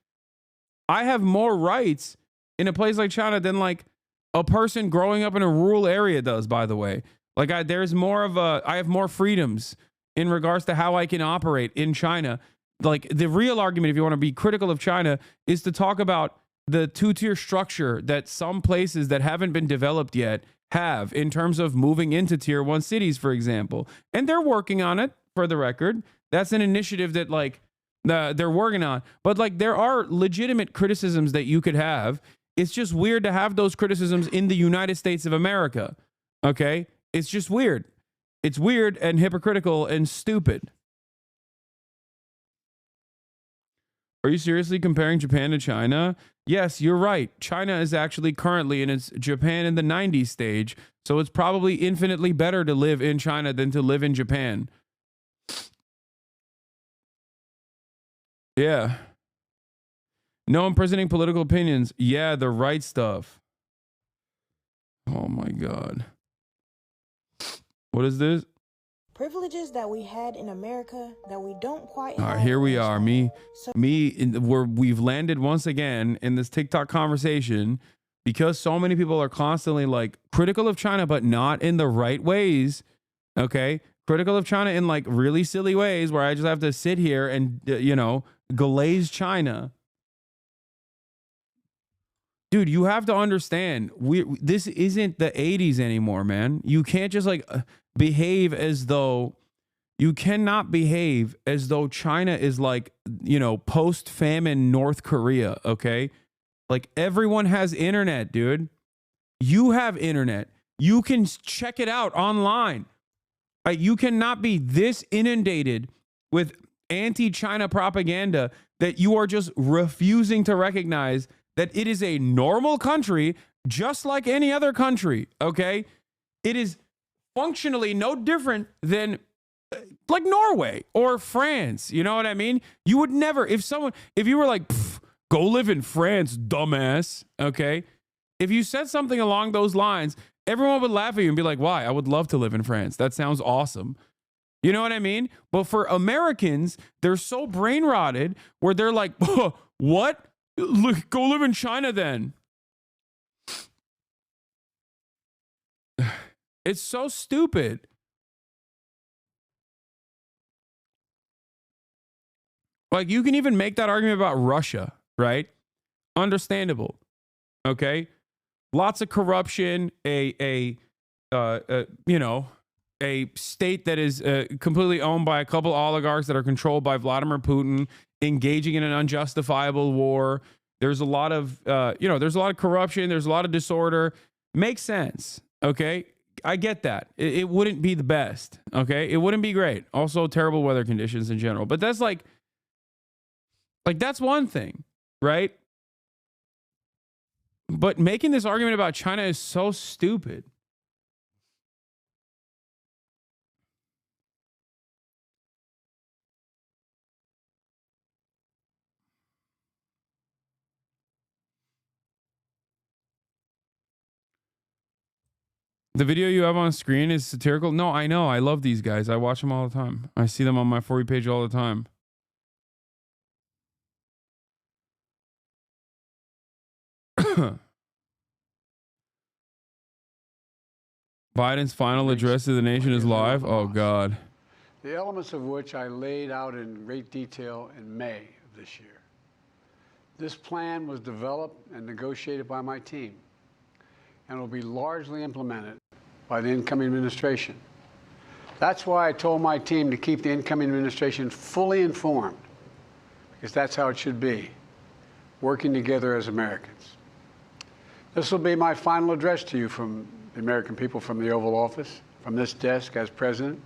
I have more rights in a place like China than like a person growing up in a rural area does, by the way. Like, I have more freedoms in regards to how I can operate in China. Like, the real argument, if you want to be critical of China, is to talk about the two-tier structure that some places that haven't been developed yet have in terms of moving into tier 1 cities, for example. And they're working on it, for the record. That's an initiative that like they're working on. But like, there are legitimate criticisms that you could have. It's just weird to have those criticisms in the United States of America. Okay? It's just weird. It's weird and hypocritical and stupid. Are you seriously comparing Japan to China? Yes, you're right. China is actually currently in its Japan in the 90s stage, so it's probably infinitely better to live in China than to live in Japan. Yeah. No imprisoning political opinions. Yeah, the right stuff. Oh my God. What is this? Privileges that we had in America that we don't quite All have. right, here we are. We've landed once again in this TikTok conversation because so many people are constantly like critical of China, but not in the right ways. Okay. Critical of China in like really silly ways where I just have to sit here and, glaze China. dude, you have to understand, this isn't the 80s anymore, man. You can't just like behave as though, you cannot behave as though China is like, you know, post-famine North Korea, okay? Like, everyone has internet, dude. You have internet. You can check it out online. Right? You cannot be this inundated with anti-China propaganda that you are just refusing to recognize that it is a normal country just like any other country, okay? It is functionally no different than like Norway or France, you know what I mean? You would never, if you were like, go live in France, dumbass, okay? If you said something along those lines, everyone would laugh at you and be like, why? I would love to live in France. That sounds awesome. You know what I mean? But for Americans, they're so brain rotted where they're like, what? Look, go live in China then. It's so stupid. Like, you can even make that argument about Russia, right? Understandable. Okay? Lots of corruption, you know, a state that is completely owned by a couple oligarchs that are controlled by Vladimir Putin, engaging in an unjustifiable war. There's a lot of, you know, there's a lot of corruption. There's a lot of disorder. Makes sense. Okay. I get that. It wouldn't be the best. Okay. It wouldn't be great. Also terrible weather conditions in general, but that's like that's one thing, right? But making this argument about China is so stupid. The video you have on screen is satirical. No, I know. I love these guys. I watch them all the time. I see them on my For You page all the time. Biden's final address to the nation is live. Oh, God. The elements of which I laid out in great detail in May of this year. This plan was developed and negotiated by my team and will be largely implemented by the incoming administration. That's why I told my team to keep the incoming administration fully informed, because that's how it should be, working together as Americans. This will be my final address to you from the American people, from the Oval Office, from this desk as president.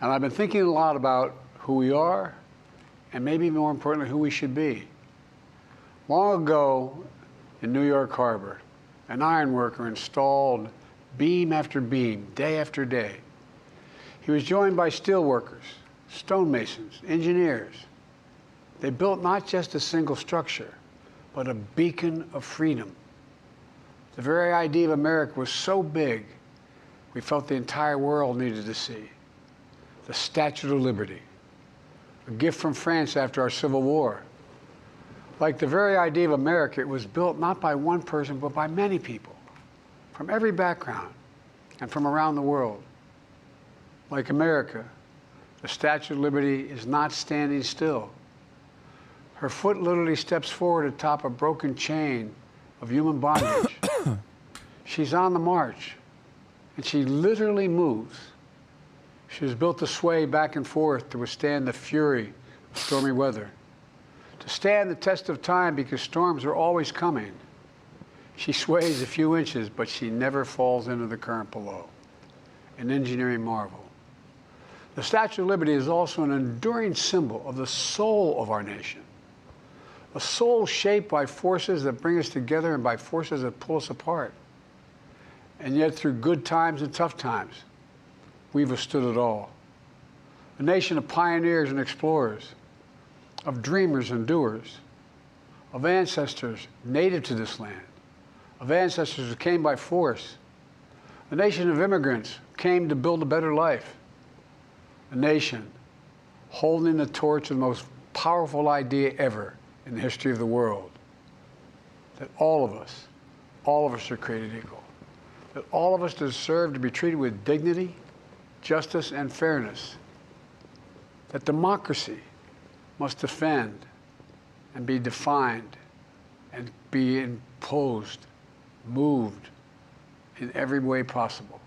And I've been thinking a lot about who we are and maybe more importantly, who we should be. Long ago in New York Harbor, an iron worker installed beam after beam, day after day. He was joined by steel workers, stonemasons, engineers. They built not just a single structure, but a beacon of freedom. The very idea of America was so big, we felt the entire world needed to see. The Statue of Liberty, a gift from France after our Civil War. Like the very idea of America, it was built not by one person, but by many people, from every background and from around the world. Like America, the Statue of Liberty is not standing still. Her foot literally steps forward atop a broken chain of human bondage. She's on the march, and she literally moves. She was built to sway back and forth to withstand the fury of stormy weather, to stand the test of time because storms are always coming. She sways a few inches, but she never falls into the current below. An engineering marvel. The Statue of Liberty is also an enduring symbol of the soul of our nation. A soul shaped by forces that bring us together and by forces that pull us apart. And yet, through good times and tough times, we've withstood it all. A nation of pioneers and explorers, of dreamers and doers, of ancestors native to this land, of ancestors who came by force, a nation of immigrants who came to build a better life, a nation holding the torch of the most powerful idea ever in the history of the world, that all of us are created equal, that all of us deserve to be treated with dignity, justice, and fairness, that democracy must defend and be defined and be imposed, moved in every way possible.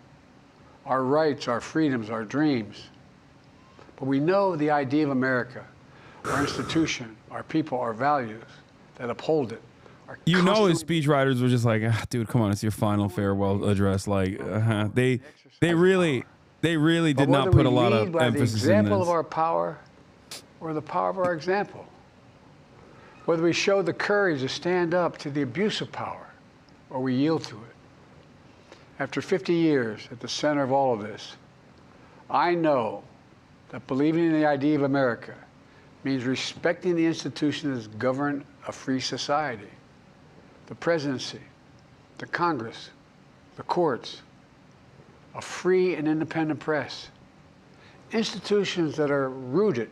Our rights, our freedoms, our dreams. But we know the idea of America, our institution, our people, our values that uphold it. You know, his speechwriters were just like, dude, come on, it's your final farewell address. Like, they really did not put a lot of emphasis in the example this. of our power or the power of our example. Whether we show the courage to stand up to the abuse of power or we yield to it. After 50 years at the center of all of this, I know that believing in the idea of America means respecting the institutions that govern a free society. The presidency, the Congress, the courts, a free and independent press, institutions that are rooted,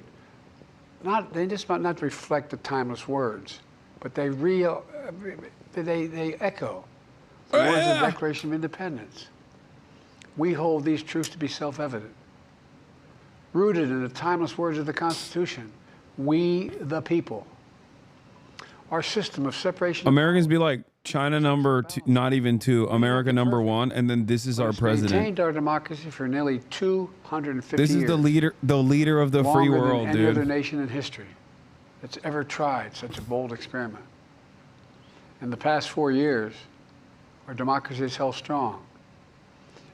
they just might not reflect the timeless words, but they echo the words of the Declaration of Independence. We hold these truths to be self-evident. Rooted in the timeless words of the Constitution, we the people. Our system of separation. Americans be like, China number two, not even two, America number one, and then this is our president. Maintained our democracy for nearly 250 This is years. the leader of the free world, than any dude. other nation in history that's ever tried such a bold experiment. In the past 4 years, our democracy has held strong.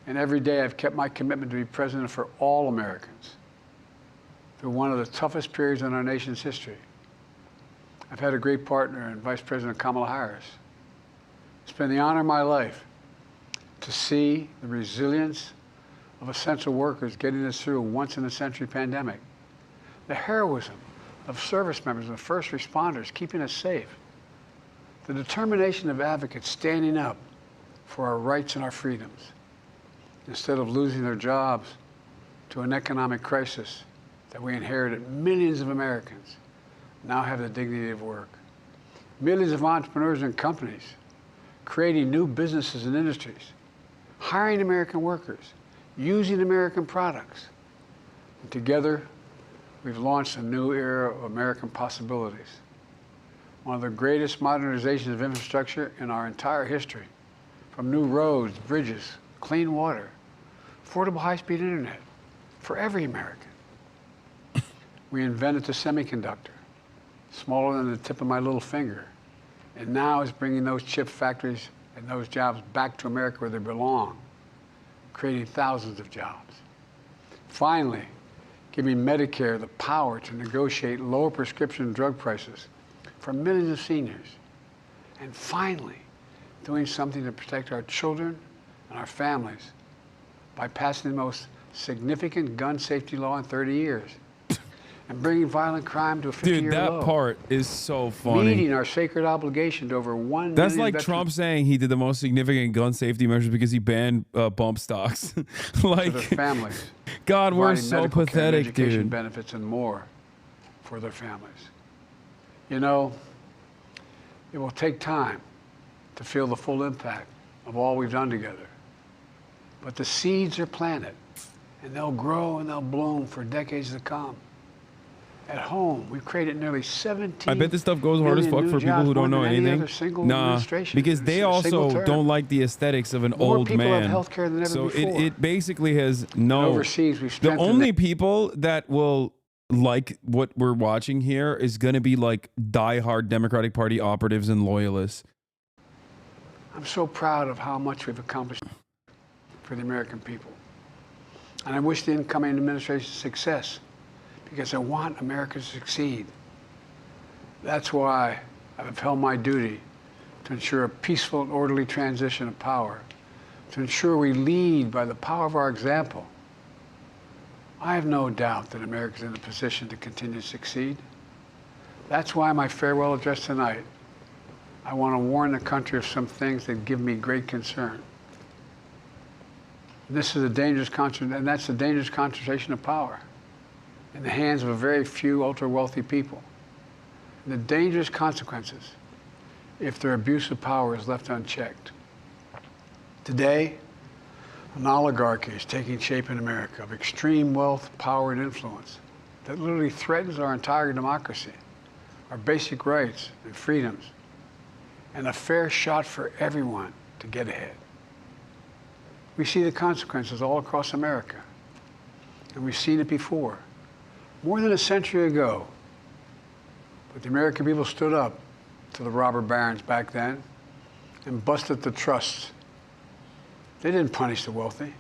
And every day I've kept my commitment to be president for all Americans through one of the toughest periods in our nation's history. I've had a great partner in Vice President Kamala Harris. It's been the honor of my life to see the resilience of essential workers getting us through a once-in-a-century pandemic, the heroism of service members and first responders keeping us safe, the determination of advocates standing up for our rights and our freedoms instead of losing their jobs to an economic crisis that we inherited. Millions of Americans now have the dignity of work. Millions of entrepreneurs and companies creating new businesses and industries, hiring American workers, using American products. And together, we've launched a new era of American possibilities. One of the greatest modernizations of infrastructure in our entire history, from new roads, bridges, clean water, affordable high-speed internet for every American. We invented the semiconductor, smaller than the tip of my little finger, and now is bringing those chip factories and those jobs back to America where they belong, creating thousands of jobs. Finally, giving Medicare the power to negotiate lower prescription drug prices for millions of seniors. And finally, doing something to protect our children and our families by passing the most significant gun safety law in 30 years. And bringing violent crime to a 50-year Dude, that low. part is so funny. Meeting our sacred obligation to over 1 That's million like veterans. Trump saying he did the most significant gun safety measures because he banned bump stocks. Like, to their families. God, we're providing so medical care and pathetic, education dude. benefits and more for their families. You know, it will take time to feel the full impact of all we've done together. But the seeds are planted, and they'll grow and they'll bloom for decades to come. At home, we've created nearly 17 I bet this stuff goes hard as fuck for people who don't know anything. Nah, because they also don't like the aesthetics of an More old people have man. health care than ever So before. it basically has no. Overseas, we've The strengthened only people that will like what we're watching here is going to be like diehard Democratic Party operatives and loyalists. I'm so proud of how much we've accomplished for the American people. And I wish the incoming administration success, because I want America to succeed. That's why I've upheld my duty to ensure a peaceful and orderly transition of power, to ensure we lead by the power of our example. I have no doubt that America's in a position to continue to succeed. That's why my farewell address tonight, I want to warn the country of some things that give me great concern. This is a dangerous and that's a dangerous concentration of power in the hands of a very few ultra-wealthy people. And the dangerous consequences if their abuse of power is left unchecked. Today, an oligarchy is taking shape in America of extreme wealth, power, and influence that literally threatens our entire democracy, our basic rights and freedoms. and a fair shot for everyone to get ahead. We see the consequences all across America, and we've seen it before, more than a century ago. But the American people stood up to the robber barons back then and busted the trusts. They didn't punish the wealthy.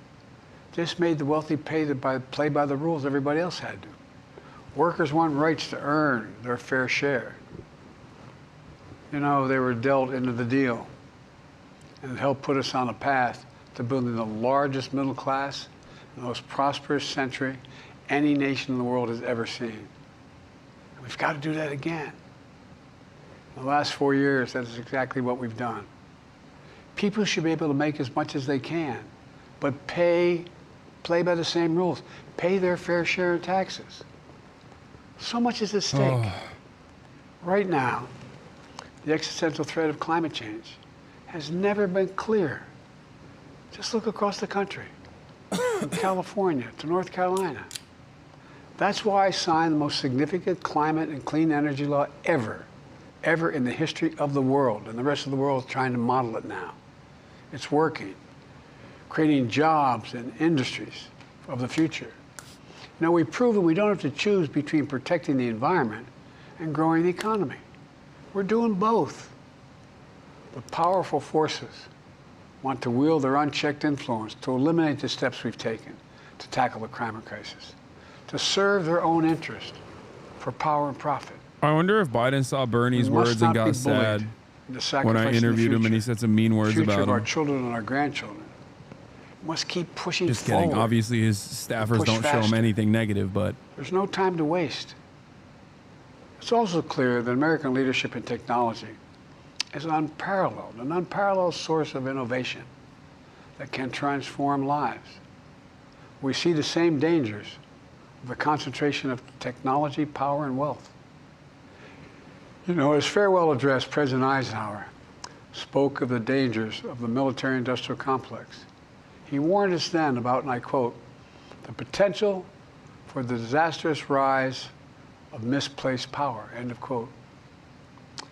They just made the wealthy play by the rules everybody else had to. Workers want rights to earn their fair share. You know, they were dealt into the deal, and it helped put us on a path to building the largest middle class, the most prosperous century any nation in the world has ever seen. And we've got to do that again. In the last 4 years, that is exactly what we've done. People should be able to make as much as they can, but play by the same rules. Pay their fair share of taxes. So much is at stake. Right now, the existential threat of climate change has never been clearer. Just look across the country, from California to North Carolina. That's why I signed the most significant climate and clean energy law ever in the history of the world, and the rest of the world is trying to model it now. It's working, creating jobs and industries of the future. Now, we've proven we don't have to choose between protecting the environment and growing the economy. We're doing both. But powerful forces want to wield their unchecked influence to eliminate the steps we've taken to tackle the climate crisis, to serve their own interest for power and profit. I wonder if Biden saw Bernie's words and got sad when I interviewed him and he said some mean words about him. Of our him. children and our grandchildren. We must keep pushing Just kidding. forward. Obviously, his staffers don't show him anything negative, but there's no time to waste. It's also clear that American leadership in technology is an unparalleled source of innovation that can transform lives. We see the same dangers of the concentration of technology, power, and wealth. You know, his farewell address, President Eisenhower spoke of the dangers of the military-industrial complex. He warned us then about, and I quote, the potential for the disastrous rise of misplaced power, end of quote.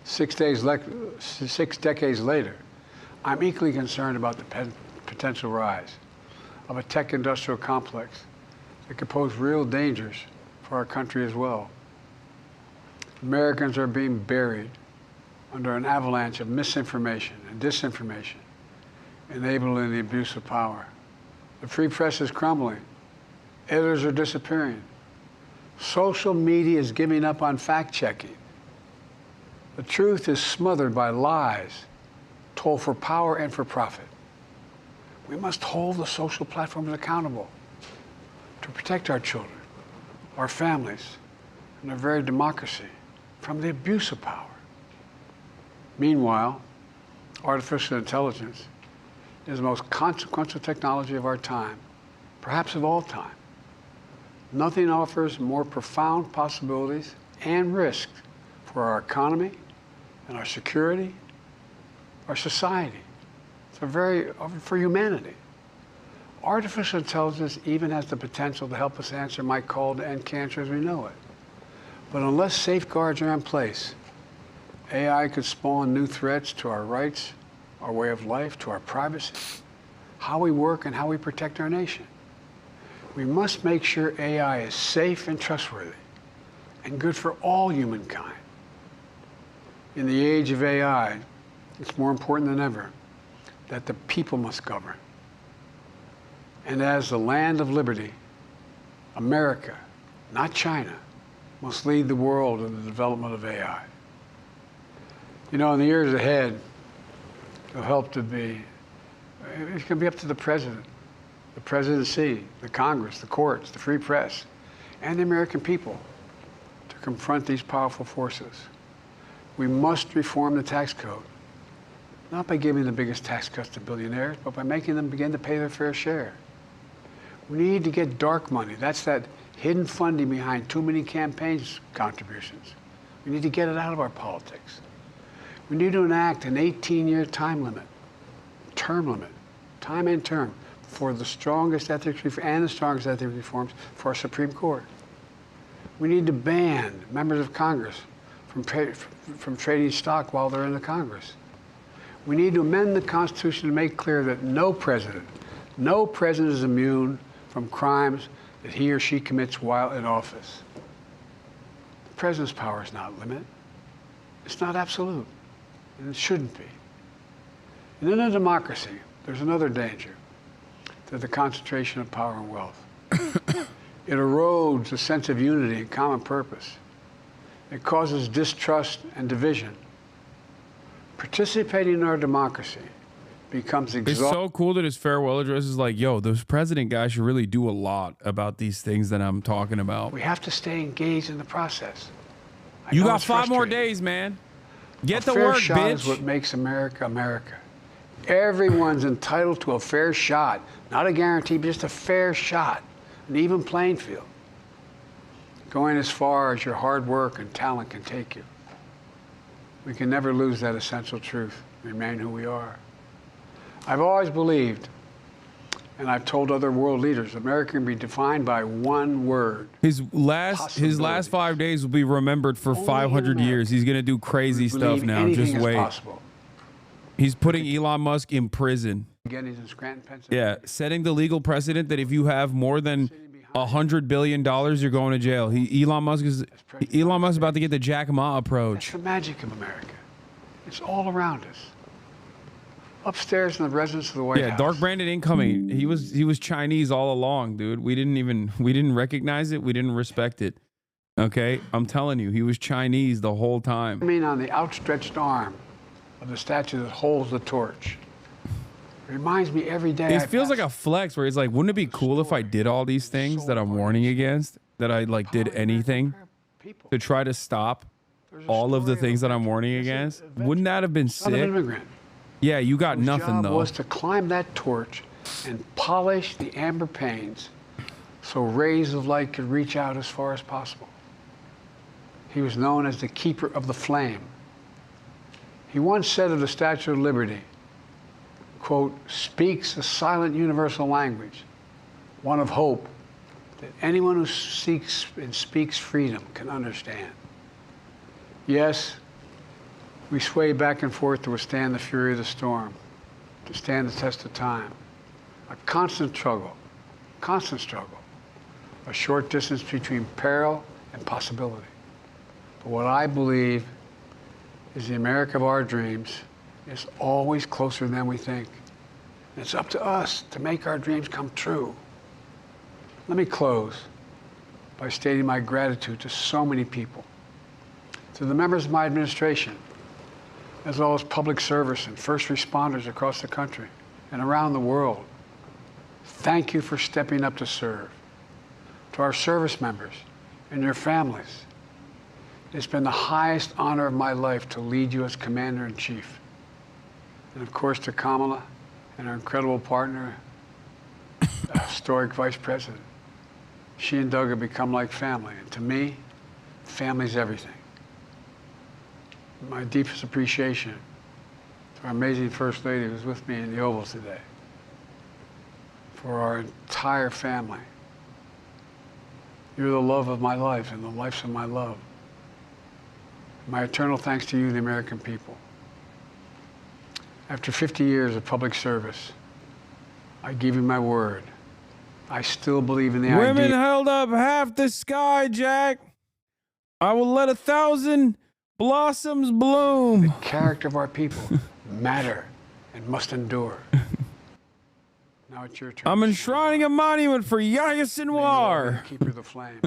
6 decades later, I'm equally concerned about the potential rise of a tech-industrial complex that could pose real dangers for our country as well. Americans are being buried under an avalanche of misinformation and disinformation, enabling the abuse of power. The free press is crumbling. Editors are disappearing. Social media is giving up on fact-checking. The truth is smothered by lies told for power and for profit. We must hold the social platforms accountable to protect our children, our families, and our very democracy from the abuse of power. Meanwhile, artificial intelligence is the most consequential technology of our time, perhaps of all time. Nothing offers more profound possibilities and risks for our economy and our security, our society, for humanity. Artificial intelligence even has the potential to help us answer my call to end cancer as we know it. But unless safeguards are in place, AI could spawn new threats to our rights, our way of life, to our privacy, how we work and how we protect our nation. We must make sure AI is safe and trustworthy and good for all humankind. In the age of AI, it's more important than ever that the people must govern. And as the land of liberty, America, not China, must lead the world in the development of AI. You know, in the years ahead, it'll help to be, it's going to be up to the president, the presidency, the Congress, the courts, the free press, and the American people to confront these powerful forces. We must reform the tax code, not by giving the biggest tax cuts to billionaires, but by making them begin to pay their fair share. We need to get dark money. That's that hidden funding behind too many campaigns contributions. We need to get it out of our politics. We need to enact an 18-year time and term, for the strongest ethics reforms for our Supreme Court. We need to ban members of Congress from trading stock while they're in the Congress. We need to amend the Constitution to make clear that no president is immune from crimes that he or she commits while in office. The president's power is not limited. It's not absolute, and it shouldn't be. And in a democracy, there's another danger to the concentration of power and wealth. It erodes a sense of unity and common purpose. It causes distrust and division. Participating in our democracy becomes It's so cool that his farewell address is like, yo, this president guy should really do a lot about these things that I'm talking about. We have to stay engaged in the process. You got 5 more days, man. Get to fair work, shot bitch. is what makes America America. Everyone's entitled to a fair shot. Not a guarantee, but just a fair shot. An even playing field. Going as far as your hard work and talent can take you. We can never lose that essential truth. Remain who we are. I've always believed, and I've told other world leaders, America can be defined by one word. His last 5 days will be remembered for 500 years. He's gonna do crazy stuff now. Just wait. Possible. He's putting Elon Musk in prison. Again, he's in Scranton, Pennsylvania. Yeah, setting the legal precedent that if you have more than $100 billion, you're going to jail. Elon Musk is about to get the Jack Ma approach. It's the magic of America. It's all around us. Upstairs in the residence of the White House. Yeah, dark branded incoming. He was Chinese all along, dude. We didn't recognize it. We didn't respect it. Okay, I'm telling you, he was Chinese the whole time. I mean, on the outstretched arm of the statue that holds the torch. It reminds me every day. It feels like a flex where he's like, wouldn't it be cool if I did all these things that I'm warning against? That I like did anything to try to stop all of the things that I'm warning against? Wouldn't that have been Son of an sick? immigrant. Yeah, you got Whose nothing job though. was to climb that torch and polish the amber panes so rays of light could reach out as far as possible. He was known as the keeper of the flame. He once said of the Statue of Liberty, quote, speaks a silent universal language, one of hope that anyone who seeks and speaks freedom can understand. Yes, we sway back and forth to withstand the fury of the storm, to stand the test of time. A constant struggle, a short distance between peril and possibility. But what I believe is the America of our dreams is always closer than we think. And it's up to us to make our dreams come true. Let me close by stating my gratitude to so many people, to the members of my administration, as well as public service and first responders across the country and around the world. Thank you for stepping up to serve. To our service members and your families, it's been the highest honor of my life to lead you as Commander-in-Chief. And of course to Kamala and our incredible partner, historic Vice President. She and Doug have become like family, and to me, family's everything. My deepest appreciation to our amazing First Lady who's with me in the Oval today, for our entire family. You're the love of my life and the lives of my love. My eternal thanks to you, the American people. After 50 years of public service, I give you my word. I still believe in the Women idea. held up half the sky, Jack. I will let 1,000 blossoms bloom. The character of our people matter and must endure. Now it's your turn. I'm enshrining a monument for Yahya Sinwar. Keeper of the flame.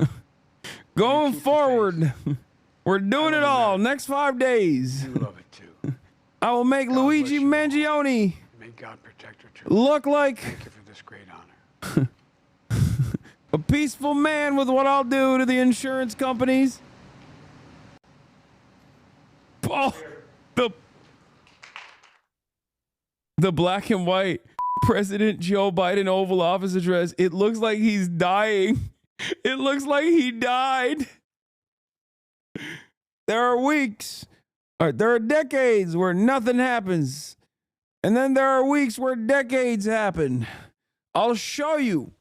Going forward, we're doing it all. Next 5 days. You love it too. I will make Luigi Mangione May God protect her children. look like Thank you for this great honor. a peaceful man with what I'll do to the insurance companies. Oh, the black and white President Joe Biden Oval Office address. It looks like he's dying. It looks like he died. There are weeks, or there are decades where nothing happens. And then there are weeks where decades happen. I'll show you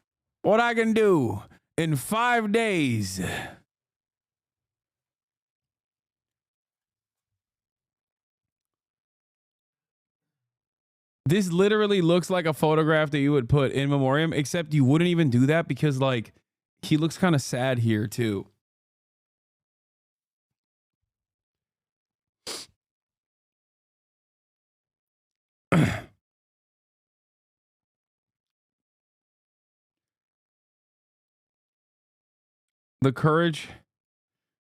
what I can do in 5 days. This literally looks like a photograph that you would put in memoriam, except you wouldn't even do that because, like, he looks kind of sad here, too. The courage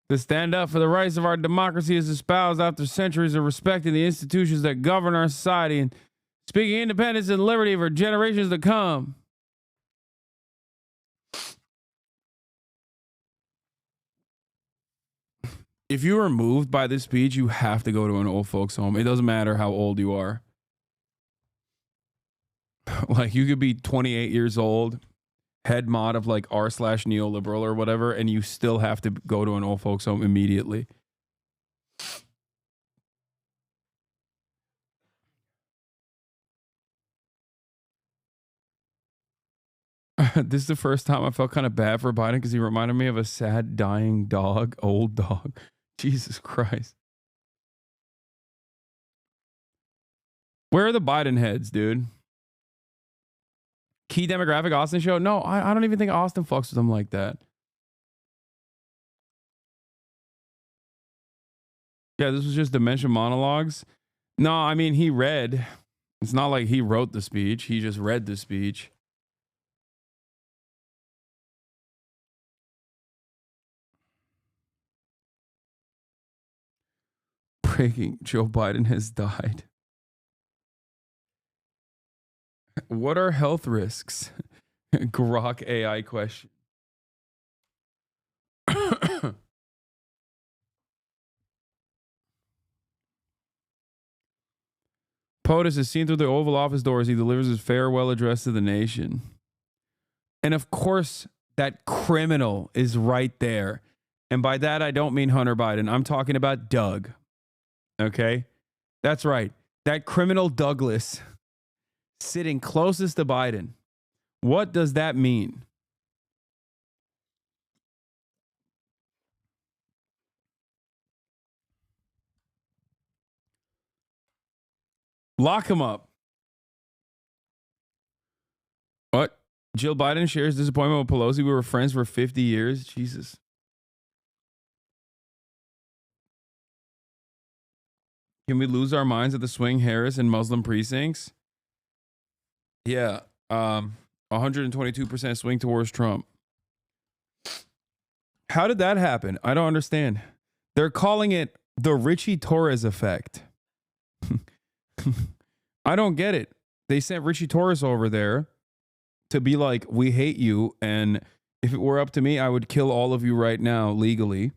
to stand up for the rights of our democracy is espoused after centuries of respecting the institutions that govern our society and speaking independence and liberty for generations to come. If you are moved by this speech, you have to go to an old folks home. It doesn't matter how old you are. Like, you could be 28 years old, head mod of like r/neoliberal or whatever, and you still have to go to an old folks home immediately. This is the first time I felt kind of bad for Biden because he reminded me of a sad, dying dog, old dog. Jesus Christ. Where are the Biden heads, dude? Key demographic Austin show? No, I don't even think Austin fucks with them like that. Yeah, this was just dementia monologues. No, I mean, he read. It's not like he wrote the speech. He just read the speech. Breaking, Joe Biden has died. What are health risks? Grok AI question. POTUS is seen through the Oval Office door as he delivers his farewell address to the nation. And of course, that criminal is right there. And by that, I don't mean Hunter Biden. I'm talking about Doug. Okay? That's right. That criminal Douglas sitting closest to Biden. What does that mean? Lock him up. What? Jill Biden shares disappointment with Pelosi. We were friends for 50 years. Jesus. Can we lose our minds at the swing Harris and Muslim precincts? Yeah. 122% swing towards Trump. How did that happen? I don't understand. They're calling it the Richie Torres effect. I don't get it. They sent Richie Torres over there to be like, we hate you, and if it were up to me, I would kill all of you right now legally.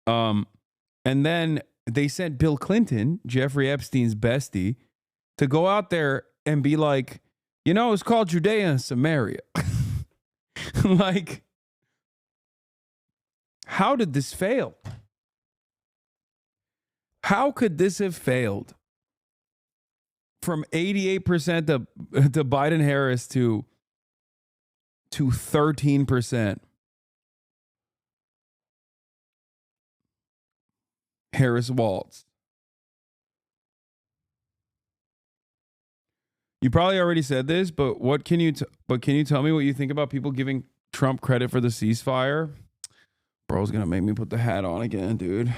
And then they sent Bill Clinton, Jeffrey Epstein's bestie, to go out there and be like, you know, it's called Judea and Samaria. Like, how did this fail? How could this have failed? From 88% to Biden Harris to 13%. Harris Waltz. You probably already said this, but can you tell me what you think about people giving Trump credit for the ceasefire? Bro's gonna make me put the hat on again, dude.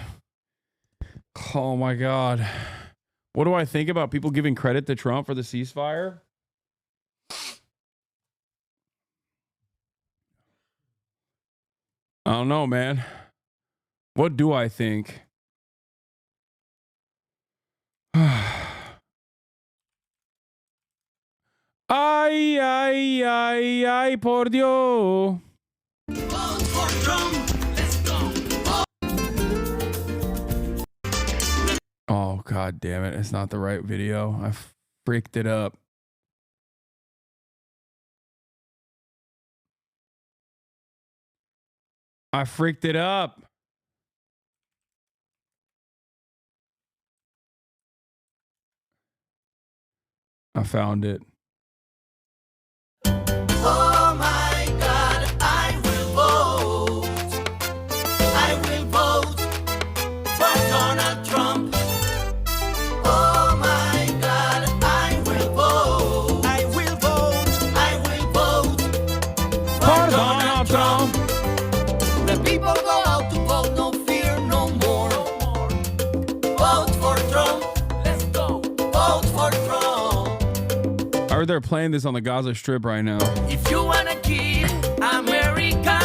Oh my God. What do I think about people giving credit to Trump for the ceasefire? I don't know, man. What do I think? Ay, ay, ay, ay, por Dios. Oh, God damn it. It's not the right video. I freaked it up. I freaked it up. I found it. Oh my God, I will vote. I will vote for Donald Trump. Oh my God, I will vote. for Donald Trump. The people go out to vote, no fear, no more. Vote for Trump. Let's go. Vote for Trump. I heard they're playing this on the Gaza Strip right now. If you wanna keep America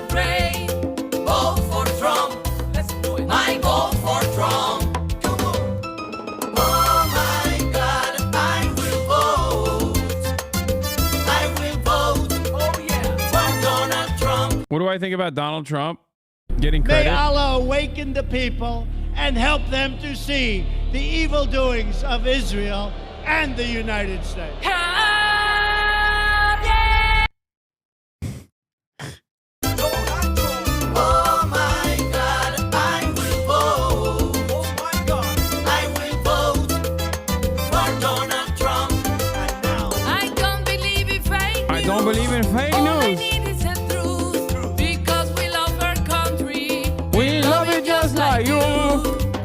great, vote for Trump. Let's do it. I vote for Trump. Come on. Oh my God, I will vote. I will vote. Oh yeah, for Donald Trump. What do I think about Donald Trump getting credit? May Allah awaken the people and help them to see the evil doings of Israel and the United States. Oh my God, I will vote. Oh my God, I will vote for Donald Trump. I don't believe in fake news. I don't believe in fake All I news. need is the truth, because we love our country. We love it just like you.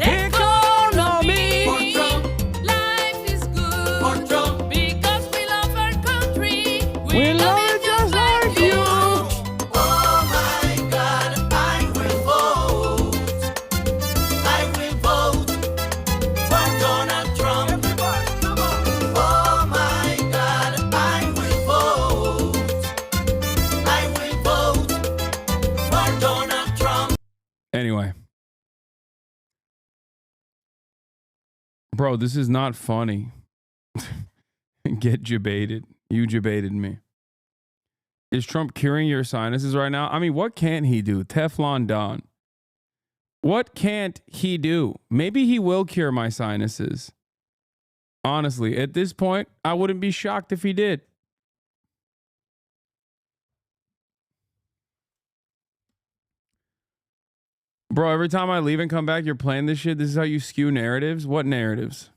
Economy. For Trump, life is good. For Trump, because we love our country. We love it just like you. Oh my God, I will vote. I will vote for Donald Trump. Everybody, come on. Oh my God, I will vote. I will vote for Donald Trump. Anyway. Bro, this is not funny. Get debated. You debated me. Is Trump curing your sinuses right now? I mean, what can't he do? Teflon Don. What can't he do? Maybe he will cure my sinuses. Honestly, at this point, I wouldn't be shocked if he did. Bro, every time I leave and come back, you're playing this shit. This is how you skew narratives? What narratives?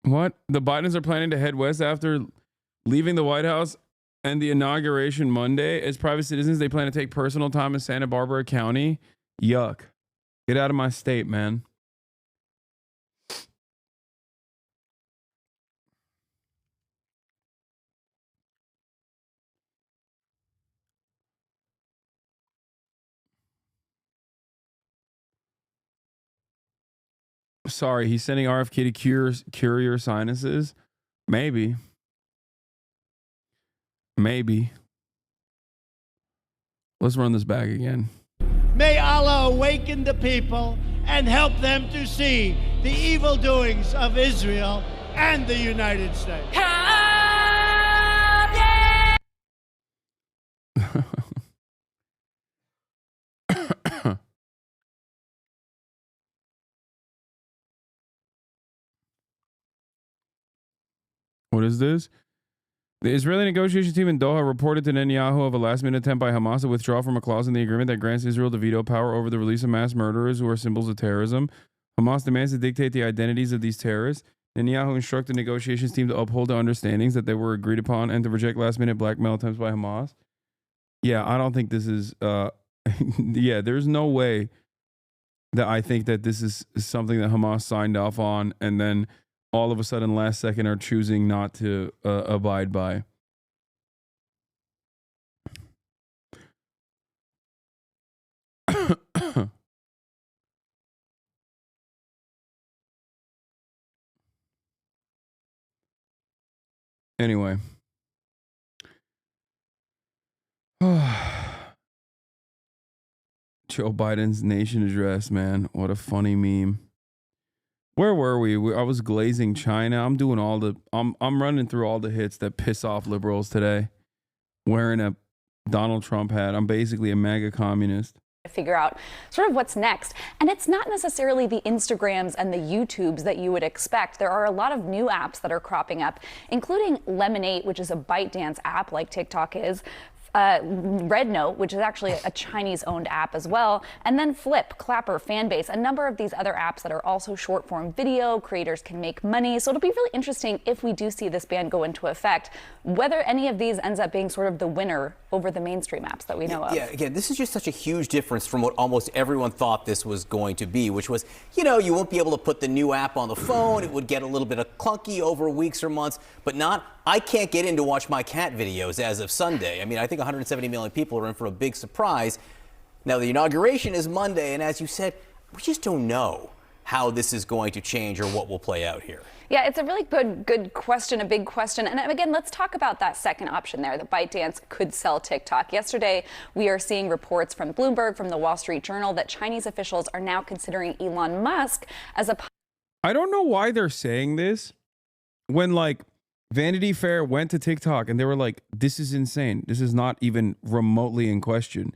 What? The Bidens are planning to head west after leaving the White House and the inauguration Monday. As private citizens, they plan to take personal time in Santa Barbara County. Yuck. Get out of my state, man. Sorry, he's sending RFK to cure your sinuses? Maybe. Maybe. Let's run this back again. May Allah awaken the people and help them to see the evil doings of Israel and the United States. What is this? The Israeli negotiation team in Doha reported to Netanyahu of a last-minute attempt by Hamas to withdraw from a clause in the agreement that grants Israel the veto power over the release of mass murderers who are symbols of terrorism. Hamas demands to dictate the identities of these terrorists. Netanyahu instructed the negotiations team to uphold the understandings that they were agreed upon and to reject last-minute blackmail attempts by Hamas. Yeah, I don't think this is... yeah, there's no way that I think that this is something that Hamas signed off on and then all of a sudden last second are choosing not to abide by. Anyway. Joe Biden's nation address, man. What a funny meme. Where were we? I was glazing China. I'm doing all the... I'm running through all the hits that piss off liberals today. Wearing a Donald Trump hat. I'm basically a MAGA communist. Figure out sort of what's next. And it's not necessarily the Instagrams and the YouTubes that you would expect. There are a lot of new apps that are cropping up, including Lemonade, which is a ByteDance app like TikTok is. Red Note, which is actually a Chinese-owned app as well, and then Flip, Clapper, Fanbase, a number of these other apps that are also short-form video. Creators can make money. So it'll be really interesting if we do see this ban go into effect, whether any of these ends up being sort of the winner over the mainstream apps that we know of. Yeah, again, this is just such a huge difference from what almost everyone thought this was going to be, which was, you know, you won't be able to put the new app on the phone. It would get a little bit of clunky over weeks or months, but not, I can't get in to watch my cat videos as of Sunday. I mean, I think 170 million people are in for a big surprise. Now, the inauguration is Monday, and as you said, we just don't know how this is going to change or what will play out here. Yeah, it's a really good question, a big question. And again, let's talk about that second option there, that ByteDance could sell TikTok. Yesterday, we are seeing reports from Bloomberg, from the Wall Street Journal, that Chinese officials are now considering Elon Musk as a... I don't know why they're saying this when, like, Vanity Fair went to TikTok and they were like, this is insane. This is not even remotely in question.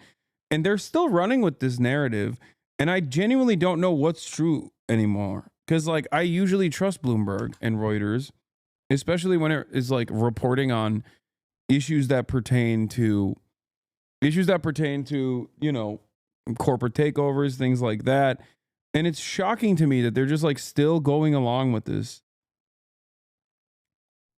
And they're still running with this narrative. And I genuinely don't know what's true anymore. Because, like, I usually trust Bloomberg and Reuters, especially when it is, like, reporting on issues that pertain to, you know, corporate takeovers, things like that. And it's shocking to me that they're just, like, still going along with this.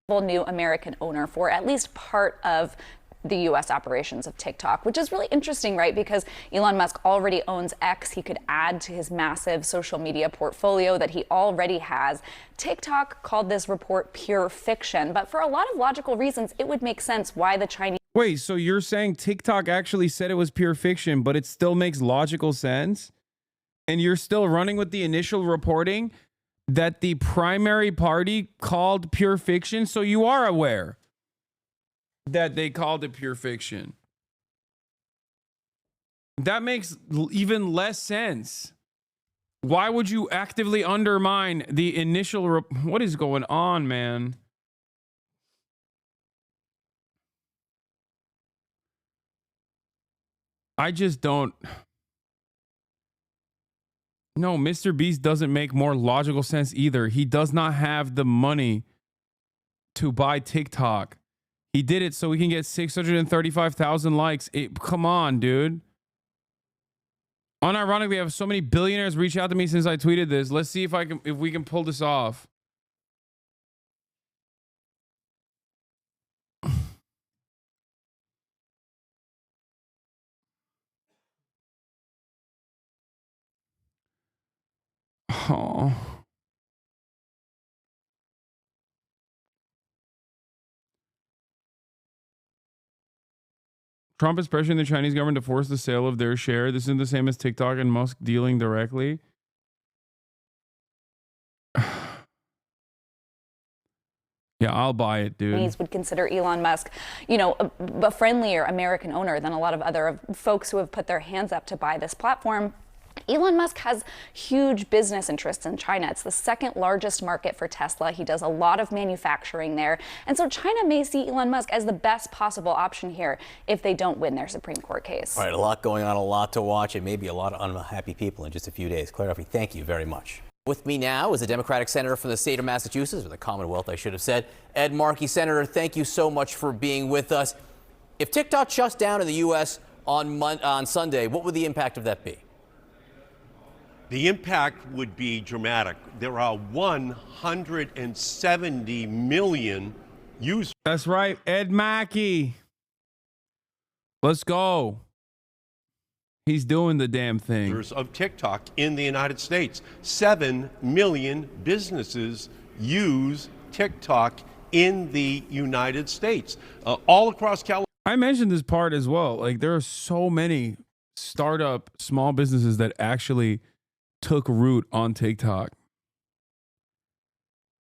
New American owner for at least part of the U.S. operations of TikTok, which is really interesting, right? Because Elon Musk already owns X. He could add to his massive social media portfolio that he already has. TikTok called this report pure fiction, but for a lot of logical reasons, it would make sense why the Chinese... Wait, so you're saying TikTok actually said it was pure fiction, but it still makes logical sense? And you're still running with the initial reporting that the primary party called pure fiction? So you are aware that they called it pure fiction. That makes even less sense. Why would you actively undermine the initial... What is going on, man? I just don't... No, Mr. Beast doesn't make more logical sense either. He does not have the money to buy TikTok. He did it so he can get 635,000 likes. Come on, dude. Unironically, I have so many billionaires reach out to me since I tweeted this. Let's see if we can pull this off. Oh. Trump is pressuring the Chinese government to force the sale of their share. This isn't the same as TikTok and Musk dealing directly. Yeah, I'll buy it, dude. Would consider Elon Musk, you know, a friendlier American owner than a lot of other folks who have put their hands up to buy this platform. Elon Musk has huge business interests in China. It's the second largest market for Tesla. He does a lot of manufacturing there. And so China may see Elon Musk as the best possible option here if they don't win their Supreme Court case. All right, a lot going on, a lot to watch, and maybe a lot of unhappy people in just a few days. Claire Duffy, thank you very much. With me now is a Democratic senator from the state of Massachusetts, or the Commonwealth, I should have said, Ed Markey. Senator, thank you so much for being with us. If TikTok shuts down in the U.S. on Sunday, what would the impact of that be? The impact would be dramatic. There are 170 million users. That's right, Ed Mackey. Let's go. He's doing the damn thing. Of TikTok in the United States. 7 million businesses use TikTok in the United States, all across California. I mentioned this part as well. Like, there are so many startup small businesses that actually took root on TikTok.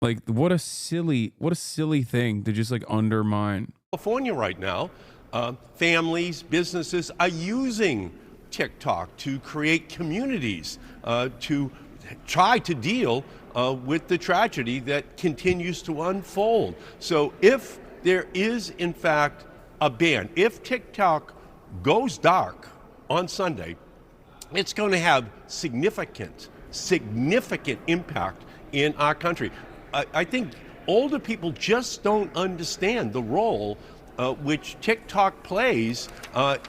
Like, what a silly thing to just like undermine. California right now, families, businesses are using TikTok to create communities, to try to deal with the tragedy that continues to unfold. So if there is in fact a ban, if TikTok goes dark on Sunday, it's going to have significant impact in our country. I think older people just don't understand the role which TikTok plays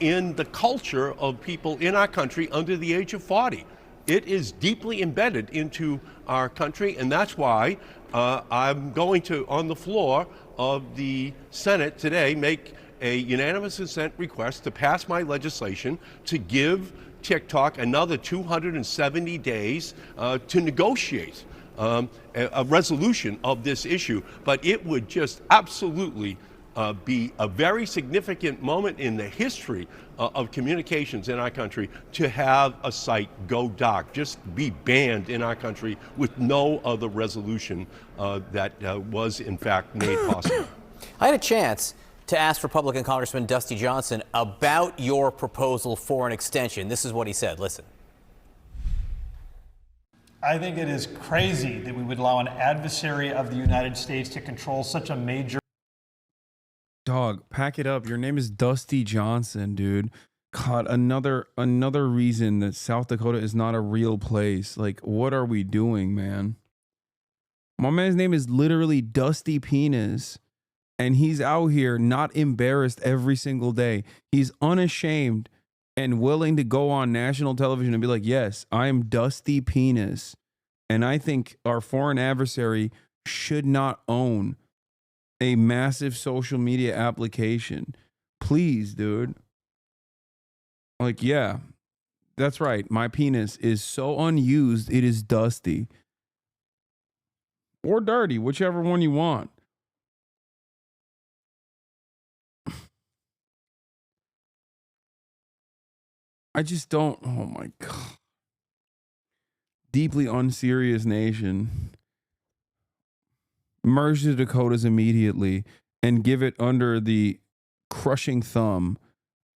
in the culture of people in our country under the age of 40. It is deeply embedded into our country, and that's why I'm going to, on the floor of the Senate today, make a unanimous consent request to pass my legislation to give TikTok another 270 days to negotiate a resolution of this issue. But it would just absolutely be a very significant moment in the history of communications in our country to have a site go dark, just be banned in our country with no other resolution that was in fact made possible. I had a chance to ask Republican Congressman Dusty Johnson about your proposal for an extension. This is what he said. Listen. I think it is crazy that we would allow an adversary of the United States to control such a major... Dog, pack it up. Your name is Dusty Johnson, dude. God, another reason that South Dakota is not a real place. Like, what are we doing, man? My man's name is literally Dusty Penis, and he's out here not embarrassed every single day. He's unashamed and willing to go on national television and be like, yes, I am Dusty Penis. And I think our foreign adversary should not own a massive social media application. Please, dude. Like, yeah, that's right. My penis is so unused, it is dusty. Or dirty, whichever one you want. I just don't, oh my God. Deeply unserious nation. Merge the Dakotas immediately and give it under the crushing thumb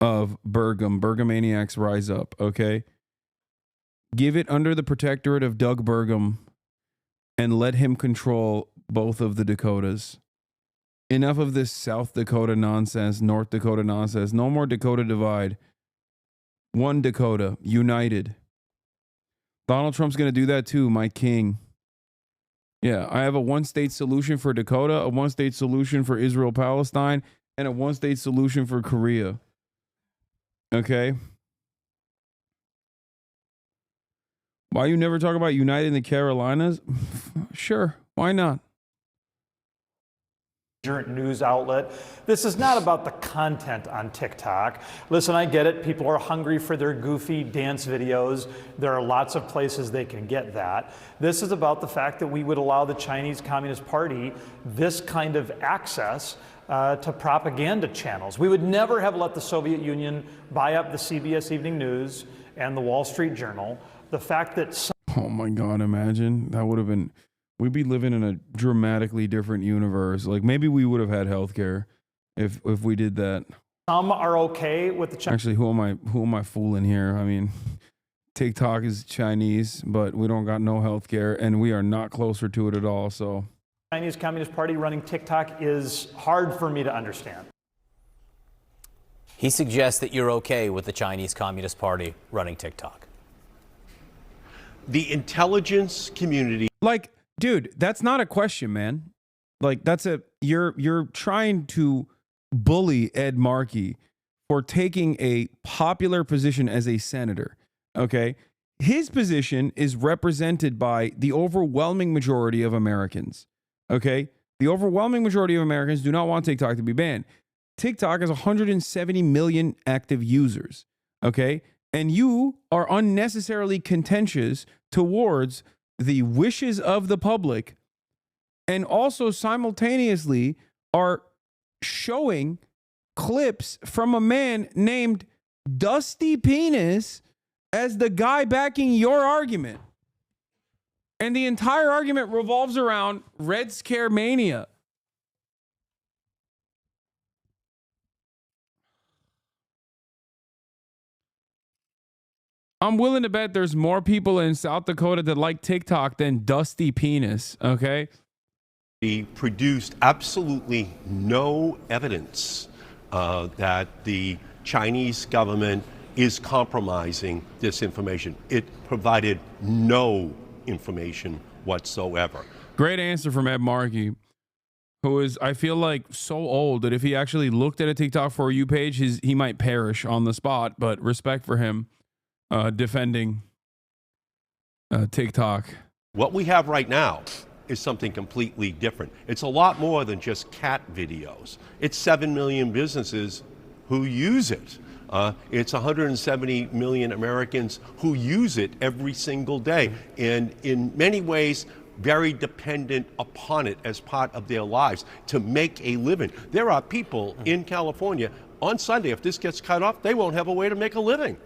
of Burgum. Burgomaniacs rise up, okay? Give it under the protectorate of Doug Burgum and let him control both of the Dakotas. Enough of this South Dakota nonsense, North Dakota nonsense. No more Dakota divide. One Dakota, united. Donald Trump's going to do that too, my king. Yeah, I have a one-state solution for Dakota, a one-state solution for Israel-Palestine, and a one-state solution for Korea. Okay? Why you never talk about uniting the Carolinas? Sure, why not? News outlet. This is not about the content on TikTok. Listen, I get it. People are hungry for their goofy dance videos. There are lots of places they can get that. This is about the fact that we would allow the Chinese Communist Party this kind of access to propaganda channels. We would never have let the Soviet Union buy up the CBS Evening News and the Wall Street Journal. The fact that oh my God, imagine. That would have been... We'd be living in a dramatically different universe. Like, maybe we would have had healthcare if we did that. some are okay with the Chinese. Actually, who am I fooling here? I mean, TikTok is Chinese, but we don't got no healthcare, and we are not closer to it at all. So, Chinese Communist Party running TikTok is hard for me to understand. He suggests that you're okay with the Chinese Communist Party running TikTok. The intelligence community. Like, dude, that's not a question, man. Like, you're trying to bully Ed Markey for taking a popular position as a senator. Okay. His position is represented by the overwhelming majority of Americans. Okay. The overwhelming majority of Americans do not want TikTok to be banned. TikTok has 170 million active users. Okay. And you are unnecessarily contentious towards the wishes of the public, and also simultaneously are showing clips from a man named Dusty Penis as the guy backing your argument. And the entire argument revolves around Red Scare Mania. I'm willing to bet there's more people in South Dakota that like TikTok than Dusty Penis, okay? He produced absolutely no evidence that the Chinese government is compromising this information. It provided no information whatsoever. Great answer from Ed Markey, who is, I feel like, so old that if he actually looked at a TikTok For You page, he might perish on the spot, but respect for him defending TikTok. What we have right now is something completely different. It's a lot more than just cat videos. It's 7 million businesses who use it. It's 170 million Americans who use it every single day, and in many ways, very dependent upon it as part of their lives to make a living. There are people in California on Sunday, if this gets cut off, they won't have a way to make a living.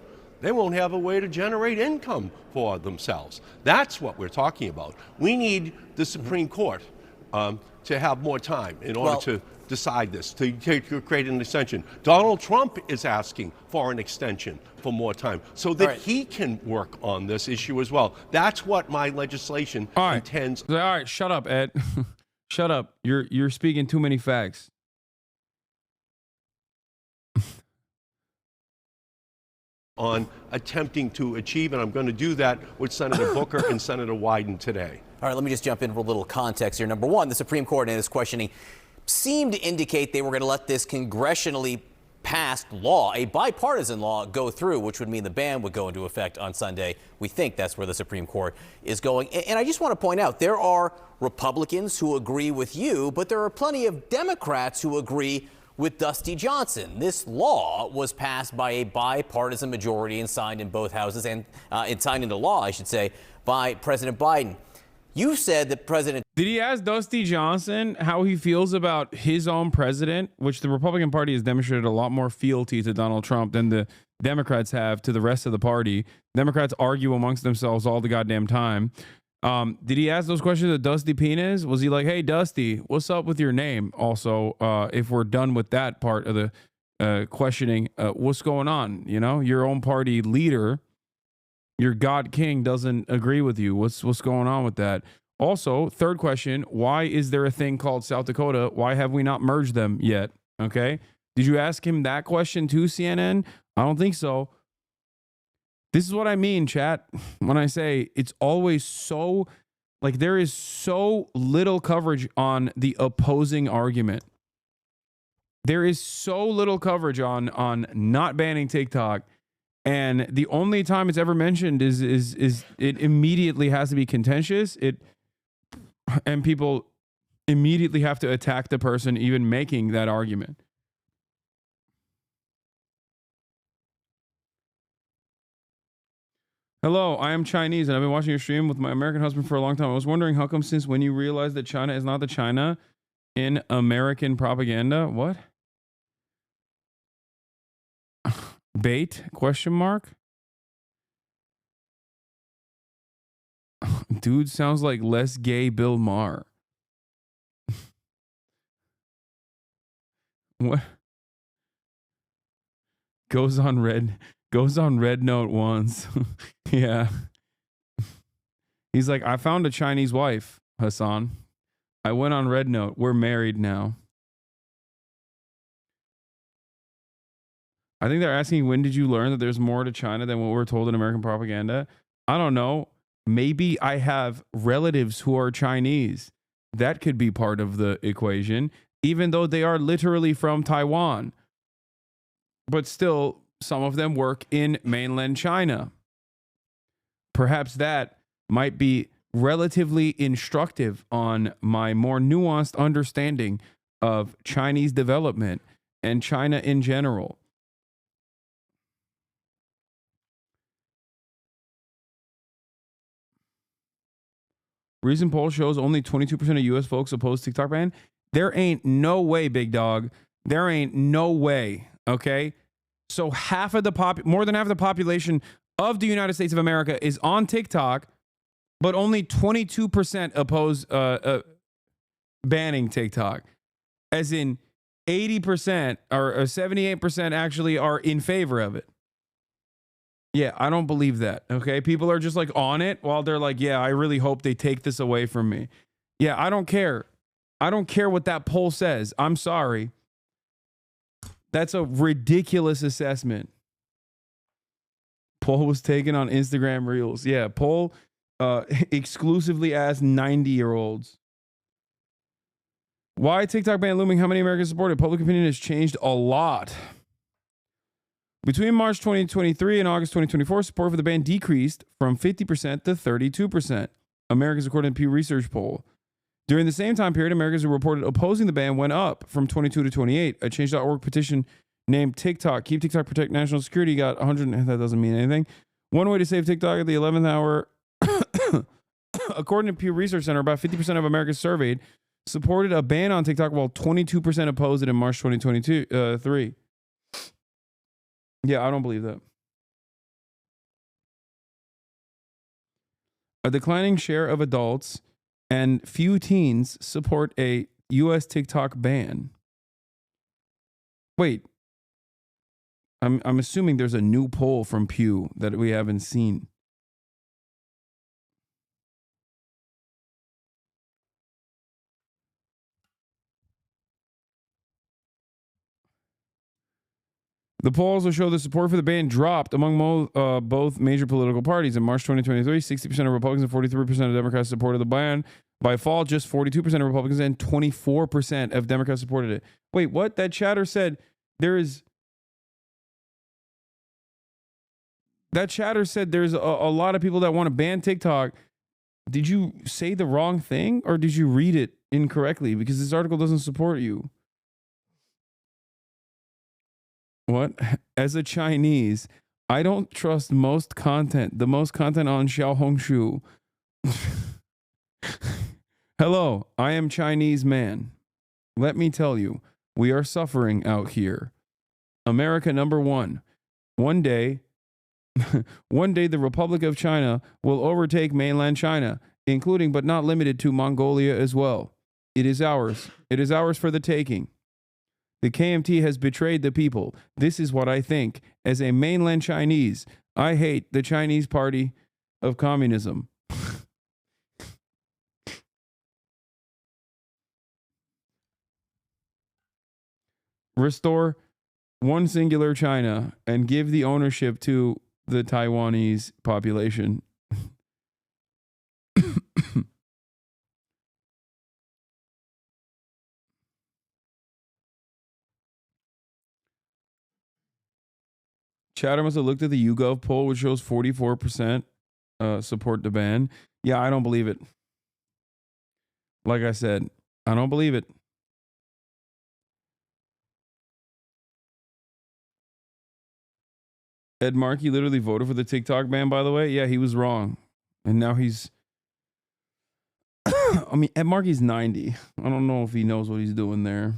They won't have a way to generate income for themselves. That's what we're talking about. We need the Supreme Court to have more time in order to decide this, to create an extension. Donald Trump is asking for an extension for more time so that he can work on this issue as well. That's what my legislation intends. All right, shut up, Ed. Shut up. You're speaking too many facts. On attempting to achieve, and I'm going to do that with Senator Booker and Senator Wyden today. All right, let me just jump in for a little context here. Number one, the Supreme Court in its questioning seemed to indicate they were going to let this congressionally passed law, a bipartisan law, go through, which would mean the ban would go into effect on Sunday. We think that's where the Supreme Court is going. And I just want to point out, there are Republicans who agree with you, but there are plenty of Democrats who agree with Dusty Johnson. This law was passed by a bipartisan majority and signed in both houses, and it signed into law, I should say, by President Biden. You said that President... Did he ask Dusty Johnson how he feels about his own president, which the Republican Party has demonstrated a lot more fealty to Donald Trump than the Democrats have to the rest of the party. Democrats argue amongst themselves all the goddamn time. Did he ask those questions to Dusty Penis? Was he like, hey, Dusty, what's up with your name? Also, if we're done with that part of the questioning, what's going on? You know, your own party leader, your God King, doesn't agree with you. What's going on with that? Also, third question, why is there a thing called South Dakota? Why have we not merged them yet? Okay. Did you ask him that question too, CNN? I don't think so. This is what I mean, chat, when I say it's always so, like, there is so little coverage on the opposing argument. There is so little coverage on not banning TikTok. And the only time it's ever mentioned is it immediately has to be contentious. And people immediately have to attack the person even making that argument. Hello, I am Chinese and I've been watching your stream with my American husband for a long time. I was wondering how come since when you realized that China is not the China in American propaganda? What? Bait? Question mark? Dude sounds like less gay Bill Maher. What? Goes on red note once. Yeah. He's like, I found a Chinese wife, Hasan. I went on red note. We're married now. I think they're asking, when did you learn that there's more to China than what we're told in American propaganda? I don't know. Maybe I have relatives who are Chinese. That could be part of the equation, even though they are literally from Taiwan. But still, some of them work in mainland China. Perhaps that might be relatively instructive on my more nuanced understanding of Chinese development and China in general. Recent poll shows only 22% of U.S. folks oppose TikTok ban. There ain't no way, big dog. There ain't no way, okay? So more than half of the population of the United States of America is on TikTok, but only 22% oppose banning TikTok. As in 80% or 78% actually are in favor of it. Yeah, I don't believe that, okay? People are just like on it while they're like, yeah, I really hope they take this away from me. Yeah, I don't care. I don't care what that poll says. I'm sorry. That's a ridiculous assessment. Poll was taken on Instagram Reels. Yeah, poll exclusively asked 90-year-olds. Why TikTok ban looming? How many Americans support it? Public opinion has changed a lot. Between March 2023 and August 2024, support for the ban decreased from 50% to 32%. Americans, according to the Pew Research poll. During the same time period, Americans who reported opposing the ban went up from 22 to 28. A Change.org petition named TikTok, Keep TikTok, Protect National Security, got 100. That doesn't mean anything. One way to save TikTok at the 11th hour, according to Pew Research Center, about 50% of Americans surveyed supported a ban on TikTok, while 22% opposed it in March 2023. Yeah, I don't believe that. A declining share of adults and few teens support a U.S. TikTok ban. Wait. I'm assuming there's a new poll from Pew that we haven't seen. The poll also showed the support for the ban dropped among both major political parties. In March 2023, 60% of Republicans and 43% of Democrats supported the ban. By fall, just 42% of Republicans and 24% of Democrats supported it. Wait, what? That chatter said there's a lot of people that want to ban TikTok. Did you say the wrong thing or did you read it incorrectly? Because this article doesn't support you. What? As a Chinese, I don't trust most content. The most content on Xiaohongshu. Hello, I am Chinese man. Let me tell you, we are suffering out here. America number one. One day, the Republic of China will overtake mainland China, including but not limited to Mongolia as well. It is ours. It is ours for the taking. The KMT has betrayed the people. This is what I think. As a mainland Chinese, I hate the Chinese Party of Communism. Restore one singular China and give the ownership to the Taiwanese population. Chatter must have looked at the YouGov poll, which shows 44% support the ban. Yeah, I don't believe it. Like I said, I don't believe it. Ed Markey literally voted for the TikTok ban, by the way. Yeah, he was wrong. And now he's... I mean, Ed Markey's 90. I don't know if he knows what he's doing there.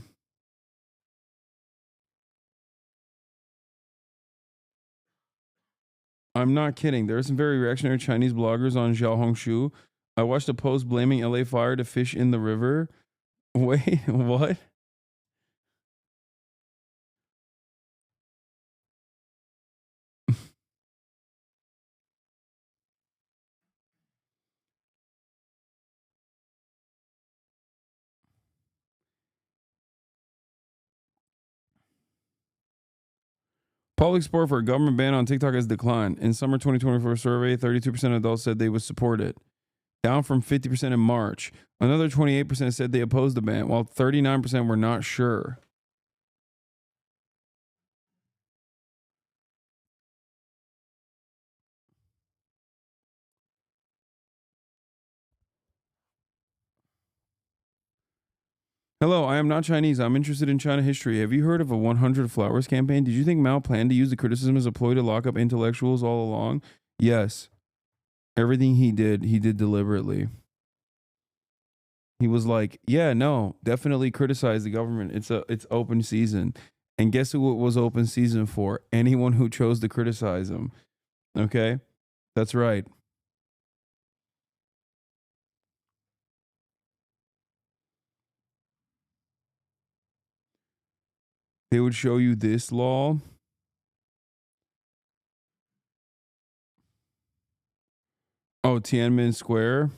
I'm not kidding. There are some very reactionary Chinese bloggers on Xiaohongshu. I watched a post blaming LA Fire to fish in the river. Wait, what? Public support for a government ban on TikTok has declined. In summer 2024 survey, 32% of adults said they would support it, down from 50% in March. Another 28% said they opposed the ban, while 39% were not sure. Hello, I am not Chinese. I'm interested in China history. Have you heard of a 100 Flowers campaign? Did you think Mao planned to use the criticism as a ploy to lock up intellectuals all along? Yes. Everything he did deliberately. He was like, yeah, no, definitely criticize the government. It's open season. And guess who it was open season for? Anyone who chose to criticize him. Okay? That's right. They would show you this law. Oh, Tiananmen Square.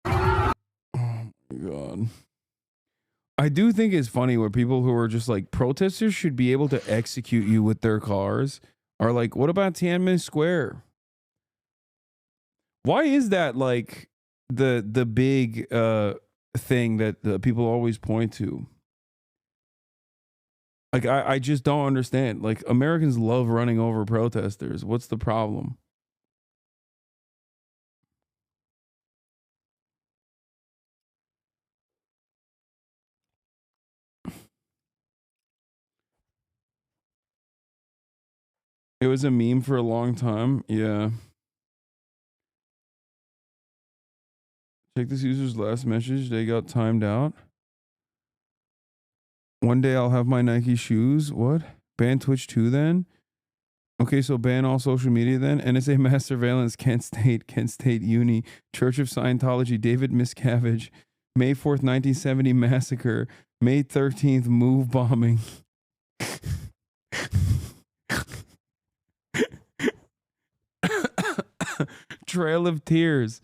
Oh my God. I do think it's funny where people who are just like protesters should be able to execute you with their cars are like, what about Tiananmen Square? Why is that like the big thing that the people always point to? Like, I just don't understand. Like, Americans love running over protesters. What's the problem? It was a meme for a long time. Yeah. Check this user's last message. They got timed out. One day I'll have my Nike shoes. What? Ban Twitch too then? Okay, so ban all social media then? NSA mass surveillance, Kent State Uni, Church of Scientology, David Miscavige, May 4th, 1970 massacre, May 13th move bombing. Trail of Tears,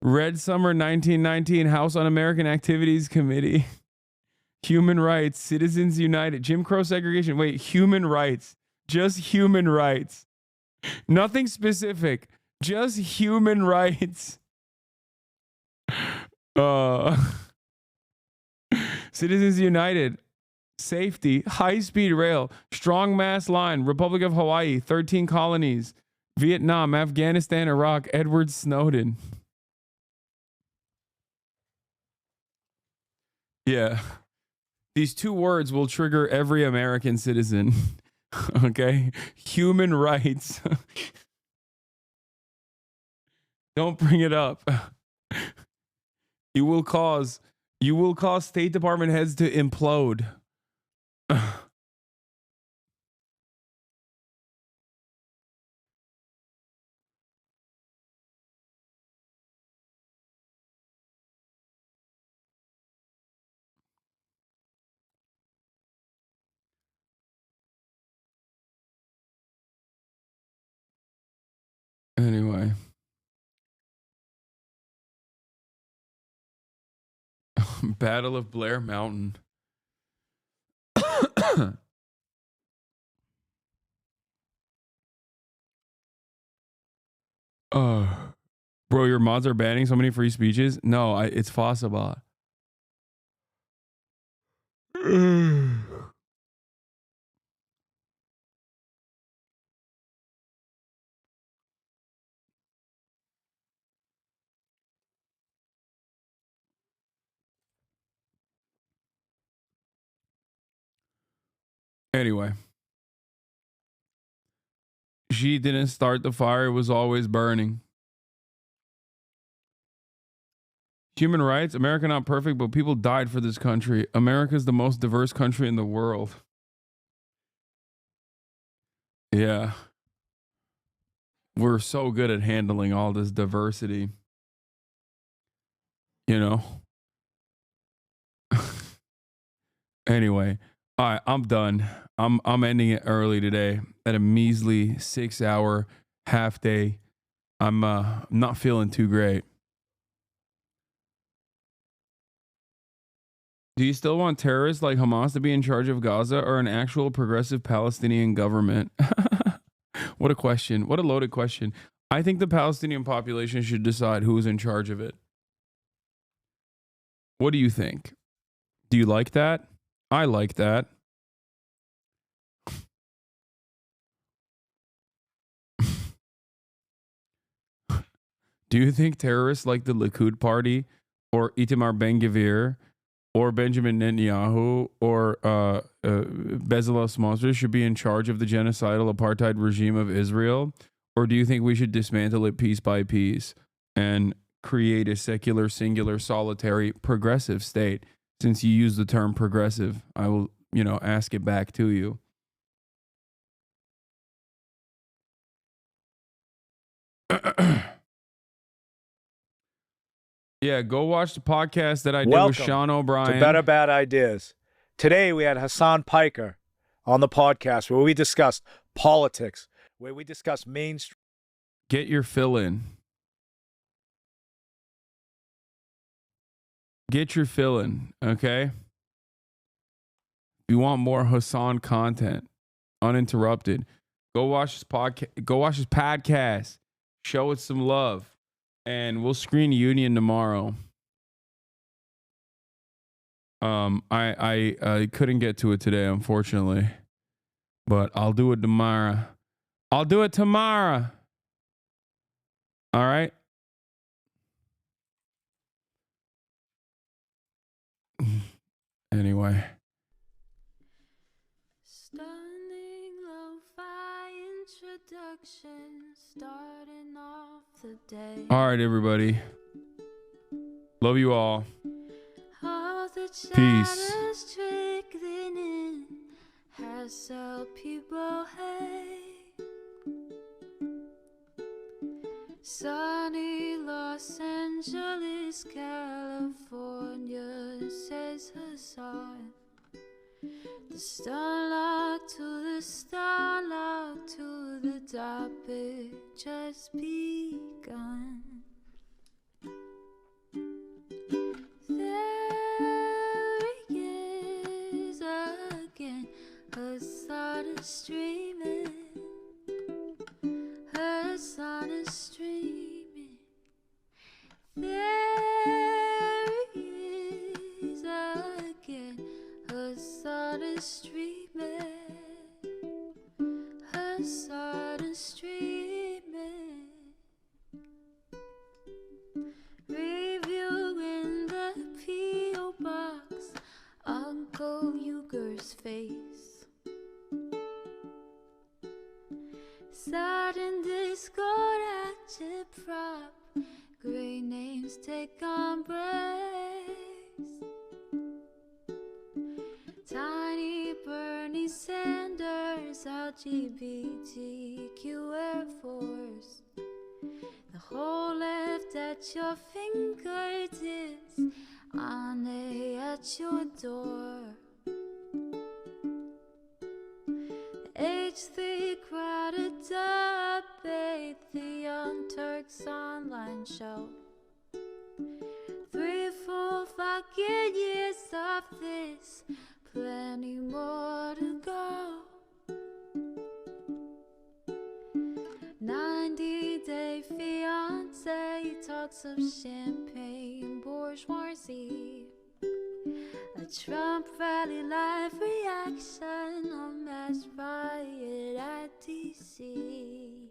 Red Summer 1919, House Un-American Activities Committee, Human Rights, Citizens United, Jim Crow segregation. Wait, human rights. Just human rights. Nothing specific. Just human rights. Citizens United. Safety. High-speed rail. Strong mass line. Republic of Hawaii. 13 colonies. Vietnam. Afghanistan. Iraq. Edward Snowden. Yeah. These two words will trigger every American citizen. Okay? Human rights. Don't bring it up. You will cause State Department heads to implode. Anyway. Battle of Blair Mountain. Bro, your mods are banning so many free speeches? No, it's Fossabot. Anyway. She didn't start the fire, it was always burning. Human rights, America not perfect, but people died for this country. America is the most diverse country in the world. Yeah. We're so good at handling all this diversity. You know? Anyway, all right, I'm done. I'm ending it early today at a measly 6-hour half day. I'm not feeling too great. Do you still want terrorists like Hamas to be in charge of Gaza or an actual progressive Palestinian government? What a question. What a loaded question. I think the Palestinian population should decide who's in charge of it. What do you think? Do you like that? I like that. Do you think terrorists like the Likud party or Itamar Ben-Gvir or Benjamin Netanyahu or Bezalel Smotrich should be in charge of the genocidal apartheid regime of Israel? Or do you think we should dismantle it piece by piece and create a secular, singular, solitary, progressive state? Since you use the term progressive, I will, ask it back to you. Yeah, go watch the podcast that I did with Sean O'Brien. To Better Bad Ideas. Today we had Hasan Piker on the podcast where we discussed politics, where we discussed mainstream. Get your fill in. Get your fill in, okay? If you want more Hasan content, uninterrupted, go watch his podcast. Go watch his podcast. Show it some love. And we'll screen Union tomorrow. I couldn't get to it today, unfortunately, but I'll do it tomorrow. I'll do it tomorrow. All right. Anyway. Stunning lo-fi introduction, starting off the day. All right, everybody. Love you all. All the Peace. chatters trickling in has helped people hate. Sunny Los Angeles, California, says Hasan. The starlock to the starlock to the topic just begun. There he is again, Hasan is streaming. Hasan is streaming. There he is again, Hasan is streaming. Hasan is streaming. Reviewing the P.O. box, Uncle Uger's face. Sat in Discord at Chip Prop, great names take embrace. Tiny Bernie Sanders, LGBTQ Air Force. The whole left at your fingertips, Ane at your door. H3 crowded debate, the Young Turks online show. 3 full fucking years of this, plenty more to go. 90-day fiance talks of champagne bourgeoisie. A Trump rally live reaction on mass riot at DC.